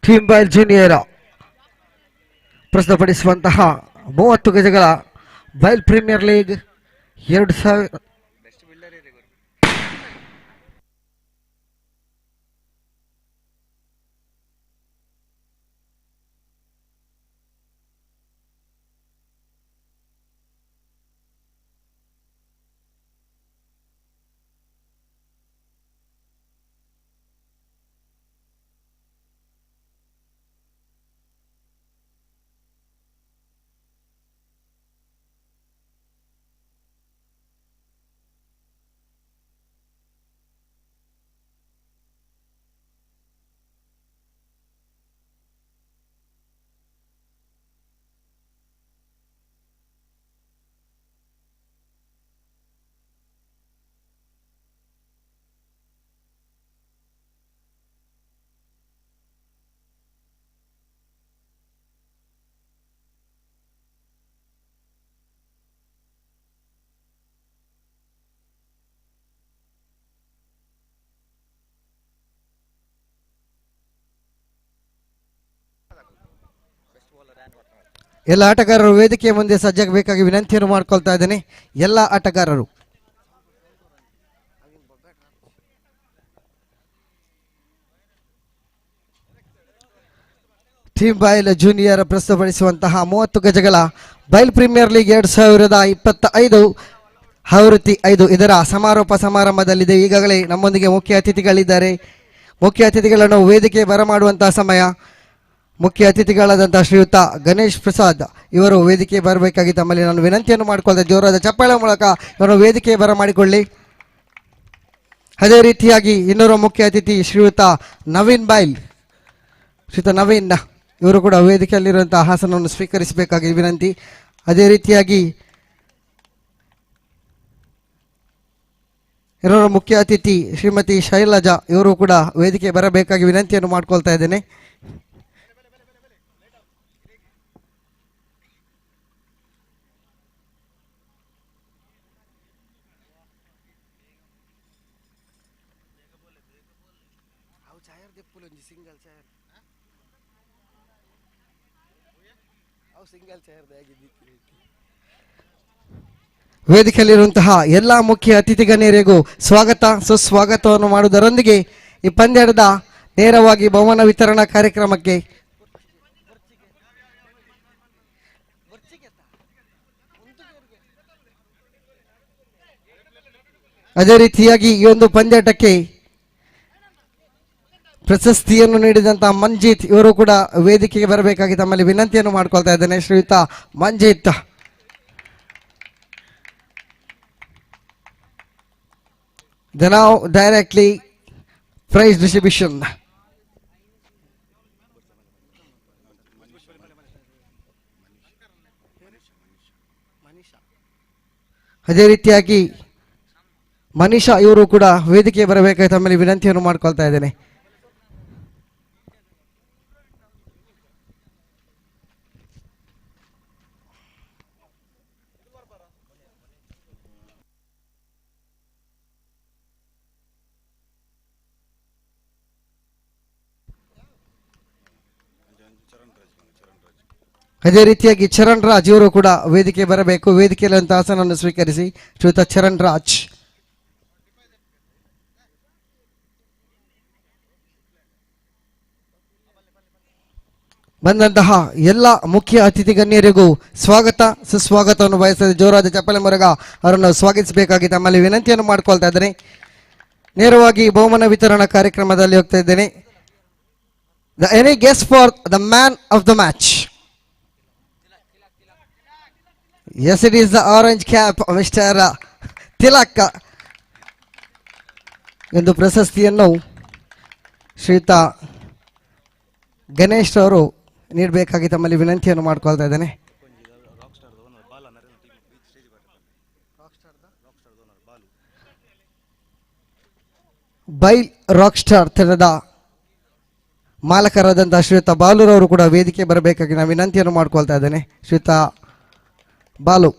ಟೀಮ್ ಬೈಲ್ ಜೂನಿಯರ್ ಪ್ರಸ್ತುತಪಡಿಸುವಂತಹ 30 ಗಜಗಳ ಬೈಲ್ ಪ್ರೀಮಿಯರ್ ಲೀಗ್ 2000 ಎಲ್ಲ ಆಟಗಾರರು ವೇದಿಕೆಯ ಮುಂದೆ ಸಜ್ಜಾಗಬೇಕಾಗಿ ವಿನಂತಿಯನ್ನು ಮಾಡಿಕೊಳ್ತಾ ಇದ್ದೇನೆ. ಎಲ್ಲ ಆಟಗಾರರು ಟೀಮ್ ಬೈಲ್ ಜೂನಿಯರ್ ಪ್ರಸ್ತುತಪಡಿಸುವಂತಹ 30 ಗಜಗಳ ಬೈಲ್ ಪ್ರೀಮಿಯರ್ ಲೀಗ್ 2025 ಆವೃತ್ತಿ 5 ಇದರ ಸಮಾರೋಪ ಸಮಾರಂಭದಲ್ಲಿದೆ. ಈಗಾಗಲೇ ನಮ್ಮೊಂದಿಗೆ ಮುಖ್ಯ ಅತಿಥಿಗಳಿದ್ದಾರೆ. ಮುಖ್ಯ ಅತಿಥಿಗಳನ್ನು ವೇದಿಕೆ ಬರಮಾಡುವಂತಹ ಸಮಯ. ಮುಖ್ಯ ಅತಿಥಿಗಳಾದಂತಹ ಶ್ರೀಯುತ ಗಣೇಶ್ ಪ್ರಸಾದ್ ಇವರು ವೇದಿಕೆ ಬರಬೇಕಾಗಿ ತಮ್ಮಲ್ಲಿ ನಾನು ವಿನಂತಿಯನ್ನು ಮಾಡಿಕೊಳ್ತೇನೆ. ಜೋರಾದ ಚಪ್ಪಾಳೆ ಮೂಲಕ ಇವರು ವೇದಿಕೆ ಬರಮಾಡಿಕೊಳ್ಳಿ. ಅದೇ ರೀತಿಯಾಗಿ ಇನ್ನೋರ್ವ ಮುಖ್ಯ ಅತಿಥಿ ಶ್ರೀಯುತ ನವೀನ್ ಬೈಲ್, ಶ್ರೀಯುತ ನವೀನ್ ಇವರು ಕೂಡ ವೇದಿಕೆಯಲ್ಲಿರುವಂತಹ ಹಾಸನವನ್ನು ಸ್ವೀಕರಿಸಬೇಕಾಗಿ ವಿನಂತಿ. ಅದೇ ರೀತಿಯಾಗಿ ಇನ್ನೋರ್ವ ಮುಖ್ಯ ಅತಿಥಿ ಶ್ರೀಮತಿ ಶೈಲಜಾ ಇವರು ಕೂಡ ವೇದಿಕೆ ಬರಬೇಕಾಗಿ ವಿನಂತಿಯನ್ನು ಮಾಡಿಕೊಳ್ತಾ ಇದ್ದೇನೆ. ವೇದಿಕೆಯಲ್ಲಿರುವಂತಹ ಎಲ್ಲ ಮುಖ್ಯ ಅತಿಥಿ ಗಣ್ಯರಿಗೂ ಸ್ವಾಗತ ಸುಸ್ವಾಗತವನ್ನು ಮಾಡುವುದರೊಂದಿಗೆ ಈ ಪಂದ್ಯದ ನೇರವಾಗಿ ಬಹುಮಾನ ವಿತರಣಾ ಕಾರ್ಯಕ್ರಮಕ್ಕೆ ಅದೇ ರೀತಿಯಾಗಿ ಈ ಒಂದು ಪಂದ್ಯಾಟಕ್ಕೆ ಪ್ರಶಸ್ತಿಯನ್ನು ನೀಡಿದಂತಹ ಮಂಜಿತ್ ಇವರು ಕೂಡ ವೇದಿಕೆಗೆ ಬರಬೇಕಾಗಿ ತಮ್ಮಲ್ಲಿ ವಿನಂತಿಯನ್ನು ಮಾಡ್ಕೊಳ್ತಾ ಇದ್ದೇನೆ. ಶ್ರೀಯುತ Manjit, now directly prize distribution. ಅದೇ ರೀತಿಯಾಗಿ ಮನೀಷಾ ಇವರು ಕೂಡ ವೇದಿಕೆ ಬರಬೇಕಾಗಿ ತಮ್ಮಲ್ಲಿ ವಿನಂತಿಯನ್ನು ಮಾಡ್ಕೊಳ್ತಾ ಇದ್ದೇನೆ. ಅದೇ ರೀತಿಯಾಗಿ ಚರಣ್ ರಾಜ್ ಇವರು ಕೂಡ ವೇದಿಕೆ ಬರಬೇಕು. ವೇದಿಕೆಯಲ್ಲಿರುವಂತಹ ಆಸನವನ್ನು ಸ್ವೀಕರಿಸಿ ಶ್ರೀಯುತ ಚರಣ್ ರಾಜ್. ಬಂದಂತಹ ಎಲ್ಲ ಮುಖ್ಯ ಅತಿಥಿ ಗಣ್ಯರಿಗೂ ಸ್ವಾಗತ ಸುಸ್ವಾಗತವನ್ನು ಬಯಸಿದ ಜೋರಾದ ಚಪ್ಪಲೆ ಮೊರಗ ಅವರನ್ನು ಸ್ವಾಗತಿಸಬೇಕಾಗಿ ತಮ್ಮಲ್ಲಿ ವಿನಂತಿಯನ್ನು ಮಾಡ್ಕೊಳ್ತಾ ಇದ್ದೇನೆ. ನೇರವಾಗಿ ಬಹುಮಾನ ವಿತರಣಾ ಕಾರ್ಯಕ್ರಮದಲ್ಲಿ ಹೋಗ್ತಾ ಇದ್ದೇನೆ. Any guess for the man of the match? Yes, it is the orange cap, Mr. Tilak. ಎಂದು ಪ್ರಶಸ್ತಿಯನ್ನು ಶ್ರೀಯುತ ಗಣೇಶ್ ಅವರು ನೀಡಬೇಕಾಗಿ ತಮ್ಮಲ್ಲಿ ವಿನಂತಿಯನ್ನು ಮಾಡ್ಕೊಳ್ತಾ ಇದ್ದೇನೆ. ಬೈಲ್ ರಾಕ್ ಸ್ಟಾರ್ ತಂಡದ ಮಾಲಕರಾದಂತಹ ಶ್ರೀಯುತ ಬಾಲುರವರು ಕೂಡ ವೇದಿಕೆ ಬರಬೇಕಾಗಿ ನಾನು ವಿನಂತಿಯನ್ನು ಮಾಡ್ಕೊಳ್ತಾ ಇದ್ದೇನೆ. ಶ್ರೀಯುತ Balu,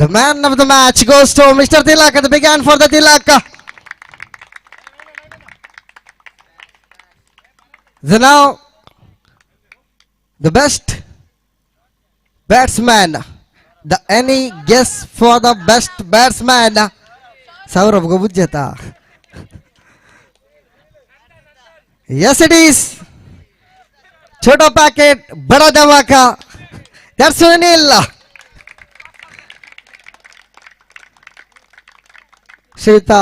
the man of the match goes to Mr. Tilak. The big hand for the Tilak. So now the best batsman. The any guess for the best batsman? Saurabh Gobujjata. Yes, it is. छोटा packet बड़ा धमाका. That's Sunil. ಶ್ರೀಯುತ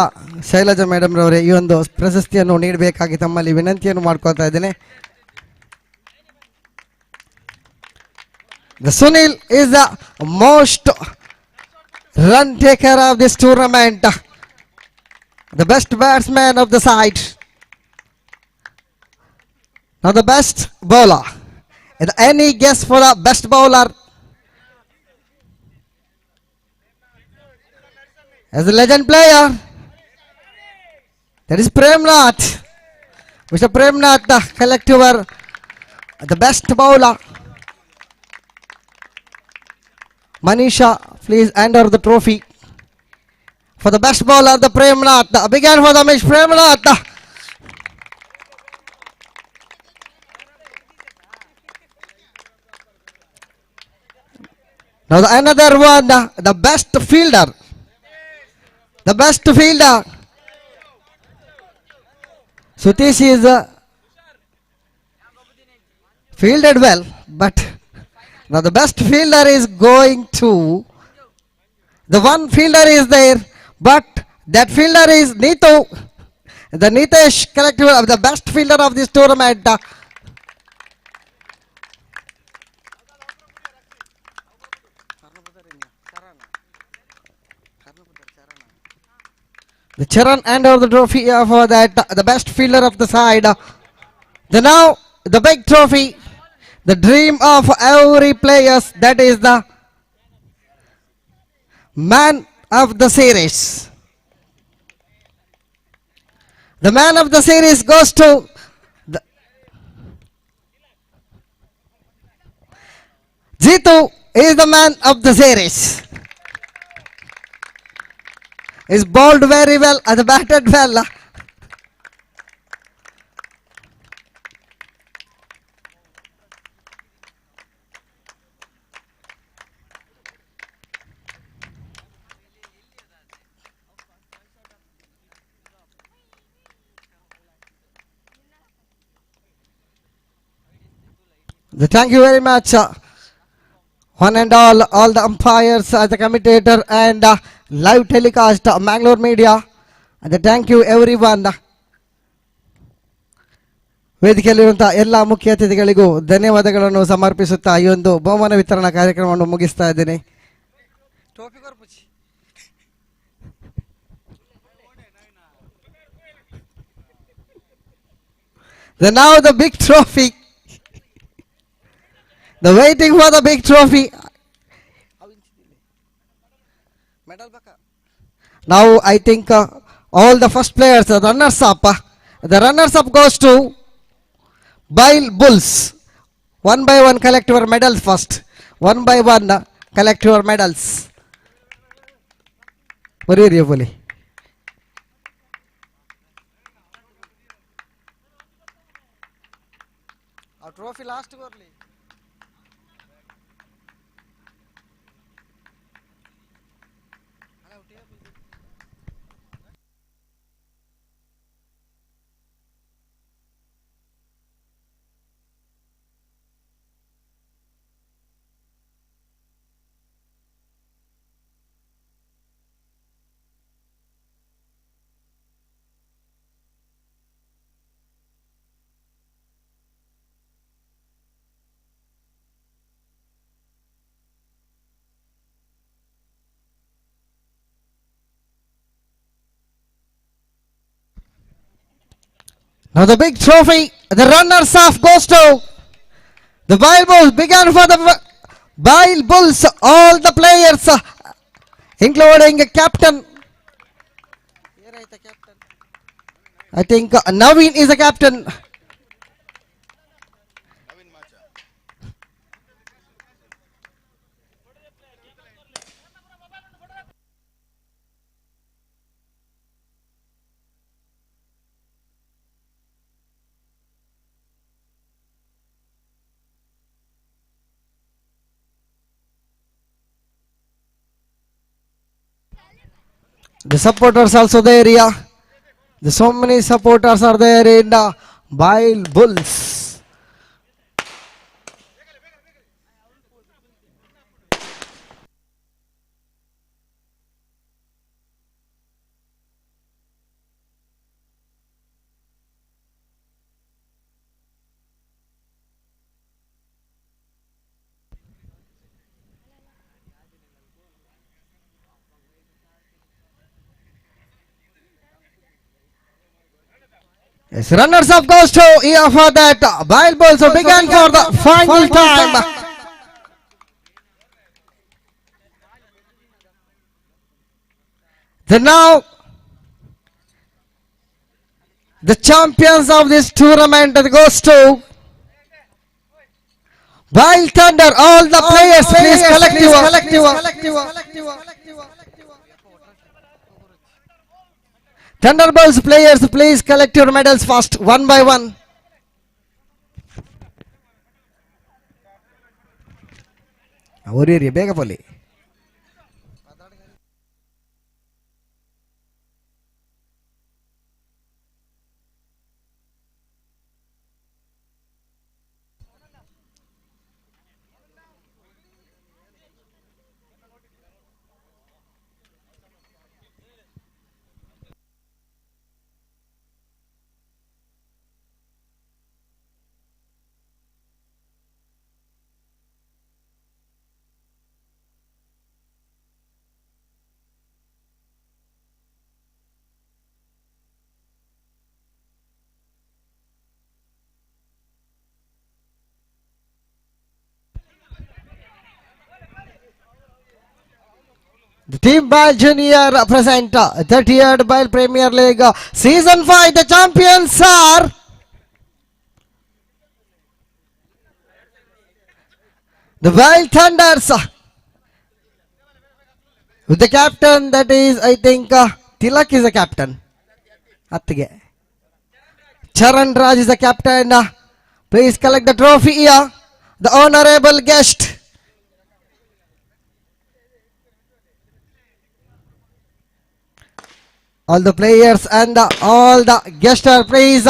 Shailaja madam ರವರೇ ಈ ಒಂದು ಪ್ರಶಸ್ತಿಯನ್ನು ನೀಡಬೇಕಾಗಿ ತಮ್ಮಲ್ಲಿ ವಿನಂತಿಯನ್ನು ಮಾಡ್ಕೊಳ್ತಾ ಇದ್ದೇನೆ. Sunil is the most run taker of this tournament, the best batsman of the side. Now the best bowler. Any guess for the best bowler? As a legend player, that is Premnath. Mr. Premnath, the collector, the best bowler. Manisha, please hand over the trophy for the best bowler, the Premnath. A big hand for the Miss Premnath. Now the another one, the best fielder. The best fielder. Sutish is fielded well, but now the best fielder is going to, the one fielder is there, but that fielder is Neetu, the Nitesh collective of the best fielder of this tournament. The Charan hand over the trophy for that, the best fielder of the side. Now the big trophy, the dream of every player, that is the man of the series. The man of the series goes to the Jitu is the man of the series. is bowled very well and batted well. Thank you very much, one and all the umpires, the commentator, and live telecast, Mangalore Media. And thank you everyone. ವೇದಿಕೆಯಲ್ಲಿರುವಂತಹ ಎಲ್ಲ ಮುಖ್ಯ ಅತಿಥಿಗಳಿಗೂ ಧನ್ಯವಾದಗಳನ್ನು ಸಮರ್ಪಿಸುತ್ತಾ ಈ ಒಂದು ಬಹುಮಾನ ವಿತರಣಾ ಕಾರ್ಯಕ್ರಮವನ್ನು ಮುಗಿಸ್ತಾ ಇದ್ದೇನೆ. Now the big trophy. The waiting for the big trophy. Now I think all the first players, the runners up goes to Bile Bulls. One by one collect your medals first. One by one collect your medals. Really? Our trophy last only. Now the big trophy, the runners-up goes to the Bile Bulls. Began for the Bile Bulls, all the players, including captain. I think Naveen is the captain. The supporters also there, yeah. So many supporters are there in the Bile Bulls. Yes, runners up goes to here for that Bile Bulls who began for the final time. Then now the champions of this tournament goes to Bile Thunder. All the players, please collect your Thunderbolts players, please collect your medals fast, one by one. ಬೇಗ ಬಲಿ. The team Bile Junior present 30th Bile Premier League Season 5. The champions are the Bile Thunders. With the captain, that is, I think, Tilak is the captain. Attige. Charan Raj is the captain. Please collect the trophy here. The honorable guest. All the players and all the guests are please.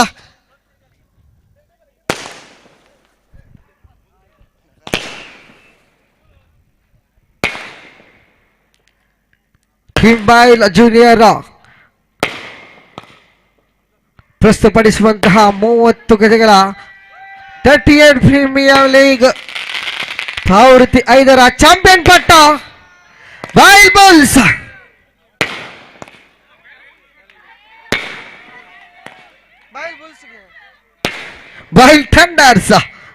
ಕಿಂಬೈಲ್ junior ಪ್ರಸ್ತುತಪಡಿಸುವಂತಹ 30 ಗಜಗಳ 38 premier league ಆವೃತ್ತಿ 5ರ champion ಪಟ್ಟ wild bulls. Wild Thunders,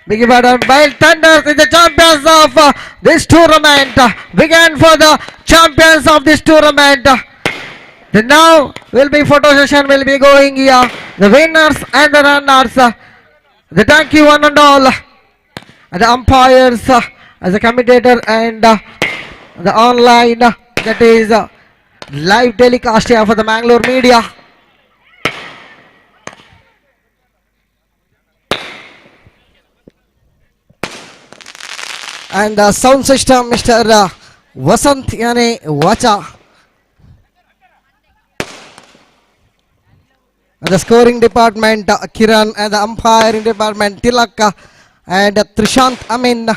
big pardon, Wild Thunders is the champions of this tournament. Began for the champions of this tournament. Then now will be photo session will be going here. The winners and the runners. The thank you one and all. The umpires, as a commentator and the online that is live telecast here for the Mangalore media. And the sound system, Mr. Vasant Yane Vacha. And the scoring department, Kiran, and the umpiring department, Tilak, and Trishant Amin,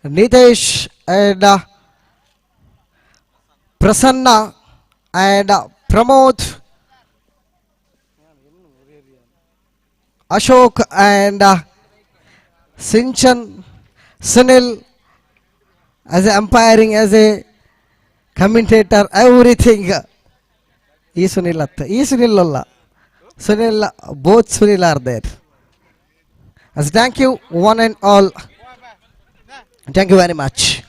Nitesh, and Prasanna, and Pramod, Ashok, and Sinchan, Sunil, as a umpiring, as a commentator, everything. Sunil Sunil Sunil, both Sunil are there. As thank you one and all. Thank you very much.